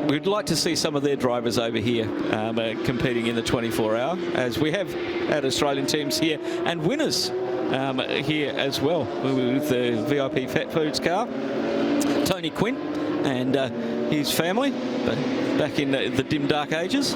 We'd like to see some of their drivers over here competing in the 24-hour, as we have had Australian teams here and winners here as well, with the VIP Fat Foods car. Tony Quinn and his family, back in the dim dark ages.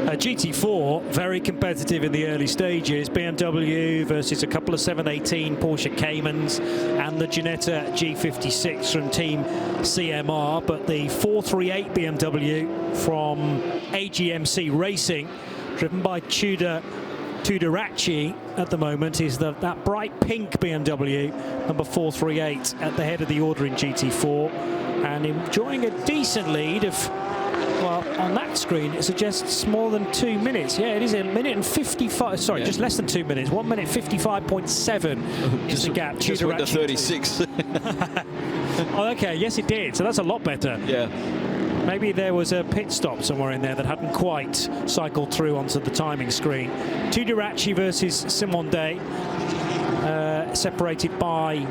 GT4, very competitive in the early stages. BMW versus a couple of 718 Porsche Caymans and the Ginetta G56 from Team CMR. But the 438 BMW from AGMC Racing, driven by Tudoraci at the moment, is that bright pink BMW, number 438, at the head of the order in GT4. And enjoying a decent lead of... Well, on that screen, it suggests more than 2 minutes. Yeah, it is 1 minute and 55. Sorry, just less than 2 minutes. 1 minute 55.7 is the gap. Just went to 36. Oh, okay. Yes, it did. So that's a lot better. Yeah. Maybe there was a pit stop somewhere in there that hadn't quite cycled through onto the timing screen. Tudoraci versus Simon Day, separated by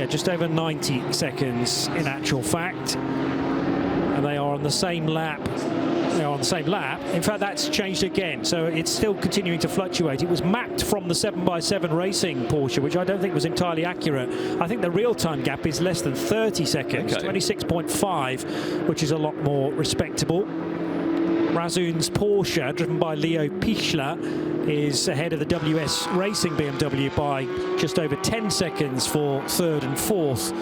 just over 90 seconds in actual fact. And they are on the same lap. They are on the same lap. In fact, that's changed again, so it's still continuing to fluctuate. It was mapped from the 7x7 Racing Porsche, which I don't think was entirely accurate. I think the real-time gap is less than 30 seconds, 26.5, which is a lot more respectable. Razun's Porsche, driven by Leo Pichler, is ahead of the WS Racing BMW by just over 10 seconds for third and fourth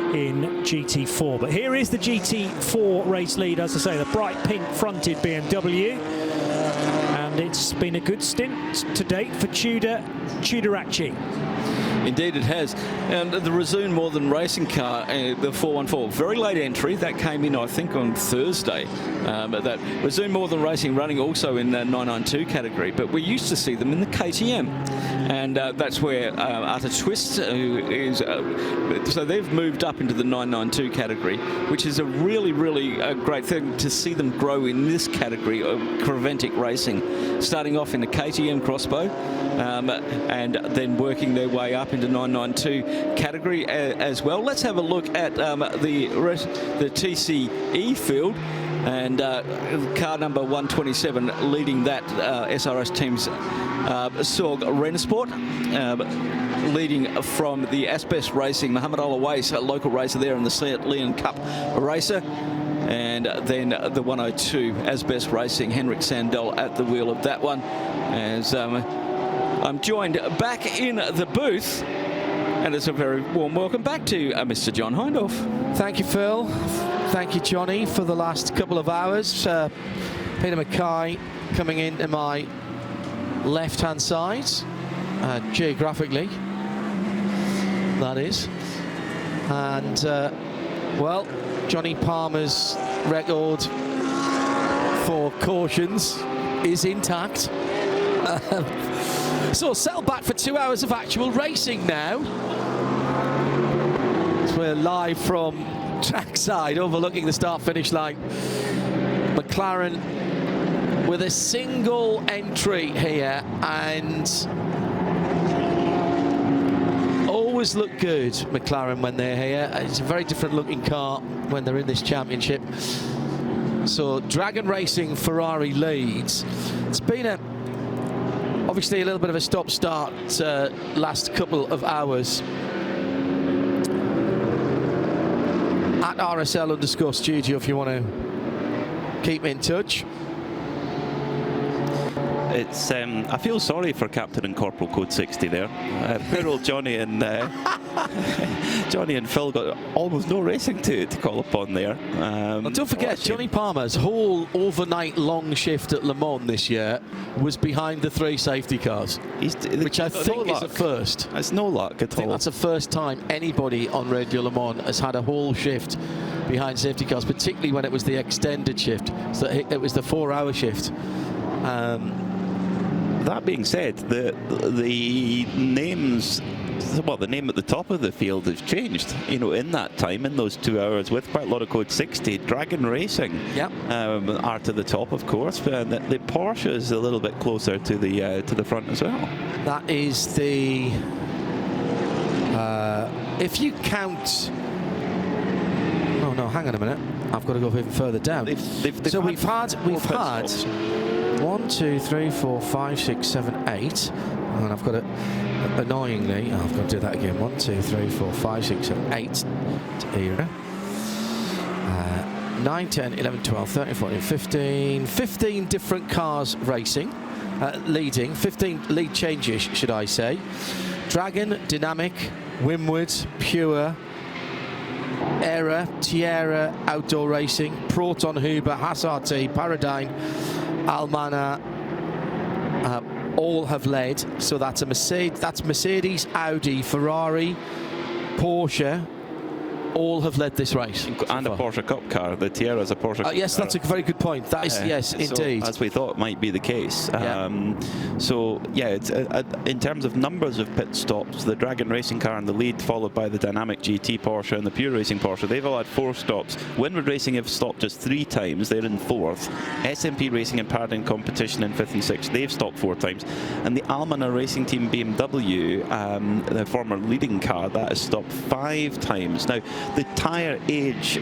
in GT4. But here is the GT4 race lead, as I say, the bright pink fronted BMW, and it's been a good stint to date for Tudoraci. Indeed it has. And the Razun More Than Racing car, the 414, very late entry. That came in, I think, on Thursday. But that Razun More Than Racing running also in the 992 category. But we used to see them in the KTM. And that's where Utter Twist, who is... so they've moved up into the 992 category, which is a really, really great thing to see them grow in this category of Creventic racing. Starting off in the KTM crossbow and then working their way up into 992 category as well. Let's have a look at the TCE field, and car number 127 leading that SRS team's Sorg Rennsport, leading from the Asbest Racing, Muhammad Al-Awais, a local racer there in the St. Leon Cup racer. And then the 102 Asbest Racing, Henrik Sandell at the wheel of that one. As I'm joined back in the booth, and it's a very warm welcome back to Mr. John Hindhaugh. Thank you, Phil. Thank you, Johnny, for the last couple of hours. Peter Mackay coming into my left-hand side, geographically, that is. And, well, Johnny Palmer's record for cautions is intact. So settle back for 2 hours of actual racing now. So we're live from trackside overlooking the start-finish line. McLaren with a single entry here, and always look good, McLaren, when they're here. It's a very different looking car when they're in this championship. So Dragon Racing Ferrari leads. It's been obviously a little bit of a stop-start last couple of hours. At RSL_studio if you want to keep in touch. It's I feel sorry for Captain and Corporal Code 60 there. Poor old Johnny and Johnny and Phil got almost no racing to call upon there. Well, don't forget, Johnny Palmer's whole overnight long shift at Le Mans this year was behind the 3 safety cars, which I think is a first. It's no luck at all. That's the first time anybody on Radio Le Mans has had a whole shift behind safety cars, particularly when it was the extended shift. So it was the 4-hour shift. That being said, the names, well, the name at the top of the field has changed, you know, in that time, in those 2 hours, with quite a lot of Code 60. Dragon Racing are to the top, of course, but the Porsche is a little bit closer to the front as well. That is the if you count. Oh no, hang on a minute. I've got to go even further down. So we've had 1, 2, 3, 4, 5, 6, 7, 8. And I've got it, annoyingly, I've got to do that again. 1, 2, 3, 4, 5, 6, 7, 8 era. 9, 10, 11, 12, 13, 14, 15. 15 different cars racing, leading. 15 lead changes, should I say. Dragon, Dynamic, Winward, Pure, Era, Tierra, Outdoor Racing, Proton, Huber, Haas RT, Paradigm, Almana, all have led. So that's Mercedes, Audi, Ferrari, Porsche. All have led this race. And a Porsche Cup car. The Tierra is a Porsche Cup car. Yes, that's a very good point. That is, yes, indeed. As we thought might be the case. So, yeah, it's, in terms of numbers of pit stops, the Dragon Racing car in the lead, followed by the Dynamic GT Porsche and the Pure Racing Porsche. They've all had 4 stops. Winward Racing have stopped just 3 times. They're in 4th. SMP Racing and Paradigm Competition in 5th and 6th. They've stopped 4 times. And the Almana Racing Team BMW, the former leading car, that has stopped 5 times. Now, the tyre age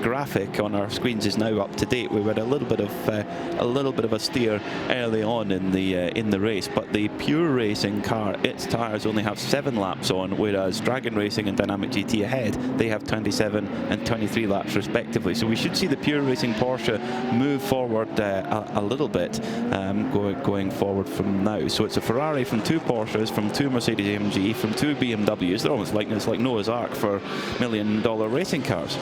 graphic on our screens is now up to date. We had a little bit of a steer early on in the race, but the Pure Racing car, its tyres only have 7 laps on, whereas Dragon Racing and Dynamic GT ahead, they have 27 and 23 laps respectively. So we should see the Pure Racing Porsche move forward a little bit going forward from now. So it's a Ferrari from 2 Porsches, from 2 Mercedes-AMG, from 2 BMWs. They're almost like, it's like Noah's Ark for $1 million racing cars.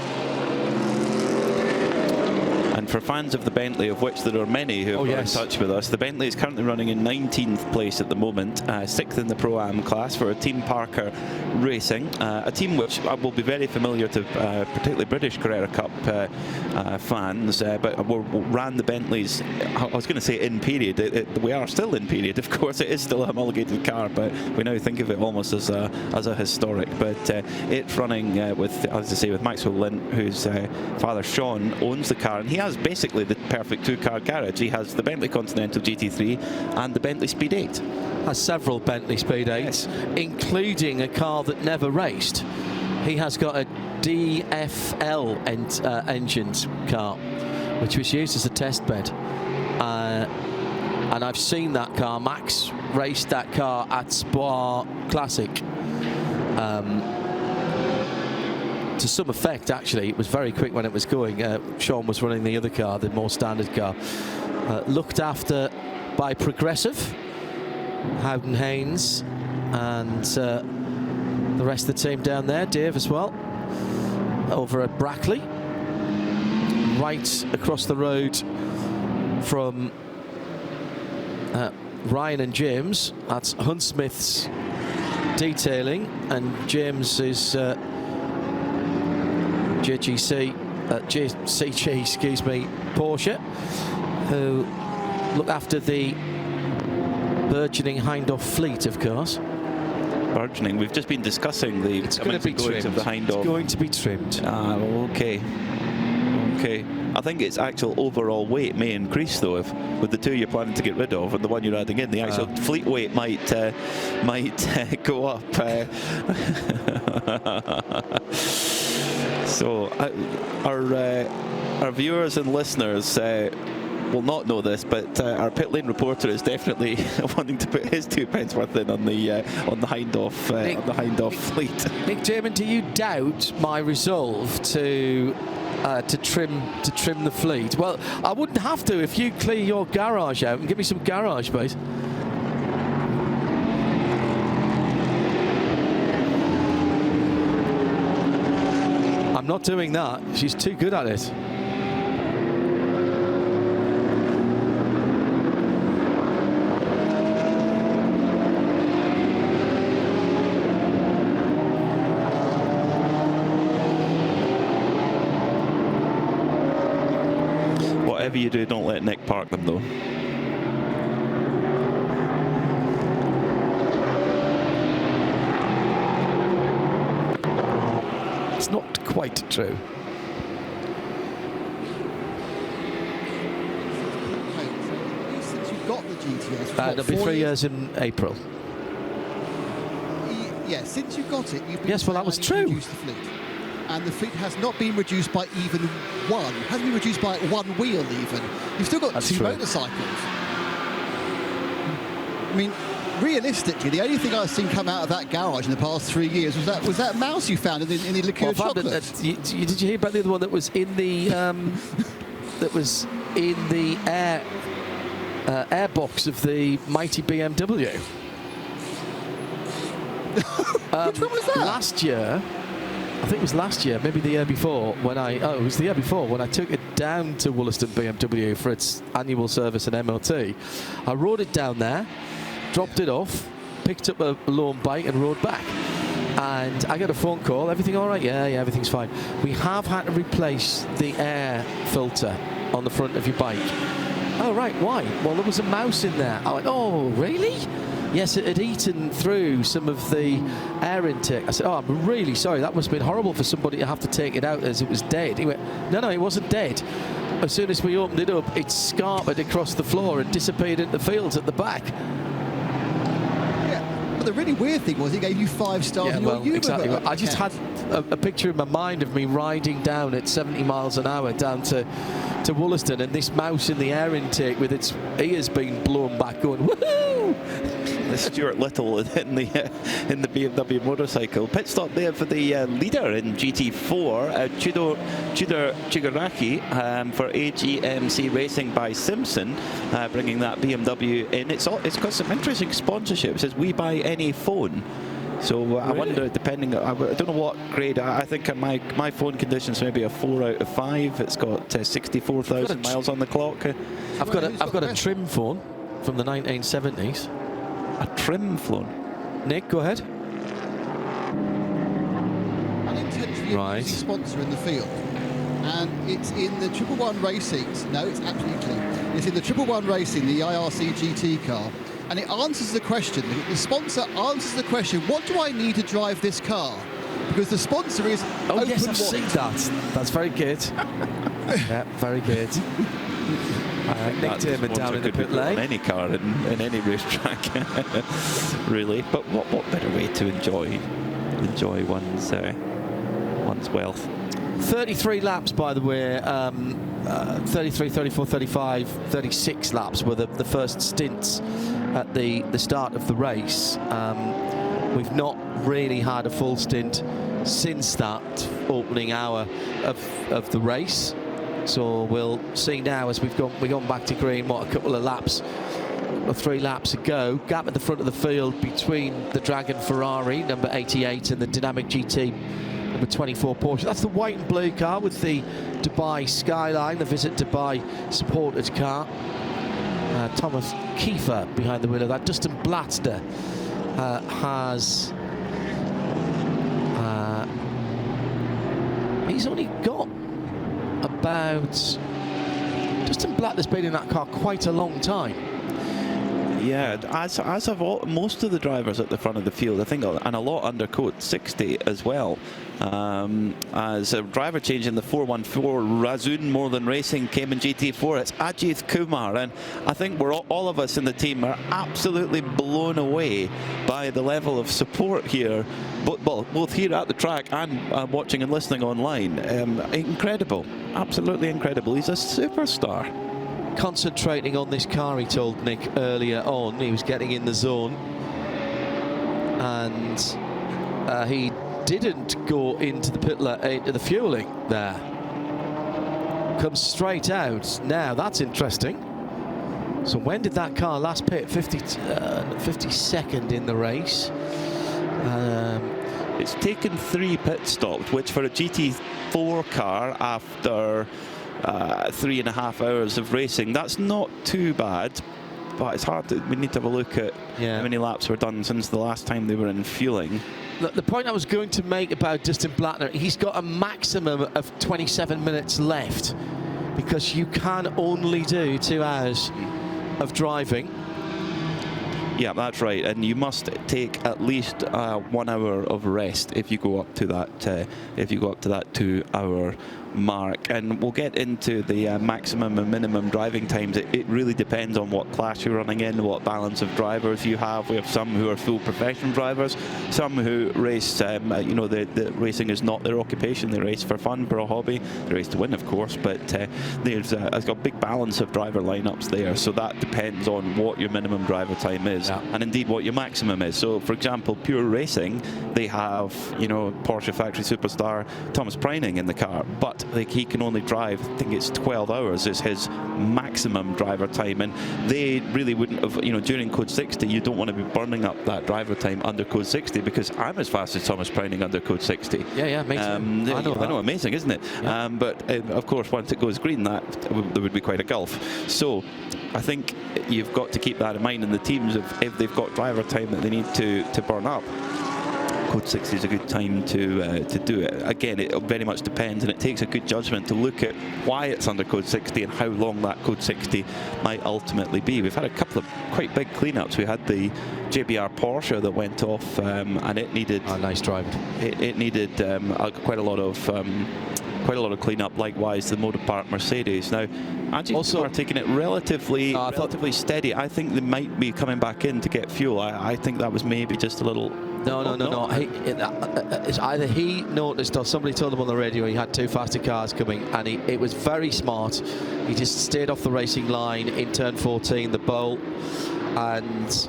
And for fans of the Bentley, of which there are many who have got in touch with us, the Bentley is currently running in 19th place at the moment, 6th in the Pro-Am class for a Team Parker Racing, a team which will be very familiar to particularly British Carrera Cup fans, but ran the Bentleys, I was going to say in period, we are still in period, of course, it is still a homologated car, but we now think of it almost as a historic, but it's running with, as I say, with Maxwell Lint, whose father Sean owns the car, and he has basically the perfect 2-car garage. He has the Bentley Continental GT3 and the Bentley Speed 8. Has several Bentley Speed 8s, including a car that never raced. He has got a DFL engined car, which was used as a test bed. And I've seen that car. Max raced that car at Spa Classic. To some effect, actually. It was very quick when it was going. Sean was running the other car, the more standard car. Looked after by Progressive, Howden Haynes, and the rest of the team down there, Dave as well, over at Brackley. Right across the road from Ryan and James, that's Huntsmith's detailing, and James is JCG, excuse me, Porsche, who look after the burgeoning Hindhoff fleet, of course. Burgeoning. We've just been discussing the it's going to be trimmed. Of the Hindhoff. It's going to be trimmed. Okay. I think its actual overall weight may increase, though, if with the 2 you're planning to get rid of and the 1 you're adding in, the actual fleet weight might go up. So our viewers and listeners will not know this, but our pit lane reporter is definitely wanting to put his 2 pence worth in on the Hindhoff fleet. Nick Damon, do you doubt my resolve to trim the fleet? Well, I wouldn't have to if you clear your garage out and give me some garage space. I'm not doing that. She's too good at it. Whatever you do, don't let Nick park them, though. It's not quite true. Since you've got the GTS, It'll be 3 years in April. Yeah, since you got it, you've been yes, well, that was true. Reduce the fleet. And the fleet has not been reduced by even one. It hasn't been reduced by 1 wheel even. You've still got 2 motorcycles. I mean, realistically, the only thing I've seen come out of that garage in the past 3 years was that mouse you found in the liqueur chocolate. Did you hear about the other one that was in the air box of the mighty BMW? Which one was that? Last year, I think it was last year, maybe the year before, it was the year before, when I took it down to Wollaston BMW for its annual service and MOT. I rode it down there, dropped it off, picked up a loan bike and rode back. And I got a phone call, everything all right? Yeah, everything's fine. We have had to replace the air filter on the front of your bike. Oh, right, why? Well, there was a mouse in there. I went, oh, really? Yes, it had eaten through some of the air intake. I said, oh, I'm really sorry. That must have been horrible for somebody to have to take it out as it was dead. He went, no, it wasn't dead. As soon as we opened it up, it scarpered across the floor and disappeared into the fields at the back. Yeah, but the really weird thing was he gave you 5 stars in your Uber. Exactly. I just had a picture in my mind of me riding down at 70 miles an hour down to Wollaston, and this mouse in the air intake with its ears being blown back going, woohoo! The Stuart Little in the BMW motorcycle. Pit stop there for the leader in GT4, Tudor Chigaraki for AGMC Racing by Simpson, bringing that BMW in. It's got some interesting sponsorship. It says, we buy any phone. So really? I wonder, depending, I don't know what grade. I think my phone condition's maybe a 4 out of 5. It's got 64,000 miles on the clock. I've got a trim phone from the 1970s. A trim phone. Nick, go ahead. Unintentionally sponsor in the field, and it's in the 111 Racing. No, it's absolutely clean. It's in the 111 Racing, the IRC GT car. And it answers the question, the sponsor answers the question, what do I need to drive this car? Because the sponsor is open yes, I've seen that. That's very good. Yeah, very good. Nick Tierman down in the pit lane. On any car in any racetrack, really. But what better way to enjoy one's wealth? 33 laps, by the way. 33, 34, 35, 36 laps were the first stints at the start of the race. We've not really had a full stint since that opening hour of the race. So we'll see now as we've gone back to green, a couple of laps, or 3 laps ago. Gap at the front of the field between the Dragon Ferrari, number 88, and the Dynamic GT, number 24 Porsche. That's the white and blue car with the Dubai skyline, the Visit Dubai supported car. Thomas Kiefer behind the wheel of that. Dustin Blatzner has... he's only got about... Dustin Blattner's been in that car quite a long time. Yeah, as have most of the drivers at the front of the field, I think, and a lot under code 60 as well. As a driver change in the 414, Razun More Than Racing came in GT4. It's Ajith Kumar, and I think all of us in the team are absolutely blown away by the level of support here, both here at the track and watching and listening online. Incredible, absolutely incredible. He's a superstar. Concentrating on this car, he told Nick earlier on. He was getting in the zone, and he didn't go into the fueling there. Comes straight out. Now that's interesting. So when did that car last pit? 52nd in the race. It's taken 3 pit stops, which for a GT4 car after 3.5 hours of racing, that's not too bad, but it's hard we need to have a look at how many laps were done since the last time they were in fueling. The point I was going to make about Dustin Blattner, he's got a maximum of 27 minutes left, because you can only do 2 hours of driving. Yeah, that's right, and you must take at least 1 hour of rest if you go up to that 2 hour mark. And we'll get into the maximum and minimum driving times. It really depends on what class you're running in, what balance of drivers you have. We have some who are full professional drivers, some who race, you know, the racing is not their occupation. They race for fun, for a hobby. They race to win, of course, but there's got a big balance of driver lineups there. So that depends on what your minimum driver time is, and indeed what your maximum is. So, for example, Pure Racing, they have, you know, Porsche factory superstar Thomas Preining in the car, but he can only drive, I think it's 12 hours is his maximum driver time, and they really wouldn't have, you know, during Code 60, you don't want to be burning up that driver time under Code 60, because I'm as fast as Thomas Preining under Code 60. Yeah, amazing. I know, amazing, isn't it? Yeah. But of course, once it goes green, there would be quite a gulf. So I think you've got to keep that in mind, and the teams, if they've got driver time that they need to burn up, Code 60 is a good time to do it. Again, it very much depends, and it takes a good judgment to look at why it's under Code 60 and how long that Code 60 might ultimately be. We've had a couple of quite big cleanups. We had the JBR Porsche that went off, and it needed nice driving. It needed quite a lot of cleanup. Likewise, the Motorpark Mercedes. Now, Ajith Kumar taking it relatively steady. I think they might be coming back in to get fuel. I think that was maybe just a little. No. It's either he noticed or somebody told him on the radio he had two faster cars coming, and it was very smart. He just stayed off the racing line in turn 14, the bowl, and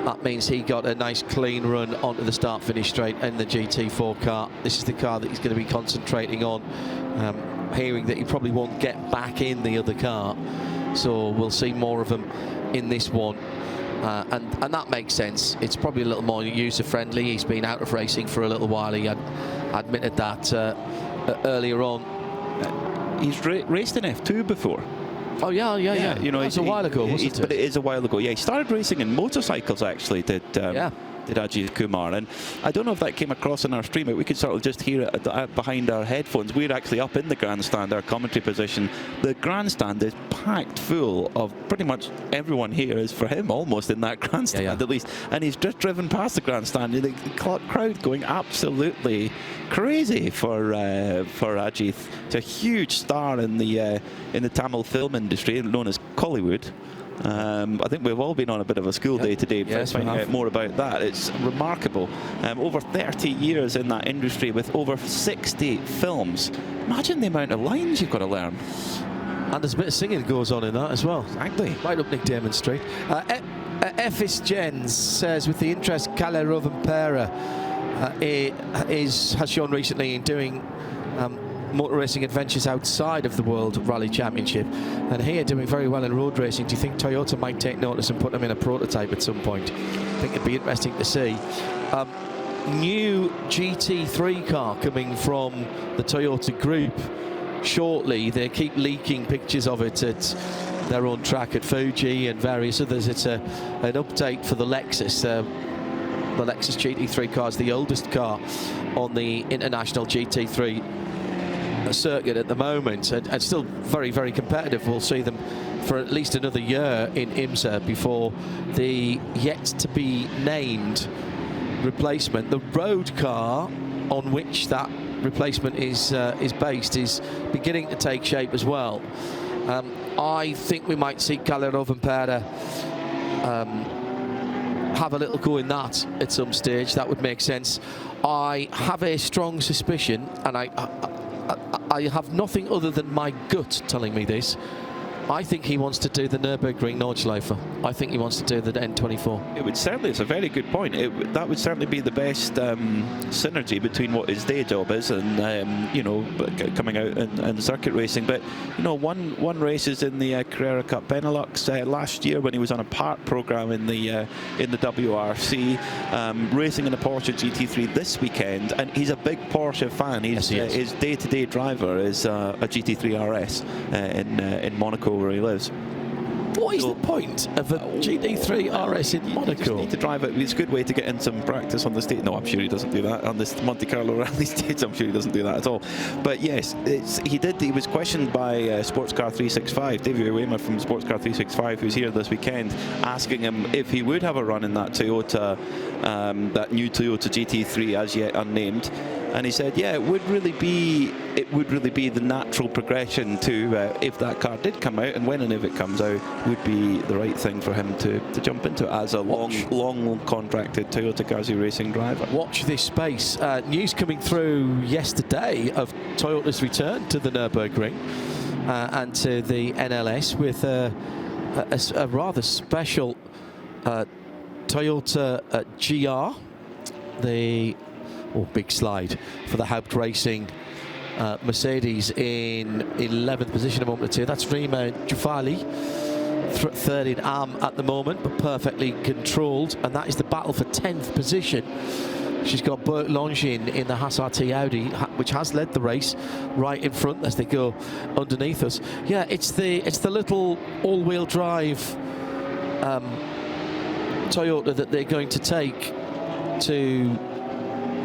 that means he got a nice clean run onto the start-finish straight in the GT4 car. This is the car that he's going to be concentrating on. Hearing that he probably won't get back in the other car, so we'll see more of him in this one. And that makes sense. It's probably a little more user-friendly. He's been out of racing for a little while. He had admitted that earlier on. He's raced in F2 before. Oh, yeah. You know, that's a while ago, wasn't it? But it is a while ago. Yeah, he started racing in motorcycles, actually, did Ajith Kumar. And I don't know if that came across in our stream, but we could sort of just hear it behind our headphones. We're actually up in the grandstand, our commentary position. The grandstand is packed full of pretty much everyone here is for him, almost in that grandstand at least. And he's just driven past the grandstand. The crowd going absolutely crazy for Ajith. It's a huge star in the Tamil film industry, known as Kollywood. I think we've all been on a bit of a school day today, finding out more about that. It's remarkable. Over 30 years in that industry with over 60 films. Imagine the amount of lines you've got to learn. And there's a bit of singing goes on in that as well. Exactly. Right up Nick Damon Street. Efis Jens says, with the interest Kalle Rovanperä has shown recently in doing motor racing adventures outside of the World Rally Championship, and here doing very well in road racing, do you think Toyota might take notice and put them in a prototype at some point? I think it'd be interesting to see. New GT3 car coming from the Toyota group shortly. They keep leaking pictures of it at their own track at Fuji and various others. It's an update for the Lexus. The Lexus GT3 car is the oldest car on the International GT3 circuit at the moment, and still very, very competitive. We'll see them for at least another year in IMSA before the yet-to-be-named replacement. The road car on which that replacement is based is beginning to take shape as well. I think we might see Kalle Rovanperä have a little go in that at some stage. That would make sense. I have a strong suspicion, and I have nothing other than my gut telling me this. I think he wants to do the Nürburgring Nordschleife. I think he wants to do the N24. It would certainly, it's a very good point. That would certainly be the best synergy between what his day job is and, you know, coming out and circuit racing. But, you know, one race is in the Carrera Cup Benelux last year when he was on a part program in the WRC, racing in a Porsche GT3 this weekend. And he's a big Porsche fan. His day-to-day driver is a GT3 RS in Monaco, where he lives. What is the point of a GT3 RS in Monaco? You just need to drive it. It's a good way to get in some practice on the stage. No, I'm sure he doesn't do that on this Monte Carlo rally stage. I'm sure he doesn't do that at all. But yes, he did. He was questioned by Sports Car 365, David Uema from Sports Car 365, who's here this weekend, asking him if he would have a run in that Toyota, that new Toyota GT3 as yet unnamed. And he said, yeah, it would really be it would really be the natural progression to, if that car did come out, and when and if it comes out, would be the right thing for him to jump into as a long contracted Toyota Gazoo Racing driver. Watch this space. News coming through yesterday of Toyota's return to the Nürburgring and to the NLS with a rather special Toyota GR, the big slide for the Haupt Racing Mercedes in 11th position a moment or two. That's Rima Jufali, third in AM at the moment, but perfectly controlled, and that is the battle for 10th position. She's got Bert Longin in the Haas RT Audi, which has led the race, right in front as they go underneath us. Yeah, it's the little all-wheel drive Toyota that they're going to take to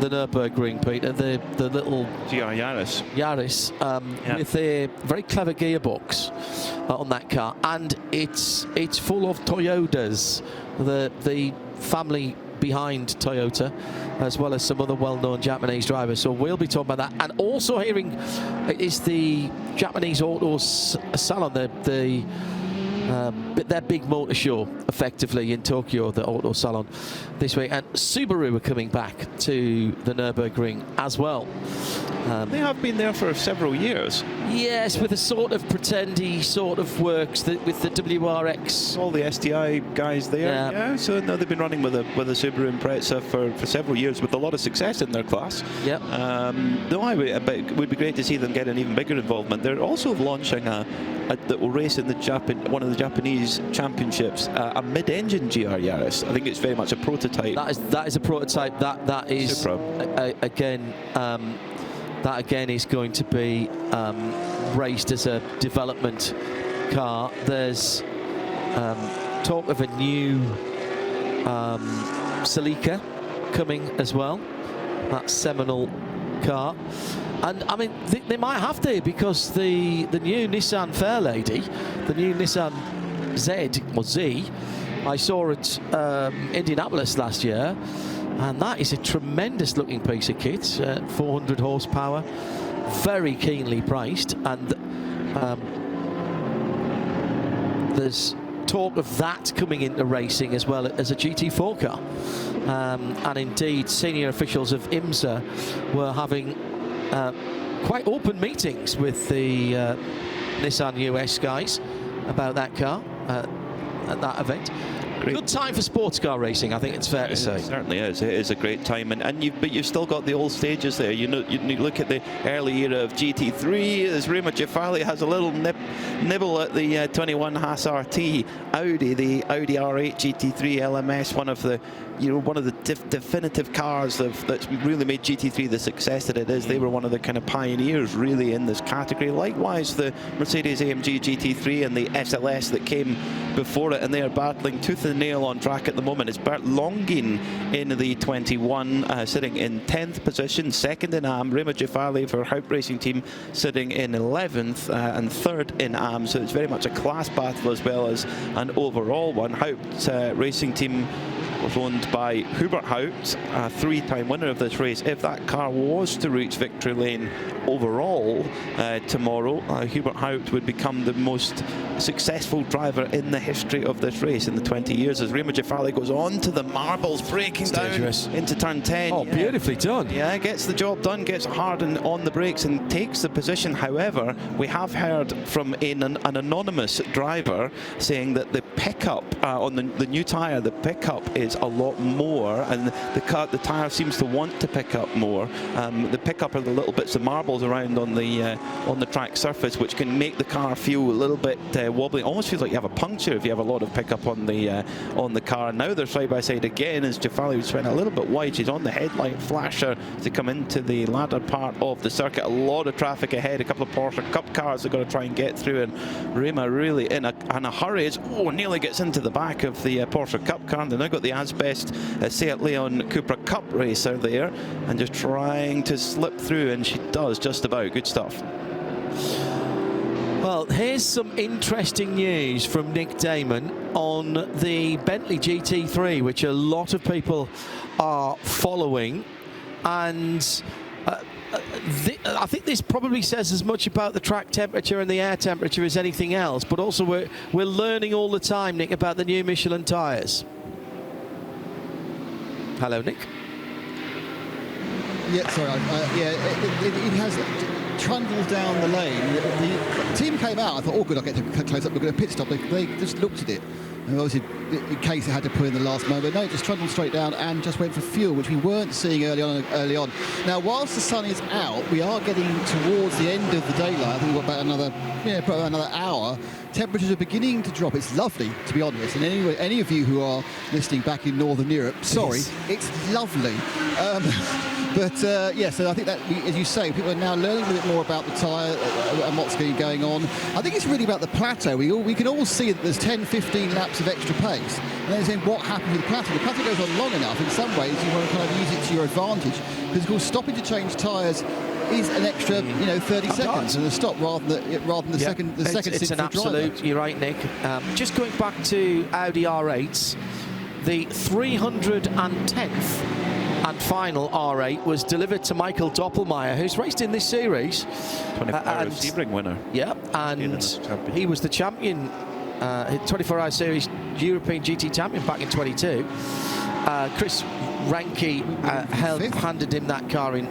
the Nürburgring, Peter, the little GR Yaris, with a very clever gearbox on that car, and it's full of Toyotas, the family behind Toyota, as well as some other well-known Japanese drivers. So we'll be talking about that, and also hearing is the Japanese Auto Salon, their big motor show, effectively, in Tokyo, the Auto Salon this week. And Subaru are coming back to the Nürburgring as well. They have been there for several years. Yes, with a sort of pretendy sort of works with the WRX. All the STI guys there. Yeah. So no, they've been running with a Subaru Impreza for several years with a lot of success in their class. Yep. But it would be great to see them get an even bigger involvement. They're also launching that will race in one of the Japanese championships, a mid-engine GR Yaris. I think it's very much a prototype. That is a prototype. That is that again is going to be raced as a development car. There's talk of a new Celica coming as well. That seminal car. And I mean, they might have to, because the new Nissan Fairlady, the new Nissan Z, I saw at Indianapolis last year, and that is a tremendous looking piece of kit, 400 horsepower, very keenly priced, and there's talk of that coming into racing as well as a GT4 car. And indeed, senior officials of IMSA were having quite open meetings with the Nissan US guys about that car at that event. Good time for sports car racing, I think it's fair to say. It certainly is. It is a great time, but you've still got the old stages there. You look at the early era of GT3, as Rima Jafali has a little nibble at the 21 Haas RT Audi, the Audi R8 GT3 LMS, one of the definitive cars that's really made GT3 the success that it is. They were one of the kind of pioneers really in this category. Likewise, the Mercedes AMG GT3 and the SLS that came before it, and they are battling tooth and nail on track at the moment. It's Bert Longin in the 21, sitting in 10th position, second in AM. Rima Jafali for Haupt Racing Team sitting in 11th and third in AM. So it's very much a class battle as well as an overall one. Haupt Racing Team was owned by Hubert Haupt, a three-time winner of this race. If that car was to reach victory lane overall tomorrow, Hubert Haupt would become the most successful driver in the history of this race in the 20 years, as Rima Jafali goes on to the marbles, breaking down into turn 10. Oh, beautifully done. Yeah, gets the job done, gets hard and on the brakes and takes the position. However, we have heard from an anonymous driver saying that the pickup on the new tyre, the pickup is a lot more, and the tyre seems to want to pick up more. The pickup are the little bits of marbles around on the track surface, which can make the car feel a little bit wobbly. It almost feels like you have a puncture if you have a lot of pickup on the car. Now they're side by side again, as Jafali was trying a little bit wide. She's on the headlight flasher to come into the latter part of the circuit. A lot of traffic ahead. A couple of Porsche Cup cars are going to try and get through, and Rima really in a hurry. Nearly gets into the back of the Porsche Cup car. They've now got the Asbest Seat Leon Cupra Cup racer there, and just trying to slip through, and she does just about. Good stuff. Well, here's some interesting news from Nick Damon on the Bentley GT3, which a lot of people are following. And I think this probably says as much about the track temperature and the air temperature as anything else, but also we're learning all the time, Nick, about the new Michelin tyres. Hello, Nick. Yeah, sorry. It has trundled down the lane. The team came out. I thought, oh, good, I'll get to close up. Look at a pit stop. They just looked at it. And obviously, in case it had to put in the last moment, no, it just trundled straight down and just went for fuel, which we weren't seeing early on. Now, whilst the sun is out, we are getting towards the end of the daylight. I think we've got about another hour. Temperatures are beginning to drop. It's lovely, to be honest. And any of you who are listening back in Northern Europe, sorry, it's lovely. So I think that, as you say, people are now learning a bit more about the tyre and what's going on. I think it's really about the plateau. We can all see that there's 10, 15 laps of extra pace. And then saying what happens with the plateau. The plateau goes on long enough. In some ways, you want to kind of use it to your advantage. Because, of course, stopping to change tyres is an extra, 30 seconds and a stop rather than the second. It's an absolute. You're right, Nick. Just going back to Audi R8s, the 310th and final R8 was delivered to Michael Doppelmayr, who's raced in this series. 24-hour Sebring winner. Yeah, and he was the champion, 24-hour series European GT champion back in 22. Chris Ranke handed him that car in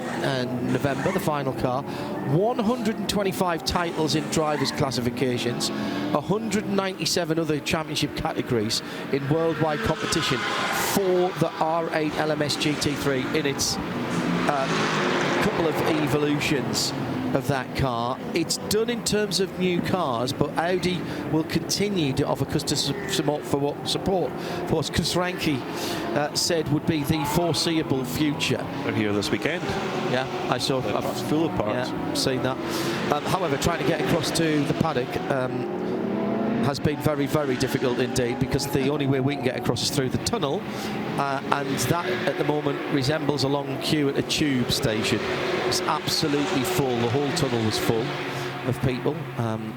November, the final car. 125 titles in drivers' classifications, 197 other championship categories in worldwide competition for the R8 LMS GT3 in its couple of evolutions of that car. It's done in terms of new cars, but Audi will continue to offer customer support for what Chris Ranke said would be the foreseeable future. They're here this weekend. Yeah, I saw. It's full of parts. Yeah, seen that. However, trying to get across to the paddock has been very, very difficult indeed, because the only way we can get across is through the tunnel, and that at the moment resembles a long queue at a tube station. It's absolutely full. The whole tunnel was full of people,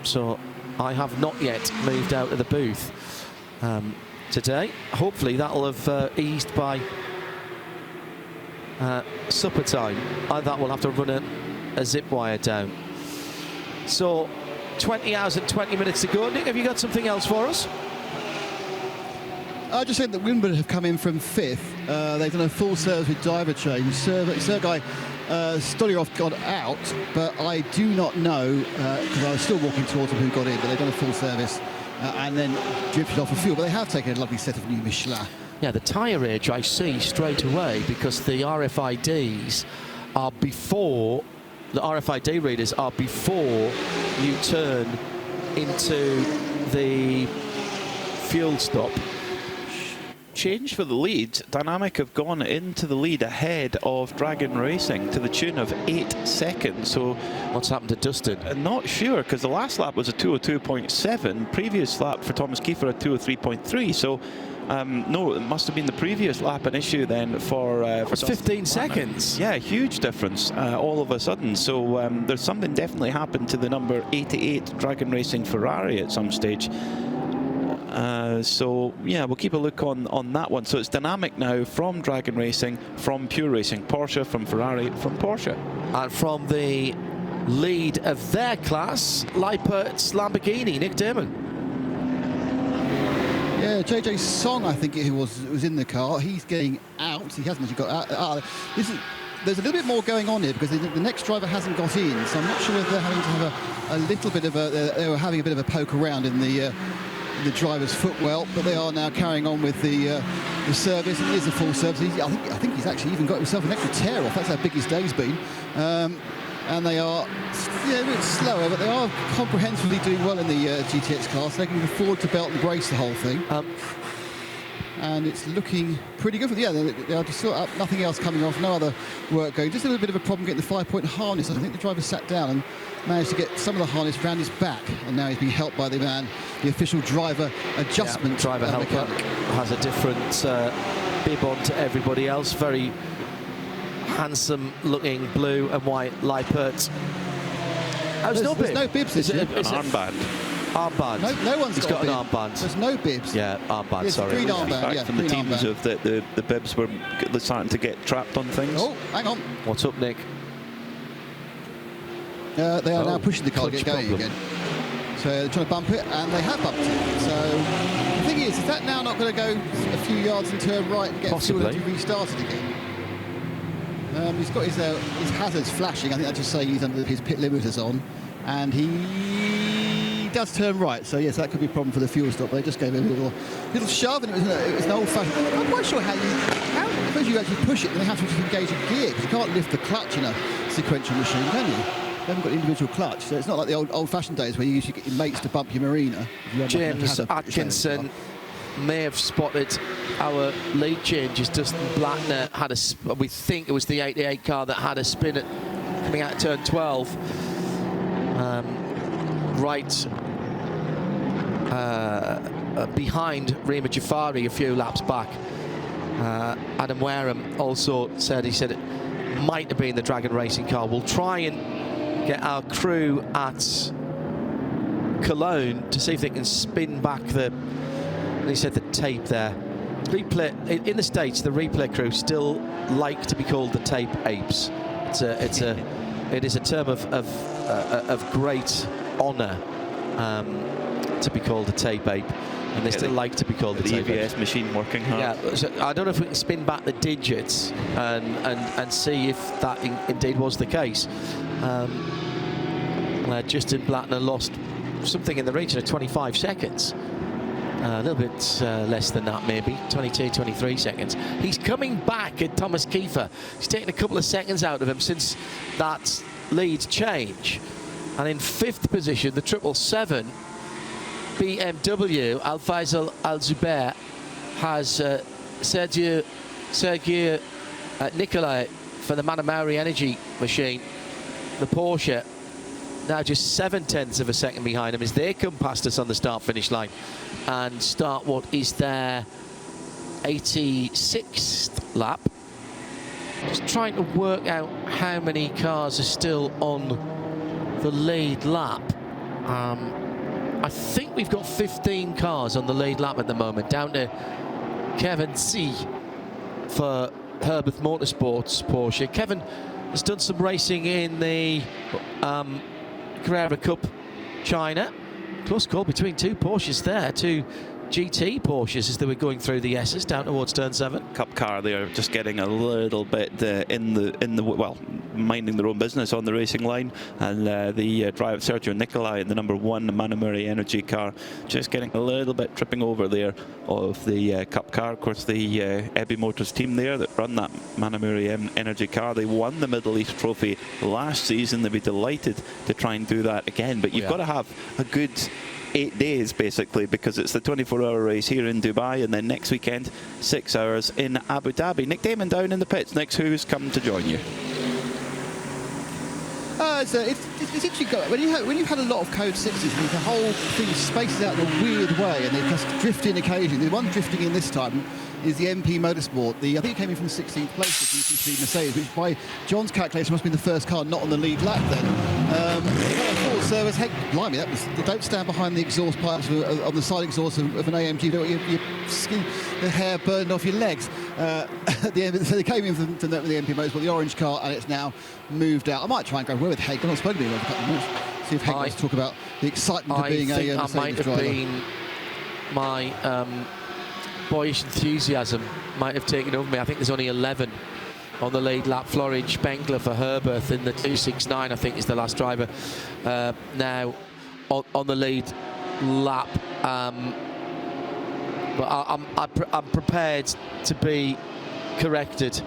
so I have not yet moved out of the booth today. Hopefully that'll have eased by supper time. That will have to run a zip wire down. So 20 hours and 20 minutes to go. Nick, have you got something else for us? I just think that Wimbledon have come in from 5th. They've done a full service with driver change. Sergei Stolyarov got out, but I do not know, because I was still walking towards him, who got in, but they've done a full service and then drifted off a fuel. But they have taken a lovely set of new Michelin. Yeah, the tyre age I see straight away, because the RFIDs are before, the RFID readers are before you turn into the fuel stop. Change for the lead. Dynamic have gone into the lead ahead of Dragon Racing to the tune of 8 seconds. So what's happened to Dustin? Not sure, because the last lap was a 2:02.7. Previous lap for Thomas Kiefer a 2:03.3. So no, it must have been the previous lap an issue then for it's 15 seconds. Yeah, huge difference all of a sudden. So there's something definitely happened to the number 88 Dragon Racing Ferrari at some stage. So yeah, we'll keep a look on that one. So it's Dynamic now from Dragon Racing, from Pure Racing Porsche, from Ferrari, from Porsche. And from the lead of their class, Leipert's Lamborghini, Nick Damon. Yeah, JJ Song, I think it was in the car. He's getting out. He hasn't actually got out. There's a little bit more going on here, because the next driver hasn't got in, so I'm not sure if they're having to have a little bit of they were having a bit of a poke around in the driver's footwell, but they are now carrying on with the service. It is a full service. I think he's actually even got himself an extra tear off. That's how big his day's been. And they are a bit slower, but they are comprehensively doing well in the GTX class. They can afford to belt and brace the whole thing. And it's looking pretty good for them. Yeah, they are just nothing else coming off, no other work going. Just a little bit of a problem getting the 5-point harness. I think the driver sat down and managed to get some of the harness around his back, and now he's being helped by the official driver adjustment. Yeah, driver helper has a different bib on to everybody else. Very handsome looking blue and white Leipert. There's no bibs. Is it an armband? Armband. No one's got an armband. There's no bibs. Yeah, armband. It's sorry. Green armband. Yeah, from the teams of the bibs were starting to get trapped on things. Oh, hang on. What's up, Nick? They are now pushing the car to get going again. So they're trying to bump it, and they have bumped it. So the thing is that now not going to go a few yards and turn right and get fuel to restart it again? He's got his hazards flashing. I think that's just saying he's under his pit limiters on, and he does turn right. So yes, that could be a problem for the fuel stop. They just gave him a little shove, and it was an old-fashioned. I'm quite sure how suppose you actually push it, and they have to engage a gear because you can't lift the clutch in a sequential machine, can you? They haven't got an individual clutch, so it's not like the old-fashioned days where you used to get your mates to bump your Marina. James Atkinson may have spotted our lead changes. Dustin Blattner had we think it was the 88 car that had a spin coming out of turn 12. Right behind Rima Jafari a few laps back. Adam Wareham also said, he said it might have been the Dragon Racing car. We'll try and get our crew at Cologne to see if they can spin back he said the tape there. Replay in the States, the replay crew still like to be called the tape apes. It is a term of great honour to be called a tape ape, and they still like to be called the tape EVS ape. machine working hard. Yeah, so I don't know if we can spin back the digits and see if that indeed was the case. Justin Blattner lost something in the region of 25 seconds. A little bit less than that, maybe 22, 23 seconds. He's coming back at Thomas Kiefer. He's taken a couple of seconds out of him since that lead change. And in 5th position, the 777 BMW Al Faisal Al Zubair has Sergio Nicolai for the Manamari Energy machine. The Porsche now just 0.7 of a second behind him as they come past us on the start-finish line and start what is their 86th lap. Just trying to work out how many cars are still on the lead lap. I think we've got 15 cars on the lead lap at the moment, down to Kevin C for Herbert Motorsports Porsche. Kevin has done some racing in the Carrera Cup China. Close call between two Porsches there, two GT Porsches as they were going through the S's down towards turn 7. Cup car, they are just getting a little bit in the well, minding their own business on the racing line, and the driver Sergio Nicolai in the number 1 Manamuri Energy car just getting a little bit tripping over there of the Cup car. Of course, the Ebby Motors team there that run that Manamuri Energy car, they won the Middle East Trophy last season. They'd be delighted to try and do that again, but you've got to have a good 8 days basically, because it's the 24-hour race here in Dubai, and then next weekend 6 hours in Abu Dhabi. Nick Damon down in the pits next. Who's come to join you? It's interesting when you've had a lot of code 6s and the whole thing spaces out in a weird way and they just drift in occasionally. The one drifting in this time is the MP Motorsport. I think it came in from 16th place with GT3 Mercedes, which by John's calculation must be the first car not on the lead lap then. Full service, heck, blimey, that was, don't stand behind the exhaust pipes on the side exhaust of an AMG. You don't want your skin, the hair burned off your legs. At the end, so they came in from the MP Motorsport, the orange car, and it's now moved out. I might try and go away with Haig. I'm not spoken to him in a couple of minutes. See if Haig wants to talk about the excitement of being a Mercedes driver. I might have been my boyish enthusiasm might have taken over me. I think there's only 11 on the lead lap. Florence Spengler for Herbert in the 269, I think, is the last driver now on the lead lap. But I'm prepared to be corrected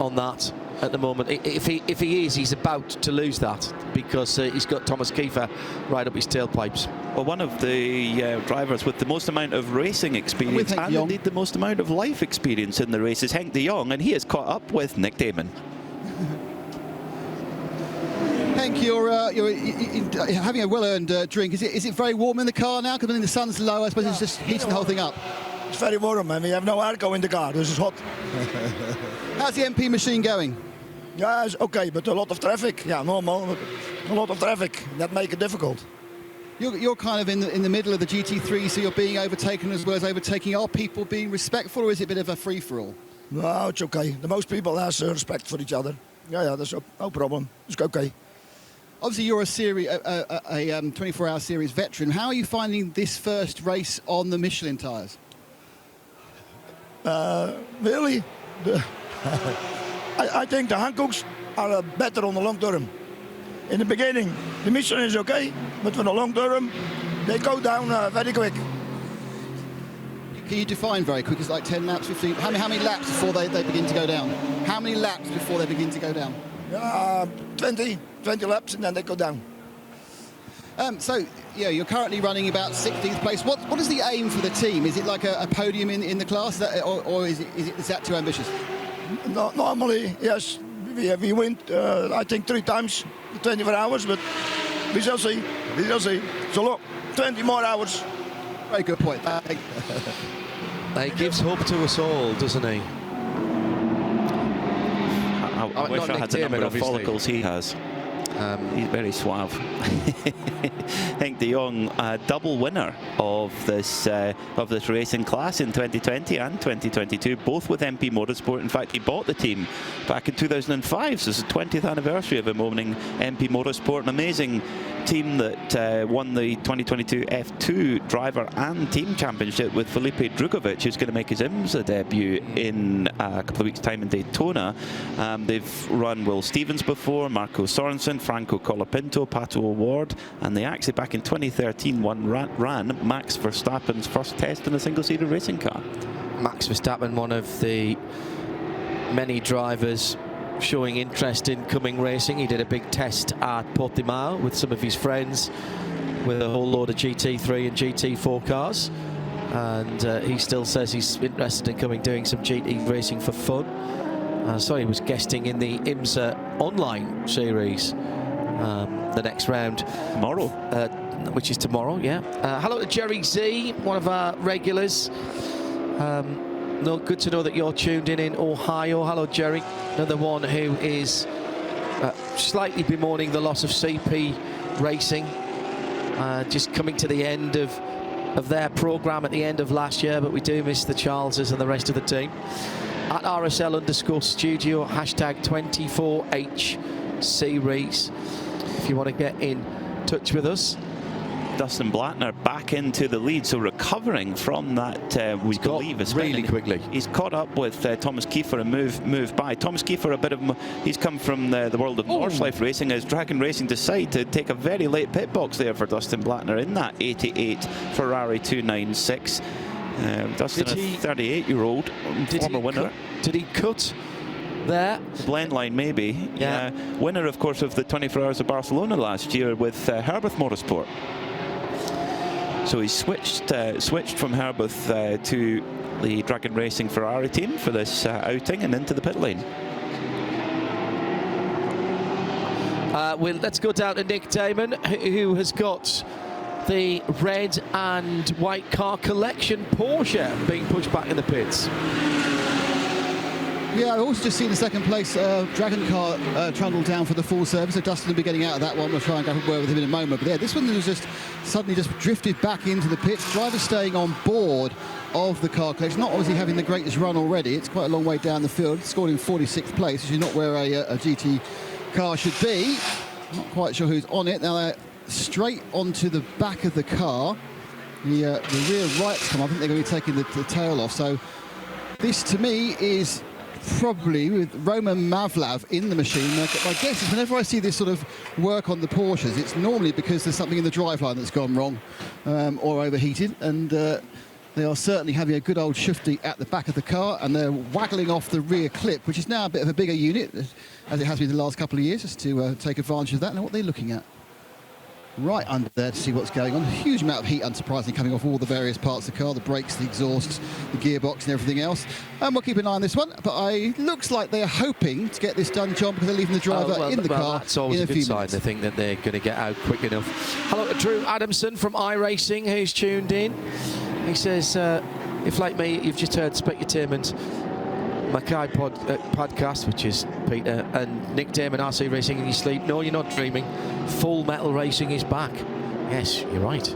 on that at the moment. If he is, he's about to lose that because he's got Thomas Kiefer right up his tailpipes. Well, one of the drivers with the most amount of racing experience and indeed the most amount of life experience in the race is Henk de Jong, and he has caught up with Nick Damon. Henk, you're having a well-earned drink. Is it very warm in the car now? Because the sun's low, I suppose it's just heating the whole thing up. It's very warm, and we have no airco in the car, this is hot. How's the MP machine going? Yeah, it's okay, but a lot of traffic. Yeah, normal, but a lot of traffic. That makes it difficult. You're kind of in the middle of the GT3, so you're being overtaken as well as overtaking. Are people being respectful, or is it a bit of a free-for-all? No, it's okay. The most people have respect for each other. Yeah, there's no problem. It's okay. Obviously, you're a 24-hour series veteran. How are you finding this first race on the Michelin tyres? Really, I think the Hancocks are better on the long term. In the beginning, the Michelin is okay, but for the long term, they go down very quick. Can you define very quick? It's like 10 laps, 15. How many laps before they begin to go down? How many laps before they begin to go down? 20 laps and then they go down. So, yeah, you're currently running about 16th place. What is the aim for the team? Is it like a podium in the class, or is that too ambitious? No, normally, yes, we win, I think 3 times, 24 hours, but we shall see. So look, 20 more hours. Very good point. He gives hope to us all, doesn't he? I wish I had the number of follicles he has. He's very suave. Henk de Jong, double winner of this racing class in 2020 and 2022, both with MP Motorsport. In fact, he bought the team back in 2005, so it's the 20th anniversary of him owning MP Motorsport. An amazing team that won the 2022 F2 driver and team championship with Felipe Drugovich, who's going to make his IMSA debut in a couple of weeks' time in Daytona. They've run Will Stevens before, Marco Sorensen, Franco Colapinto, Pato O'Ward, and they actually back in 2013 ran Max Verstappen's first test in a single-seater racing car. Max Verstappen, one of the many drivers showing interest in coming racing. He did a big test at Portimao with some of his friends with a whole load of GT3 and GT4 cars, and he still says he's interested in coming doing some GT racing for fun. So he was guesting in the IMSA online series the next round tomorrow, which is tomorrow. Yeah. Hello to Jerry Z, one of our regulars. No, good to know that you're tuned in Ohio. Hello, Jerry. Another one who is slightly bemoaning the loss of CP Racing, just coming to the end of their programme at the end of last year, but we do miss the Charleses and the rest of the team. At RSL_studio, hashtag 24H series, if you want to get in touch with us. Dustin Blattner back into the lead, so recovering from that, we believe, is really quickly. He's caught up with Thomas Kiefer and moved by. Thomas Kiefer, he's come from the world of Northlife Racing, as Dragon Racing decide to take a very late pit box there for Dustin Blattner in that 88 Ferrari 296. Dustin, a 38-year-old former winner. Did he cut there? Blend line, maybe. Yeah. Winner, of course, of the 24 Hours of Barcelona last year with Herbeth Motorsport. So he switched from Herbeth to the Dragon Racing Ferrari team for this outing and into the pit lane. Let's go down to Nick Damon, who has got the red and white car collection Porsche being pushed back in the pits. Yeah, I've also just seen the second place Dragon car trundle down for the full service, so Dustin will be getting out of that one. We'll try and go word with him in a moment. But yeah, this one was just suddenly just drifted back into the pits. Driver staying on board of the car collection, not obviously having the greatest run already. It's quite a long way down the field. It's scored in 46th place, which is not where a GT car should be. Not quite sure who's on it. Now they're straight onto the back of the car. The rear right's come up. I think they're going to be taking the tail off. So this, to me, is probably with Roman Mavlav in the machine. My guess is whenever I see this sort of work on the Porsches, it's normally because there's something in the driveline that's gone wrong or overheated, and they are certainly having a good old shifty at the back of the car, and they're waggling off the rear clip, which is now a bit of a bigger unit, as it has been the last couple of years, just to take advantage of that. Now what they're looking at right under there to see what's going on. A huge amount of heat, unsurprisingly, coming off all the various parts of the car, the brakes, the exhaust, the gearbox and everything else. And we'll keep an eye on this one, but it looks like they're hoping to get this done, John, because they're leaving the driver in the car that's always in a good sign. They think that they're going to get out quick enough. Hello to Drew Adamson from iRacing, who's tuned in. He says, if like me, you've just heard Specutainment Mackay podcast, which is Peter and Nick Damon, RC Racing in your sleep. No, you're not dreaming. Full Metal Racing is back. Yes, you're right.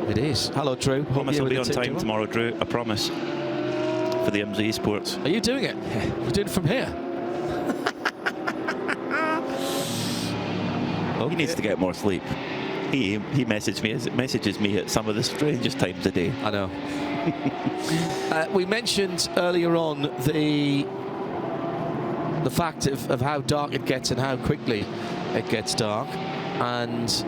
It is. Hello, Drew. Promise I'll be on time tomorrow, Drew. I promise. For the IMSA Esports. Are you doing it? You're doing it from here? He needs to get more sleep. He messages me at some of the strangest times of day. I know. We mentioned earlier on the fact of how dark it gets and how quickly it gets dark, and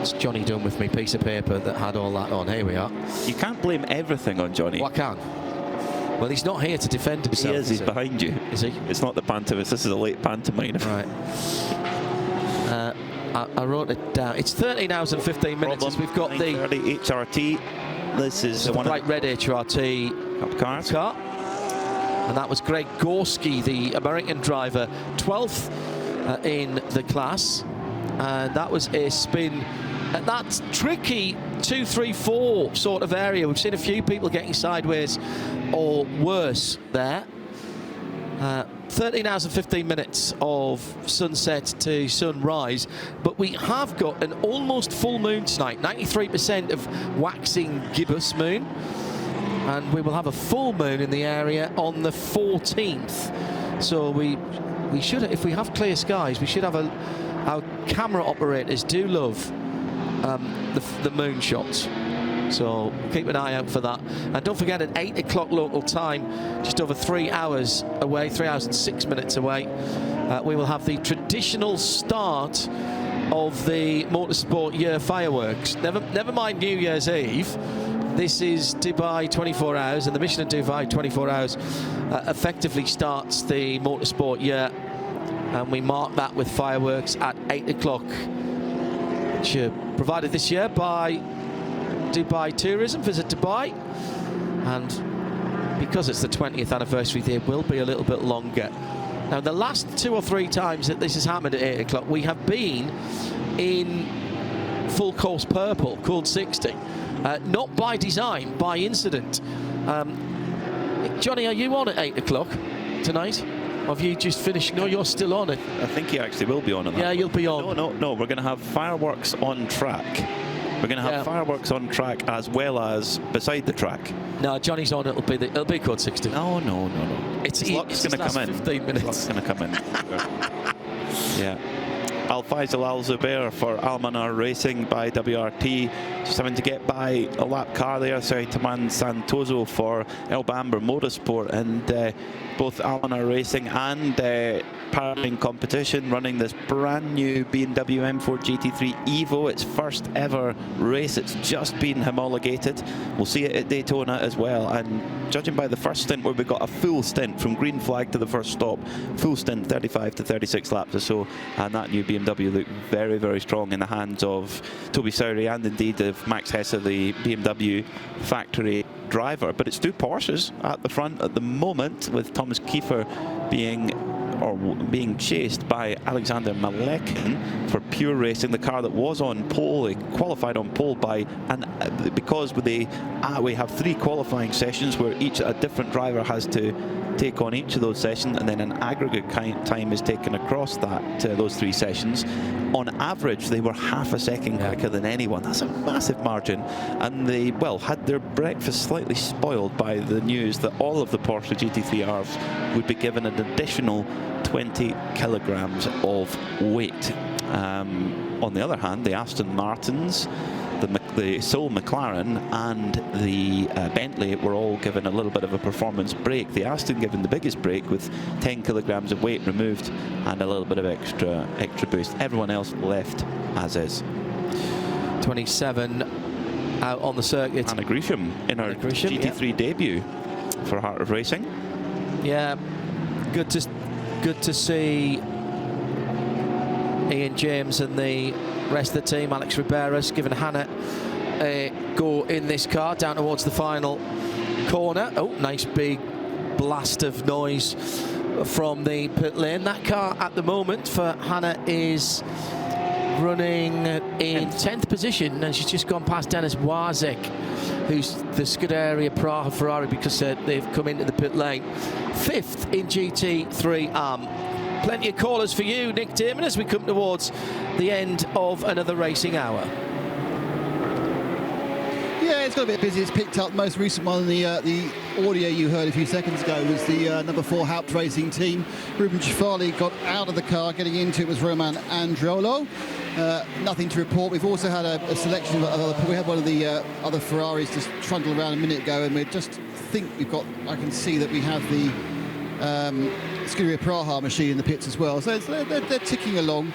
it's Johnny done with me piece of paper that had all that on. Here we are. You can't blame everything on Johnny. Well, I can. Well, he's not here to defend himself. He is. He's behind you. Is he? It's not the pantomime. This is a late pantomime. Right. I wrote it down. It's 13 hours and 15 minutes. As we've got the HRT. This is the one bright red HRT car. And that was Greg Gorski, the American driver, 12th in the class. And that was a spin at that tricky 2-3-4 sort of area. We've seen a few people getting sideways or worse there. 13 hours and 15 minutes of sunset to sunrise, but we have got an almost full moon tonight, 93% of waxing gibbous moon, and we will have a full moon in the area on the 14th. So we should, if we have clear skies, we should have our camera operators do love the moon shots. So keep an eye out for that. And don't forget, at 8 o'clock local time, just over 3 hours away, 3 hours and 6 minutes away, we will have the traditional start of the motorsport year fireworks. Never mind New Year's Eve. This is Dubai 24 hours, and the Michelin Dubai 24 hours effectively starts the motorsport year. And we mark that with fireworks at 8 o'clock, which are provided this year by Dubai Tourism, Visit Dubai, and because it's the 20th anniversary, they will be a little bit longer. Now, the last 2 or 3 times that this has happened at 8 o'clock, we have been in full course purple, called 60. Not by design, by incident. Johnny, are you on at 8 o'clock tonight? Or have you just finished? No, you're still on it. I think you actually will be on at that. Yeah, you'll be on. No, we're going to have fireworks on track. We're going to have fireworks on track as well as beside the track. No, Johnny's on. It'll be code 60. No. It's going to come in. 15 minutes. It's going to come in. Yeah. Al Faisal Al Zubair for Almanar Racing by WRT, just having to get by a lap car there. Taman Santoso for El Bamber Motorsport, and both Almanar Racing and Paralympic Competition running this brand new BMW M4 GT3 Evo. Its first ever race. It's just been homologated. We'll see it at Daytona as well, and judging by the first stint, where we got a full stint from green flag to the first stop, full stint 35 to 36 laps or so, and that new BMW looked very, very strong in the hands of Toby Sowry and indeed of Max Hesse, the BMW factory driver. But it's 2 Porsches at the front at the moment, with Thomas Kiefer being chased by Alexander Malekin for Pure Racing, the car that was on pole. They qualified on pole because we have 3 qualifying sessions where a different driver has to take on each of those sessions, and then an aggregate time is taken across those 3 sessions. On average, they were half a second quicker than anyone. That's a massive margin, and they had their breakfast slightly spoiled by the news that all of the Porsche GT3Rs would be given an additional 20 kilograms of weight. On the other hand, the Aston Martins, the Soul McLaren and the Bentley were all given a little bit of a performance break. The Aston given the biggest break with 10 kilograms of weight removed and a little bit of extra boost. Everyone else left as is. 27 out on the circuit. Anna Grisham in her GT3 debut for Heart of Racing. Yeah, good to see Ian James and the rest of the team. Alex Riberas giving Hannah a go in this car down towards the final corner. Oh, nice big blast of noise from the pit lane. That car at the moment for Hannah is running in 10th position, and she's just gone past Dennis Wazek, who's the Scuderia Praha Ferrari, because they've come into the pit lane. 5th in GT3 Plenty of callers for you, Nick Damon, as we come towards the end of another racing hour. Yeah, it's got a bit busy. It's picked up the most recent one, the audio you heard a few seconds ago was the number 4 Haupt Racing team. Ruben Ciafali got out of the car. Getting into it was Roman Androlo. Nothing to report. We've also had a selection of other. We had one of the other Ferraris just trundle around a minute ago, and we just think we've got. I can see that we have the Scuderia Praha machine in the pits as well. So they're ticking along.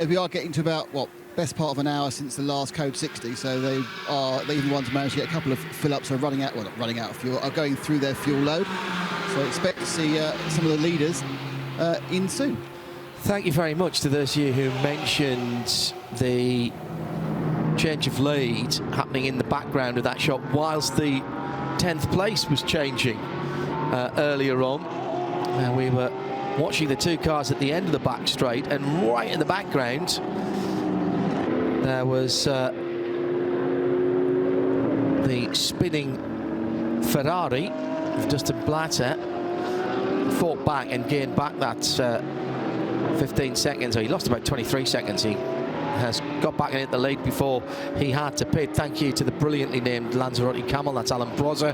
We are getting to about best part of an hour since the last Code 60. So they even want to manage to get a couple of fill-ups. Are running out. Well, not running out of fuel. Are going through their fuel load. So I expect to see some of the leaders in soon. Thank you very much to those of you who mentioned the change of lead happening in the background of that shot whilst the 10th place was changing earlier on. We were watching the two cars at the end of the back straight, and right in the background there was the spinning Ferrari of Dustin Blatter. Fought back and gained back that 15 seconds, or he lost about 23 seconds. He has got back in the lead before he had to pit. Thank you to the brilliantly named Lanzarote Camel. That's Alan Brozza.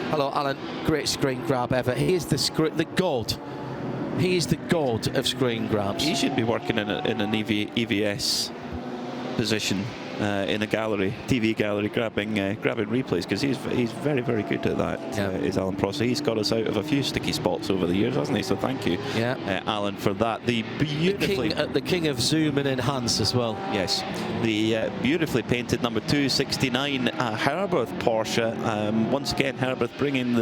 Hello, Alan. Great screen grab ever. He is the god. He is the god of screen grabs. He should be working in an EVS position in a gallery, TV gallery, grabbing replays, because he's very, very good at that. Is Alan Prosser. He's got us out of a few sticky spots over the years, hasn't he? So thank you, Alan, for that. The king of zoom and enhance as well. Yes, the beautifully painted number 269 Herberth Porsche. Once again, Herberth bringing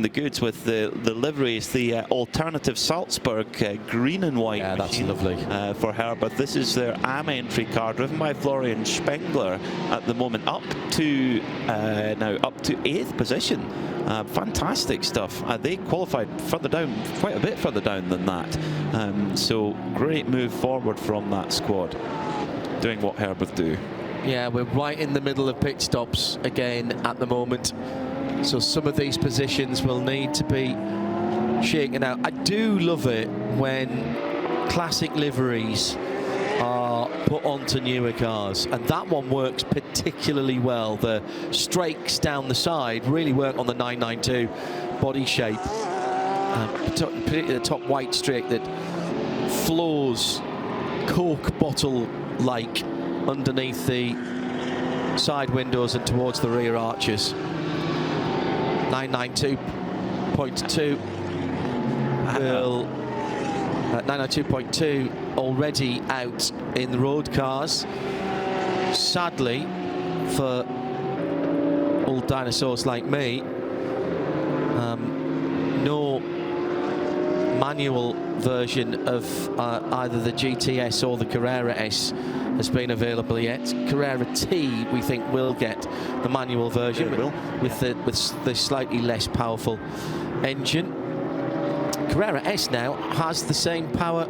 the goods with the liveries, the alternative Salzburg green and white. Yeah, that's lovely. For Herbert. This is their AM entry car, driven by Florian Spengler at the moment, up to 8th position. Fantastic stuff. They qualified further down, quite a bit further down than that. So great move forward from that squad, doing what Herbert do. Yeah, we're right in the middle of pit stops again at the moment. So some of these positions will need to be shaken out. I do love it when classic liveries are put onto newer cars, and that one works particularly well. The strakes down the side really work on the 992 body shape, particularly the top white strake that floors Coke bottle-like underneath the side windows and towards the rear arches. 992.2 will 992.2 already out in the road cars. Sadly for old dinosaurs like me, no manual version of either the GTS or the Carrera S has been available yet. Carrera T, we think, will get the manual version with the slightly less powerful engine. Carrera S now has the same power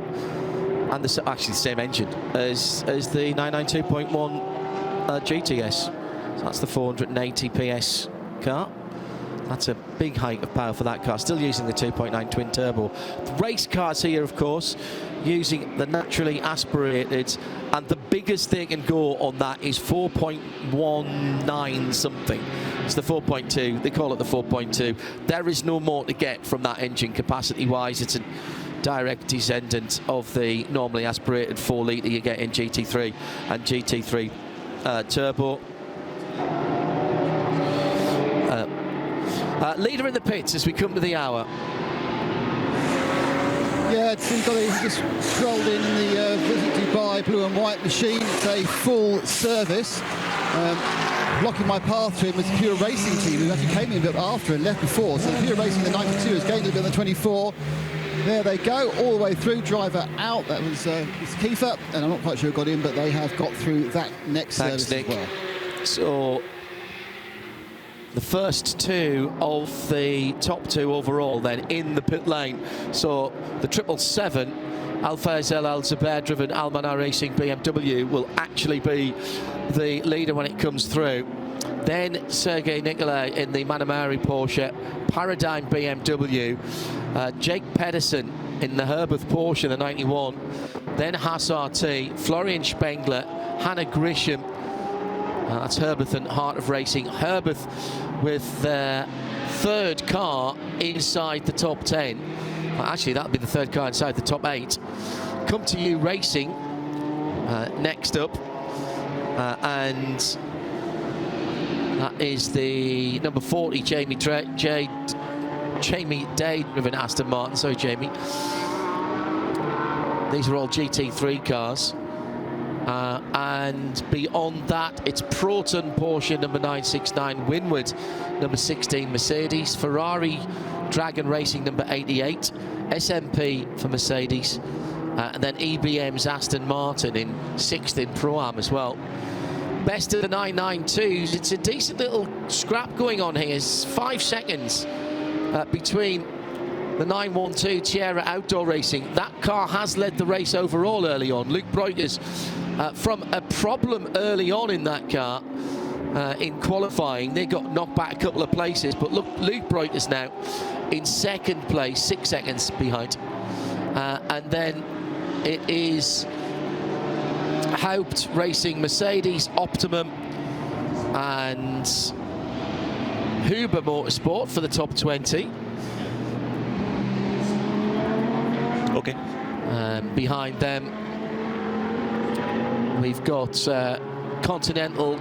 and actually the same engine as the 992.1 GTS. So that's the 480 PS car. That's a big hike of power for that car. Still using the 2.9 twin turbo. The race cars here, of course, using the naturally aspirated, and the biggest they can go on that is 4.19 something. It's the 4.2. They call it the 4.2. There is no more to get from that engine capacity-wise. It's a direct descendant of the normally aspirated 4 litre you get in GT3 and GT3 turbo. Leader in the pits as we come to the hour. Yeah, it seems like they just strolled in the Visit Dubai blue and white machine. It's a full service. Blocking my path to him was the Pure Racing team, who actually came in a bit after and left before. So the Pure Racing, the 92, has gained a bit on the 24. There they go, all the way through. Driver out. That was Kiefer, and I'm not quite sure who got in, but they have got through that next service Nick. as well. So the first two of the top two overall then in the pit lane. So the 777 Al-Faiz Al-Zubair driven Almanar Racing BMW will actually be the leader when it comes through. Then Sergei Nikolai in the Manamari Porsche, Paradigm BMW, Jake Pedersen in the Herberth Porsche, the 91, then Haas RT, Florian Spengler, Hannah Grisham, That's Herbeth and Heart of Racing. Herbeth with their third car inside the top 10. Well, actually, that'll be the third car inside the top 8. Come To You Racing next up. And that is the number 40, Jamie Dade, driven Aston Martin. Sorry, Jamie. These are all GT3 cars. And beyond that, it's Proton, Porsche, number 969, Winward, number 16, Mercedes, Ferrari, Dragon Racing, number 88, SMP for Mercedes, and then EBM's Aston Martin in 6th in Pro-Am as well. Best of the 992s. It's a decent little scrap going on here. It's 5 seconds between the 912 Tierra Outdoor Racing. That car has led the race overall early on. Luke Breuters from a problem early on in that car in qualifying. They got knocked back a couple of places, but look, Luke Breuters now in 2nd place, 6 seconds behind. And then it is Haupt Racing, Mercedes, Optimum, and Huber Motorsport for the top 20. Okay. Behind them, we've got Continental,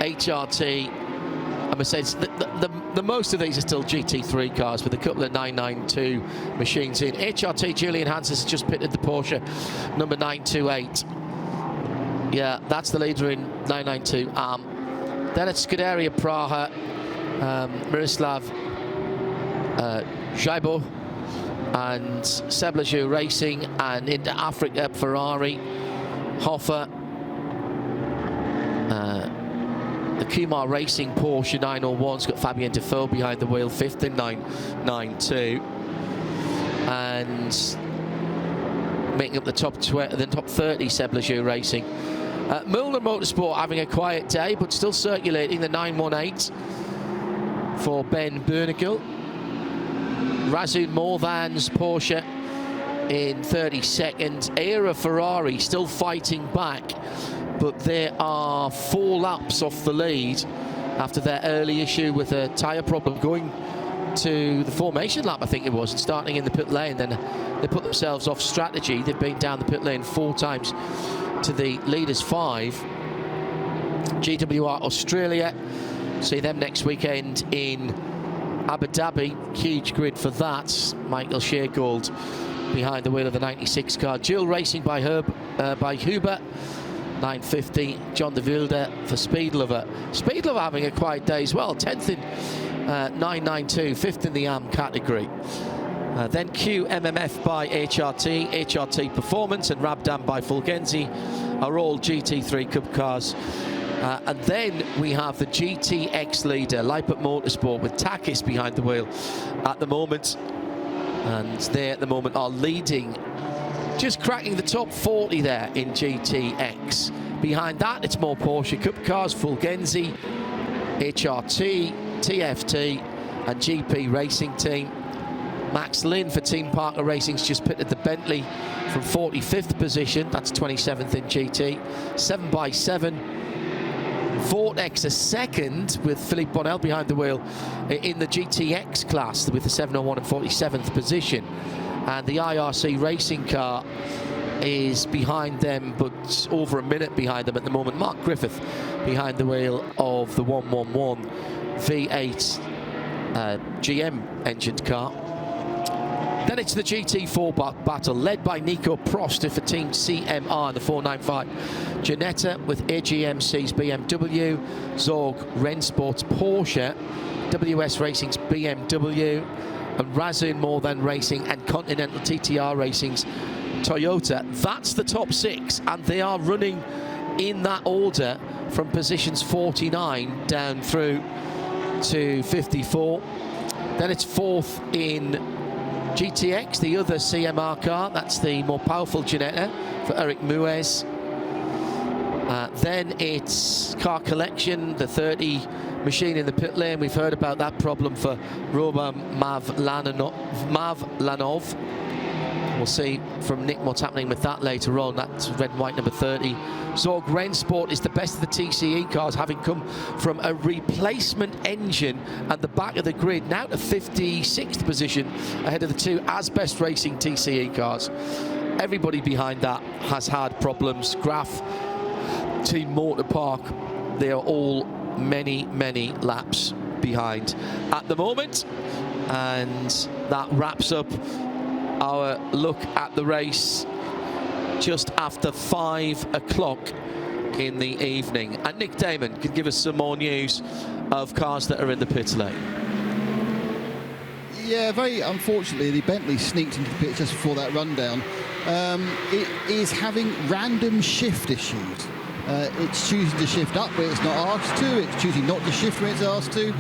HRT, and Mercedes. The most of these are still GT3 cars with a couple of 992 machines in. HRT, Julian Hansen has just pitted the Porsche, number 928. Yeah, that's the leader in 992. Then it's Scuderia Praha, Miroslav Szajbo, and Sebleju Racing, and into Africa, Ferrari, Hoffa, the Kumar Racing Porsche 901's got Fabien Defoe behind the wheel, 5th in 992, and making up the top 30, Sebleju Racing. Müller Motorsport having a quiet day, but still circulating the 918 for Ben Bernagel. Razun Morvan's Porsche in 32nd. Era Ferrari still fighting back, but they are 4 laps off the lead after their early issue with a tyre problem going to the formation lap, I think it was, and starting in the pit lane. Then they put themselves off strategy. They've been down the pit lane 4 times to the leaders 5. GWR Australia, see them next weekend in Abu Dhabi. Huge grid for that. Michael Sheargold behind the wheel of the 96 car. Dual Racing by Huber, 950. John de Wilde for Speedlover. Speedlover having a quiet day as well. 10th in 992, 5th in the AM category. Then QMMF by HRT, HRT Performance, and Rabdam by Fulgenzi are all GT3 Cup cars. And then we have the GTX leader, Leipert Motorsport, with Takis behind the wheel at the moment. And they at the moment are leading, just cracking the top 40 there in GTX. Behind that, it's more Porsche Cup cars, Fulgenzi, HRT, TFT, and GP Racing Team. Max Lynn for Team Parker Racing's just pitted the Bentley from 45th position. That's 27th in GT. 7x7. Vortex a second with Philippe Bonnell behind the wheel in the GTX class with the 701 and 47th position. And the IRC racing car is behind them, but over a minute behind them at the moment. Mark Griffith behind the wheel of the 111 V8 GM engined car. Then it's the GT4 battle, led by Nico Prost for Team CMR in the 495. Janetta with AGMC's BMW, Zorg Rennsport's Porsche, WS Racing's BMW, and Razun More Than Racing and Continental TTR Racing's Toyota. That's the top 6, and they are running in that order from positions 49 down through to 54. Then it's 4th in GTX, the other CMR car. That's the more powerful Ginetta for Eric Muez. Then it's Car Collection, the 30 machine in the pit lane. We've heard about that problem for Roman Mavlanov. We'll see from Nick what's happening with that later on. That's red and white number 30. Zorg Rennsport is the best of the TCE cars, having come from a replacement engine at the back of the grid, now to 56th position ahead of the two Asbest Racing TCE cars. Everybody behind that has had problems. Graf, Team Motor Park, they are all many, many laps behind at the moment. And that wraps up our look at the race just after 5 o'clock in the evening. And Nick Damon could give us some more news of cars that are in the pit lane. Yeah, very unfortunately, the Bentley sneaked into the pit just before that rundown. It is having random shift issues. It's choosing to shift up where it's not asked to. It's choosing not to shift where it's asked to.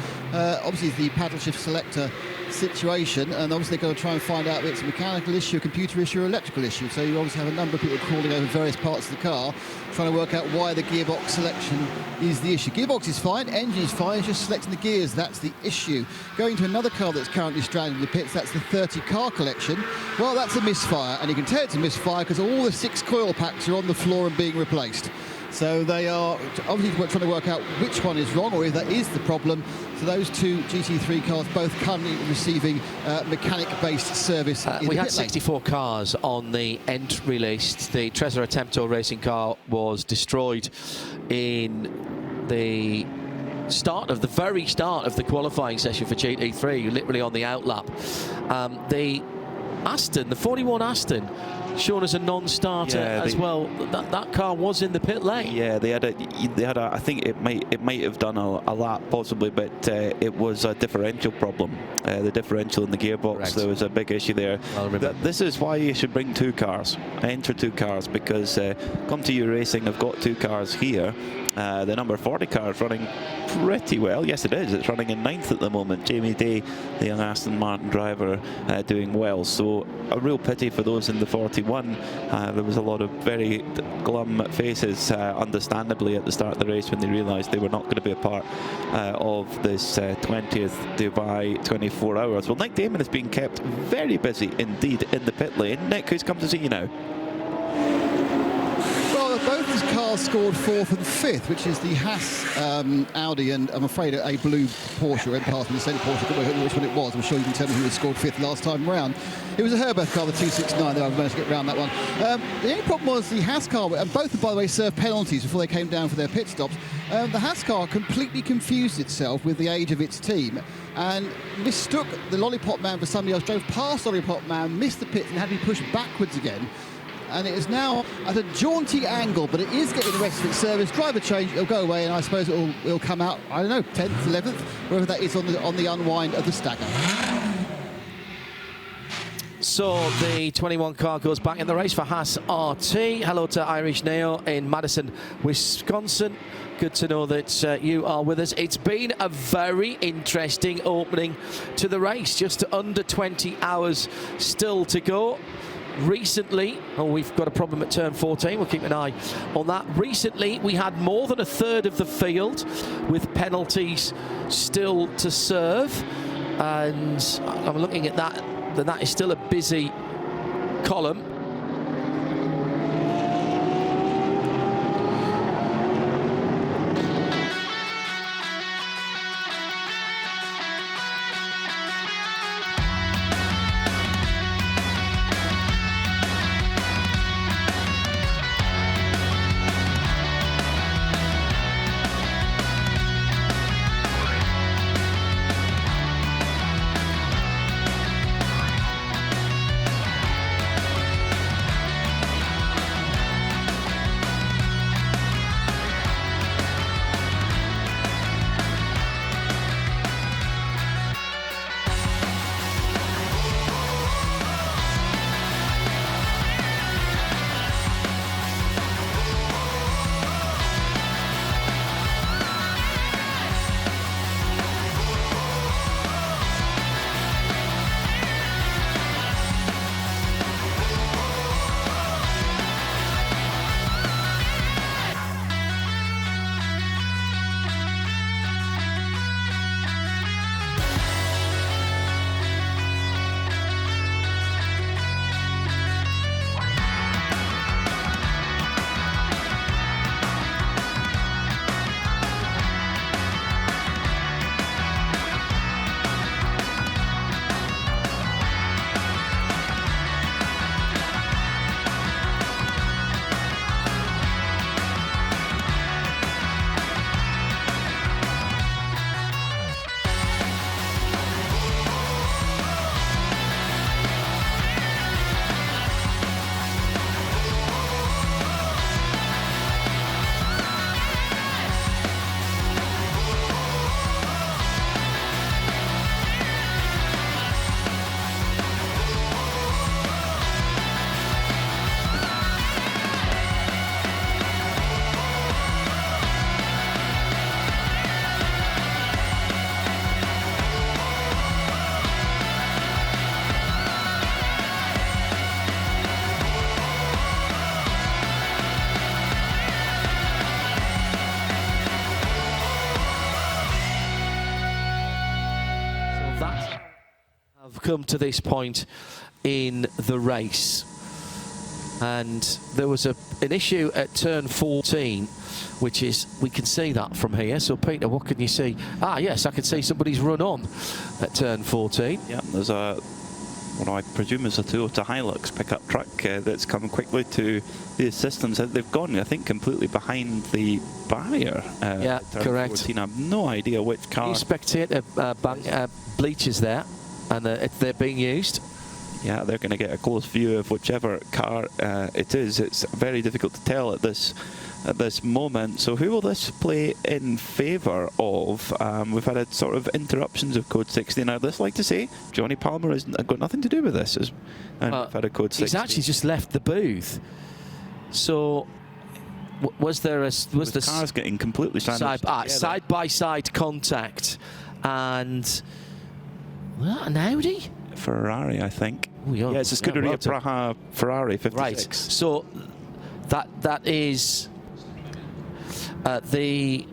Obviously, it's the paddle shift selector situation, and obviously they've got to try and find out if it's a mechanical issue, a computer issue, or electrical issue. So you obviously have a number of people crawling over various parts of the car, trying to work out why the gearbox selection is the issue. Gearbox is fine, engine is fine, it's just selecting the gears, that's the issue. Going to another car that's currently stranded in the pits, that's the 30 car collection. Well, that's a misfire, and you can tell it's a misfire because all the 6 coil packs are on the floor and being replaced. So they are obviously trying to work out which one is wrong or if that is the problem. So those two GT3 cars both currently receiving mechanic-based service. We had 64 cars on the entry list. The Tresor Attemptor racing car was destroyed in the very start of the qualifying session for GT3, literally on the outlap. The Aston, the 41 Aston, shown as a non-starter as well. That car was in the pit lane. Yeah, they had a. I think it might have done a lap possibly, but it was a differential problem. The differential in the gearbox. Correct. There was a big issue there. This is why you should bring 2 cars, enter 2 cars, because Come To You Racing have got 2 cars here. The number 40 car is running pretty well. Yes, it is. It's running in 9th at the moment. Jamie Day, the young Aston Martin driver, doing well. So a real pity for those in the 41. There was a lot of very glum faces, understandably, at the start of the race when they realised they were not going to be a part of this 20th Dubai 24 hours. Well, Nick Damon has been kept very busy indeed in the pit lane. Nick, who's come to see you now? Both his cars scored 4th and 5th, which is the Haas Audi, and I'm afraid a blue Porsche went past me, the same Porsche. I don't know which one it was. I'm sure you can tell me who had scored 5th last time round. It was a Herberth car, the 269, that I managed to get around that one. The only problem was the Haas car, and both, by the way, served penalties before they came down for their pit stops. The Haas car completely confused itself with the age of its team and mistook the Lollipop Man for somebody else, drove past Lollipop Man, missed the pits, and had to be pushed backwards again. And it is now at a jaunty angle, but it is getting the rest of its service. Driver change, it'll go away, and I suppose it'll come out, I don't know, 10th, 11th, wherever that is on the unwind of the stagger. So the 21 car goes back in the race for Haas RT. Hello to Irish Neo in Madison, Wisconsin. Good to know that you are with us. It's been a very interesting opening to the race. Just under 20 hours still to go. Recently, we've got a problem at turn 14, we'll keep an eye on that. Recently, we had more than a third of the field with penalties still to serve, and I'm looking at that, and that is still a busy column. have come to this point in the race. And there was an issue at turn 14, which is, we can see that from here. So, Peter, what can you see? Ah, yes, I can see somebody's run on at turn 14. Yeah, there's what I presume is a Toyota Hilux pickup truck that's come quickly to the assistance. They've gone, I think, completely behind the barrier. Yeah, correct. 14. I have no idea which car. You spectator bleachers there, and they're being used. Yeah, they're going to get a close view of whichever car it is. It's very difficult to tell at this moment. So who will this play in favour of? We've had a sort of interruptions of code 60. Now, I'd just like to say Johnny Palmer has got nothing to do with this. And we've had a code 60. He's actually just left the booth. So was there the cars getting completely side by side contact, and an Audi? Ferrari, I think. Oh, yeah, it's a Scuderia Praha Ferrari 56. Right. So that is the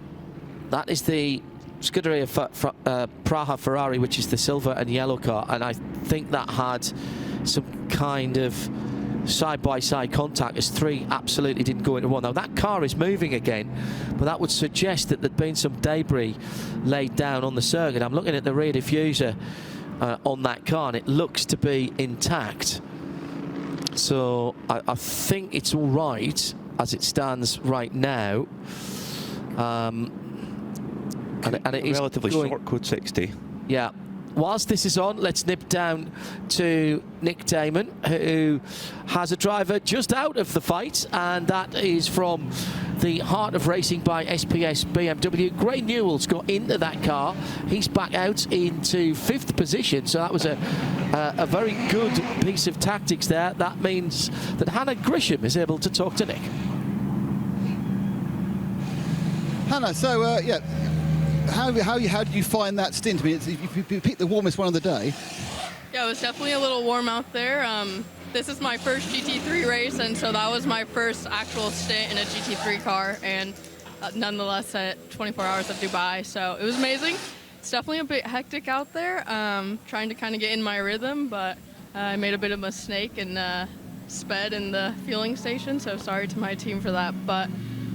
Scuderia Praha Ferrari, which is the silver and yellow car, and I think that had some kind of side-by-side contact as three absolutely didn't go into one. Now that car is moving again, but that would suggest that there'd been some debris laid down on the circuit. I'm looking at the rear diffuser on that car, and it looks to be intact. So I think it's all right as it stands right now. And it is relatively short code 60. Yeah. Whilst this is on, let's nip down to Nick Damon, who has a driver just out of the fight, and that is from the Heart of Racing by SPS BMW. Gray Newell's got into that car. He's back out into 5th position, so that was a very good piece of tactics there. That means that Hannah Grisham is able to talk to Nick. Hannah, so yeah, how did you find that stint? I mean, you picked the warmest one of the day. Yeah, it was definitely a little warm out there. This is my first GT3 race, and so that was my first actual stint in a GT3 car, and nonetheless at 24 Hours of Dubai, so it was amazing. It's definitely a bit hectic out there, trying to kind of get in my rhythm, but I made a bit of a mistake and sped in the fueling station, so sorry to my team for that, but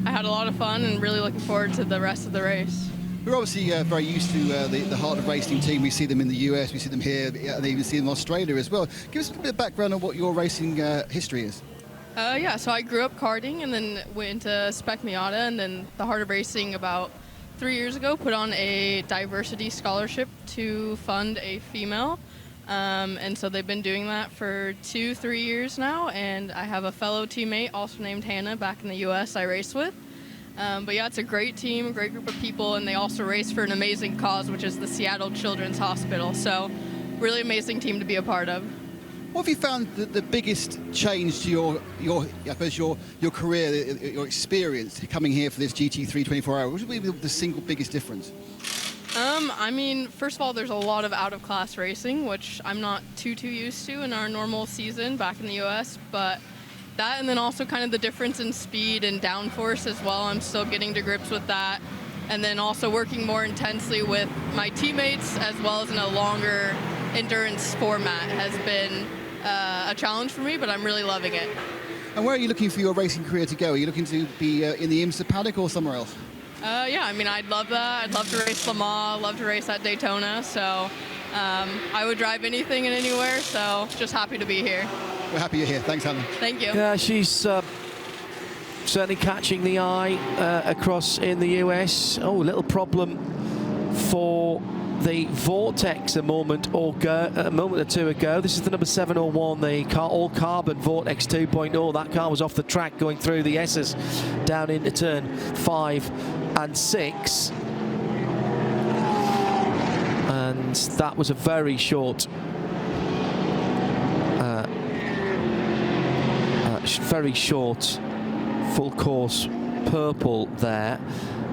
I had a lot of fun and really looking forward to the rest of the race. We're obviously very used to the Heart of Racing team. We see them in the US, we see them here, and even see them in Australia as well. Give us a bit of background on what your racing history is. Yeah, so I grew up karting and then went into Spec Miata, and then the Heart of Racing about 3 years ago put on a diversity scholarship to fund a female. And so they've been doing that for 2-3 years now, and I have a fellow teammate also named Hannah back in the US I race with. But yeah, it's a great team, a great group of people, and they also race for an amazing cause, which is the Seattle Children's Hospital. So really amazing team to be a part of. What have you found the biggest change to your career, your experience coming here for this GT3 24 Hours? What would be the single biggest difference? I mean, first of all, there's a lot of out-of-class racing, which I'm not too used to in our normal season back in the US, but that, and then also kind of the difference in speed and downforce as well. I'm still getting to grips with that. And then also working more intensely with my teammates as well as in a longer endurance format has been a challenge for me, but I'm really loving it. And where are you looking for your racing career to go? Are you looking to be in the IMSA paddock or somewhere else? Yeah, I mean, I'd love that. I'd love to race Le Mans, love to race at Daytona. So I would drive anything and anywhere, so just happy to be here. We're happy you're here. Thanks, Hannah. Thank you. Yeah, she's certainly catching the eye across in the US. Oh, a little problem for the Vortex a moment or two ago. This is the number 701, the all-carbon Vortex 2.0. That car was off the track going through the S's down into turn 5 and 6. And that was a very short full course purple there,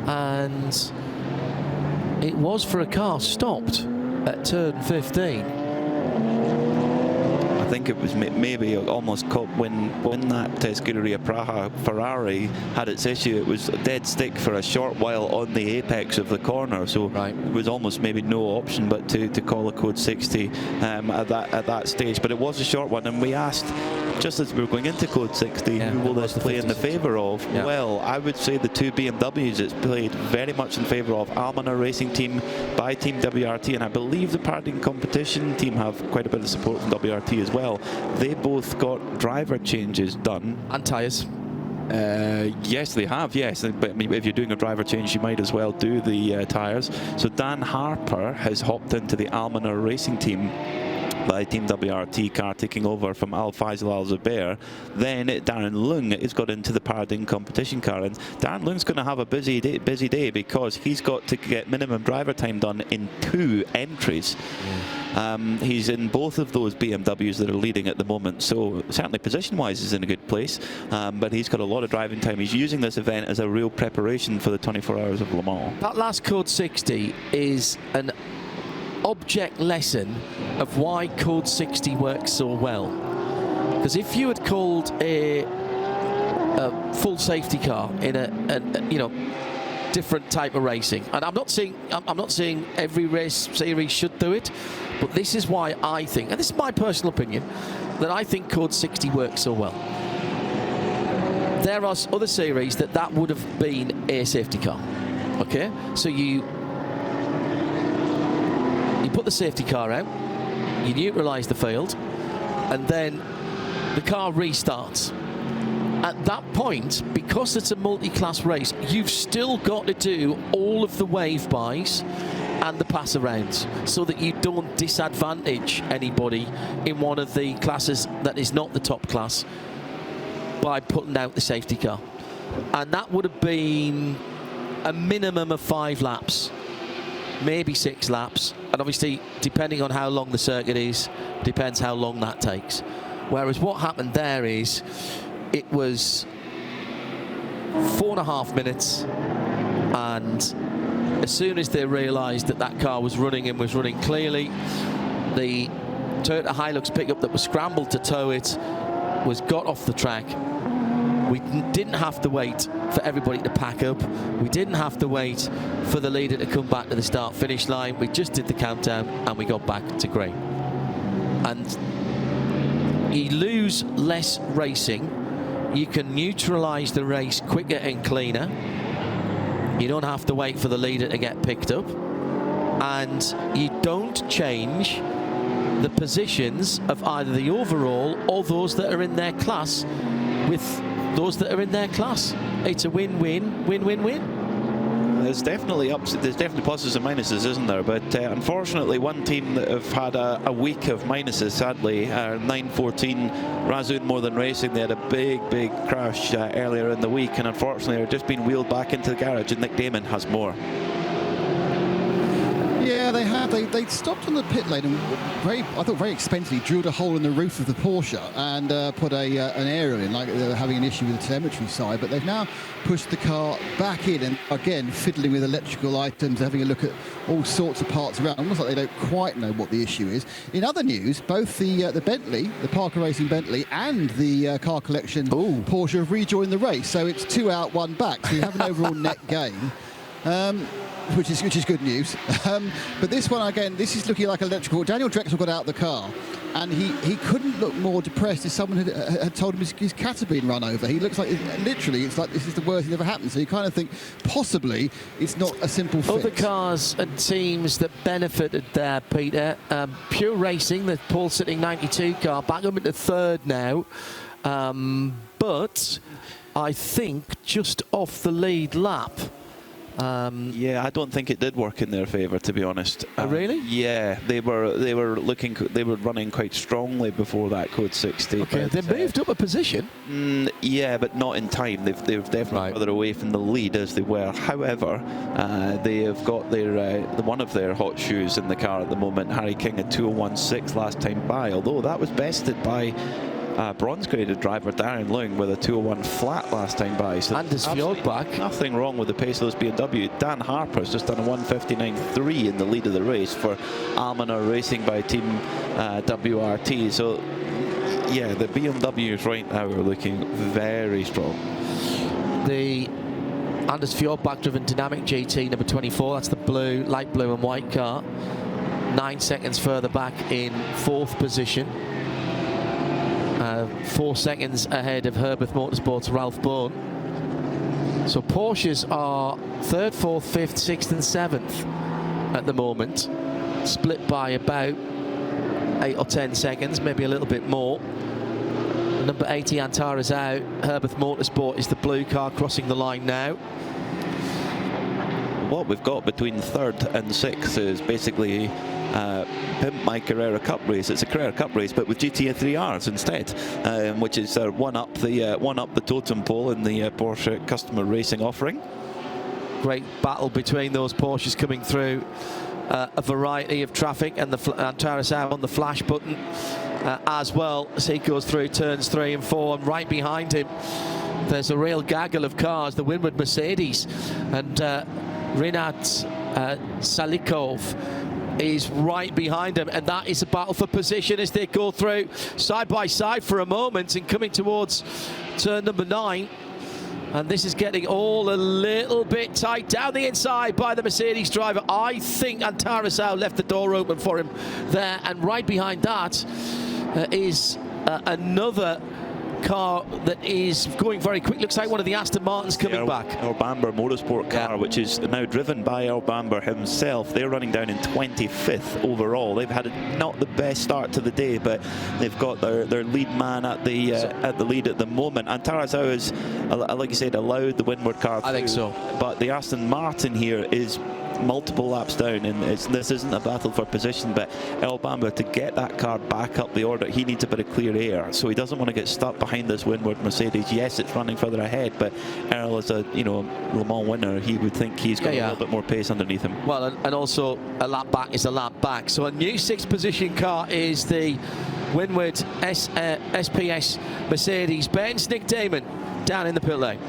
and it was for a car stopped at turn 15. I think it was maybe almost caught when that Scuderia Praha Ferrari had its issue. It was a dead stick for a short while on the apex of the corner, so it was almost maybe no option but to call a code 60 at that stage. But it was a short one, and we asked, just as we were going into code 60, who will this play in the favour of? Yeah. Well, I would say the two BMWs it's played very much in favour of. Almaner Racing Team by Team WRT, and I believe the Parading Competition team have quite a bit of support from WRT as well. They both got driver changes done. And tyres. Yes, they have, yes. But I mean, if you're doing a driver change, you might as well do the tyres. So Dan Harper has hopped into the Almaner Racing Team by Team WRT car, taking over from Al Faisal Al Zubair. Then Darren Lung has got into the Parading Competition car, and Darren Lung's going to have a busy day because he's got to get minimum driver time done in 2 entries. He's in both of those BMWs that are leading at the moment, so certainly position-wise he's in a good place, but he's got a lot of driving time. He's using this event as a real preparation for the 24 Hours of Le Mans. That last code 60 is an object lesson of why code 60 works so well. Because if you had called a full safety car in a different type of racing, and I'm not saying every race series should do it, but this is why I think, and this is my personal opinion, that I think code 60 works so well. There are other series that would have been a safety car. Okay, so you put the safety car out, you neutralise the field, and then the car restarts. At that point, because it's a multi-class race, you've still got to do all of the wave bys and the pass arounds so that you don't disadvantage anybody in one of the classes that is not the top class by putting out the safety car. And that would have been a minimum of 5 laps, maybe 6 laps, and obviously depending on how long the circuit is, depends how long that takes. Whereas what happened there is it was 4.5 minutes, and as soon as they realised that car was running and was running clearly, the Toyota Hilux pickup that was scrambled to tow it was got off the track. We didn't have to wait for everybody to pack up. We didn't have to wait for the leader to come back to the start-finish line. We just did the countdown and we got back to green. And you lose less racing. You can neutralise the race quicker and cleaner. You don't have to wait for the leader to get picked up. And you don't change the positions of either the overall or those that are in their class with those that are in their class. It's a win-win, win-win-win. There's definitely pluses and minuses, isn't there? But unfortunately, one team that have had a week of minuses, sadly, 914 Razzoon More Than Racing. They had a big crash earlier in the week, and unfortunately are just being wheeled back into the garage, and Nick Damon has more. Yeah, they have. They stopped on the pit lane and I thought very expensively drilled a hole in the roof of the Porsche and put an aerial in, like they were having an issue with the telemetry side. But they've now pushed the car back in and again fiddling with electrical items, having a look at all sorts of parts around. Almost like they don't quite know what the issue is. In other news, both the Bentley, the Parker Racing Bentley, and the car collection Porsche have rejoined the race. So it's 2 out, 1 back. So you have an overall net gain. Which is good news. But this one, again, this is looking like electrical. Daniel Drexel got out of the car, and he couldn't look more depressed if someone had told him his cat had been run over. He looks like, literally, it's like this is the worst thing that ever happened. So you kind of think, possibly, it's not a simple fix. Other cars and teams that benefited there, Peter. Pure Racing, the Paul Sitting 92 car, back up into 3rd now. But I think just off the lead lap. Yeah, I don't think it did work in their favour, to be honest. Really? Yeah, they were running quite strongly before that code 60. Okay, but, they moved up a position. Yeah, but not in time. They're definitely further away from the lead as they were. However, they have got their one of their hot shoes in the car at the moment. Harry King, a 201.6 last time by, although that was bested by bronze-graded driver Darren Lung with a 201 flat last time by. So and his field back. Nothing wrong with the pace of those BMW. Dan Harper's just done a 159.3 in the lead of the race for Almaner Racing by Team WRT. So Yeah, the BMWs right now are looking very strong. The Anders Fjord back-driven dynamic GT number 24, that's the blue, light blue and white car. 9 seconds further back in 4th position. 4 seconds ahead of Herbeth Motorsport's Ralph Bourne. So Porsches are 3rd, 4th, 5th, 6th and 7th at the moment, split by about 8 or 10 seconds, maybe a little bit more. Number 80 Antara's out. Herbeth Motorsport is the blue car crossing the line now. What we've got between 3rd and 6th is basically Pimp My Carrera Cup race. It's a Carrera Cup race, but with GTA 3Rs instead, which is one up the totem pole in the Porsche customer racing offering. Great battle between those Porsches coming through a variety of traffic, and Antara's out on the flash button as well as he goes through turns 3 and 4, and right behind him there's a real gaggle of cars, the Winward Mercedes, and Rinat Salikov is right behind him, and that is a battle for position as they go through side by side for a moment and coming towards turn number 9. And this is getting all a little bit tight down the inside by the Mercedes driver. I think Antarasau left the door open for him there, and right behind that is another car that is going very quick. Looks like one of the Aston Martins coming back. Our Bamber Motorsport car, which is now driven by Al Bamber himself. They're running down in 25th overall. They've had not the best start to the day, but they've got their lead man at the lead at the moment. And Tarazao is, like you said, allowed the Winward car through. I think so. But the Aston Martin here is multiple laps down, and this isn't a battle for position, but El Bamba, to get that car back up the order, he needs a bit of clear air, so he doesn't want to get stuck behind this Winward Mercedes. Yes, it's running further ahead, but Earl is a Le Mans winner. He would think he's got a little bit more pace underneath him. Well, and also a lap back is a lap back. So a new 6th position car is the Winward SPS Mercedes Benz. Nick Damon down in the pit lane.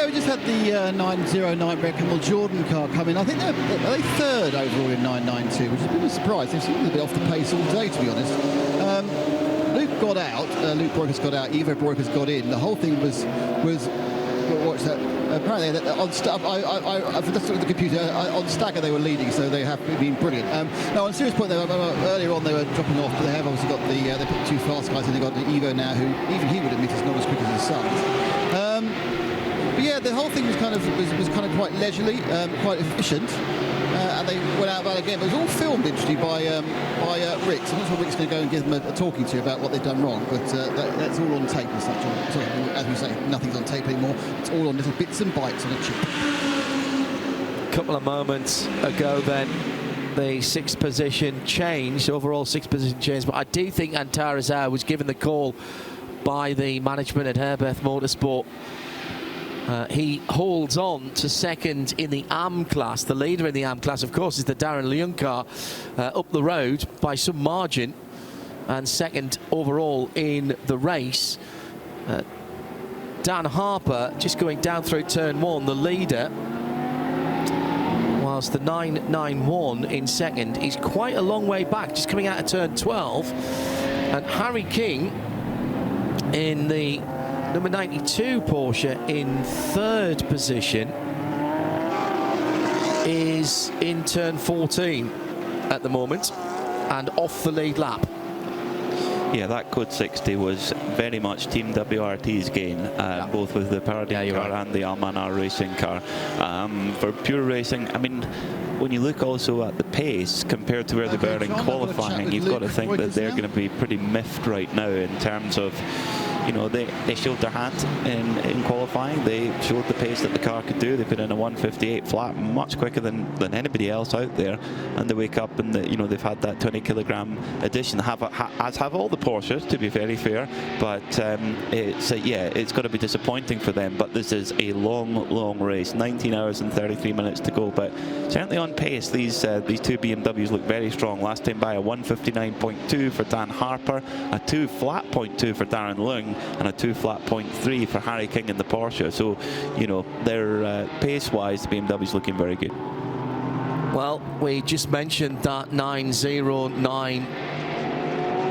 We just had the 909 Red Camel Jordan car come in. I think they're 3rd overall in 992, which is a bit of a surprise. They've seemed a bit off the pace all day, to be honest. Luke got out. Luke Broikers got out. Ivo Broikers got in. The whole thing was what's that? Apparently, on I've just looked at the computer. On Stagger, they were leading, so they have been brilliant. Now, on a serious point, earlier on they were dropping off, but they have obviously got they put 2 fast guys in. They got the Ivo now, who even he would admit is not as quick as his son. But yeah, the whole thing was kind of quite leisurely, quite efficient, and they went out about again. But it was all filmed, interestingly, by Rick. So I'm not sure Rick's going to go and give them a talking to about what they've done wrong, but that's all on tape and such. So, as we say, nothing's on tape anymore. It's all on little bits and bytes on a chip. A couple of moments ago, then the 6th position changed, overall 6th position changed. But I do think Antarazao was given the call by the management at Herbeth Motorsport. He holds on to 2nd in the AM class. The leader in the AM class, of course, is the Darren Leung car up the road by some margin, and 2nd overall in the race. Dan Harper just going down through turn 1, the leader, whilst the 991 in 2nd is quite a long way back, just coming out of turn 12. And Harry King in the number 92 Porsche in 3rd position is in turn 14 at the moment and off the lead lap. Yeah, that Code 60 was very much Team WRT's gain, both with the Paradigm car and the Almanar racing car. For pure racing, I mean, when you look also at the pace compared to where they were in qualifying, you've got to think that they're going to be pretty miffed right now in terms of, you know, they showed their hand in qualifying. They showed the pace that the car could do. They put in a 158 flat, much quicker than anybody else out there. And they wake up and they've had that 20 kilogram addition. As have all the Porsches, to be very fair. But it's going to be disappointing for them. But this is a long race. 19 hours and 33 minutes to go. But certainly on pace, these two BMWs look very strong. Last time by a 159.2 for Dan Harper, a 2 flat 0.2 for Darren Leung, and a 2 flat 0.3 for Harry King in the Porsche. So, you know, they're pace-wise, the BMW's looking very good. Well, we just mentioned that 909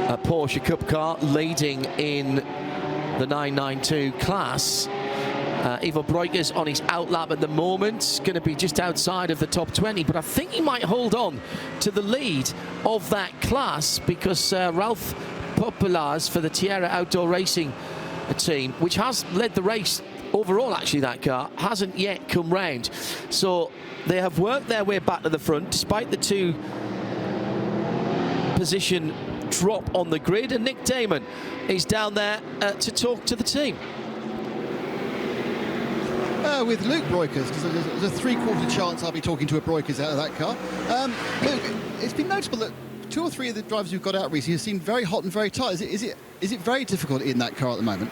Porsche Cup car leading in the 992 class. Ivo Breukers on his outlap at the moment, going to be just outside of the top 20, but I think he might hold on to the lead of that class because Ralph Populars for the Tierra Outdoor Racing team, which has led the race overall, actually, that car hasn't yet come round. So they have worked their way back to the front despite the 2 position drop on the grid, and Nick Damon is down there to talk to the team. With Luke Breukers, because there's a 3/4 chance I'll be talking to a Breukers out of that car. Luke, it's been noticeable that 2 or 3 of the drivers who've got out recently have seemed very hot and very tight. Is it very difficult in that car at the moment?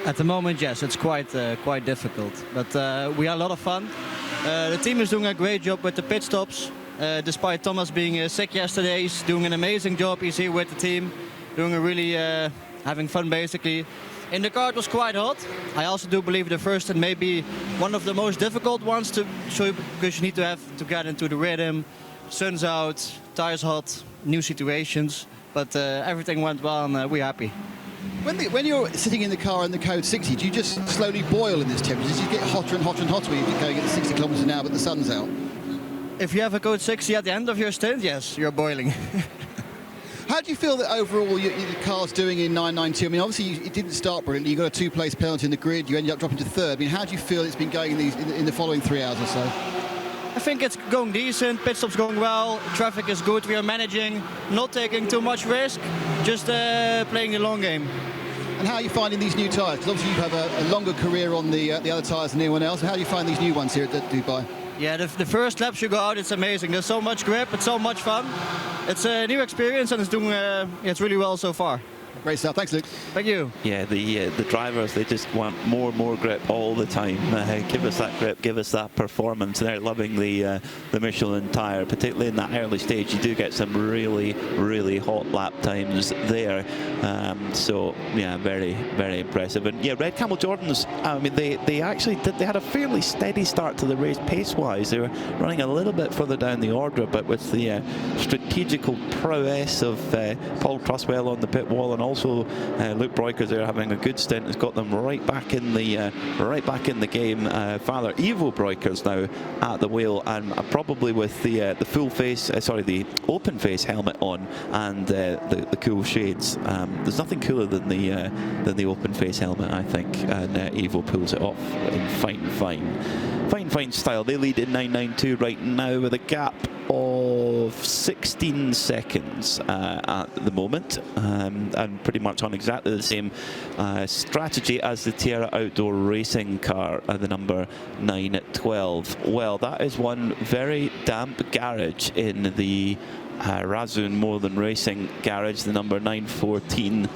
At the moment, yes, it's quite difficult. But we are a lot of fun. The team is doing a great job with the pit stops. Despite Thomas being sick yesterday, he's doing an amazing job. He's here with the team, doing a really having fun basically. In the car it was quite hot. I also do believe the first and maybe one of the most difficult ones to show, because you need to have to get into the rhythm. Sun's out, tires hot, new situations, but everything went well and we're happy. When you're sitting in the car in the code 60, do you just slowly boil in this temperature? Do you get hotter and hotter and hotter when you get going at 60 kilometers an hour but the sun's out? If you have a code 60 at the end of your stint, yes, you're boiling. How do you feel that overall your car's doing in 992? I mean, obviously it didn't start brilliantly. You got a 2-place penalty in the grid. You ended up dropping to 3rd. I mean, how do you feel it's been going in the following 3 hours or so? I think it's going decent. Pit stop's going well. Traffic is good. We are managing, not taking too much risk, just playing the long game. And how are you finding these new tyres? Because obviously you have a longer career on the other tyres than anyone else. How do you find these new ones here at Dubai? Yeah, the first laps you go out, it's amazing. There's so much grip, it's so much fun. It's a new experience and it's doing it's really well so far. Great stuff. Thanks, Luke. Thank you. Yeah, the drivers, they just want more and more grip all the time. Give us that grip, give us that performance. They're loving the Michelin tyre, particularly in that early stage. You do get some really, really hot lap times there. So yeah, very, very impressive. And yeah, Red Camel Jordans, I mean, they actually they had a fairly steady start to the race pace-wise. They were running a little bit further down the order, but with the strategical prowess of Paul Truswell on the pit wall, and also Luke Breukers there having a good stint, has got them right back in the game. Father Ivo Breukers now at the wheel, and probably with the full face, the open face helmet on, and the cool shades. There's nothing cooler than the open face helmet, I think, and Ivo pulls it off in fine style. They lead in 992 right now with a gap of 16 seconds at the moment, and pretty much on exactly the same strategy as the Tierra Outdoor Racing car, the number 912. Well, that is one very damp garage in the Razun More Than Racing garage. The number 914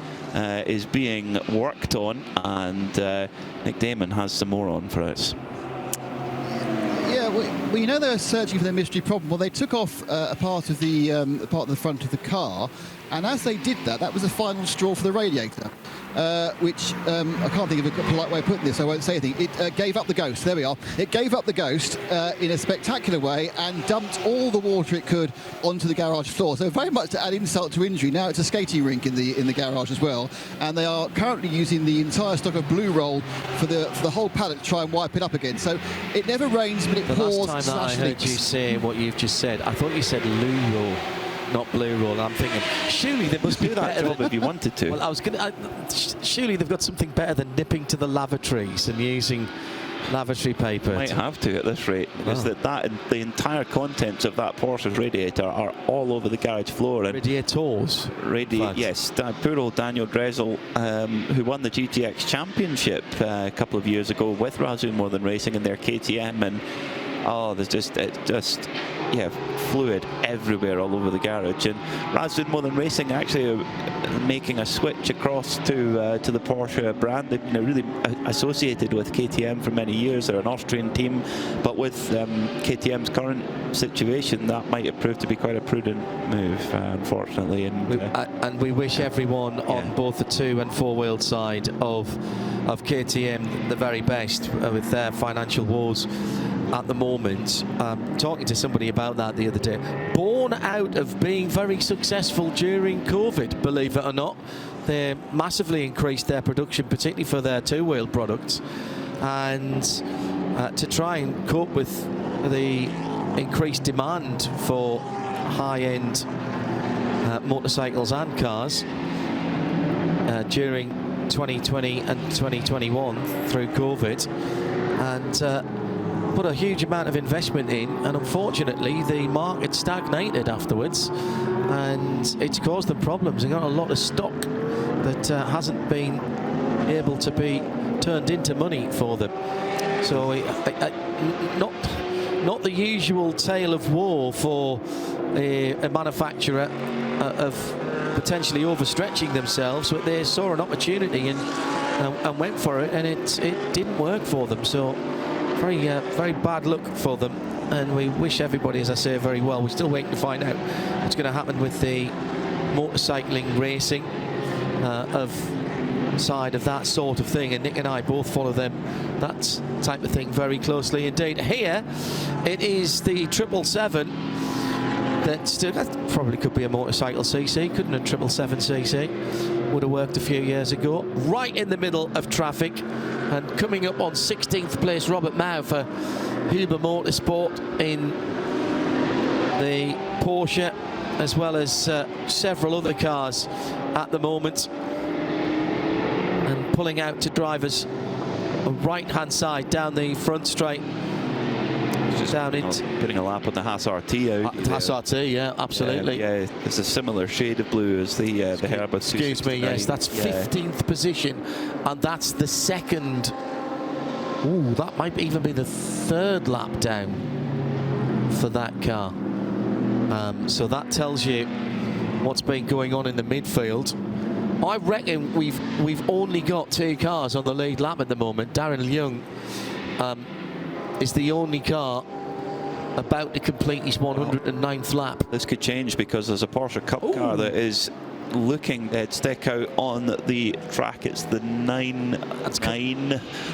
is being worked on, and Nick Damon has some more on for us. Yeah, well, you know they're searching for their mystery problem. Well, they took off a part of the front of the car, and as they did that, that was the final straw for the radiator, which I can't think of a polite way of putting this, so I won't say anything. It gave up the ghost. There we are. It gave up the ghost in a spectacular way and dumped all the water it could onto the garage floor. So very much to add insult to injury, now it's a skating rink in the garage as well, and they are currently using the entire stock of blue roll for the whole pallet to try and wipe it up again. So it never rains, but it pours. The last time that I heard you say what you've just said, I thought you said loo roll, not blue roll. I'm thinking, surely they must do that job if you wanted to. Well, I was going to. Surely they've got something better than nipping to the lavatories and using lavatory paper. Might have to at this rate, because the entire contents of that Porsche's radiator are all over the garage floor. And radiators. Yes, poor old Daniel Dressel, who won the GTX Championship a couple of years ago with Razun More Than Racing in their KTM, and there's just fluid everywhere all over the garage. And Razun More Than Racing actually making a switch across to the Porsche brand. They've been really associated with KTM for many years. They're an Austrian team, but with KTM's current situation, that might have proved to be quite a prudent move, unfortunately. And we wish everyone on both the 2- and 4-wheeled side of KTM the very best with their financial woes at the moment. Talking to somebody about that the other day. Born out of being very successful during COVID, believe it or not. They massively increased their production, particularly for their two-wheel products. And to try and cope with the increased demand for high-end motorcycles and cars during 2020 and 2021 through COVID, and put a huge amount of investment in, and unfortunately the market stagnated afterwards, and it's caused them problems. They got a lot of stock that hasn't been able to be turned into money for them. So not the usual tale of woe for a manufacturer of potentially overstretching themselves, but they saw an opportunity and went for it, and it didn't work for them. So very bad luck for them, and we wish everybody, as I say, very well. We're still waiting to find out what's going to happen with the motorcycling racing of side of that sort of thing, and Nick and I both follow that type of thing very closely indeed. Here it is the 777 that probably could be a motorcycle CC, couldn't a 777cc? Would have worked a few years ago. Right in the middle of traffic, and coming up on 16th place, Robert Mao for Huber Motorsport in the Porsche, as well as several other cars at the moment, and pulling out to drivers on right-hand side down the front straight. Just down into putting a lap on the Haas RT out. Haas RT, yeah, absolutely. Yeah, it's a similar shade of blue as the Herbert. Excuse me, yes, that's 15th position, and that's the second. Ooh, that might even be the third lap down for that car. So that tells you what's been going on in the midfield. I reckon we've only got two cars on the lead lap at the moment. Darren Young is the only car about to complete his 109th lap. This could change because there's a Porsche Cup car that is looking to stick out on the track. It's the 9.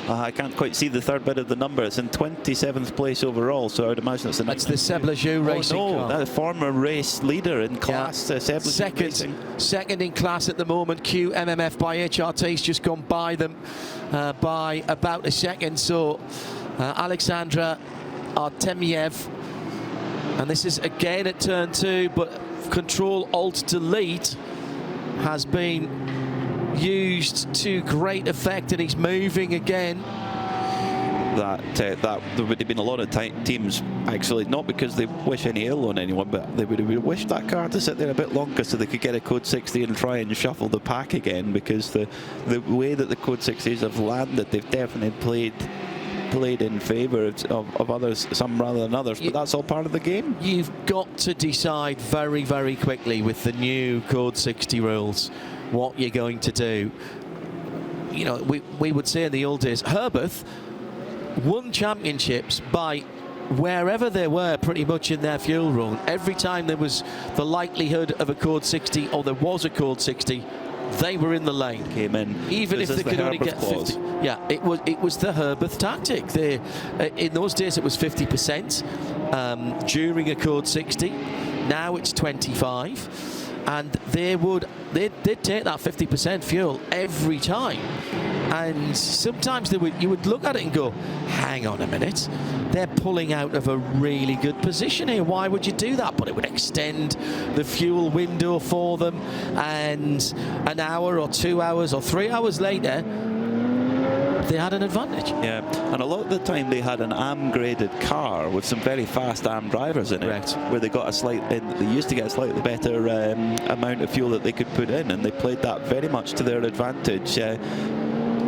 I can't quite see the third bit of the number. It's in 27th place overall, so I would imagine it's the 9. It's the Seblajou racing car. That former race leader in class. Second in class at the moment. QMMF by HRT's just gone by them by about a second. So Alexandra Artemiev, and this is again at turn 2, but Control-Alt-Delete has been used to great effect, and he's moving again. That there would have been a lot of teams, actually, not because they wish any ill on anyone, but they would have wished that car to sit there a bit longer so they could get a Code 60 and try and shuffle the pack again, because the way that the Code 60s have landed, they've definitely played in favour of others, some rather than others, but that's all part of the game. You've got to decide very, very quickly with the new Code 60 rules what you're going to do. You know, we would say in the old days, Herbert won championships by wherever they were pretty much in their fuel run. Every time there was the likelihood of a Code 60, or there was a Code 60, they were in the lane. Came in. Even if they could only get 50. Yeah, it was the Herbert tactic. In those days it was 50% during a Code 60. Now it's 25, and they'd take that 50% fuel every time. And sometimes you would look at it and go, hang on a minute, they're pulling out of a really good position here. Why would you do that? But it would extend the fuel window for them, and an hour or 2 hours or 3 hours later, they had an advantage. Yeah, and a lot of the time they had an AM-graded car with some very fast AM drivers in it, where they got they used to get a slightly better amount of fuel that they could put in, and they played that very much to their advantage.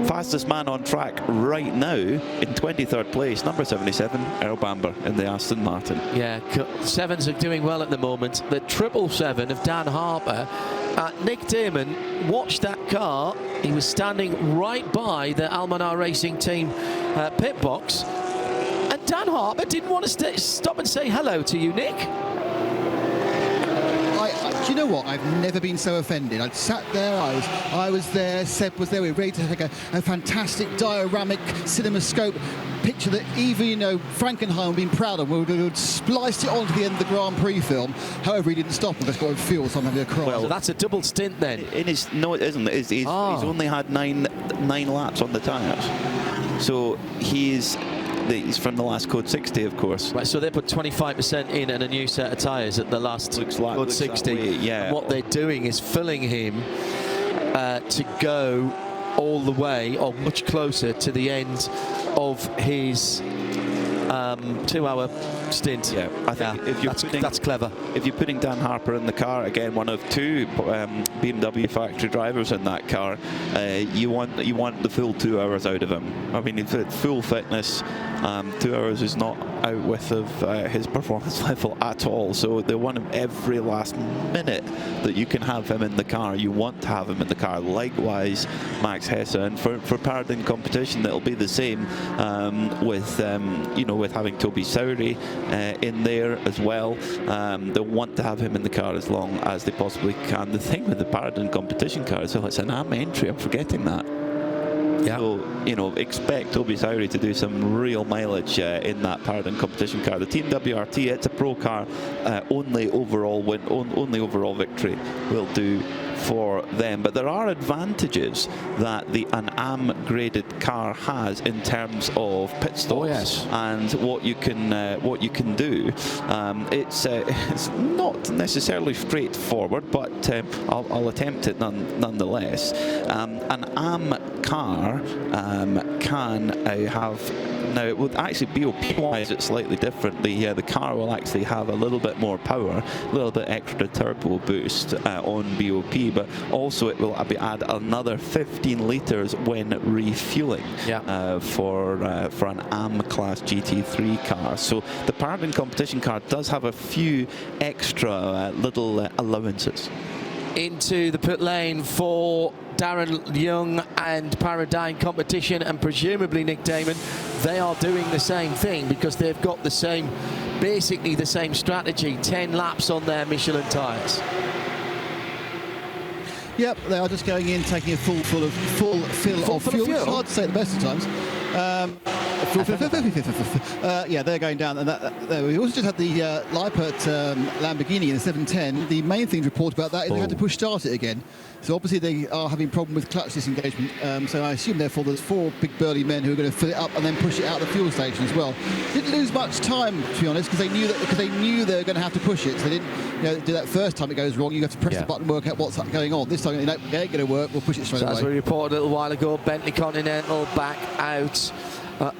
Fastest man on track right now in 23rd place, number 77, Earl Bamber in the Aston Martin. Yeah, sevens are doing well at the moment. The 777 of Dan Harper. Nick Damon watched that car. He was standing right by the Almanar Racing Team pit box, and Dan Harper didn't want to stop and say hello to you, Nick. Do you know what? I've never been so offended. I'd sat there, I was there, Seb was there, we were ready to take a fantastic dioramic cinemascope picture that even, you know, Frankenheim would have been proud of. We would have spliced it onto the end of the Grand Prix film. However, he didn't stop and just got fuel, so I'm having a cry. Well, so that's a double stint then. No, it isn't. He's only had nine laps on the tyres. So he's from the last Code 60, of course. Right, so they put 25% in and a new set of tyres at the last Code 60. Yeah. And what they're doing is filling him to go all the way or much closer to the end of his 2-hour stint. Yeah, I think if you're that's clever. If you're putting Dan Harper in the car, again, one of two BMW factory drivers in that car, you want the full 2 hours out of him. I mean, full fitness, 2 hours is not out with of his performance level at all. So they want him every last minute that you can have him in the car. You want to have him in the car. Likewise, Max Hesse, and for Part1 competition, it'll be the same with with having Toby Sowry in there as well. They want to have him in the car as long as they possibly can. The thing with the Part1 competition car is, it's an AM entry. I'm forgetting that. Yeah. So, expect Toby Sowry to do some real mileage in that Part1 competition car. The Team WRT, it's a pro car. Only overall victory will do for them. But there are advantages that an AM graded car has in terms of pit stops and what you can do. It's not necessarily straightforward, but I'll attempt it nonetheless. An AM car can have, now it would actually BOP wise it's slightly different. The car will actually have a little bit more power, a little bit extra turbo boost on BOP, but also it will add another 15 litres when refueling for an AM class GT3 car. So the Part1 competition car does have a few extra little allowances. Into the pit lane for Darren Young and Paradigm Competition, and presumably Nick Damon, they are doing the same thing because they've got basically the same strategy, 10 laps on their Michelin tyres. Yep, they are just going in, taking a full fill of fuel. It's hard to say at the best of times. They're going down. And we also just had the Lippert Lamborghini in the 710. The main thing to report about that is they had to push start it again. So obviously they are having a problem with clutch disengagement. So I assume therefore there's 4 big burly men who are going to fill it up and then push it out of the fuel station as well. Didn't lose much time, to be honest, because they knew they were going to have to push it. So they didn't do that first time it goes wrong. You have to press the button and work out what's going on. This time it ain't going to work. We'll push it straight away. As we reported a little while ago, Bentley Continental back out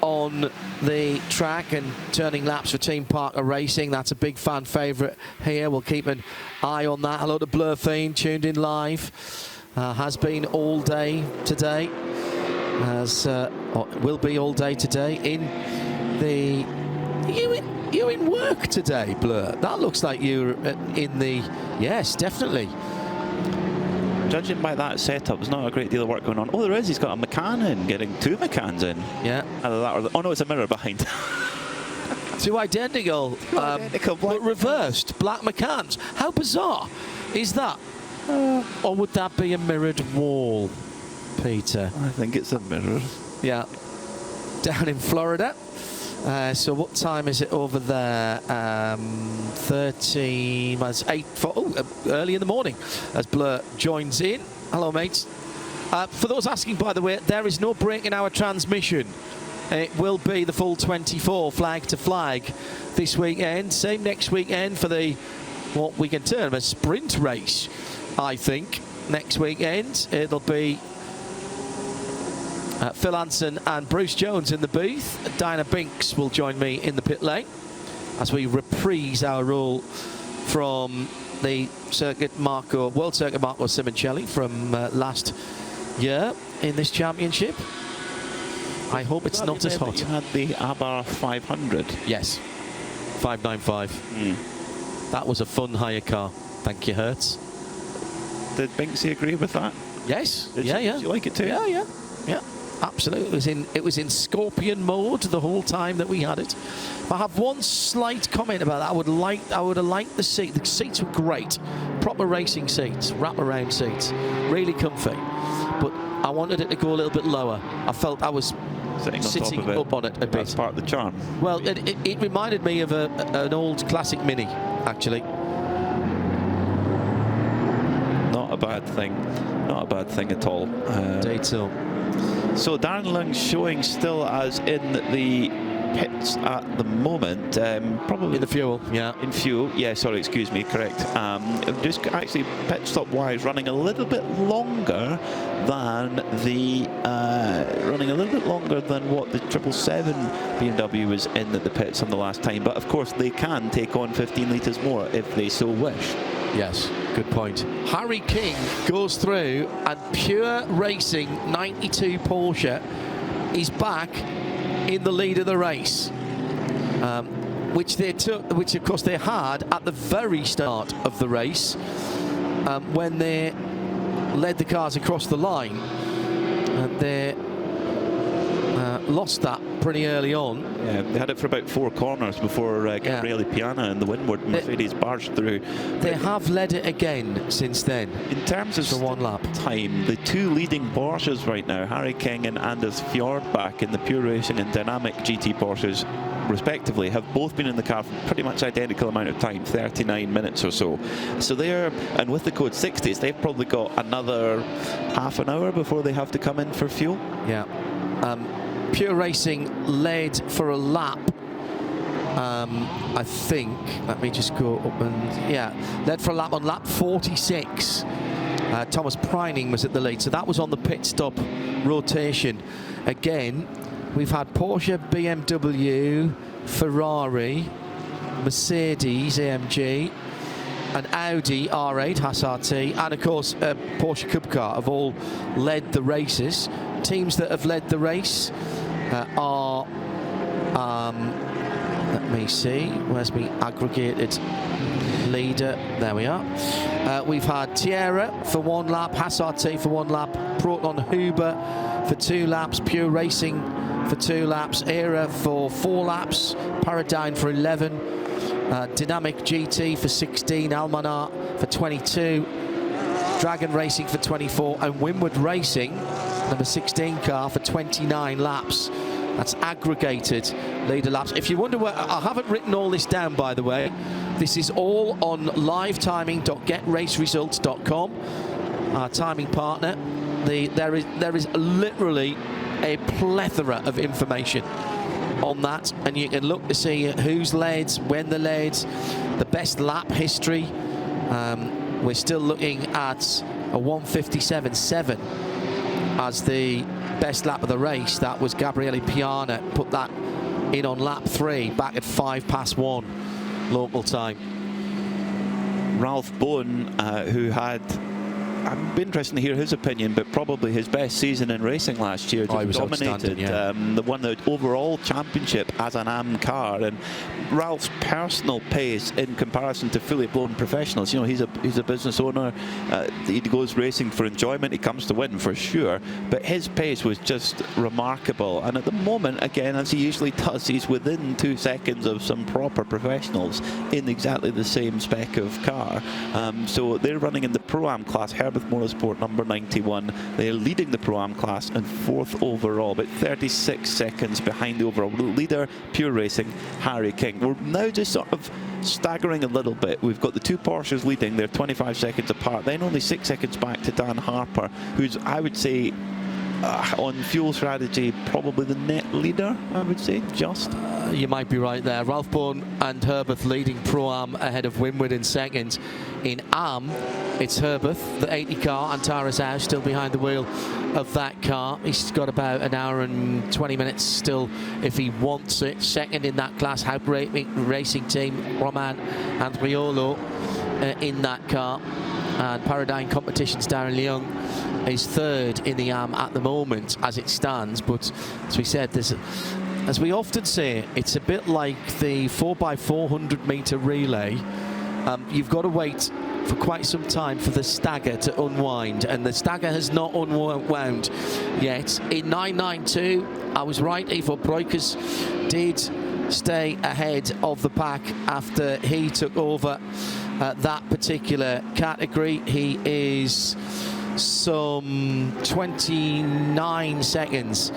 on the track and turning laps for Team Parker Racing. That's a big fan favourite here. We'll keep an eye on that. Hello to Blur Fiend, tuned in live. Has been all day today. Will be all day today in the... You in work today, Blur? That looks like you're in the... Yes, definitely. Judging by that setup, there's not a great deal of work going on. Oh, there is. He's got a McCann in, getting 2 McCanns in. Yeah. Either that or oh no, it's a mirror behind. 2 identical, but reversed black McCanns. How bizarre is that? Or would that be a mirrored wall, Peter? I think it's a mirror. Yeah. Down in Florida. So what time is it over there? 13, it's 8, early in the morning as Blur joins in. Hello, mates. For those asking, by the way, there is no break in our transmission. It will be the full 24 flag to flag this weekend. Same next weekend for what we can term a sprint race, I think. Next weekend, it'll be Phil Anson and Bruce Jones in the booth. Diana Binks will join me in the pit lane as we reprise our role from the World Circuit Marco Simoncelli from last year in this championship. I hope it's not as hot. You had the ABBA 500. Yes, 595. That was a fun hire car. Thank you, Hertz. Did Binksy agree with that? Yes. Did you like it too? Yeah. Absolutely, it was in scorpion mode the whole time that we had it. I have one slight comment about that. I would have liked the seat. The seats were great, proper racing seats, wrap-around seats, really comfy. But I wanted it to go a little bit lower. I felt I was sitting up on it a bit. That's part of the charm. Well, it reminded me of an old classic Mini, actually. Not a bad thing. Not a bad thing at all. Indeed so. So Darren Lung's showing still as in the pits at the moment. Probably in the fuel, yeah. In fuel, yeah. Sorry, excuse me. Correct. Just actually pit stop wise, running a little bit longer than what the 777 BMW was in at the pits on the last time. But of course, they can take on 15 litres more if they so wish. Yes, good point. Harry King goes through, and Pure Racing 92 Porsche is back in the lead of the race, which of course they had at the very start of the race when they led the cars across the line, and they lost that pretty early on. Yeah, they had it for about 4 corners before Gabriele Piana and the windward Mercedes barged through. They have led it again since then. In terms of one lap time, the 2 leading Porsches right now, Harry King and Anders Fjordbach in the Pure Racing and Dynamic GT Porsches respectively, have both been in the car for pretty much identical amount of time, 39 minutes or so. So and with the code 60s, they've probably got another half an hour before they have to come in for fuel. Yeah. Pure Racing led for a lap, I think. Let me just go up and... led for a lap on lap 46. Thomas Preining was at the lead, so that was on the pit stop rotation. Again, we've had Porsche, BMW, Ferrari, Mercedes AMG, an Audi R8 Haas RT, and of course a Porsche Cup car have all led the races. Teams that have led the race are, let me see, where's my aggregated leader? There we are. We've had Tierra for 1 lap, Haas RT for 1 lap, Proton Huber for 2 laps, Pure Racing for 2 laps, Era for 4 laps, Paradigm for 11, Dynamic GT for 16, Almanar for 22, Dragon Racing for 24, and Winward Racing, number 16 car, for 29 laps. That's aggregated leader laps. If you wonder where, I haven't written all this down, by the way. This is all on livetiming.getraceresults.com, our timing partner. There is literally a plethora of information on that, and you can look to see who's led, when they led, the best lap history. We're still looking at a 1:57.7 as the best lap of the race. That was Gabriele Piana, put that in on lap 3, back at 1:05 local time. Ralph Bowen, who had, I'd be interested to hear his opinion, but probably his best season in racing last year. He was dominated, won the overall championship as an AM car, and Ralph's personal pace in comparison to fully blown professionals. You know, he's a business owner. He goes racing for enjoyment. He comes to win for sure, but his pace was just remarkable. And at the moment, again, as he usually does, he's within 2 seconds of some proper professionals in exactly the same spec of car. So they're running in the Pro-Am class. Herbert Motorsport number 91. They're leading the Pro-Am class and 4th overall, but 36 seconds behind the overall leader, Pure Racing, Harry King. We're now just sort of staggering a little bit. We've got the 2 Porsches leading. They're 25 seconds apart. Then only 6 seconds back to Dan Harper, who's, I would say, on fuel strategy, probably the net leader, I would say, just. You might be right there. Ralph Bowen and Herbert leading Pro-Am ahead of Winward in second. In AM, it's Herbert, the 80 car, and Tyrus House still behind the wheel of that car. He's got about an hour and 20 minutes still if he wants it. Second in that class, Haupt Racing Team, Roman Andriolo in that car. And Paradigm Competitions, Darren Leung is 3rd in the AM at the moment as it stands. But as we said, as we often say, it's a bit like the 4x400 metre relay. You've got to wait for quite some time for the stagger to unwind, and the stagger has not unwound yet. In 9.92, I was right, Ivo Breukers did stay ahead of the pack after he took over that particular category. He is some 29 seconds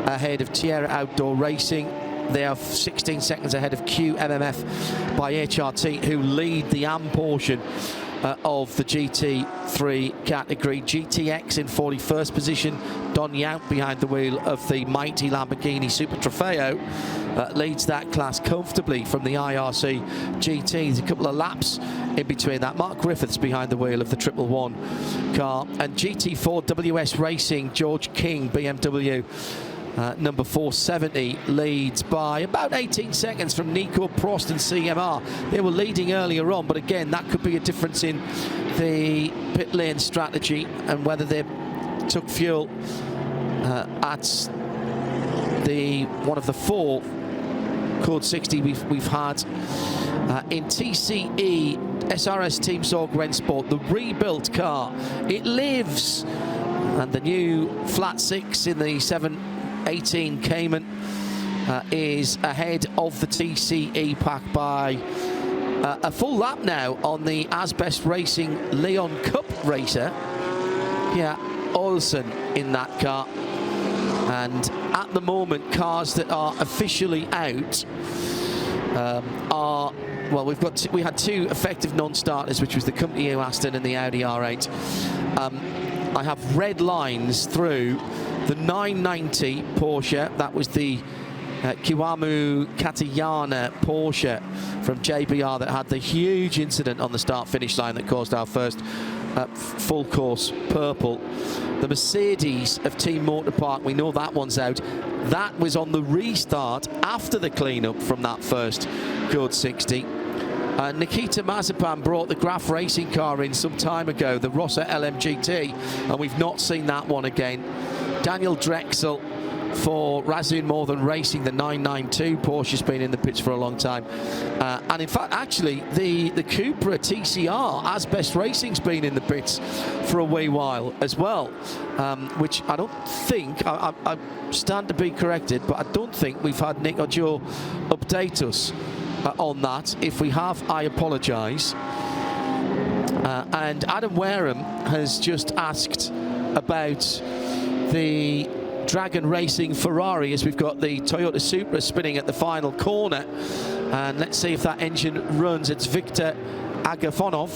ahead of Tierra Outdoor Racing. They are 16 seconds ahead of QMMF by HRT, who lead the AM portion of the GT3 category. GTX in 41st position. Don Yount behind the wheel of the mighty Lamborghini Super Trofeo leads that class comfortably from the IRC GT. There's a couple of laps in between that. Mark Griffiths behind the wheel of the 111 car. And GT4 WS Racing, George King, BMW, number 470, leads by about 18 seconds from Nico Prost and CMR. They were leading earlier on, but again, that could be a difference in the pit lane strategy and whether they took fuel at the one of the 4 Code 60 we've had. In TCE, SRS Team Sorg Rennsport, the rebuilt car, it lives, and the new flat 6 in the 718 Cayman is ahead of the TCE pack by a full lap now on the Asbest Racing Leon Cup racer. Yeah, Olsen in that car. And at the moment, cars that are officially out are, well, we had 2 effective non-starters, which was the Company EU Aston and the Audi R8. I have red lines through the 990 Porsche. That was the Kiwamu Katayana Porsche from JBR that had the huge incident on the start-finish line that caused our first full course purple. The Mercedes of Team Motorpark, we know that one's out. That was on the restart after the cleanup from that first Code 60. Nikita Mazepan brought the Graf Racing car in some time ago, the Rossa LMGT, and we've not seen that one again. Daniel Drexel for Razun Northern Racing, the 992 Porsche's been in the pits for a long time. And in fact, actually, the Cupra TCR Asbest Racing's been in the pits for a wee while as well, which I don't think, I stand to be corrected, but I don't think we've had Nick or Joe update us on that. If we have, I apologise. And Adam Wareham has just asked about the Dragon Racing Ferrari, as we've got the Toyota Supra spinning at the final corner, and let's see if that engine runs. It's Viktor Agafonov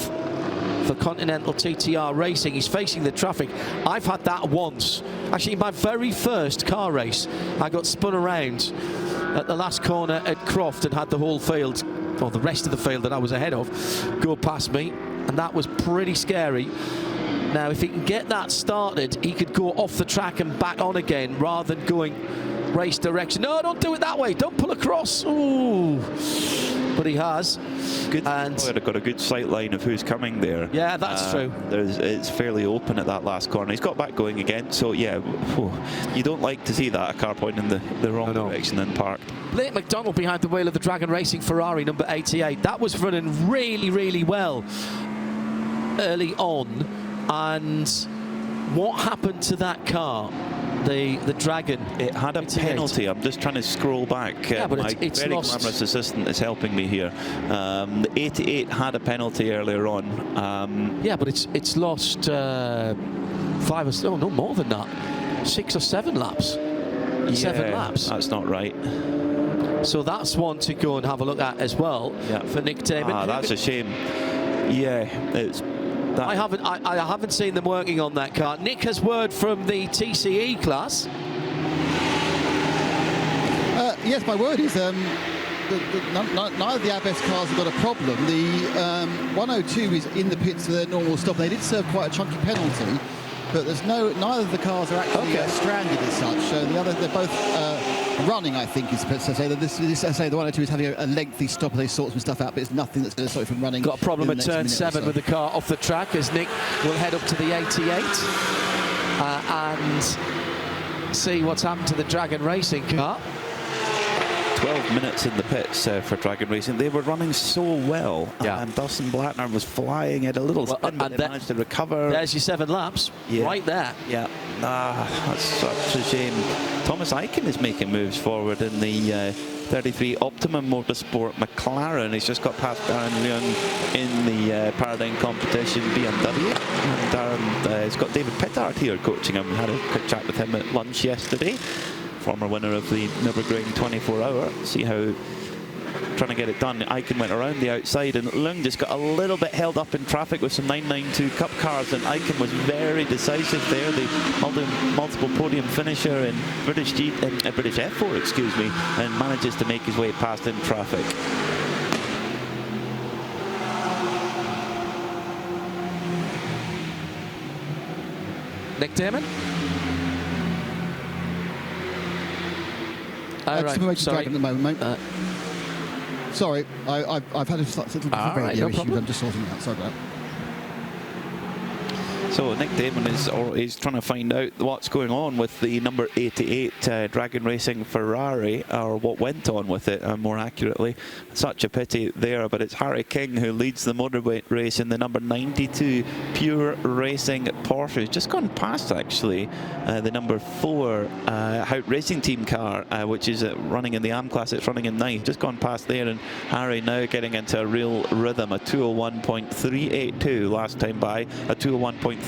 for Continental TTR Racing. He's facing the traffic. I've had that once, actually my very first car race. I got spun around at the last corner at Croft and had the whole field, or the rest of the field that I was ahead of, go past me, and that was pretty scary. Now, if he can get that started, he could go off the track and back on again rather than going race direction. No, don't do it that way. Don't pull across. Ooh. But he has. Good. And I've got a good sight line of who's coming there. Yeah, that's true. It's fairly open at that last corner. He's got back going again. So, yeah, you don't like to see that, a car pointing in the wrong direction and parked. Blake McDonald behind the wheel of the Dragon Racing Ferrari, number 88. That was running really, really well early on. And what happened to that car, the Dragon? It had a penalty. I'm just trying to scroll back. Yeah, but my it's very lost. glamorous assistant is helping me here. The 88 had a penalty earlier on. Yeah, but it's lost 5 or no more than that. 6 or 7 laps. 7 laps. That's not right. So that's one to go and have a look at as well for Nick Damon. That's a shame. Yeah, it's. I haven't seen them working on that car. Nick has word from the TCE class. Yes, my word is neither of the Abest cars have got a problem. The 102 is in the pits for their normal stop. They did serve quite a chunky penalty, but there's neither of the cars are actually stranded as such. So they're both running, I think, is supposed to say that this I say the 102 is having a lengthy stop and they sort some stuff out, but it's nothing that's going to stop it from running. Got a problem at turn 7 with the car off the track as Nick will head up to the 88 and see what's happened to the Dragon Racing car. 12 minutes in the pits for Dragon Racing. They were running so well. Yeah. And Dustin Blattner was flying at a little spin, but they managed to recover. There's your 7 laps, right there. Yeah, that's such a shame. Thomas Eichen is making moves forward in the 33 Optimum Motorsport McLaren. He's just got past Darren Leung in the Paradigm competition BMW. And Darren has got David Pittard here coaching him. Had a quick chat with him at lunch yesterday. Former winner of the Nürburgring 24-hour. See how trying to get it done. Eichen went around the outside, and Leung just got a little bit held up in traffic with some 992 Cup cars, and Eichen was very decisive there. The multiple podium finisher in British F4, excuse me, and manages to make his way past in traffic. Nick Damon. Sorry. At the moment, mate. Sorry, I've had a little radio issue. I'm just sorting it out. Sorry about that. So Nick Damon is trying to find out what's going on with the number 88 Dragon Racing Ferrari, or what went on with it, more accurately. Such a pity there, but it's Harry King who leads the motorweight race in the number 92 Pure Racing Porsche. He's just gone past, actually, the number 4 Hout Racing Team car, which is running in the AM class. It's running in 9. Just gone past there, and Harry now getting into a real rhythm. A 201.382 last time by, a 201.395,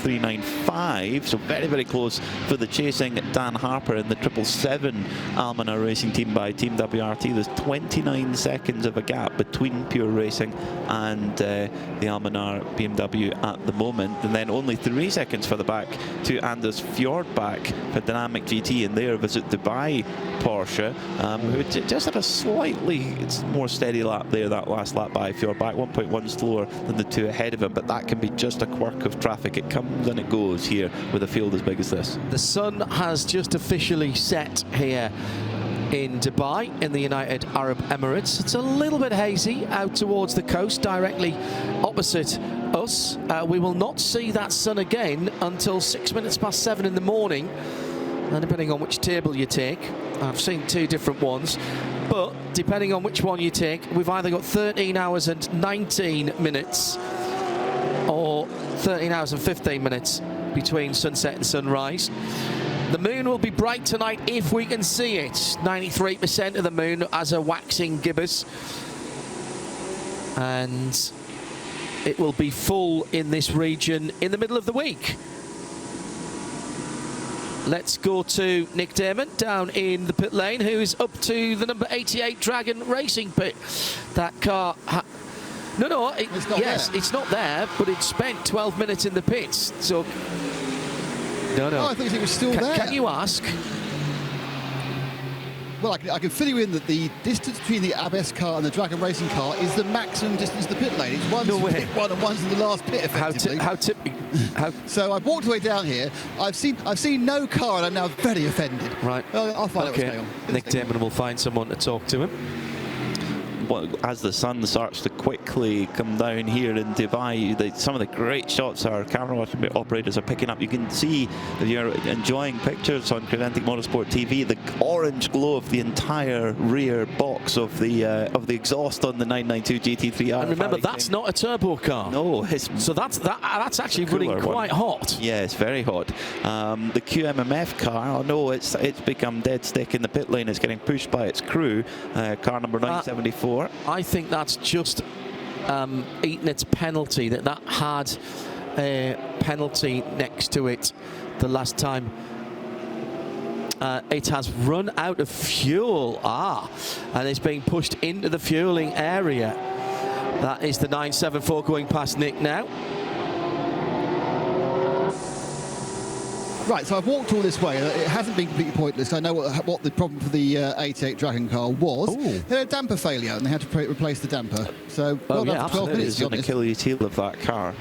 so very, very close for the chasing Dan Harper in the 777 Almanar Racing Team by Team WRT. There's 29 seconds of a gap between Pure Racing and the Almanar BMW at the moment, and then only 3 seconds for the back to Anders Fjordbach for Dynamic GT in their Visit Dubai Porsche, who just had a slightly more steady lap there, that last lap by Fjordbach, 1.1 slower than the 2 ahead of him, but that can be just a quirk of traffic. It comes and it goes here with a field as big as this. The sun has just officially set here in Dubai, in the United Arab Emirates. It's a little bit hazy out towards the coast, directly opposite us. We will not see that sun again until 6 minutes past 7 in the morning, and depending on which table you take. I've seen 2 different ones, but depending on which one you take, we've either got 13 hours and 19 minutes or 13 hours and 15 minutes between sunset and sunrise. The moon will be bright tonight if we can see it. 93% of the moon as a waxing gibbous. And it will be full in this region in the middle of the week. Let's go to Nick Damon down in the pit lane, who is up to the number 88 Dragon Racing pit. That car... it's not there, but it spent 12 minutes in the pits. So... No. Oh, I thought it was still there. Can you ask? Well, I can fill you in that the distance between the Abbess car and the Dragon Racing car is the maximum distance to the pit lane. It's one's in pit 1 and one's in the last pit, effectively. So I've walked away down here. I've seen no car, and I'm now very offended. Right. Well, I'll find out what's going on. Nick Damon will find someone to talk to him. As the sun starts to quickly come down here in Dubai, some of the great shots our camera operators are picking up. You can see, if you're enjoying pictures on Creventic Motorsport TV, the orange glow of the entire rear box of the exhaust on the 992 GT3R. And remember, that's not a turbo car. No, so that's actually running quite hot. Yeah, it's very hot. The QMMF car, oh no, it's become dead stick in the pit lane. It's getting pushed by its crew. Car number 974. I think that's just eaten its penalty. That had a penalty next to it the last time. It has run out of fuel. And it's being pushed into the fueling area. That is the 974 going past Nick now. Right, so I've walked all this way. It hasn't been completely pointless. I know what the problem for the 88 Dragon car was. They had a damper failure, and they had to replace the damper. So, well done for 12 minutes. It's going to kill you heel of that car.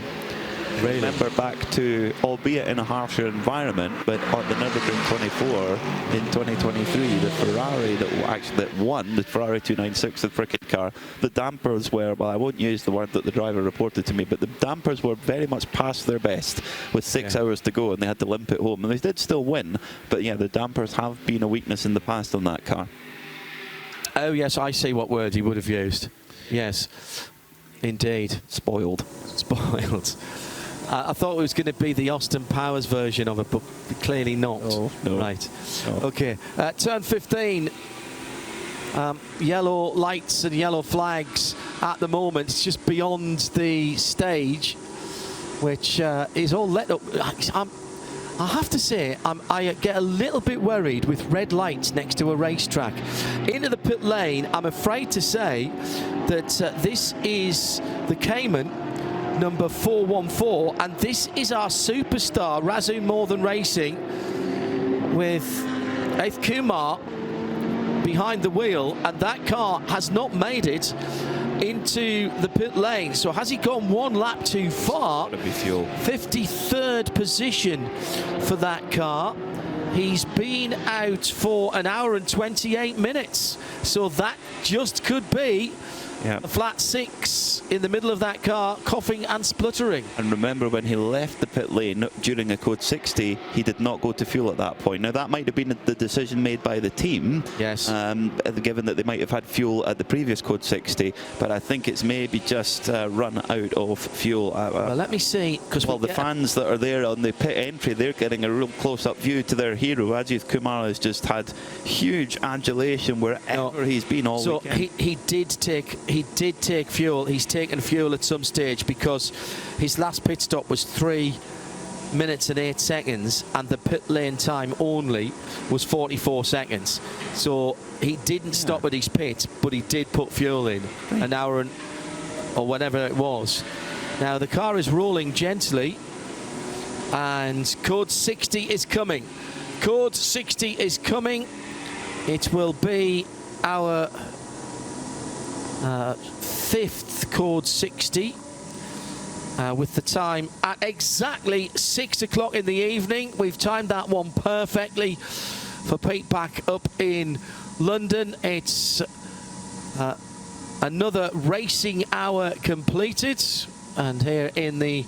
Really? Remember back to, albeit in a harsher environment, but on the Nürburgring 24 in 2023, the Ferrari that won, the Ferrari 296, the frickin' car, the dampers were, well, I won't use the word that the driver reported to me, but the dampers were very much past their best with 6 hours to go, and they had to limp it home. And they did still win, but yeah, the dampers have been a weakness in the past on that car. Oh, yes, I see what word he would have used. Yes, indeed. Spoiled. Spoiled. I thought it was going to be the Austin Powers version of it, but clearly not. Oh, no. Right. No. OK. Turn 15. Yellow lights and yellow flags at the moment. It's just beyond the stage, which is all lit up. I have to say, I get a little bit worried with red lights next to a racetrack. Into the pit lane, I'm afraid to say that this is the Cayman, number 414, and this is our superstar, Razu More Than Racing, with Ajith Kumar behind the wheel, and that car has not made it into the pit lane. So has he gone one lap too far? 53rd position for that car. He's been out for an hour and 28 minutes. So that just could be a flat 6 in the middle of that car, coughing and spluttering. And remember, when he left the pit lane during a code 60, he did not go to fuel at that point. Now, that might have been the decision made by the team, yes, given that they might have had fuel at the previous code 60, but I think it's maybe just run out of fuel. Well, let me see, because the fans that are there on the pit entry, they're getting a real close-up view to their hero. Ajith Kumar has just had huge adulation wherever he's been all weekend. He did take fuel. He's taken fuel at some stage, because his last pit stop was 3 minutes and 8 seconds, and the pit lane time only was 44 seconds. So he didn't stop at his pit, but he did put fuel in an hour or whatever it was. Now the car is rolling gently, and code 60 is coming. Code 60 is coming. It will be our 5th code 60, with the time at exactly 6 o'clock in the evening. We've timed that one perfectly for Pete back up in London. It's another racing hour completed, and here in the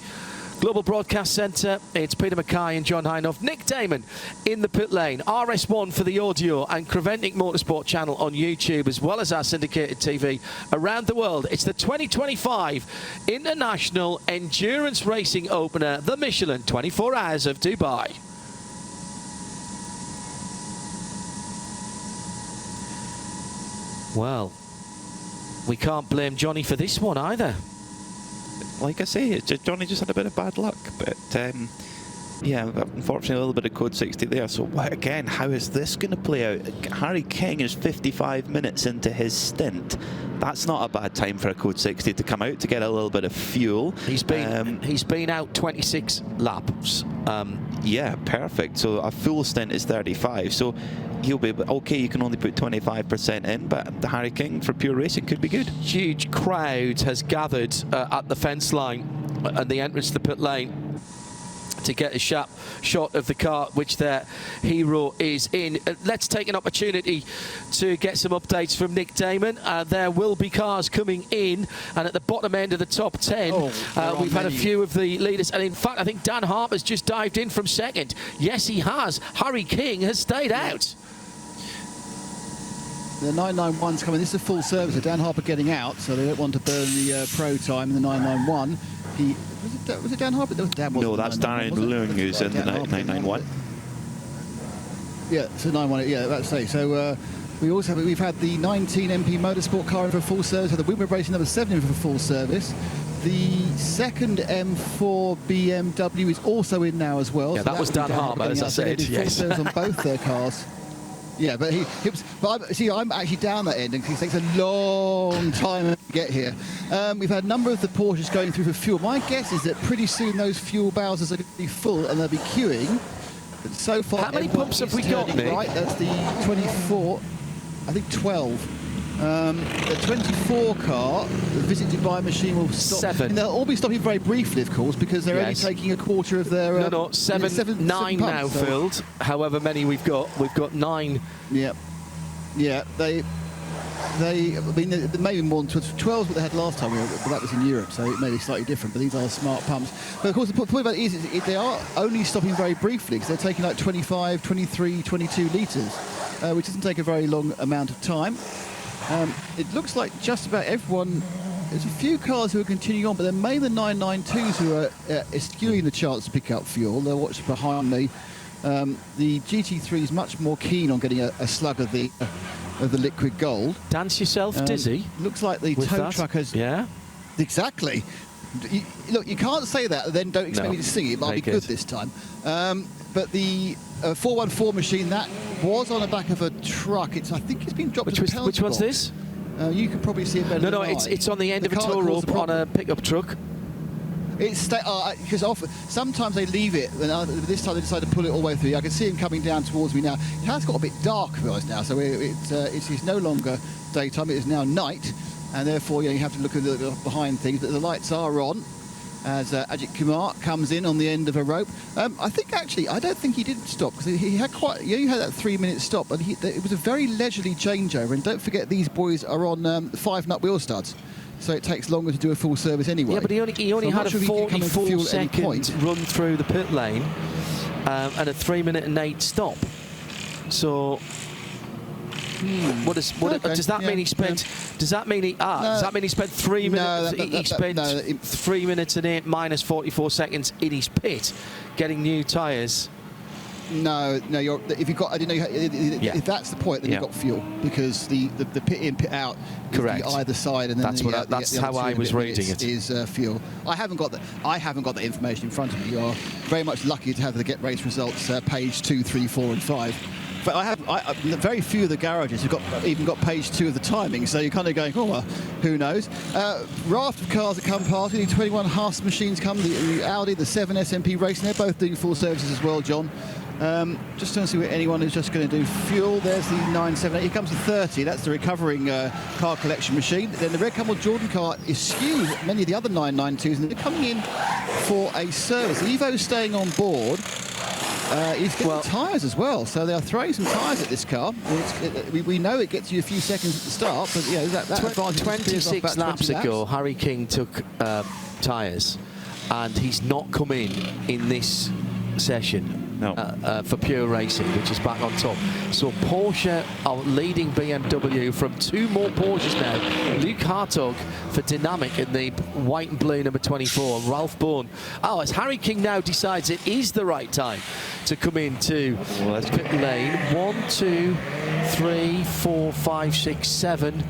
Global Broadcast Centre, it's Peter Mackay and John Hinoff. Nick Damon in the pit lane. RS1 for the audio, and Creventic Motorsport channel on YouTube, as well as our syndicated TV around the world. It's the 2025 International Endurance Racing Opener, the Michelin 24 Hours of Dubai. Well, we can't blame Johnny for this one either. Like I say, Johnny just had a bit of bad luck, but yeah, unfortunately a little bit of code 60 there. So again, how is this going to play out? Harry King is 55 minutes into his stint. That's not a bad time for a code 60 to come out to get a little bit of fuel. He's been out 26 laps. Yeah, perfect. So a full stint is 35. So he'll be okay. You can only put 25% in, but the Harry King for pure racing could be good. Huge crowd has gathered at the fence line and the entrance to the pit lane to get a shot of the car which their hero is in. Let's take an opportunity to get some updates from Nick Damon. There will be cars coming in, and at the bottom end of the top 10 we've had a few of the leaders, and in fact I think Dan Harper's just dived in from second. Yes, he has. Harry King has stayed out. The 991's coming. This is a full service. So Dan Harper getting out, so they don't want to burn the pro time in the 991. Was it Dan Harper? No, that's Darren Leung who's in the 991. Yeah, so 991. Yeah, that's say. So we've had the 19 MP Motorsport car in for full service. The Whitmer Racing number 7 in for full service. The second M4 BMW is also in now as well. Yeah, so that was Dan Harper, as I said. Yes. Full service on both their cars. Yeah, but I'm actually down that end, and it takes a long time to get here. We've had a number of the Porsches going through for fuel. My guess is that pretty soon those fuel bowsers are going to be full and they'll be queuing. But so far, how many pumps have we got, Nick? Right, that's the 24, I think 12. The 24 car, the Visit Dubai machine will stop. 7. And they'll all be stopping very briefly, of course, because they're only taking a quarter of their... No, 9 now filled. However many we've got 9. Yeah, yeah. They I mean, maybe more than 12 what they had last time, but that was in Europe, so it may be slightly different. But these are smart pumps. But of course, the point about it is they are only stopping very briefly, because they're taking like 25, 23, 22 litres, which doesn't take a very long amount of time. It looks like just about everyone. There's a few cars who are continuing on, but they're mainly the 992s who are eschewing the chance to pick up fuel. They're watching behind me. The GT3 is much more keen on getting a slug of the liquid gold. Dance yourself dizzy. Looks like the tow truck has. Yeah. Exactly. Look, you can't say that and then don't expect me to sing it, but I'll be good this time. But the 414 machine, that was on the back of a truck. I think it's been dropped to the penalty Which one's box. this? You can probably see it better than I. It's on the end of a tow rope on a pickup truck. It's because sometimes they leave it, and this time they decide to pull it all the way through. I can see him coming down towards me now. It has got a bit dark for us now, so it's no longer daytime. It is now night, and therefore you have to look a little bit behind things. But the lights are on as Ajith Kumar comes in on the end of a rope. I don't think he did stop, because he had you had that 3-minute stop, and it was a very leisurely changeover. And don't forget, these boys are on 5-nut wheel studs, so it takes longer to do a full service anyway. Yeah, but he only had a 44-second run through the pit lane and a 3-minute and 8 stop. So. Does that mean he spent? Does that mean he? Does that mean he spent 3 minutes? He spent 3 minutes and 8 minus 44 seconds in his pit, getting new tyres. No. If you got, I didn't know. If that's the point, then you've got fuel, because the pit in, pit out. Correct. Is either side, and then that's how I was reading it. Is fuel. I haven't got that information in front of me. You are very much lucky to have the Get Race results, page 2, 3, 4, and 5. But very few of the garages have even got page 2 of the timing, so you're kind of going, oh, well, who knows? Raft of cars that come past. The 21 Haas machines come, the Audi, the 7 SMP Racing. They're both doing full services as well, John. Just trying to see where anyone is just going to do fuel. There's the 978. Here comes the 30. That's the recovering car collection machine. Then the Red Camel Jordan car eschews many of the other 992s, and they're coming in for a service. Evo's staying on board. He's getting tyres as well, so they are throwing some tyres at this car. We know it gets you a few seconds at the start, but that advantage 26 laps ago, Harry King took tyres, and he's not come in this session. No. For pure racing, which is back on top. So Porsche are leading BMW from 2 more Porsches now. Luke Hartog for Dynamic in the white and blue number 24. Ralph Bourne. As Harry King now decides it is the right time to come into pit lane. 1, 2, 3, 4, 5, 6, 7,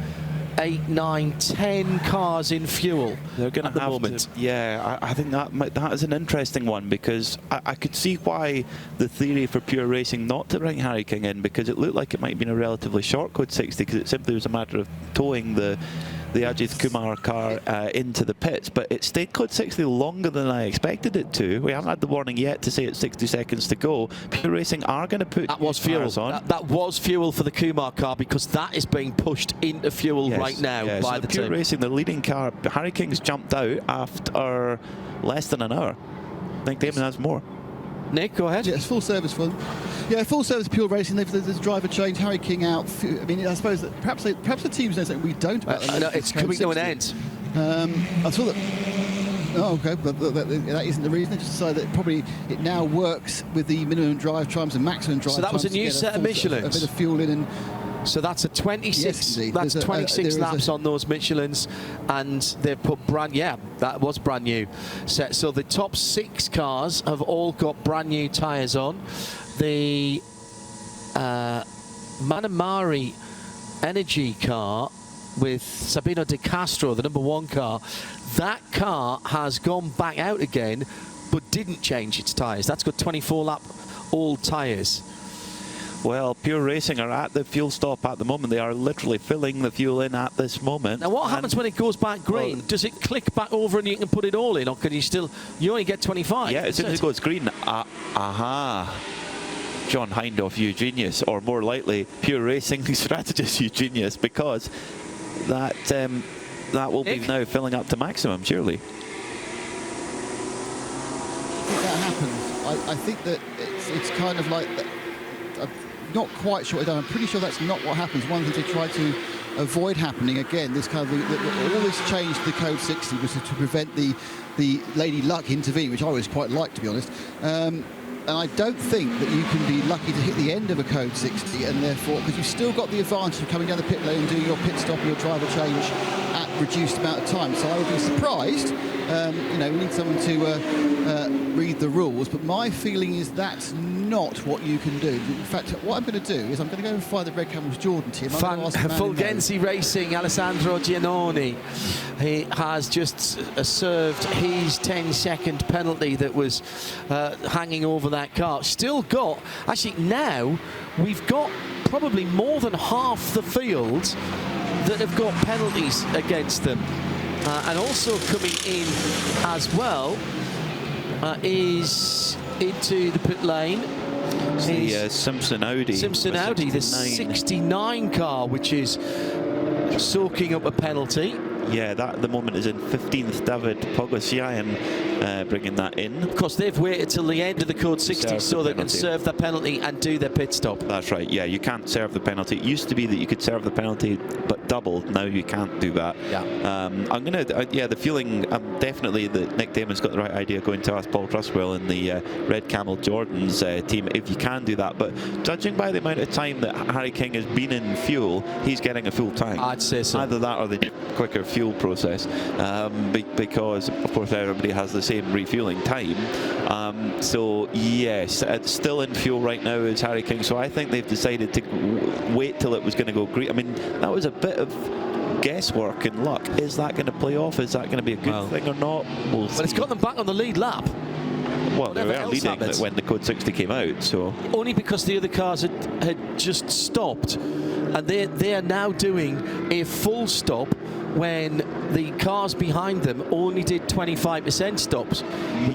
8, 9, 10 cars in fuel. They're going to have to. Yeah, I think that is an interesting one, because I could see why the theory for pure racing not to bring Harry King in, because it looked like it might have been a relatively short code 60, because it simply was a matter of towing the Ajith Kumar car into the pits, but it stayed code 60 longer than I expected it to. We haven't had the warning yet to say it's 60 seconds to go. Pure Racing are going to put that was fuel on. That was fuel for the Kumar car, because that is being pushed into fuel right now by the Pure team. Racing, the leading car, Harry King's jumped out after less than an hour. I think Damon has more. Nick, go ahead. Yeah, it's full service for them. Yeah, full service Pure Racing. There's a driver change. Harry King out. I mean, I suppose that perhaps the teams know something we don't about them. No, it's coming to an end. I saw that. Oh, okay, but that isn't the reason. They just decided that probably it now works with the minimum drive times and maximum drive times. So that was a new set of Michelins. A bit of fuel in and. So that's a 26. Yes, that's 26 laps on those Michelins, and they've put that was brand new set. So the top 6 cars have all got brand new tyres on. The Manamari Energy car with Sabino De Castro, the number 1 car, that car has gone back out again, but didn't change its tyres. That's got 24 lap old tyres. Well, Pure Racing are at the fuel stop at the moment. They are literally filling the fuel in at this moment. Now, what happens when it goes back green? Does it click back over and you can put it all in, or can you still? You only get 25. Yeah, as soon as it goes green. John Hindhaugh, you genius, or more likely, Pure Racing Strategist, you genius, because that will be now filling up to maximum, surely. I think that happens. I think that it's kind of like. I'm not quite sure. I'm pretty sure that's not what happens. One of the things they try to avoid happening again. This kind of all this change to the code 60 was to prevent the Lady Luck intervening, which I always quite like, to be honest. And I don't think that you can be lucky to hit the end of a code 60, and therefore, because you've still got the advantage of coming down the pit lane and doing your pit stop and your driver change at reduced amount of time. So I would be surprised. You know, we need someone to read the rules, but my feeling is that's not what you can do. In fact, what I'm going to do is I'm going to go and find the Red Camel's Jordan team. Fulgenzi Racing, Alessandro Giannoni, he has just served his 10-second penalty that was hanging over that car. Still got, actually now, we've got probably more than half the field that have got penalties against them. And also coming in as well is into the pit lane. The Simpson Audi. Simpson Audi, the 69 car, which is soaking up a penalty. Yeah, that at the moment is in 15th. David Pogosyan bringing that in. Of course, they've waited till the end of the code 60 so they can serve their penalty and do their pit stop. That's right. Yeah, you can't serve the penalty. It used to be that you could serve the penalty but double. Now you can't do that. Yeah. I'm gonna. The feeling definitely that Nick Damon's got the right idea going to ask Paul Truswell in the Red Camel Jordan's team if you can do that. But judging by the amount of time that Harry King has been in fuel, he's getting a full tank. I'd say so. Either that or the quicker fuel process, because of course everybody has the same refueling time. So yes, it's still in fuel right now is Harry King. So I think they've decided to wait till it was going to go green. I mean, that was a bit of guesswork and luck. Is that going to play off? Is that going to be a good thing or not? We'll see. But it's got them back on the lead lap. Well, they were leading when the code 60 came out, so only because the other cars had just stopped, and they are now doing a full stop when the cars behind them only did 25% stops.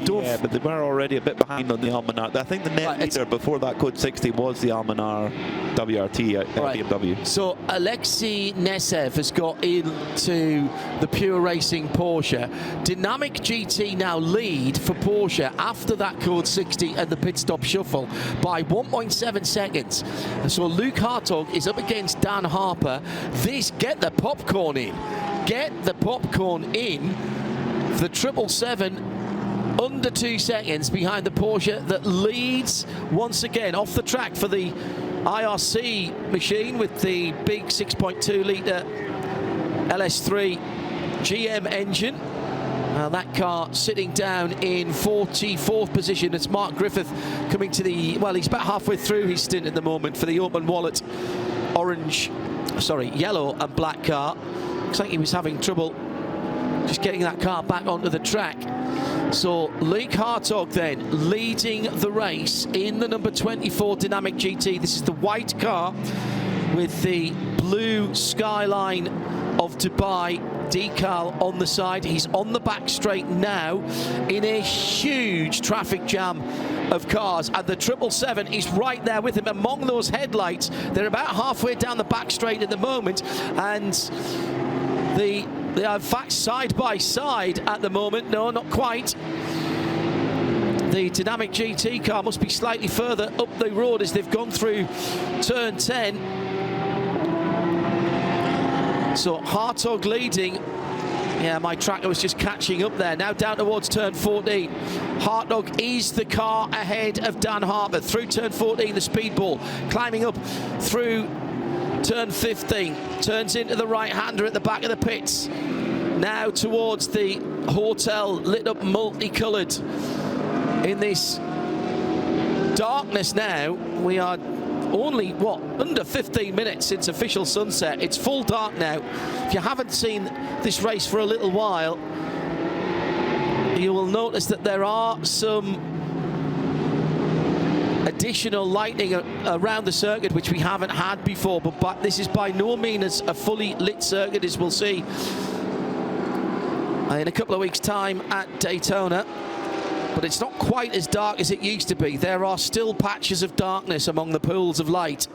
But they were already a bit behind on the Almanar. I think the net leader before that code 60 was the Almanar WRT at BMW. So Alexei Nesev has got into the Pure Racing Porsche. Dynamic GT now lead for Porsche after that code 60 and the pit stop shuffle by 1.7 seconds. And so Luke Hartog is up against Dan Harper. Get the popcorn in. Get the popcorn in. The 777 under 2 seconds behind the Porsche that leads once again off the track for the IRC machine with the big 6.2 litre LS3 GM engine. That car sitting down in 44th position. It's Mark Griffith coming to the, well, he's about halfway through his stint at the moment for the Open Wallet yellow and black car. Looks like he was having trouble just getting that car back onto the track. So Luke Hartog then leading the race in the number 24 Dynamic GT. This is the white car with the blue skyline of Dubai decal on the side. He's on the back straight now in a huge traffic jam of cars, and the 777 is right there with him among those headlights. They're about halfway down the back straight at the moment, and they are in fact side by side at the moment. No, not quite. The Dynamic GT car must be slightly further up the road as they've gone through turn 10. So Hartog leading. Yeah, my tracker was just catching up there. Now down towards turn 14. Hartog is the car ahead of Dan Harper through turn 14, the speedball. Climbing up through turn 15. Turns into the right-hander at the back of the pits. Now towards the hotel, lit up multicoloured in this darkness now. We are only, under 15 minutes since official sunset. It's full dark now. If you haven't seen this race for a little while, you will notice that there are some additional lighting around the circuit which we haven't had before, but this is by no means a fully lit circuit, as we'll see in a couple of weeks' time at Daytona. But it's not quite as dark as it used to be. There are still patches of darkness among the pools of light.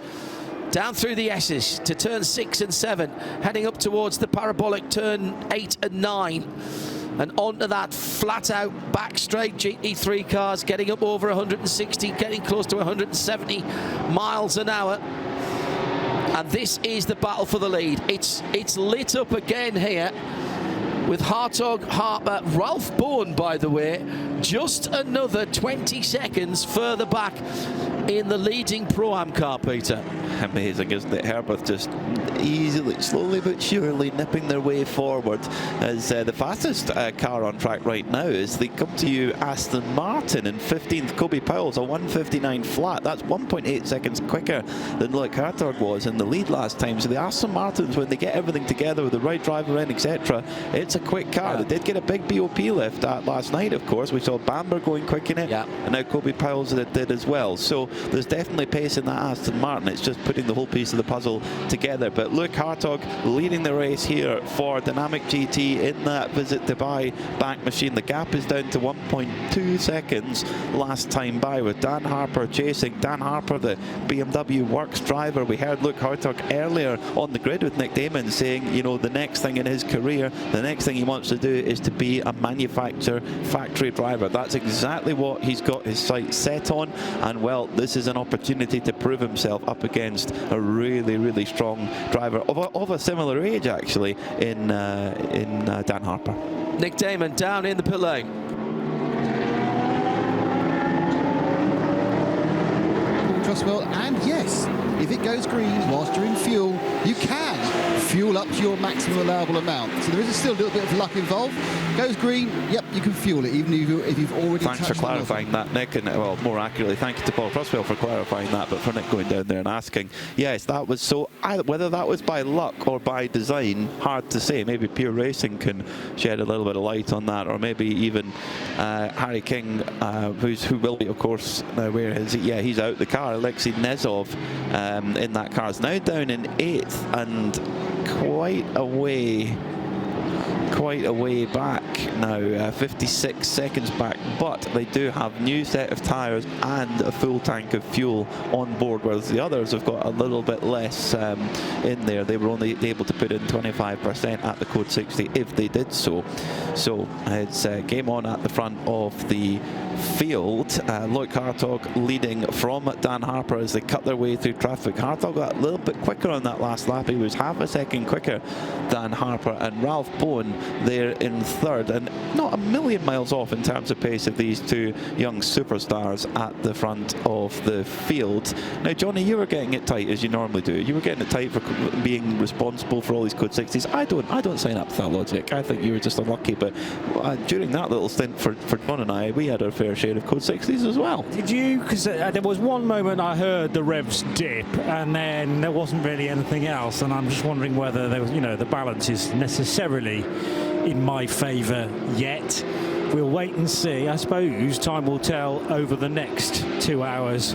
Down through the S's to turn 6 and 7, heading up towards the parabolic turn 8 and 9. And onto that flat-out back straight GT3 cars, getting up over 160, getting close to 170 miles an hour. And this is the battle for the lead. It's lit up again here. with Hartog, Harper, Ralph Bourne, by the way, just another 20 seconds further back in the leading Pro-Am car, Peter. Amazing, isn't it? Herbert just easily, slowly but surely nipping their way forward as the fastest car on track right now is the come to you Aston Martin in 15th. Kobe Powell's a 1:59 flat. That's 1.8 seconds quicker than Loic Hartog was in the lead last time. So the Aston Martins, when they get everything together with the right driver in, etc., it's a quick car. They did get a big BOP lift last night, of course. We saw Bamber going quick in it, and now Kobe Powell's did as well. So there's definitely pace in that Aston Martin. It's just putting the whole piece of the puzzle together. But Loic Hartog leading the race here for Dynamic GT in that Visit Dubai bank machine. The gap is down to 1.2 seconds last time by, with Dan Harper chasing. Dan Harper, the BMW Works driver. We heard Loic Hartog earlier on the grid with Nick Damon saying, you know, the next thing in his career, the next thing he wants to do is to be a manufacturer factory driver. That's exactly what he's got his sights set on, and well, this is an opportunity to prove himself up against a really, really strong driver of a similar age, actually, in Dan Harper. Nick Damon down in the pit lane. Trustwell, and yes, if it goes green whilst you're in fuel, you can fuel up to your maximum allowable amount. So there is still a little bit of luck involved. Goes green, yep, you can fuel it, even if you've already Thanks for clarifying that, Nick, and well, more accurately, thank you to Paul Trustwell for clarifying that, but for Nick going down there and asking, yes, that was so, whether that was by luck or by design, hard to say. Maybe Pure Racing can shed a little bit of light on that, or maybe even Harry King, who will be, of course, now where is he? Yeah, he's out the car. Alexei Nezov in that car is now down in 8th and quite a way back now, 56 seconds back, but they do have new set of tyres and a full tank of fuel on board, whereas the others have got a little bit less in there. They were only able to put in 25% at the Code 60 if they did so. So it's game on at the front of the field. Loic Hartog leading from Dan Harper as they cut their way through traffic. Hartog got a little bit quicker on that last lap. He was half a second quicker than Harper, and Ralph Bourne there in 3rd, and not a million miles off in terms of pace of these two young superstars at the front of the field. Now, Johnny, you were getting it tight as you normally do. You were getting it tight for being responsible for all these Code 60s. I don't sign up to that logic. I think you were just unlucky, but during that little stint for John and I, we had our fair share of Code 60s as well. Did you? Because there was one moment I heard the revs dip, and then there wasn't really anything else, and I'm just wondering whether there was, you know, the balance is necessarily in my favour yet. We'll wait and see. I suppose time will tell over the next 2 hours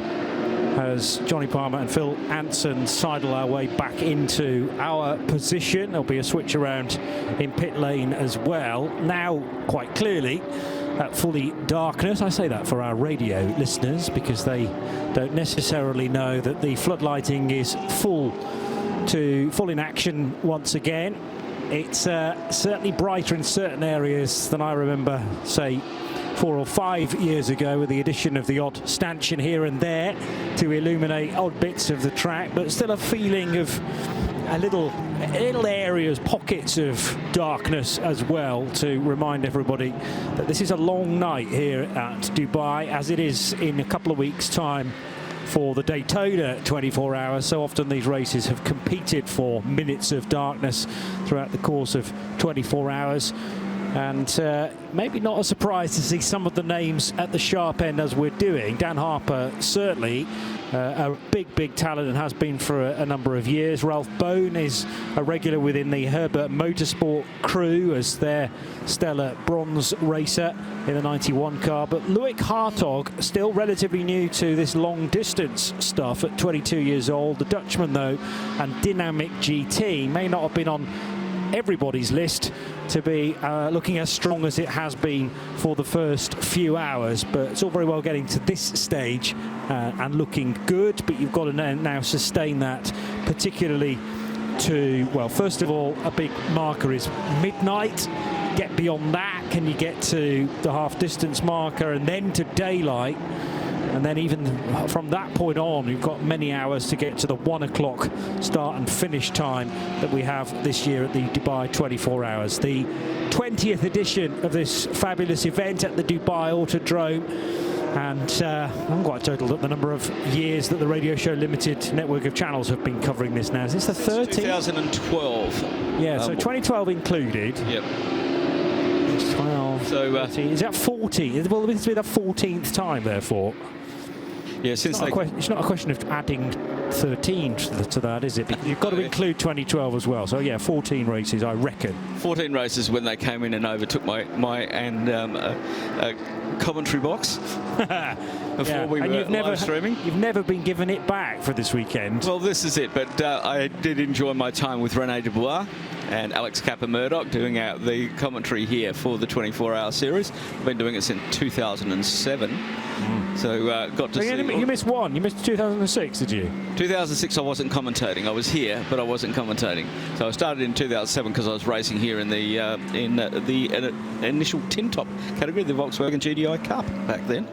as Johnny Palmer and Phil Anson sidle our way back into our position. There'll be a switch around in pit lane as well. Now, quite clearly, at fully darkness. I say that for our radio listeners because they don't necessarily know that the floodlighting is full in action once again. It's certainly brighter in certain areas than I remember, say, 4 or 5 years ago, with the addition of the odd stanchion here and there to illuminate odd bits of the track, but still a feeling of little areas, pockets of darkness as well, to remind everybody that this is a long night here at Dubai, as it is in a couple of weeks' time for the Daytona 24 hours. So often these races have competed for minutes of darkness throughout the course of 24 hours. And maybe not a surprise to see some of the names at the sharp end as we're doing. Dan Harper, certainly a big talent and has been for a number of years. Ralph Bourne is a regular within the Herbert Motorsport crew as their stellar bronze racer in the 91 car. But Loic Hartog, still relatively new to this long distance stuff at 22 years old. The Dutchman, though, and Dynamic GT may not have been on everybody's list to be looking as strong as it has been for the first few hours, but it's all very well getting to this stage and looking good, but you've got to now sustain that, particularly to, well, first of all, a big marker is midnight. Get beyond that, can you get to the half distance marker and then to daylight? And then even from that point on, you've got many hours to get to the 1 o'clock start and finish time that we have this year at the Dubai 24 Hours. The 20th edition of this fabulous event at the Dubai Autodrome. And I haven't quite totaled up the number of years that the Radio Show Limited network of channels have been covering this now. Is this the 13th? 2012. Yeah, so 2012 included. Yep. 12, so 13. Is that 40? Well, this will be the 14th time, therefore. Yeah, since it's not a question of adding 13 to that, is it? Because you've got to include 2012 as well. So yeah, 14 races, I reckon. 14 races when they came in and overtook my commentary box before we were live streaming. You've never been given it back for this weekend. Well, this is it. But I did enjoy my time with Rene Dubois and Alex Kappa-Murdoch doing out the commentary here for the 24-hour series. I've been doing it since 2007. So got to see... You missed one. You missed 2006, did you? 2006 I wasn't commentating. I was here, but I wasn't commentating. So I started in 2007 because I was racing here in the initial tin top category, the Volkswagen GDI Cup back then.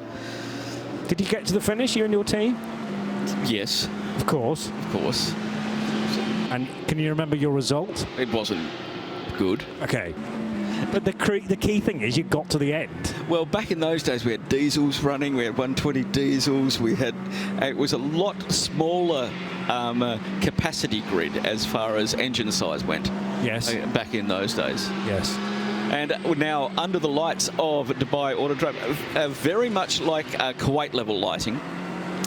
Did you get to the finish, you and your team? Yes. Of course. Of course. And can you remember your result? It wasn't good. Okay. But the key thing is you got to the end. Well, back in those days we had diesels running. We had 120 diesels. We had it was a lot smaller capacity grid as far as engine size went. Yes. Back in those days. Yes. And now under the lights of Dubai Autodrome, very much like Kuwait level lighting.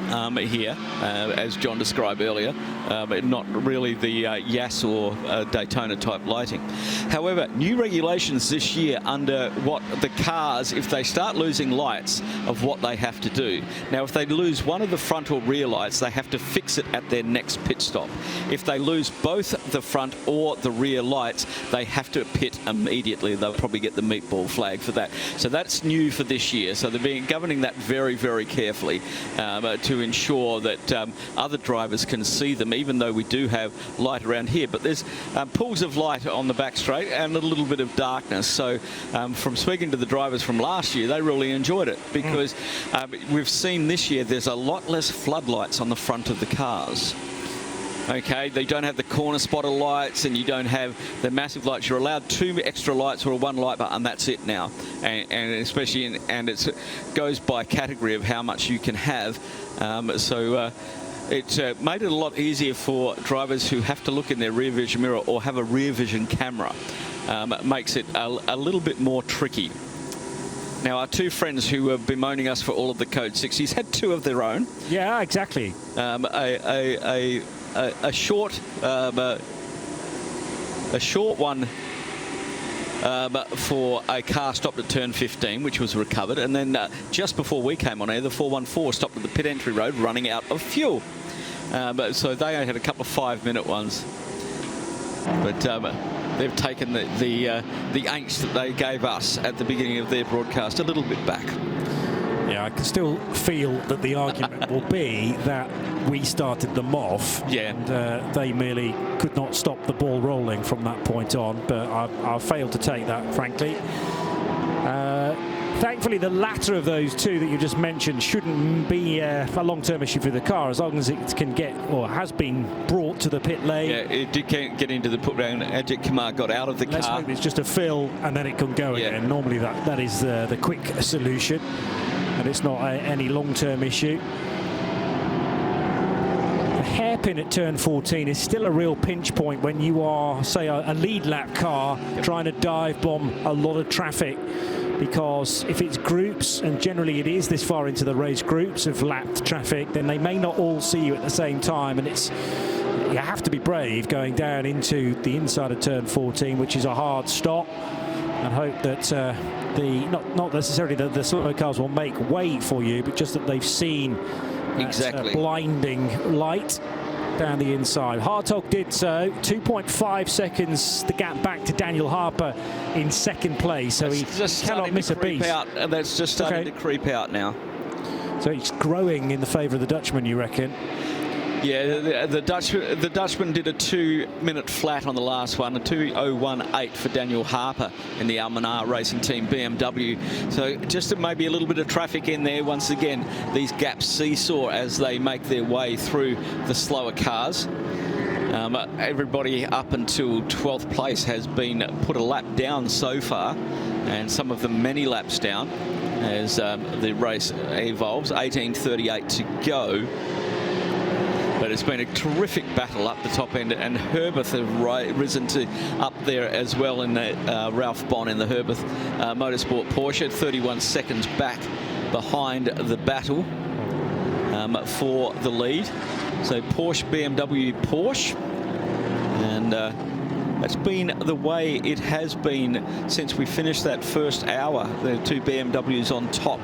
Here, as John described earlier, but not really the Yas or Daytona type lighting. However, new regulations this year under what the cars, if they start losing lights, of what they have to do. Now, if they lose one of the front or rear lights, they have to fix it at their next pit stop. If they lose both the front or the rear lights, they have to pit immediately. They'll probably get the meatball flag for that. So that's new for this year. So they're governing that very, very carefully to ensure that other drivers can see them, even though we do have light around here. But there's pools of light on the back straight and a little bit of darkness. So from speaking to the drivers from last year, they really enjoyed it because we've seen this year there's a lot less floodlights on the front of the cars. Okay, they don't have the corner spotter lights and you don't have the massive lights. You're allowed 2 extra lights or a 1 light bar, and that's it now. And especially it goes by category of how much you can have. It made it a lot easier for drivers who have to look in their rear vision mirror or have a rear vision camera. It makes it a little bit more tricky. Now, our 2 friends who were bemoaning us for all of the Code 60s had 2 of their own. Yeah, exactly. A short one for a car stopped at turn 15, which was recovered, and then just before we came on air, the 414 stopped at the pit entry road, running out of fuel. So they had a couple of 5-minute ones, but they've taken the angst that they gave us at the beginning of their broadcast a little bit back. Yeah, I can still feel that the argument will be that we started them off, and they merely could not stop the ball rolling from that point on, but I failed to take that, frankly. Thankfully, the latter of those 2 that you just mentioned shouldn't be a long-term issue for the car, as long as it can get, or has been brought to the pit lane. Yeah, it did get into the put-down. Ajith Kumar got out of the car. Let's hope it's just a fill, and then it can go again. Normally, that is the quick solution, and it's not any long-term issue. The hairpin at turn 14 is still a real pinch point when you are, say, a lead lap car trying to dive bomb a lot of traffic. Because if it's groups, and generally it is this far into the race, groups of lapped traffic, then they may not all see you at the same time, and you have to be brave going down into the inside of turn 14, which is a hard stop, and hope that not necessarily that the slow cars will make way for you, but just that they've seen that blinding light down the inside. Hartog did so. 2.5 seconds the gap back to Daniel Harper in second place, so he cannot miss a beat. That's just starting to creep out now. So it's growing in the favour of the Dutchman, you reckon? Yeah, the Dutchman did a 2-minute flat on the last one, a 2:01.8 for Daniel Harper in the Almanar Racing Team BMW. So just maybe a little bit of traffic in there. Once again, these gaps seesaw as they make their way through the slower cars. Everybody up until 12th place has been put a lap down so far, and some of them many laps down as the race evolves. 18:38 to go. But it's been a terrific battle up the top end, and Herbeth have risen to up there as well in the Ralph Bonn in the Herbeth Motorsport Porsche, 31 seconds back behind the battle for the lead. So Porsche, BMW, Porsche, and that's been the way it has been since we finished that first hour. The two BMWs on top.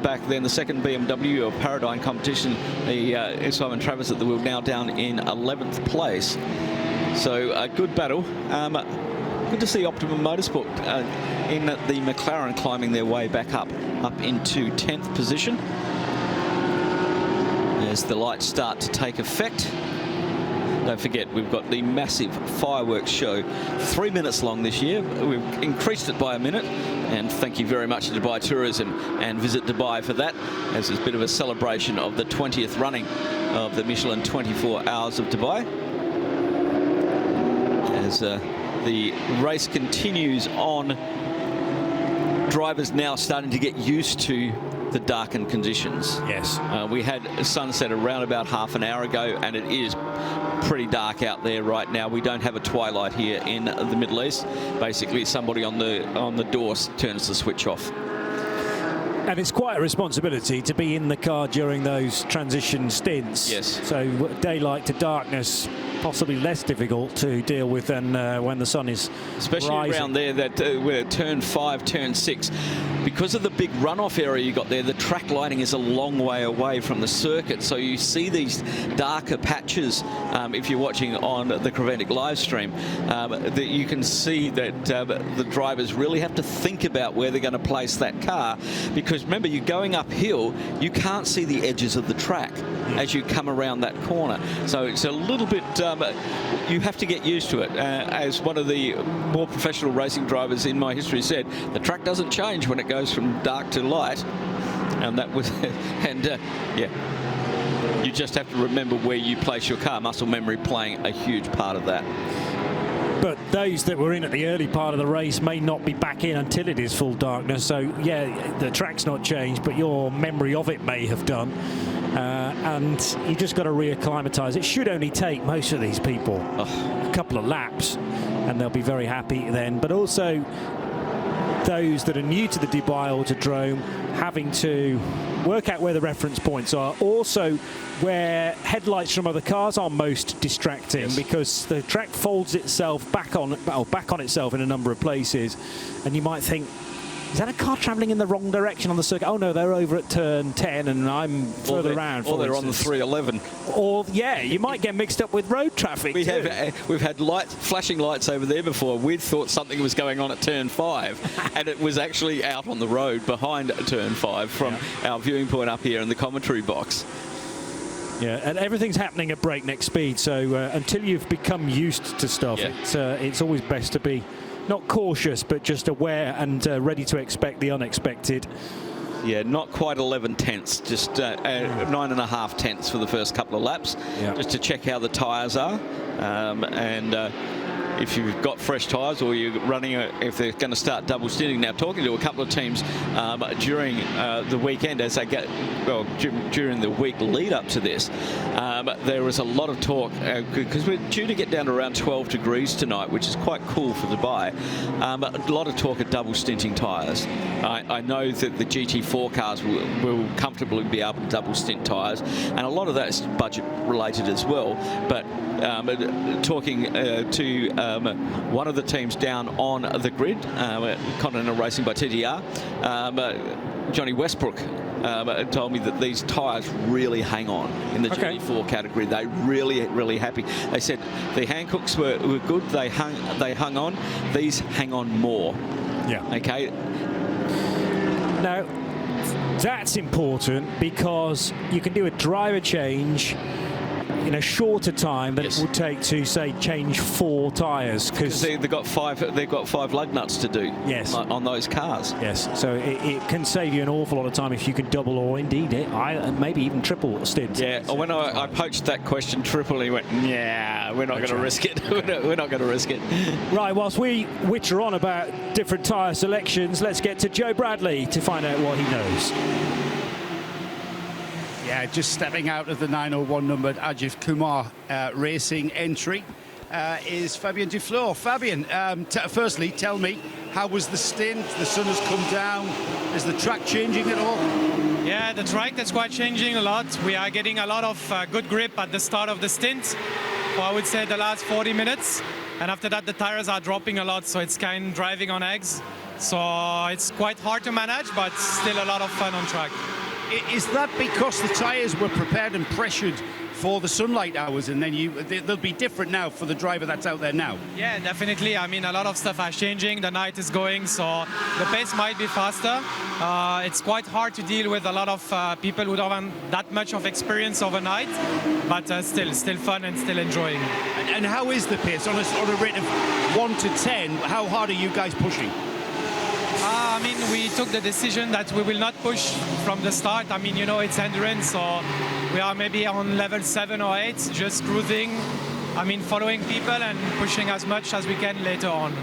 Back then, the second BMW of Paradigm competition, the Simon Travis at the wheel, now down in 11th place. So a good battle. Good to see Optimum Motorsport in the McLaren climbing their way back up into 10th position as the lights start to take effect. Don't forget, we've got the massive fireworks show, 3 minutes long this year. We've increased it by a minute, and thank you very much to Dubai Tourism and Visit Dubai for that, as it's a bit of a celebration of the 20th running of the Michelin 24 Hours of Dubai. As the race continues on, drivers now starting to get used to the darkened conditions. Yes. We had sunset around about half an hour ago, and it is pretty dark out there right now. We don't have a twilight here in the Middle East. Basically, somebody on the door turns the switch off. And it's quite a responsibility to be in the car during those transition stints. Yes. So daylight to darkness, possibly less difficult to deal with than when the sun is especially rising. Around there, that where turn 5, turn 6. Because of the big runoff area you got there, the track lighting is a long way away from the circuit. So you see these darker patches, if you're watching on the Creventic live stream, that you can see that the drivers really have to think about where they're going to place that car. Because remember, you're going uphill, you can't see the edges of the track as you come around that corner. So it's a little bit, you have to get used to it. As one of the more professional racing drivers in my history said, the track doesn't change when it goes from dark to light. And that was, yeah, you just have to remember where you place your car. Muscle memory playing a huge part of that. But those that were in at the early part of the race may not be back in until it is full darkness. So, yeah, the track's not changed, but your memory of it may have done. And you just got to reacclimatise. It should only take most of these people a couple of laps, and they'll be very happy then. But also, those that are new to the Dubai Autodrome having to work out where the reference points are, also where headlights from other cars are most distracting, because the track folds itself back on itself in a number of places, and you might think, is that a car travelling in the wrong direction on the circuit? Oh no, they're over at turn 10 and I'm further around. Or they're on the 311. Or, yeah, you might get mixed up with road traffic. We've had flashing lights over there before. We'd thought something was going on at turn 5, and it was actually out on the road behind turn 5 from our viewing point up here in the commentary box. Yeah, and everything's happening at breakneck speed, so until you've become used to stuff, it's always best to be not cautious, but just aware and ready to expect the unexpected. Yeah, not quite 11 tenths, just 9.5 tenths for the first couple of laps, just to check how the tyres are. If you've got fresh tyres, or you're running, if they're going to start double stinting. Now, talking to a couple of teams during the weekend, as they get, well, during the week lead up to this, there was a lot of talk, because we're due to get down to around 12 degrees tonight, which is quite cool for Dubai. A lot of talk of double stinting tyres. I know that the GT4 cars will comfortably be able to double stint tyres, and a lot of that is budget related as well. But talking to one of the teams down on the grid, Continental Racing by TTR, Johnny Westbrook told me that these tyres really hang on in the GT4 category. They're really, really happy. They said the Hankooks were good. They hung on. These hang on more. Yeah. Okay. Now, that's important because you can do a driver change in a shorter time than it would take to, say, change 4 tyres. Because they've got 5 lug nuts to do. Yes. On those cars. Yes. So it can save you an awful lot of time if you can double or indeed maybe even triple stint. Yeah. When I poached that question triple, he went, "Yeah, we're not going to risk it. We're not going to risk it." Right. Whilst we witter on about different tyre selections, let's get to Joe Bradley to find out what he knows. Yeah, just stepping out of the 901 numbered Ajith Kumar racing entry is Fabien Duflor. Fabien, firstly, tell me, how was the stint? The sun has come down. Is the track changing at all? Yeah, the track is quite changing a lot. We are getting a lot of good grip at the start of the stint, for I would say the last 40 minutes. And after that, the tires are dropping a lot, so it's kind of driving on eggs. So it's quite hard to manage, but still a lot of fun on track. Is that because the tyres were prepared and pressured for the sunlight hours, and then they'll be different now for the driver that's out there now? Yeah, definitely. I mean, a lot of stuff are changing. The night is going, so the pace might be faster. It's quite hard to deal with a lot of people who don't have that much of experience overnight, but still fun and still enjoying. And how is the pace on a rate of 1 to 10? How hard are you guys pushing? I mean, we took the decision that we will not push from the start. I mean, you know, it's endurance, so we are maybe on level 7 or 8, just cruising. I mean, following people and pushing as much as we can later on.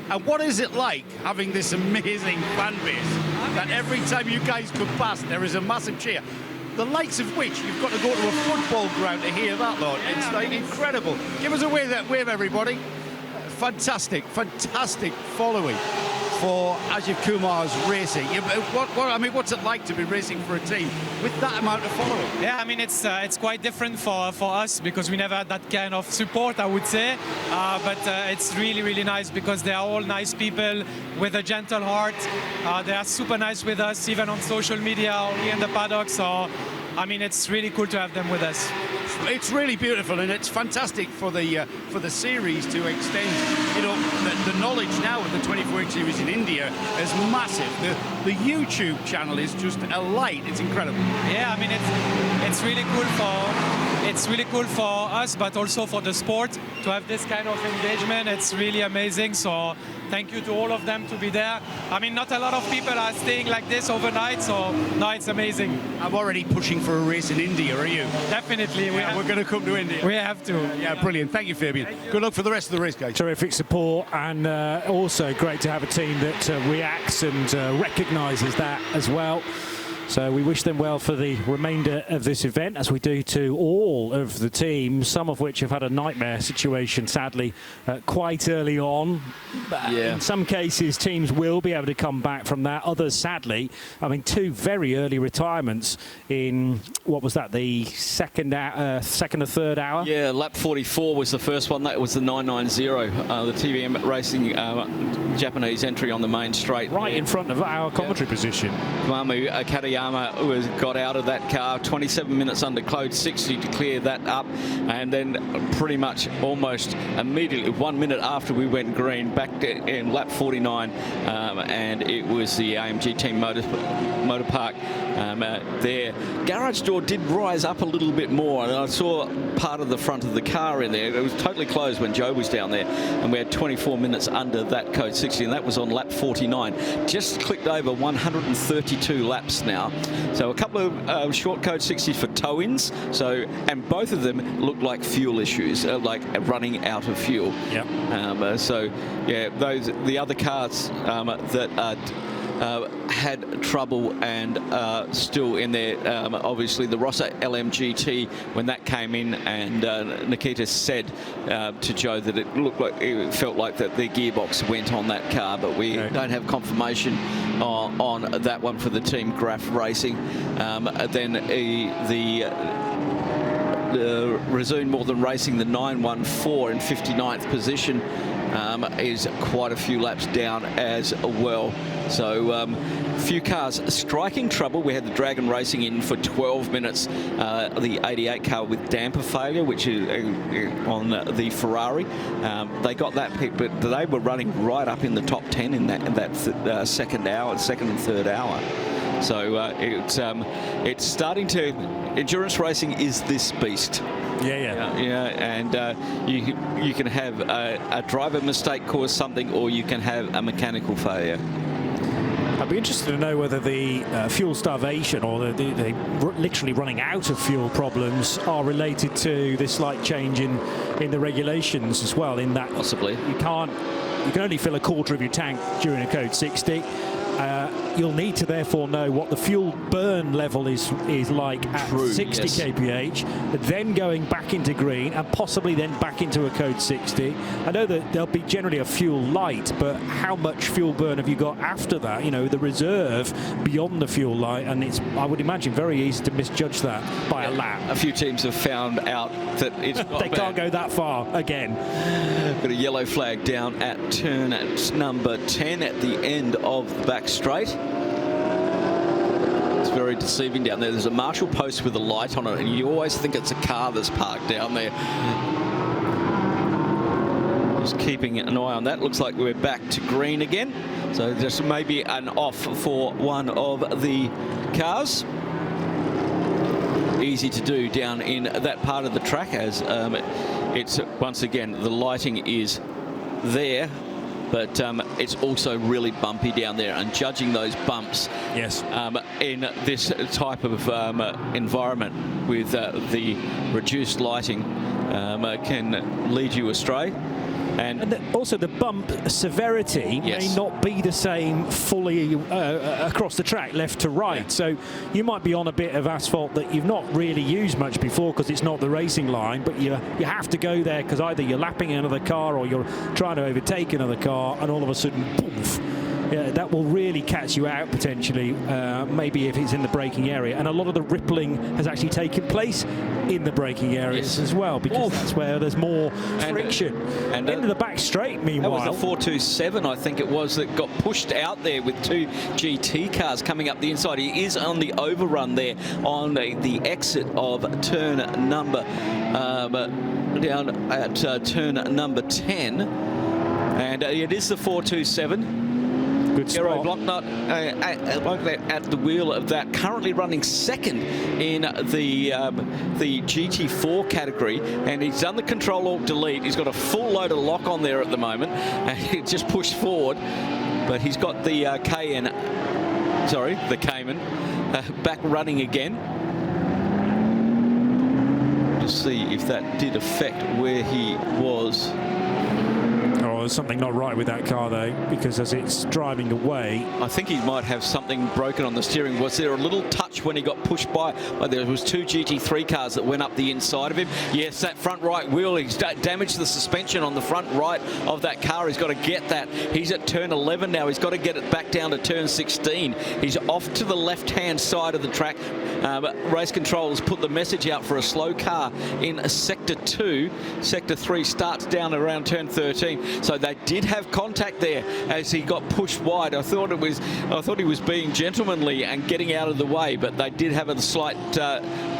And what is it like having this amazing fan base that every time you guys come past, there is a massive cheer? The likes of which you've got to go to a football ground to hear that, Lord. Yeah, it's like incredible. Give us a wave, everybody. Fantastic following for Ajith Kumar's racing. I mean, what's it like to be racing for a team with that amount of following? Yeah, I mean, it's quite different for us because we never had that kind of support, I would say. But it's really nice because they are all nice people with a gentle heart. They are super nice with us, even on social media or here in the paddock. So, I mean, it's really cool to have them with us. It's really beautiful, and it's fantastic for the series to extend. You know, the knowledge now of the 24H series in India is massive. The YouTube channel is just alight. It's incredible. Yeah, I mean, it's really cool for us, but also for the sport to have this kind of engagement. It's really amazing. So thank you to all of them to be there. I mean, not a lot of people are staying like this overnight, so no, it's amazing. I'm already pushing for a race in India, are you? Definitely. We're going to come to India. We have to. Yeah, brilliant. Thank you, Fabien. Good luck for the rest of the race, guys. Terrific support, and also great to have a team that reacts and recognises that as well. So we wish them well for the remainder of this event, as we do to all of the teams, some of which have had a nightmare situation, sadly, quite early on. Yeah. In some cases, teams will be able to come back from that. Others, sadly, I mean, 2 very early retirements in, what was that, the second or third hour? Yeah, lap 44 was the first one. That was the 990, the TVM Racing Japanese entry on the main straight. Right in front of our commentary position. Mamu Katayama got out of that car 27 minutes under code 60 to clear that up, and then pretty much almost immediately 1 minute after we went green, back in lap 49, and it was the AMG Team Motor Park there. Garage door did rise up a little bit more, and I saw part of the front of the car in there. It was totally closed when Joe was down there, and we had 24 minutes under that code 60, and that was on lap 49. Just clicked over 132 laps now. So a couple of short code 60s for tow-ins. And both of them look like fuel issues, like running out of fuel. Yep. So yeah, the other cars that had trouble and still in there. Obviously, the Rossa LMGT, when that came in, and Nikita said to Joe that it felt like that their gearbox went on that car, but we don't have confirmation on that one for the team Graf Racing. Then the Resume More Than Racing, the 914 in 59th position, is quite a few laps down as well. So a few cars striking trouble. We had the Dragon Racing in for 12 minutes, the 88 car with damper failure, which is on the Ferrari. They got that pick, but they were running right up in the top 10 in that second and third hour. So it's starting to... Endurance racing is this beast. And you can have a driver mistake cause something, or you can have a mechanical failure. I'd be interested to know whether the fuel starvation or the literally running out of fuel problems are related to this slight change in the regulations as well, in that possibly you can only fill a quarter of your tank during a code 60. You'll need to therefore know what the fuel burn level is like at 60 kph, then going back into green and possibly then back into a code 60. I know that there'll be generally a fuel light, but how much fuel burn have you got after that? You know, the reserve beyond the fuel light, and it's, I would imagine, very easy to misjudge that by a lap. A few teams have found out that it's not they can't go that far again. Got a yellow flag down at turn number 10 at the end of the back straight. It's very deceiving down there. There's a marshal post with a light on it, and you always think it's a car that's parked down there. Just keeping an eye on that. Looks like we're back to green again. So just maybe an off for one of the cars. Easy to do down in that part of the track, as it's once again the lighting is there, but it's also really bumpy down there, and judging those bumps in this type of environment with the reduced lighting can lead you astray. And also the bump severity may not be the same fully across the track, left to right. So you might be on a bit of asphalt that you've not really used much before because it's not the racing line, but you have to go there because either you're lapping another car or you're trying to overtake another car, and all of a sudden, poof. Yeah, that will really catch you out potentially, maybe if it's in the braking area. And a lot of the rippling has actually taken place in the braking areas as well, because that's where there's more friction. And into the back straight, meanwhile. That was the 427, I think it was, that got pushed out there with two GT cars coming up the inside. He is on the overrun there on the exit of turn number, down at turn number 10. And it is the 427. Good spot. Blocknut at the wheel of that, currently running second in the GT4 category, and he's done the Control-Alt-Delete. He's got a full load of lock on there at the moment, and he just pushed forward, but he's got the Cayman back running again. Just see if that did affect where he was. There's something not right with that car though, because as it's driving away, I think he might have something broken on the steering. Was there a little touch when he got pushed by? There was two GT3 cars that went up the inside of him. Yes, that front right wheel, he's damaged the suspension on the front right of that car. He's got to get that. He's at turn 11 now. He's got to get it back down to turn 16. He's off to the left-hand side of the track. Race control has put the message out for a slow car in sector 2. Sector 3 starts down around turn 13. So they did have contact there as he got pushed wide. I thought he was being gentlemanly and getting out of the way, but they did have a slight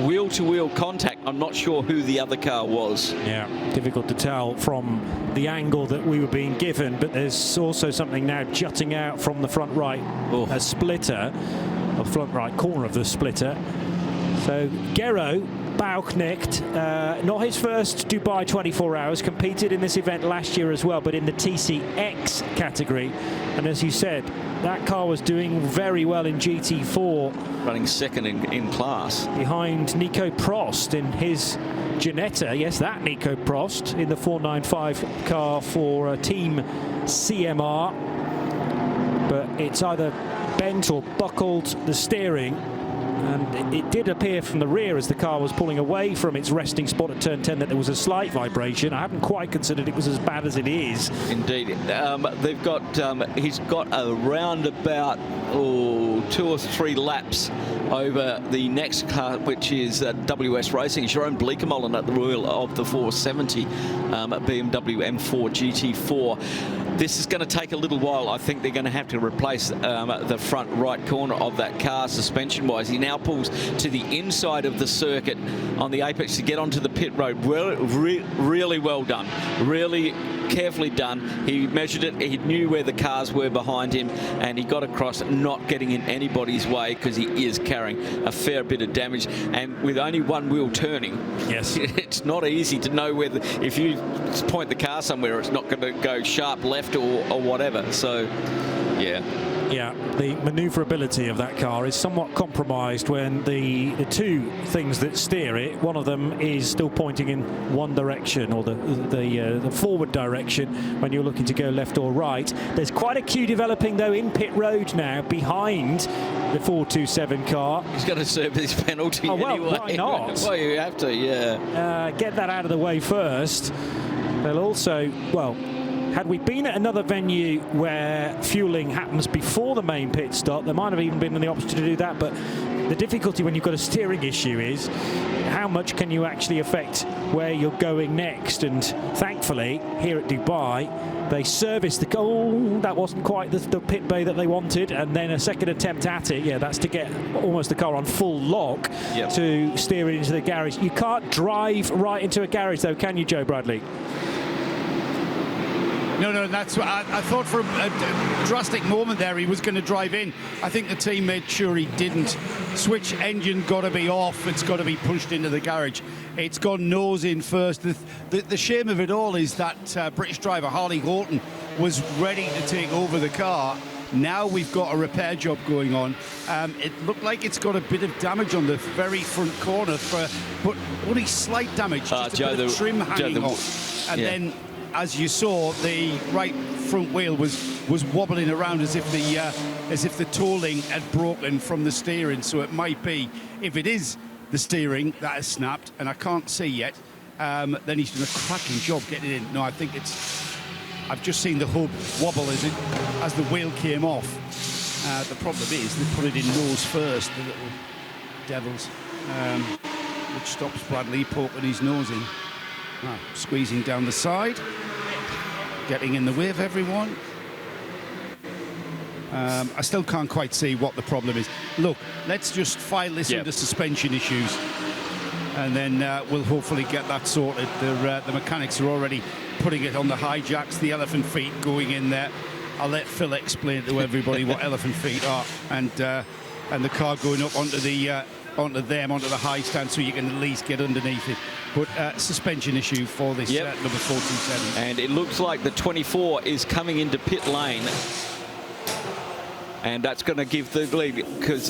wheel-to-wheel contact. I'm not sure who the other car was. Yeah, difficult to tell from the angle that we were being given, but there's also something now jutting out from the front right, a splitter, or front right corner of the splitter. So Gero Bauknecht, not his first Dubai 24 hours, competed in this event last year as well, but in the TCX category. And as you said, that car was doing very well in GT4. Running second in class. Behind Nico Prost in his Ginetta. Yes, that Nico Prost in the 495 car for Team CMR. But it's either bent or buckled the steering. And it did appear from the rear as the car was pulling away from its resting spot at turn 10 that there was a slight vibration. I haven't quite considered it was as bad as it is. Indeed. They've got, he's got around about 2 or 3 laps over the next car, which is WS Racing. Jerome Bleekemolen at the wheel of the 470 BMW M4 GT4. This is going to take a little while. I think they're going to have to replace the front right corner of that car suspension-wise. He now pulls to the inside of the circuit on the apex to get onto the pit road. Really well done. Really carefully done. He measured it, he knew where the cars were behind him, and he got across, not getting in anybody's way, because he is carrying a fair bit of damage. And with only one wheel turning, yes, it's not easy to know whether, if you point the car somewhere, it's not going to go sharp left or whatever. So, yeah. Yeah, the manoeuvrability of that car is somewhat compromised when the two things that steer it, one of them is still pointing in one direction, or the forward direction when you're looking to go left or right. There's quite a queue developing though in pit road now behind the 427 car. He's going to serve his penalty well, anyway. Why not? Well, you have to, yeah. Get that out of the way first. They'll also, well, had we been at another venue where fueling happens before the main pit stop, there might have even been the option to do that. But the difficulty when you've got a steering issue is how much can you actually affect where you're going next. And thankfully, here at Dubai, they serviced the car. Oh, that wasn't quite the pit bay that they wanted. And then a second attempt at it. Yeah, that's to get almost the car on full lock to steer it into the garage. You can't drive right into a garage, though, can you, Joe Bradley? No, that's what I thought for a drastic moment there he was going to drive in. I think the team made sure he didn't. Switch engine got to be off. It's got to be pushed into the garage. It's gone nose in first. The shame of it all is that British driver Harley Horton was ready to take over the car. Now we've got a repair job going on. It looked like it's got a bit of damage on the very front corner, but only slight damage. Just a bit of trim hanging off. And then, as you saw, the right front wheel was wobbling around as if the tooling had broken from the steering. So it might be, if it is the steering that has snapped, and I can't see yet, then he's done a cracking job getting it in. No, I think I've just seen the hub wobble as the wheel came off. The problem is they put it in nose first, the little devils, which stops Bradley poking his nose in. Squeezing down the side, getting in the way of everyone. I still can't quite see what the problem is. Look, let's just file this under suspension issues, and then we'll hopefully get that sorted. The mechanics are already putting it on the hijacks, the elephant feet going in there. I'll let Phil explain to everybody what elephant feet are, and the car going up onto the high stand, so you can at least get underneath it. But suspension issue for this number 427. And it looks like the 24 is coming into pit lane. And that's going to give the lead, because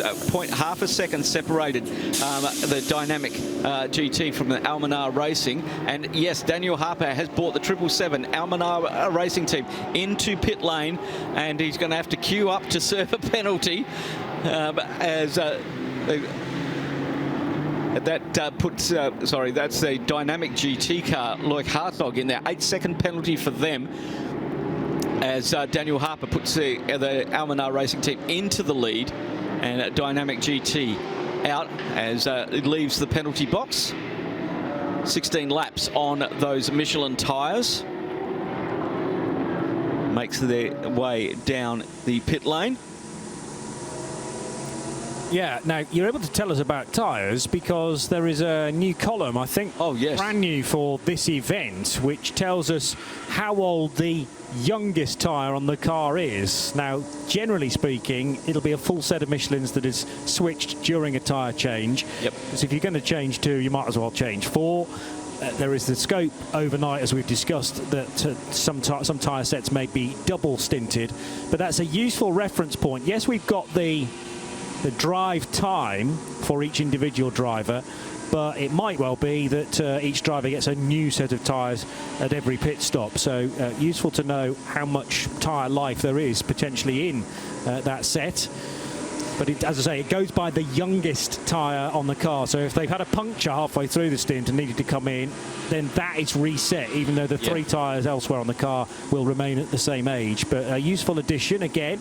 half a second separated the dynamic GT from the Almanar Racing. And yes, Daniel Harper has brought the 777 Almanar Racing team into pit lane, and he's going to have to queue up to serve a penalty that's a dynamic GT car, Loic Hartog in there. 8-second penalty for them, as Daniel Harper puts the Almanar Racing team into the lead, and dynamic GT out as it leaves the penalty box. 16 laps on those Michelin tyres. Makes their way down the pit lane. Yeah, now you're able to tell us about tyres because there is a new column, I think, brand new for this event, which tells us how old the youngest tyre on the car is. Now, generally speaking, it'll be a full set of Michelins that is switched during a tyre change. Because if you're going to change 2, you might as well change 4. There is the scope overnight, as we've discussed, that some tyre sets may be double stinted, but that's a useful reference point. Yes, we've got the drive time for each individual driver, but it might well be that each driver gets a new set of tyres at every pit stop. So useful to know how much tyre life there is potentially in that set. But as I say, it goes by the youngest tyre on the car. So if they've had a puncture halfway through the stint and needed to come in, then that is reset, even though the 3 tyres elsewhere on the car will remain at the same age. But a useful addition again.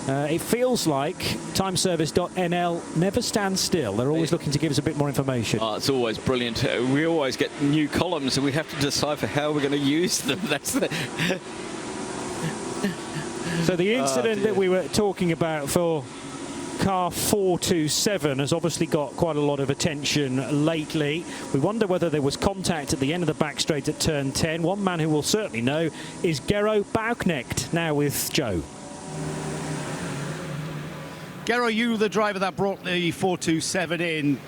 It feels like timeservice.nl never stands still. They're always looking to give us a bit more information. Oh, it's always brilliant. We always get new columns, and we have to decipher how we're going to use them. That's the So the incident that we were talking about for car 427 has obviously got quite a lot of attention lately. We wonder whether there was contact at the end of the back straight at turn 10. One man who will certainly know is Gero Bauknecht, now with Joe. Gero, you the driver that brought the 427 in.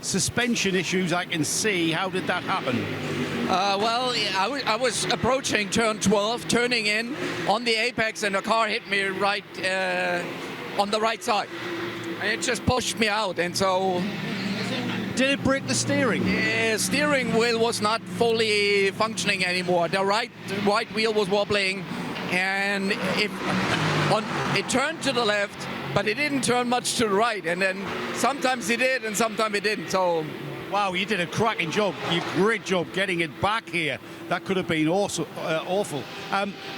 Suspension issues I can see. How did that happen? Well, I was approaching turn 12, turning in on the apex, and the car hit me right on the right side. And it just pushed me out, and so... Did it break the steering? Yeah, steering wheel was not fully functioning anymore. The right wheel was wobbling, and it turned to the left, but it didn't turn much to the right, and then sometimes it did and sometimes it didn't. So, wow, you did a cracking job. Great job getting it back here. That could have been also awful.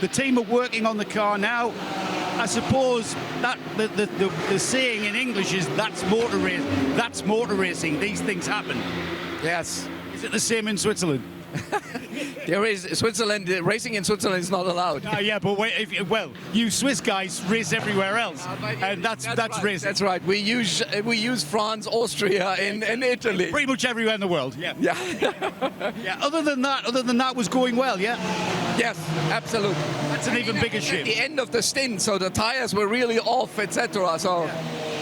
The team are working on the car now. I suppose that the saying in English is that's motor racing. That's motor racing. These things happen. Yes. Is it the same in Switzerland? There is Switzerland. Racing in Switzerland is not allowed. Yeah, but well, you Swiss guys race everywhere else, and that's racing. That's right. We use France, Austria, and Italy. Pretty much everywhere in the world. Yeah. Yeah. Other than that was going well. Yeah. Yes, absolutely. That's an even bigger ship. At the end of the stint, so the tires were really off, etc. So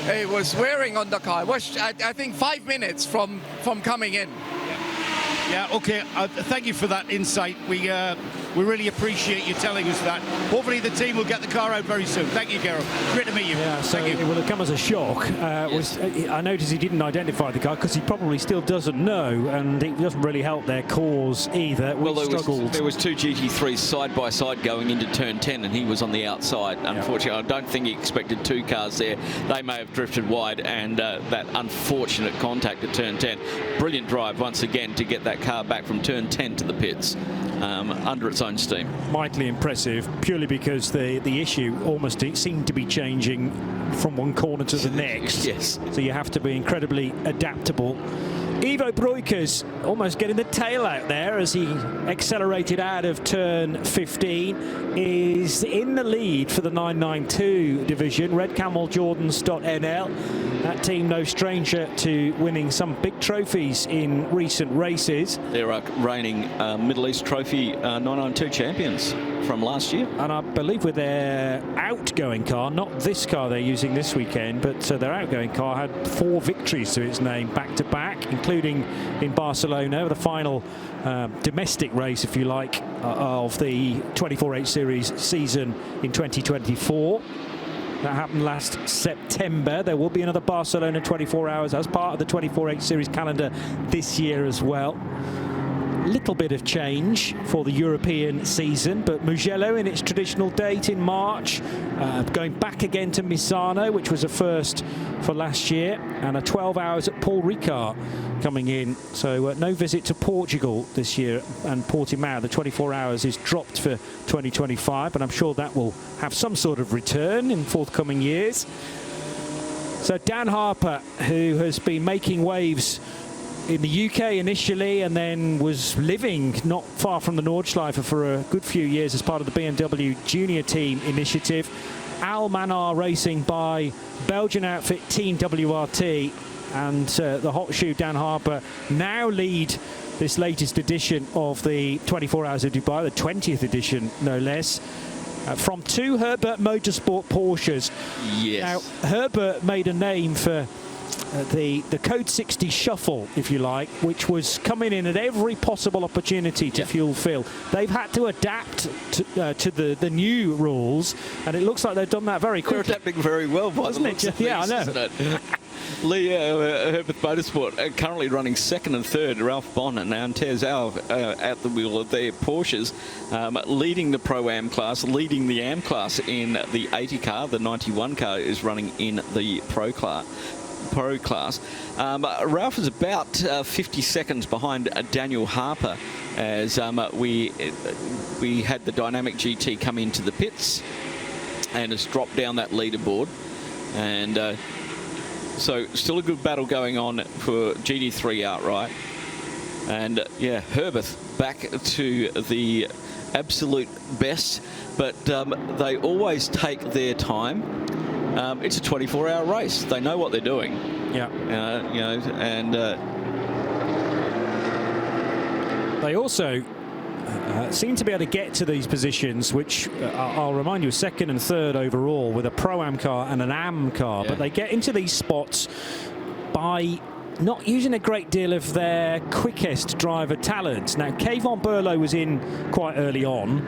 it was wearing on the car. It was, I think, 5 minutes from coming in. Yeah, okay. Thank you for that insight. We really appreciate you telling us that. Hopefully the team will get the car out very soon. Thank you, Gero. Great to meet you. Yeah, so Thank you. it will have come as a shock. I noticed he didn't identify the car because he probably still doesn't know, and it doesn't really help their cause either. Well, there was two GT3s side by side going into turn 10, and he was on the outside. Unfortunately, I don't think he expected two cars there. They may have drifted wide, and that unfortunate contact at turn 10. Brilliant drive once again to get that car back from turn 10 to the pits under its own steam. Mightily impressive, purely because the issue almost seemed to be changing from one corner to the next. Yes. So you have to be incredibly adaptable. Ivo Breukers almost getting the tail out there as he accelerated out of turn 15, is in the lead for the 992 division. Red Camel Jordans.nl, that team no stranger to winning some big trophies in recent races. They're reigning Middle East Trophy 992 champions from last year. And I believe with their outgoing car, not this car they're using this weekend, but their outgoing car had 4 victories to its name back-to-back, including in Barcelona, the final domestic race, if you like, of the 24H Series season in 2024. That happened last September. There will be another Barcelona 24 hours as part of the 24H Series calendar this year as well. Little bit of change for the European season, but Mugello in its traditional date in March, going back again to Misano, which was a first for last year, and a 12 hours at Paul Ricard coming in. So no visit to Portugal this year, and Portimao, the 24 hours, is dropped for 2025, but I'm sure that will have some sort of return in forthcoming years. So Dan Harper, who has been making waves in the UK initially, and then was living not far from the Nordschleife for a good few years as part of the BMW Junior Team initiative. Al Manar Racing by Belgian outfit Team WRT, and the hot shoe Dan Harper now lead this latest edition of the 24 Hours of Dubai, the 20th edition no less. From 2 Herbert Motorsport Porsches. Yes. Now, Herbert made a name for the Code 60 Shuffle, if you like, which was coming in at every possible opportunity to fuel fill. They've had to adapt to the new rules, and it looks like they've done that very quickly. They're adapting very well, wasn't it? Yeah, I know. Lee Herbert Motorsport currently running 2nd and 3rd. Ralph Bon and Antez at the wheel of their Porsches, leading the Pro-Am class, leading the Am class in the 80 car. The 91 car is running in the Pro class. Ralph is about 50 seconds behind Daniel Harper as we had the Dynamic GT come into the pits and has dropped down that leaderboard. And so still a good battle going on for GT3 outright. And yeah, Herbert back to the absolute best, but they always take their time. it's a 24-hour race. They know what they're doing. Yeah. You know, and they also seem to be able to get to these positions, which I'll remind you, second and third overall with a Pro-Am car and an Am car. But they get into these spots by not using a great deal of their quickest driver talent. Now, Kayvon Burlow was in quite early on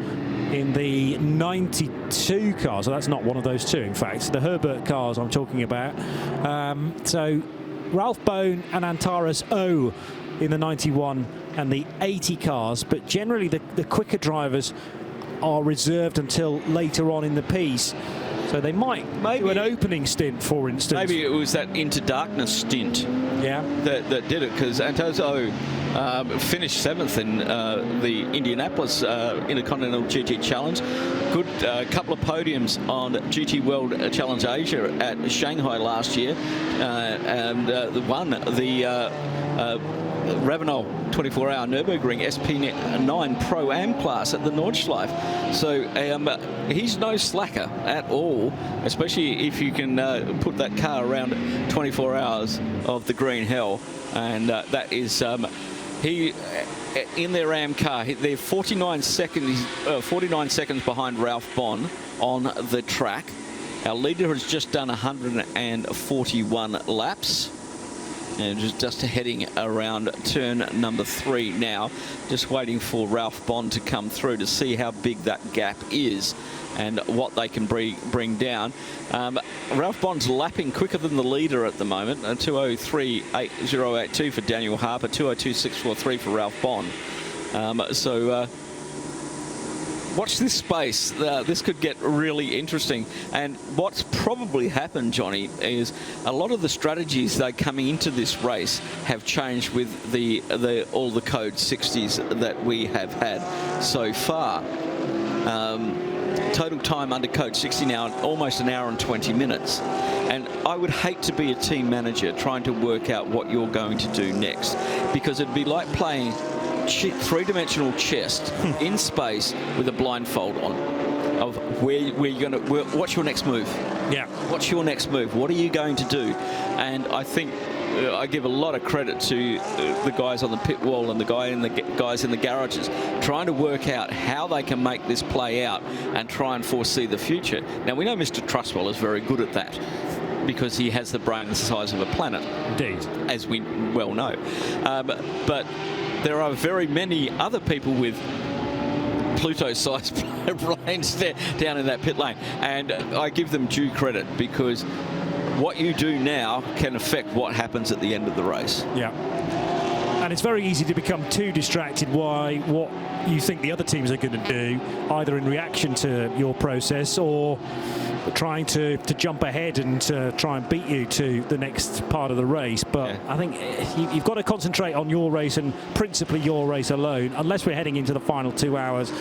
in the 92 car, so that's not one of those two, in fact. The Herbert cars I'm talking about. So Ralph Bone and Antares O in the 91 and the 80 cars, but generally the quicker drivers are reserved until later on in the piece. So they might do an opening stint, for instance. Maybe it was that Into Darkness stint that did it, because Antozo finished 7th in the Indianapolis Intercontinental GT Challenge. Good couple of podiums on GT World Challenge Asia at Shanghai last year, and won the Revenol 24-hour Nürburgring SP9 Pro-Am class at the Nordschleife. So he's no slacker at all, especially if you can put that car around 24 hours of the green hell. And that is he in their Am car. They're 49 seconds behind Ralph Bond on the track. Our leader has just done 141 laps. And just heading around turn number 3 now, just waiting for Ralph Bond to come through to see how big that gap is and what they can bring down. Ralph Bond's lapping quicker than the leader at the moment, 2:03.8082 for Daniel Harper, 2:02.643 for Ralph Bond. Watch this space. This could get really interesting. And what's probably happened, Johnny, is a lot of the strategies that are coming into this race have changed with all the code 60s that we have had so far. Total time under code 60 now, almost an hour and 20 minutes. And I would hate to be a team manager trying to work out what you're going to do next, because it'd be like playing three-dimensional chess in space with a blindfold on, of where you're going to, what's your next move? Yeah. What's your next move? What are you going to do? And I think I give a lot of credit to the guys on the pit wall and the guys in the garages trying to work out how they can make this play out and try and foresee the future. Now, we know Mr. Trustwell is very good at that, because he has the brain the size of a planet. Indeed. As we well know. But there are very many other people with Pluto-sized brains there down in that pit lane. And I give them due credit, because what you do now can affect what happens at the end of the race. Yeah. And it's very easy to become too distracted by what you think the other teams are going to do, either in reaction to your process or trying to jump ahead and try and beat you to the next part of the race. But I think you've got to concentrate on your race, and principally your race alone, unless we're heading into the final 2 hours.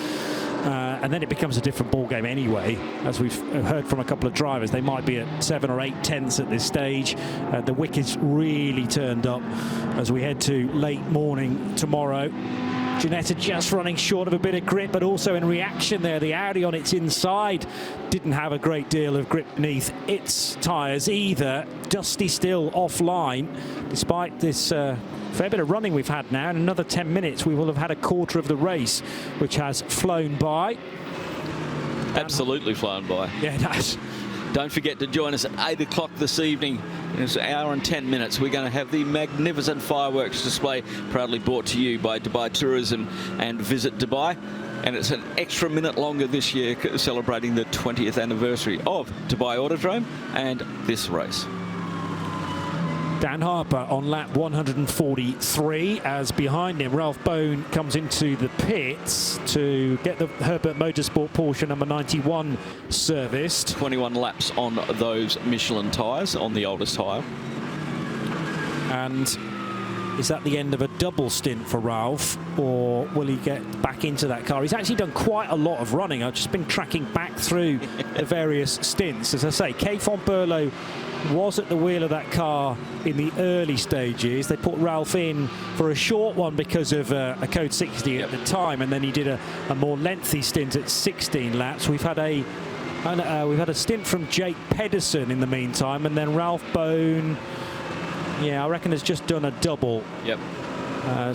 And then it becomes a different ball game anyway. As we've heard from a couple of drivers, they might be at 7 or 8 tenths at this stage. The wicket's really turned up as we head to late morning tomorrow. Ginetta just running short of a bit of grip, but also in reaction there, the Audi on its inside didn't have a great deal of grip beneath its tyres either. Dusty still offline, despite this fair bit of running we've had now. In another 10 minutes, we will have had a quarter of the race, which has flown by. Absolutely flown by. Yeah, it has. Don't forget to join us at 8 o'clock this evening. In an hour and 10 minutes, we're going to have the magnificent fireworks display, proudly brought to you by Dubai Tourism and Visit Dubai. And it's an extra minute longer this year, celebrating the 20th anniversary of Dubai Autodrome and this race. Dan Harper on lap 143, as behind him Ralph Bone comes into the pits to get the Herbert Motorsport Porsche number 91 serviced. 21 laps on those Michelin tyres, on the oldest tyre. And is that the end of a double stint for Ralph, or will he get back into that car? He's actually done quite a lot of running. I've just been tracking back through the various stints. As I say, Kayvon Burlow was at the wheel of that car in the early stages. They put Ralph in for a short one because of a code 60 at the time, and then he did a more lengthy stint at 16 laps. We've had a And we've had a stint from Jake Pedersen in the meantime, and then Ralph Bone, I reckon has just done a double. Yep.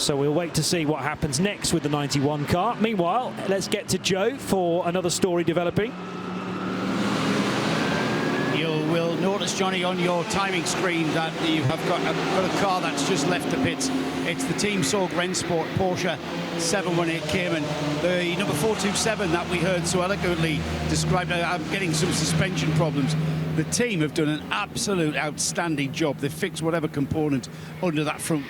So we'll wait to see what happens next with the 91 car. Meanwhile, let's get to Joe for another story developing. You will notice, Johnny, on your timing screen that you have got a car that's just left the pits. It's the Team Sorg Rennsport Porsche 718 Cayman. The number 427 that we heard so eloquently described, I'm getting some suspension problems. The team have done an absolute outstanding job. They've fixed whatever component under that front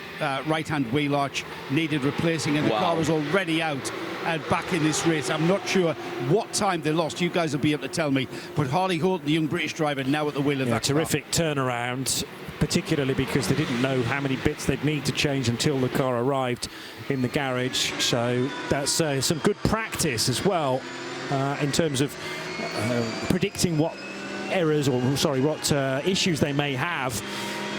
right-hand wheel arch needed replacing, and the car is already out and back in this race. I'm not sure what time they lost. You guys will be able to tell me. But Harley Holt, the young British driver, now at the wheel of that terrific car. Turnaround, particularly because they didn't know how many bits they'd need to change until the car arrived in the garage. So that's some good practice as well in terms of predicting what errors or what issues they may have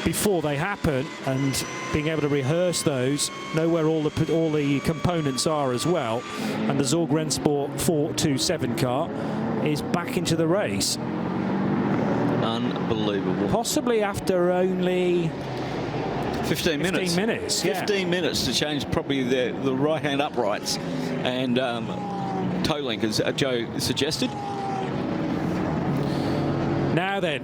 before they happen, and being able to rehearse those, know where all the components are as well. And the Sorg Rennsport 427 car is back into the race. Unbelievable. Possibly after only 15 minutes. 15 minutes, 15 minutes to change probably the right-hand uprights and toe link, as Joe suggested. Now then,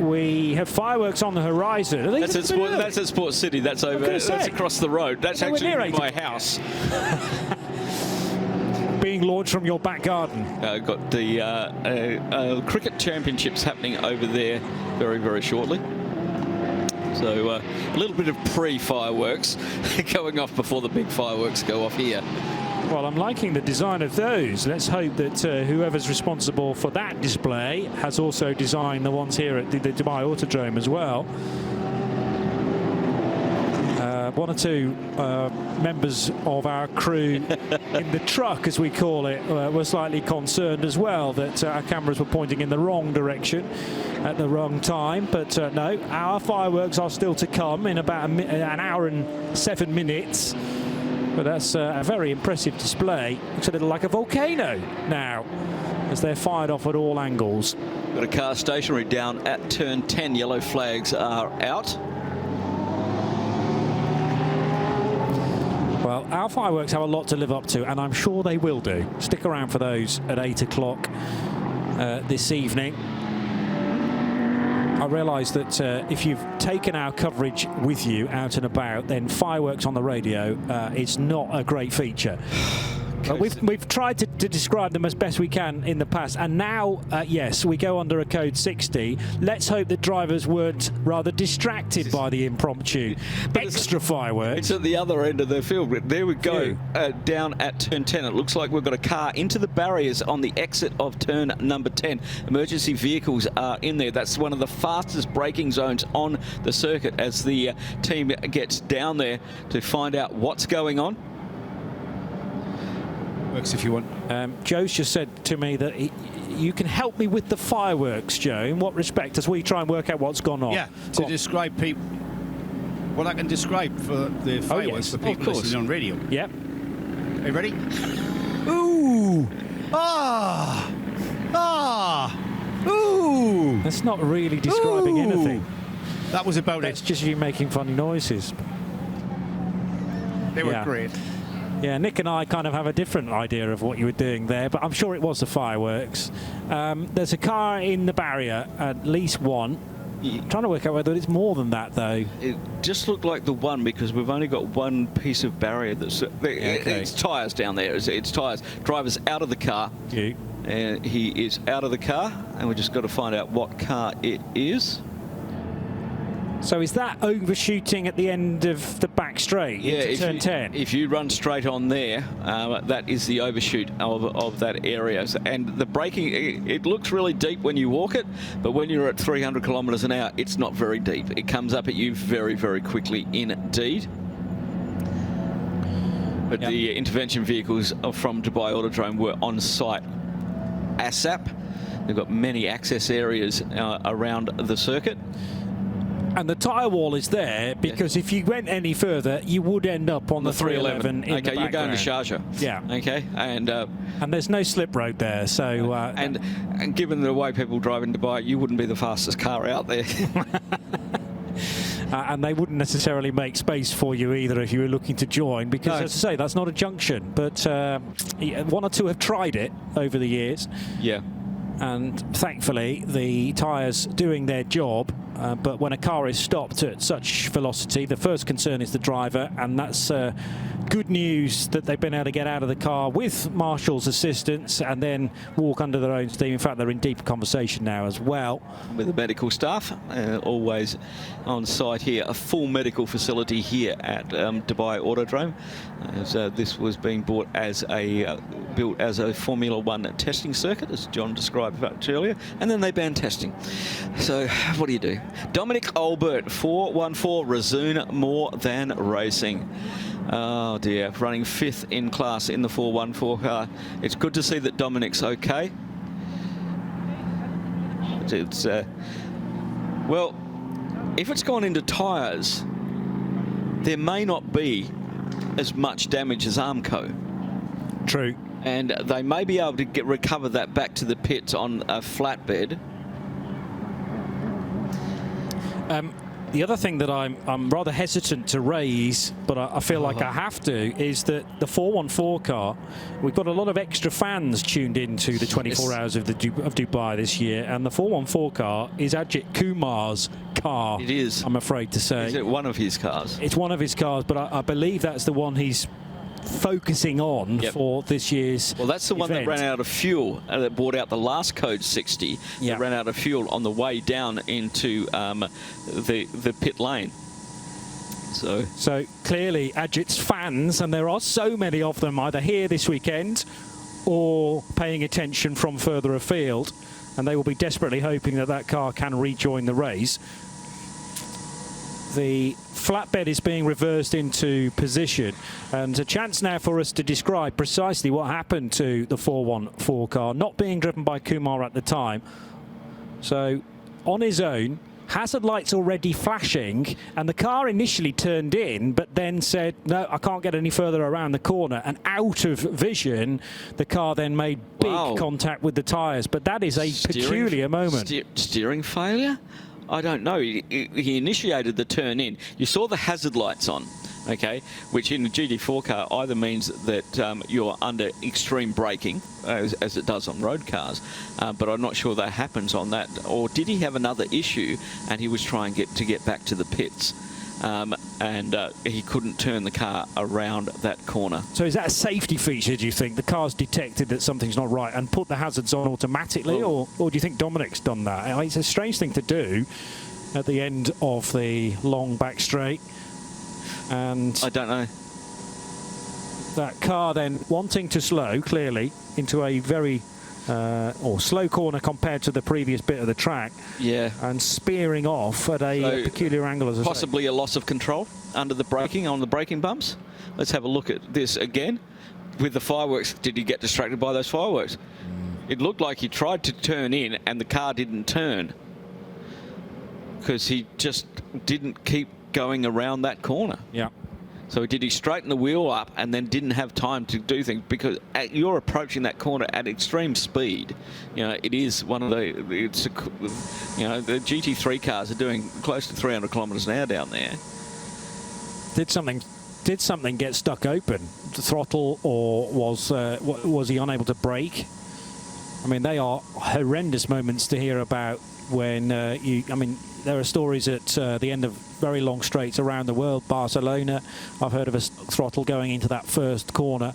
we have fireworks on the horizon. That's at Sports City. That's over. That's across the road. That's actually my house. Being launched from your back garden. Got the cricket championships happening over there very, very shortly. So a little bit of pre-fireworks going off before the big fireworks go off here. Well, I'm liking the design of those. Let's hope that whoever's responsible for that display has also designed the ones here at the Dubai Autodrome as well. One or two members of our crew in the truck, as we call it, were slightly concerned as well that our cameras were pointing in the wrong direction at the wrong time. But no, our fireworks are still to come in about an hour and 7 minutes. But that's a very impressive display. Looks a little like a volcano now, as they're fired off at all angles. Got a car stationary down at turn 10. Yellow flags are out. Well, our fireworks have a lot to live up to, and I'm sure they will do. Stick around for those at 8 o'clock this evening. I realise that if you've taken our coverage with you out and about, then fireworks on the radio is not a great feature. We've tried to describe them as best we can in the past, and now, yes, we go under a code 60. Let's hope that drivers weren't rather distracted by the impromptu extra fireworks. It's at the other end of the field. There we go, down at turn 10. It looks like we've got a car into the barriers on the exit of turn number 10. Emergency vehicles are in there. That's one of the fastest braking zones on the circuit as the team gets down there to find out what's going on. Works if you want. Joe's just said to me that you can help me with the fireworks, Joe. In what respect? As we try and work out what's gone on. Yeah, to describe people. What I can describe for the fireworks for people listening on radio. Yep. Are you ready? Ooh! Ah! Ah! Ooh! That's not really describing anything. That was about It's just you making funny noises. They were great. Yeah, Nick and I kind of have a different idea of what you were doing there, but I'm sure it was the fireworks. There's a car in the barrier, at least one. I'm trying to work out whether it's more than that, though. It just looked like the one because we've only got one piece of barrier that's... It's tyres down there. It's tyres. Driver's out of the car. And he is out of the car, and we've just got to find out what car it is. So is that overshooting at the end of the back straight into turn 10? If you run straight on there, that is the overshoot of that area. And the braking, it looks really deep when you walk it, but when you're at 300 kilometres an hour, it's not very deep. It comes up at you very, very quickly indeed. But the intervention vehicles from Dubai Autodrome were on site ASAP. They've got many access areas around the circuit. And the tyre wall is there because if you went any further, you would end up on the 311. In okay, the you're going to Sharjah. Yeah. Okay, and there's no slip road there, so and given the way people drive in Dubai, you wouldn't be the fastest car out there. And they wouldn't necessarily make space for you either if you were looking to join, because, as I say, that's not a junction. But one or two have tried it over the years. Yeah. And thankfully, the tyres doing their job. But when a car is stopped at such velocity, the first concern is the driver, and that's good news that they've been able to get out of the car with Marshall's assistance and then walk under their own steam. In fact, they're in deep conversation now as well. With the medical staff, always on site here. A full medical facility here at Dubai Autodrome. As this was being built as a Formula One testing circuit, as John described earlier, and then they banned testing. So what do you do? Dominic Olbert, 414, Razoon More Than Racing. Oh dear, running 5th in class in the 414 car. It's good to see that Dominic's okay. It's well, if it's gone into tyres, there may not be as much damage as Armco. True. And they may be able to recover that back to the pits on a flatbed. The other thing that I'm rather hesitant to raise, but I feel like I have to, is that the 414 car, we've got a lot of extra fans tuned into the 24 hours of Dubai this year, and the 414 car is Ajith Kumar's car. It is. I'm afraid to say. Is it one of his cars? It's one of his cars, but I believe that's the one he's focusing on for this year's Well, that's the one that ran out of fuel, that brought out the last Code 60. That ran out of fuel on the way down into the pit lane. So clearly Ajith's fans, and there are so many of them, either here this weekend or paying attention from further afield, and they will be desperately hoping that that car can rejoin the race. The flatbed is being reversed into position, and a chance now for us to describe precisely what happened to the 414 car, not being driven by Kumar at the time. So on his own, hazard lights already flashing, and the car initially turned in but then said, no, I can't get any further around the corner, and out of vision the car then made big contact with the tyres. But that is a peculiar moment. Steering failure? I don't know. He initiated the turn in. You saw the hazard lights on, okay, which in a GT4 car either means that you're under extreme braking, as it does on road cars, but I'm not sure that happens on that. Or did he have another issue and he was trying to get back to the pits? And he couldn't turn the car around that corner. So is that a safety feature, do you think? The car's detected that something's not right and put the hazards on automatically, or do you think Dominic's done that? It's a strange thing to do at the end of the long back straight. And I don't know. That car then wanting to slow, clearly, into a very or slow corner compared to the previous bit of the track. Yeah. And spearing off at a peculiar angle as possibly a loss of control under the braking, on the braking bumps. Let's have a look at this again. With the fireworks, did he get distracted by those fireworks? It looked like he tried to turn in and the car didn't turn, because he just didn't keep going around that corner. Yeah. So did he straighten the wheel up and then didn't have time to do things, because you're approaching that corner at extreme speed. You know, it is one of the, you know, the GT3 cars are doing close to 300 kilometres an hour down there. Did something get stuck open? The throttle, or was he unable to brake? I mean, they are horrendous moments to hear about when I mean, there are stories at the end of very long straights around the world. Barcelona, I've heard of a throttle going into that first corner.